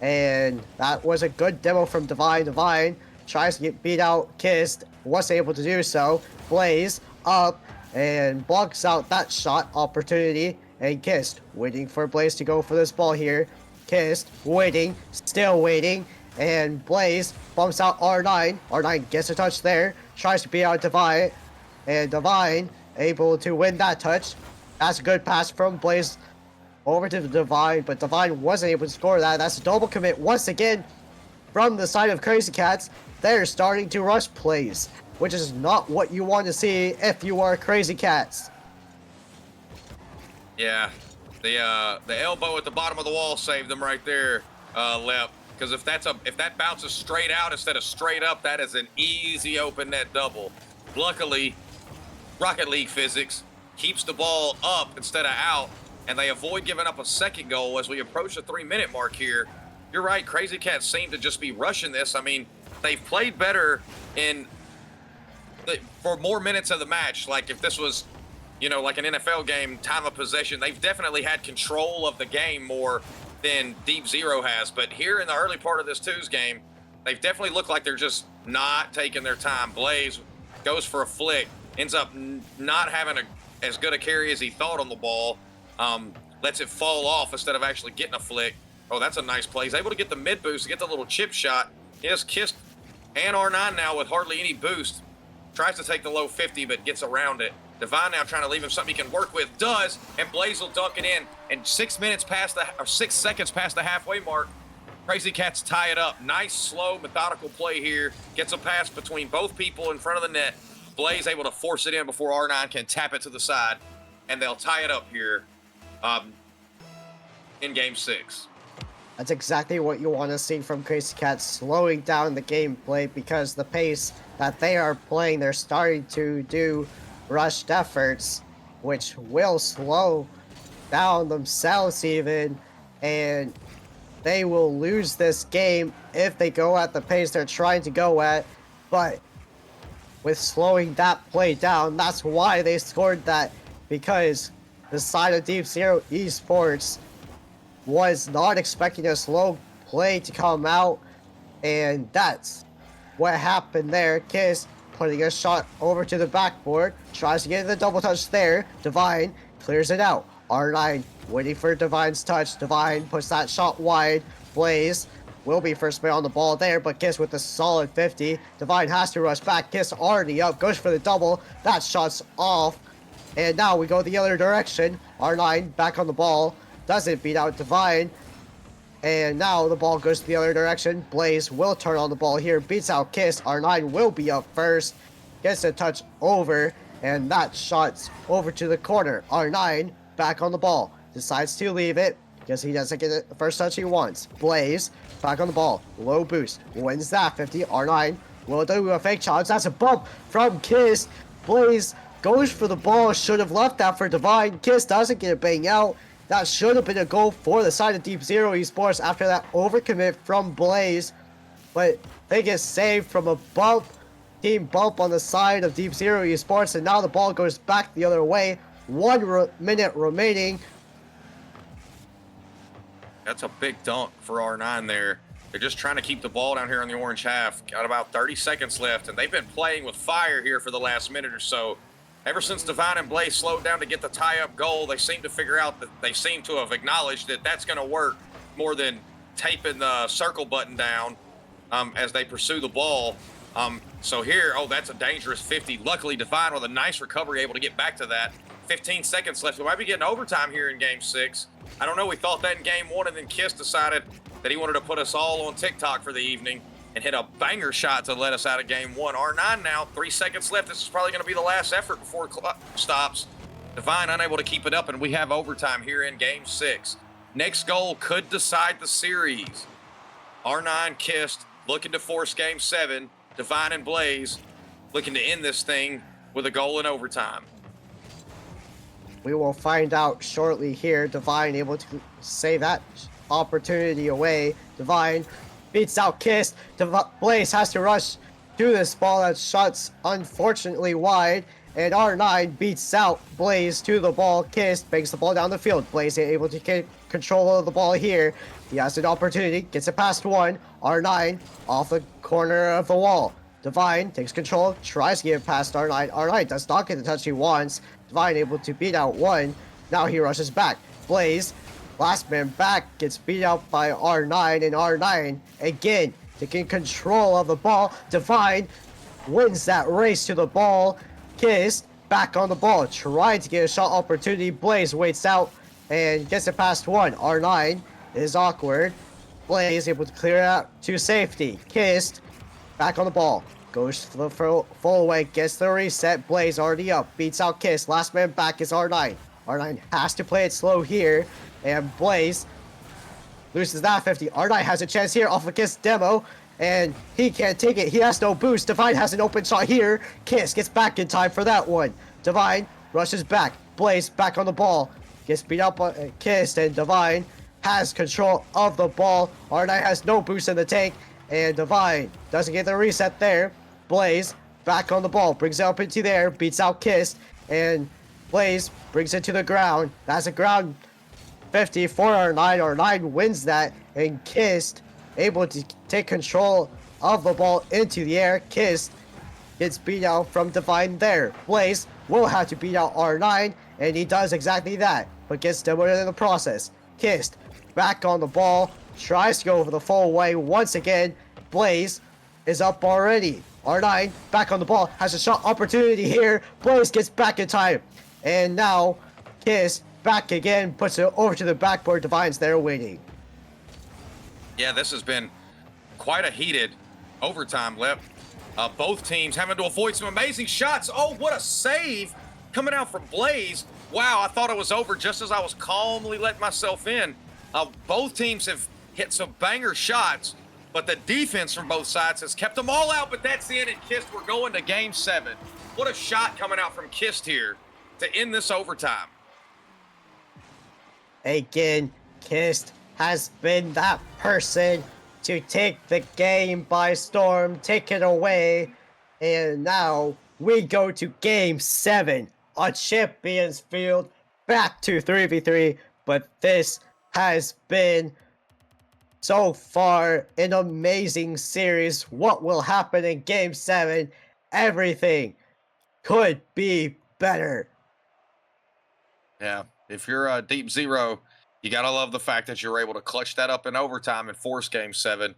and that was a good demo from Divine. Divine tries to get beat out. Kissed wasn't able to do so. Blaze up and blocks out that shot opportunity, and Kissed waiting for Blaze to go for this ball here. Kissed waiting, still waiting, and Blaze bumps out R9. R9 gets a touch there, tries to beat out Divine, and Divine able to win that touch. That's a good pass from Blaze over to the Divine, but Divine wasn't able to score that. That's a double commit once again from the side of Crazy Cats. They're starting to rush plays, which is not what you want to see if you are Crazy Cats. Yeah, the elbow at the bottom of the wall saved them right there, Lep. Because if that bounces straight out instead of straight up, that is an easy open net double. Luckily, Rocket League physics keeps the ball up instead of out, and they avoid giving up a second goal as we approach the 3-minute mark here. You're right, Crazy Cats seem to just be rushing this. I mean, they've played better for more minutes of the match. Like if this was, like an NFL game, time of possession, they've definitely had control of the game more than Deep Zero has. But here in the early part of this twos game, they've definitely looked like they're just not taking their time. Blaze goes for a flick, ends up not having as good a carry as he thought on the ball, lets it fall off instead of actually getting a flick. Oh, that's a nice play. He's able to get the mid boost, to get the little chip shot. He has Kissed and R9 now with hardly any boost. Tries to take the low 50, but gets around it. Divine now trying to leave him something he can work with. Does, and Blaze will dunk it in. And 6 seconds past the halfway mark, Crazy Cats tie it up. Nice, slow, methodical play here. Gets a pass between both people in front of the net. Blaze able to force it in before R9 can tap it to the side. And they'll tie it up here in game 6. That's exactly what you want to see from Crazy Cats, slowing down the gameplay, because the pace that they are playing, they're starting to do rushed efforts, which will slow down themselves even, and they will lose this game if they go at the pace they're trying to go at. But with slowing that play down, that's why they scored that, because the side of Deep Zero Esports was not expecting a slow play to come out, and that's what happened there. Kiss putting a shot over to the backboard, tries to get the double touch there. Divine clears it out. R9 waiting for Divine's touch. Divine puts that shot wide. Blaze will be first man on the ball there, but Kiss with a solid 50. Divine has to rush back. Kiss already up, goes for the double. That shot's off, and now we go the other direction. R9 back on the ball, doesn't beat out Divine, and now the ball goes the other direction. Blaze will turn on the ball here, beats out Kiss. R9 will be up first, gets a touch over, and that shot's over to the corner. R9 back on the ball, decides to leave it because he doesn't get the first touch he wants. Blaze back on the ball, low boost, wins that 50. R9 will do a fake challenge. That's a bump from Kiss. Blaze goes for the ball, should have left that for Divine. Kiss doesn't get a bang out. That should have been a goal for the side of Deep Zero Esports after that overcommit from Blaze, but they get saved from a team bump on the side of Deep Zero Esports, and now the ball goes back the other way. 1 minute remaining. That's a big dunk for R9 there. They're just trying to keep the ball down here in the orange half. Got about 30 seconds left, and they've been playing with fire here for the last minute or so. Ever since Divine and Blaze slowed down to get the tie-up goal, they seem to figure out that they seem to have acknowledged that that's going to work more than taping the circle button down as they pursue the ball. So here, that's a dangerous 50. Luckily, Divine with a nice recovery able to get back to that. 15 seconds left. We might be getting overtime here in game 6. I don't know. We thought that in game 1, and then Kiss decided that he wanted to put us all on TikTok for the evening and hit a banger shot to let us out of game 1. R9 now, 3 seconds left. This is probably going to be the last effort before it stops. Divine unable to keep it up, and we have overtime here in game 6. Next goal could decide the series. R9 Kist looking to force game 7. Divine and Blaze looking to end this thing with a goal in overtime. We will find out shortly here. Divine able to save that opportunity away. Divine beats out Kist. Blaze has to rush to this ball that shots unfortunately wide. And R9 beats out Blaze to the ball. Kist bangs the ball down the field. Blaze able to get control of the ball here. He has an opportunity, gets it past one. R9 off the corner of the wall. Divine takes control, tries to get it past R9. R9 does not get the touch he wants. Divine able to beat out one. Now he rushes back. Blaze, last man back, gets beat out by R9. And R9 again taking control of the ball. Divine wins that race to the ball. Kist back on the ball, trying to get a shot opportunity. Blaze waits out and gets it past one. R9 is awkward. Blaze able to clear it out to safety. Kist back on the ball, goes for the full away, gets the reset. Blaze already up, beats out Kist. Last man back is R9. R9 has to play it slow here, and Blaze loses that 50. R9 has a chance here off of Kist demo, and he can't take it. He has no boost. Divine has an open shot here. Kist gets back in time for that one. Divine rushes back. Blaze back on the ball, gets beat up by Kist, and Divine has control of the ball. R9 has no boost in the tank, and Divine doesn't get the reset there. Blaze back on the ball, brings it up into there, beats out Kist, and Blaze brings it to the ground. That's a ground 50 for R9. R9 wins that, and Kist able to take control of the ball into the air. Kist gets beat out from Divine there. Blaze will have to beat out R9, and he does exactly that, but gets demoted in the process. Kist back on the ball, tries to go over the full way once again. Blaze is up already. R9 back on the ball, has a shot opportunity here. Blaze gets back in time, and now Kist back again, puts it over to the backboard. Divine's there waiting. Yeah, this has been quite a heated overtime, Lip. Both teams having to avoid some amazing shots. Oh, what a save coming out from Blaze. Wow, I thought it was over just as I was calmly letting myself in. Both teams have hit some banger shots, but the defense from both sides has kept them all out, but that's in, and Kist, we're going to game 7. What a shot coming out from Kist here to end this overtime. Again, Kist has been that person to take the game by storm, take it away, and now we go to game 7 on Champions Field, back to 3v3, but this has been so far an amazing series. What will happen in game 7? Everything could be better. Yeah, if you're Deep Zero, you got to love the fact that you're able to clutch that up in overtime and force game 7.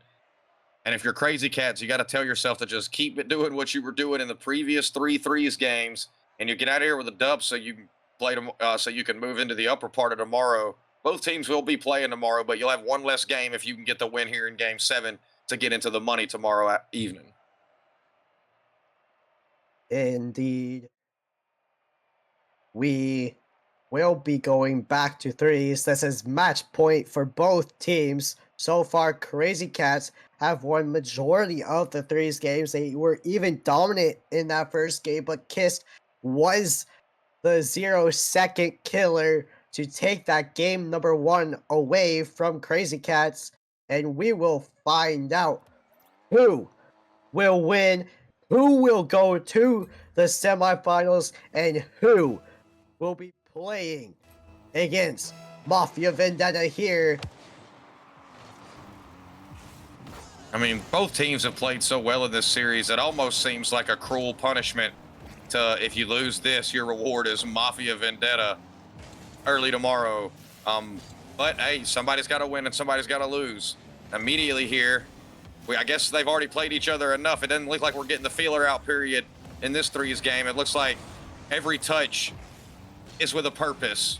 And if you're Crazy Cats, you got to tell yourself to just keep it doing what you were doing in the previous 3 threes games, and you get out of here with a dub so you can play so you can move into the upper part of tomorrow. Both teams will be playing tomorrow, but you'll have one less game if you can get the win here in game 7 to get into the money tomorrow evening. Indeed. We will be going back to threes. This is match point for both teams. So far, Crazy Cats have won majority of the threes games. They were even dominant in that first game, but Kist was the 0-second killer to take that game number 1 away from Crazy Cats. And we will find out who will win, who will go to the semifinals, and who will be playing against Mafia Vendetta here. I mean, both teams have played so well in this series, it almost seems like a cruel punishment to, if you lose this, your reward is Mafia Vendetta early tomorrow. But hey, somebody's got to win and somebody's got to lose. Immediately here, I guess they've already played each other enough. It doesn't look like we're getting the feeler out period in this threes game. It looks like every touch is with a purpose.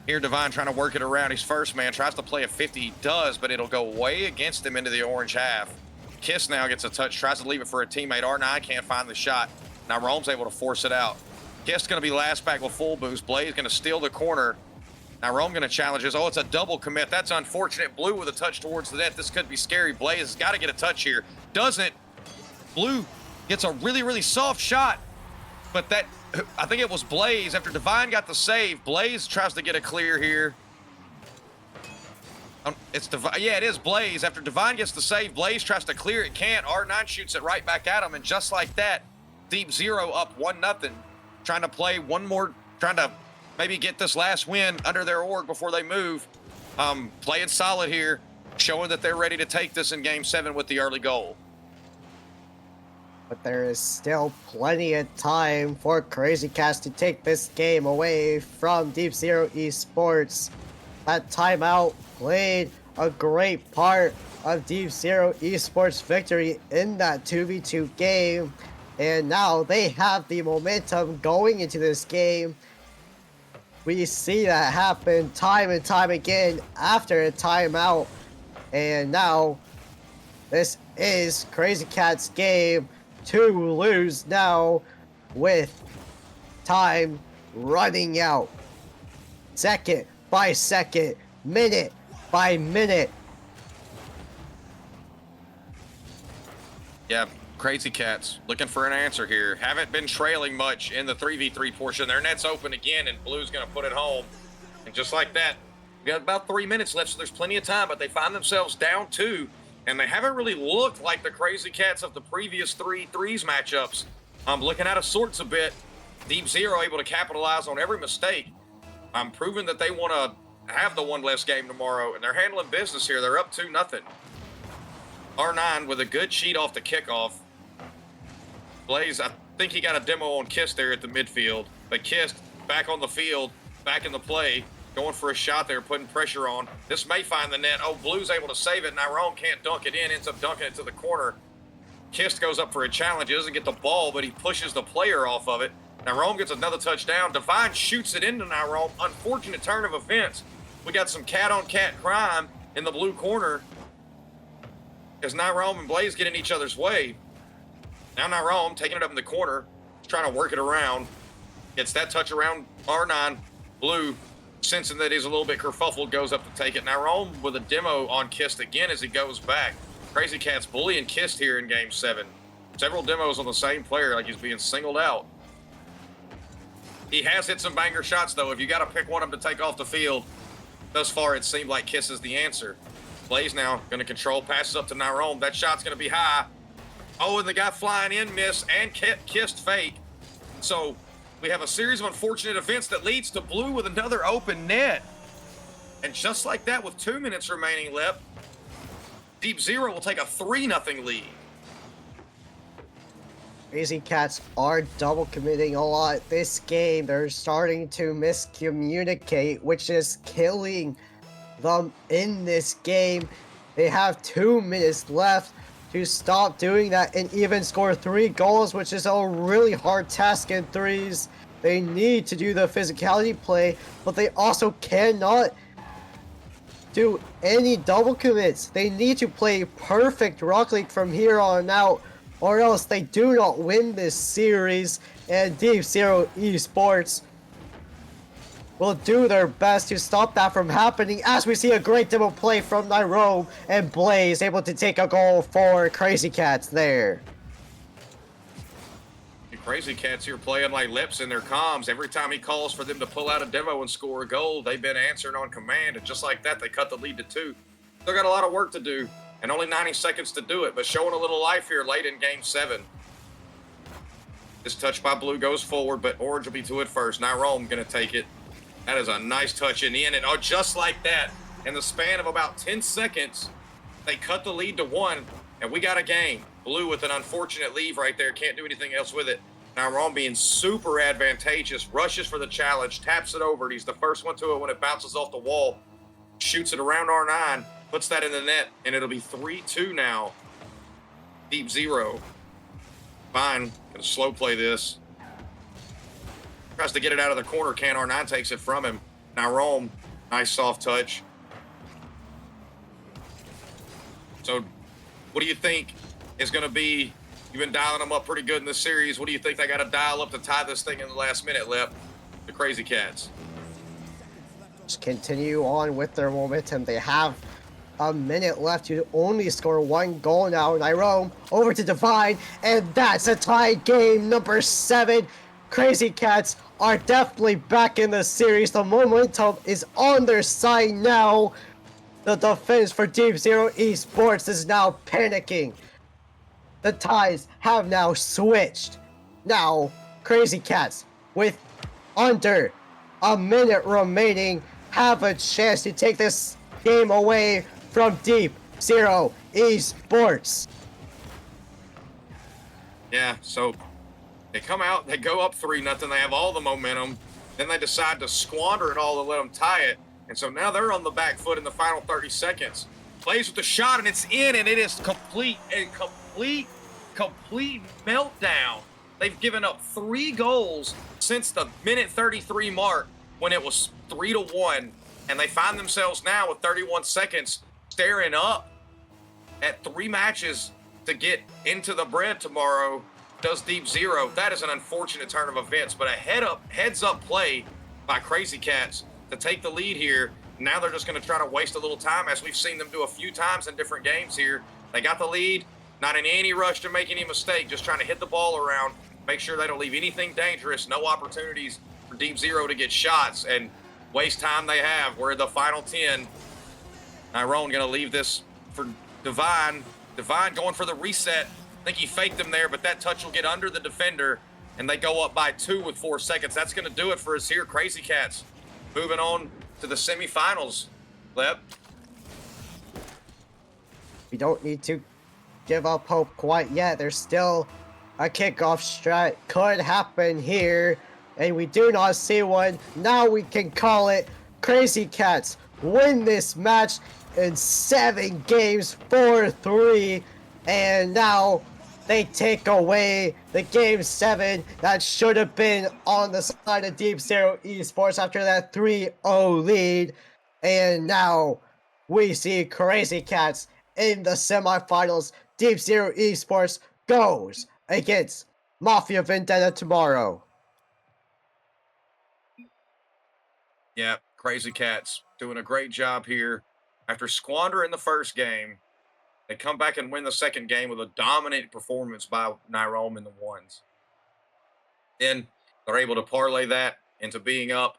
Here, Divine trying to work it around. He's first man, tries to play a 50. He does, but it'll go way against him into the orange half. Kiss now gets a touch, tries to leave it for a teammate. R9 can't find the shot. Now Rome's able to force it out. Kist going to be last back with full boost. Blaze going to steal the corner. Now Rome going to challenge this. Oh, it's a double commit. That's unfortunate. Blue with a touch towards the net. This could be scary. Blaze has got to get a touch here. Doesn't. Blue gets a really, really soft shot. But that, I think it was Blaze. After Divine got the save, Blaze tries to get a clear here. It's Divine. Yeah, it is Blaze. After Divine gets the save, Blaze tries to clear it. Can't. R9 shoots it right back at him. And just like that, Deep Zero up 1-0. Trying to play one more, trying to maybe get this last win under their org before they move. Playing solid here, showing that they're ready to take this in Game 7 with the early goal. But there is still plenty of time for Crazy Cats to take this game away from Deep Zero Esports. That timeout played a great part of Deep Zero Esports' victory in that 2v2 game. And now they have the momentum going into this game. We see that happen time and time again after a timeout. And now this is Crazy Cat's game to lose now with time running out. Second by second, minute by minute. Yeah, Crazy Cats looking for an answer here. Haven't been trailing much in the 3v3 portion. Their net's open again, and Blue's going to put it home. And just like that, we got about 3 minutes left, so there's plenty of time, but they find themselves down 2, and they haven't really looked like the Crazy Cats of the previous 3-3s matchups. I'm looking out of sorts a bit. Deep Zero able to capitalize on every mistake. I'm proving that they want to have the one less game tomorrow, and they're handling business here. They're up 2-0. R9 with a good sheet off the kickoff. Blaze, I think he got a demo on Kiss there at the midfield. But Kiss back on the field, back in the play, going for a shot there, putting pressure on. This may find the net. Oh, Blue's able to save it. Now Rome can't dunk it in, ends up dunking it to the corner. Kiss goes up for a challenge. He doesn't get the ball, but he pushes the player off of it. Now Rome gets another touchdown. Divine shoots it into now Rome. Unfortunate turn of events. We got some cat-on-cat crime in the blue corner as Nyrome and Blaze get in each other's way. Now Nyrome taking it up in the corner, trying to work it around. Gets that touch around R9. Blue, sensing that he's a little bit kerfuffled, goes up to take it. Nyrome with a demo on Kist again as he goes back. Crazy Cat's bullying Kist here in Game 7. Several demos on the same player, like he's being singled out. He has hit some banger shots, though. If you got to pick one of them to take off the field, thus far it seemed like Kiss is the answer. Blaze now going to control, passes up to Nyrome. That shot's going to be high. Oh, and the guy flying in missed and kissed fake. So we have a series of unfortunate events that leads to Blue with another open net. And just like that, with 2 minutes remaining left, Deep Zero will take a 3-0 lead. Crazy Cats are double committing a lot this game. They're starting to miscommunicate, which is killing them in this game. They have 2 minutes left to stop doing that and even score 3 goals, which is a really hard task in threes. They need to do the physicality play, but they also cannot do any double commits. They need to play perfect Rock League from here on out, or else they do not win this series, and Deep Zero Esports will do their best to stop that from happening, as we see a great demo play from Nyrome, and Blaze able to take a goal for Crazy Cats there. The Crazy Cats here playing like lips in their comms. Every time he calls for them to pull out a demo and score a goal, they've been answering on command, and just like that, they cut the lead to 2. Still got a lot of work to do, and only 90 seconds to do it, but showing a little life here late in Game 7. This touch by Blue goes forward, but Orange will be to it first. Nyrome going to take it. That is a nice touch in the end, and oh, just like that, in the span of about 10 seconds, they cut the lead to 1, and we got a game. Blue with an unfortunate leave right there, can't do anything else with it. Now Rome being super advantageous, rushes for the challenge, taps it over. He's the first one to it when it bounces off the wall, shoots it around R9, puts that in the net, and it'll be 3-2 now. Deep Zero. Fine, gonna slow play this. Tries to get it out of the corner. Can R9 takes it from him. Now Rome, nice soft touch. So what do you think is going to be You've been dialing them up pretty good in this series. What do you think they got to dial up to tie this thing in the last minute, Lep? The Crazy Cats. Just continue on with their momentum. They have a minute left to only score one goal now. And I roam over to Divine, and that's a tie game. Number 7. Crazy Cats are definitely back in the series. The momentum is on their side now. The defense for Deep Zero Esports is now panicking. The ties have now switched. Now, Crazy Cats, with under a minute remaining, have a chance to take this game away from Deep Zero Esports. Yeah, so they come out, they go up 3-0, they have all the momentum, then they decide to squander it all to let them tie it, and so now they're on the back foot in the final 30 seconds. Plays with the shot, and it's in, and it is complete meltdown. They've given up 3 goals since the minute 33 mark when it was 3-1, and they find themselves now with 31 seconds staring up at 3 matches to get into the bread tomorrow. Does Deep Zero. That is an unfortunate turn of events, but a heads up play by Crazy Cats to take the lead here. Now they're just going to try to waste a little time, as we've seen them do a few times in different games here. They got the lead, not in any rush to make any mistake, just trying to hit the ball around, make sure they don't leave anything dangerous, no opportunities for Deep Zero to get shots and waste time they have. We're in the final 10. Tyrone going to leave this for Divine. Divine going for the reset. I think he faked them there, but that touch will get under the defender, and they go up by 2 with 4 seconds. That's going to do it for us here, Crazy Cats. Moving on to the semifinals, Lep. We don't need to give up hope quite yet. There's still a kickoff strat could happen here, and we do not see one. Now we can call it. Crazy Cats win this match in 7 games, 4-3, and now they take away the game 7 that should have been on the side of Deep Zero Esports after that 3-0 lead. And now we see Crazy Cats in the semifinals. Deep Zero Esports goes against Mafia Vendetta tomorrow. Yeah, Crazy Cats doing a great job here. After squandering the first game, they come back and win the second game with a dominant performance by Nyrome in the ones. Then they're able to parlay that into being up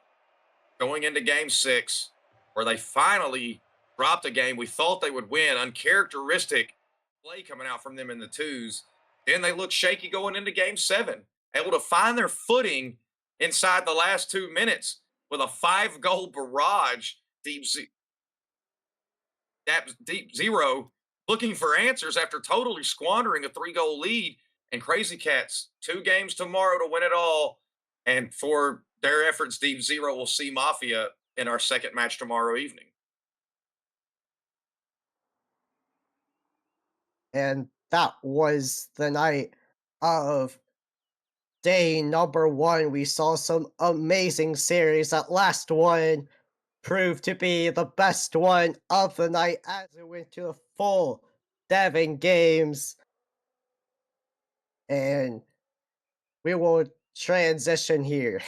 going into game 6, where they finally dropped a game we thought they would win. Uncharacteristic play coming out from them in the 2s. Then they look shaky going into game 7, able to find their footing inside the last 2 minutes with a 5-goal barrage. Deep Zero looking for answers after totally squandering a 3-goal lead. And Crazy Cats, 2 games tomorrow to win it all. And for their efforts, Deep Zero will see Mafia in our second match tomorrow evening. And that was the night of day number 1. We saw some amazing series. That last one proved to be the best one of the night as it went to a full 7 games. And we will transition here.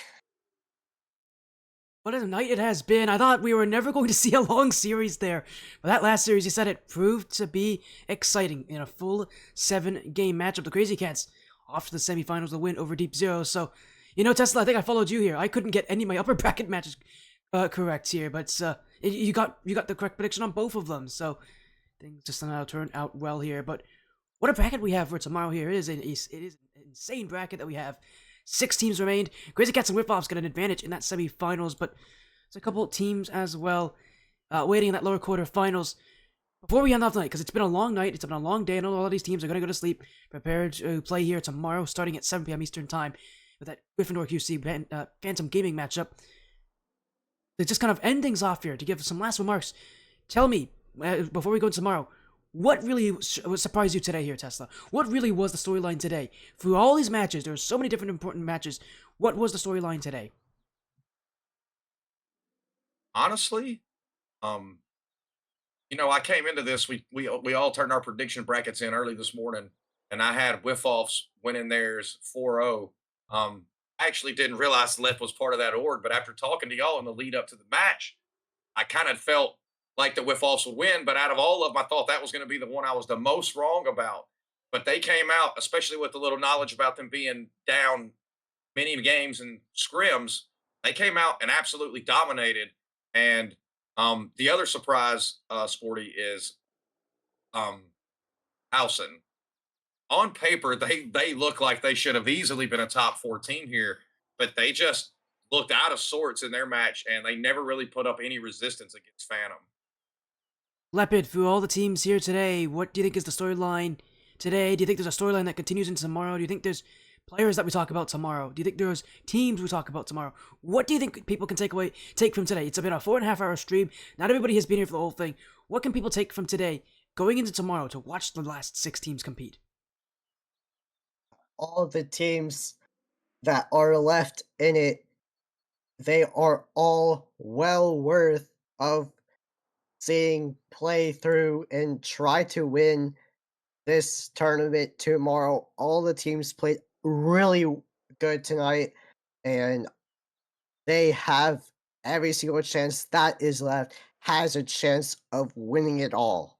What a night it has been. I thought we were never going to see a long series there. But that last series, you said it proved to be exciting in a full 7-game matchup. The Crazy Cats off to the semifinals to win over Deep Zero. So, you know, Tesla, I think I followed you here. I couldn't get any of my upper bracket matches correct here, but you got the correct prediction on both of them. So things just somehow turned out well here. But what a bracket we have for tomorrow here. It is an insane bracket that we have. 6 teams remained. Crazy Cats and Wyffoffs got an advantage in that semifinals, but there's a couple teams as well waiting in that lower quarterfinals. Before we end off the night, because it's been a long night, it's been a long day, I know a lot of these teams are going to go to sleep, prepared to play here tomorrow, starting at 7 p.m. Eastern Time, with that Wyffindor QC Phantom Gaming matchup. To just kind of end things off here, to give some last remarks, tell me, before we go into tomorrow, what really surprised you today here, Tesla? What really was the storyline today? Through all these matches, there were so many different important matches. What was the storyline today? Honestly, you know, I came into this. We all turned our prediction brackets in early this morning, and I had Wyffoffs winning theirs 4-0. I actually didn't realize Lep was part of that org, but after talking to y'all in the lead up to the match, I kind of felt like the Wyffoffs would win. But out of all of them, I thought that was going to be the one I was the most wrong about. But they came out, especially with the little knowledge about them being down many games and scrims. They came out and absolutely dominated. And the other surprise, Sporty, is um, Housen. On paper, they look like they should have easily been a top 14 here, but they just looked out of sorts in their match, and they never really put up any resistance against Phantom. Lepid, for all the teams here today, what do you think is the storyline today? Do you think there's a storyline that continues into tomorrow? Do you think there's players that we talk about tomorrow? Do you think there's teams we talk about tomorrow? What do you think people can take from today? It's been a 4.5 hour stream. Not everybody has been here for the whole thing. What can people take from today, going into tomorrow, to watch the last 6 teams compete? All the teams that are left in it, they are all well worth of seeing play through and try to win this tournament tomorrow. All the teams played really good tonight, and they have every single chance that is left has a chance of winning it all.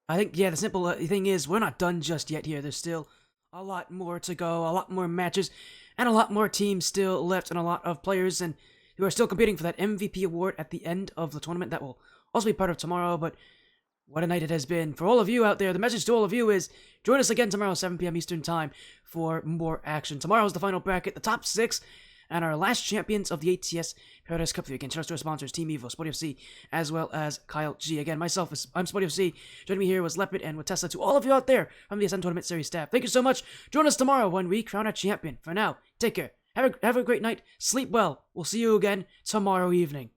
I think, yeah, the simple thing is we're not done just yet here. There's still a lot more to go, a lot more matches, and a lot more teams still left, and a lot of players and who are still competing for that MVP award at the end of the tournament that will also be part of tomorrow. But what a night it has been. For all of you out there, the message to all of you is join us again tomorrow, 7 p.m. Eastern Time, for more action. Tomorrow is the final bracket, the top 6, and our last champions of the ATS Paradise Cup 3. Again, shout out to our sponsors, Team Evo, Sporty FC, as well as Kyle G. Again, I'm Sporty FC. Joining me here was Lepid and WaTesla. To all of you out there from the Ascent Tournament Series staff, thank you so much. Join us tomorrow when we crown a champion. For now, take care. Have a great night. Sleep well. We'll see you again tomorrow evening.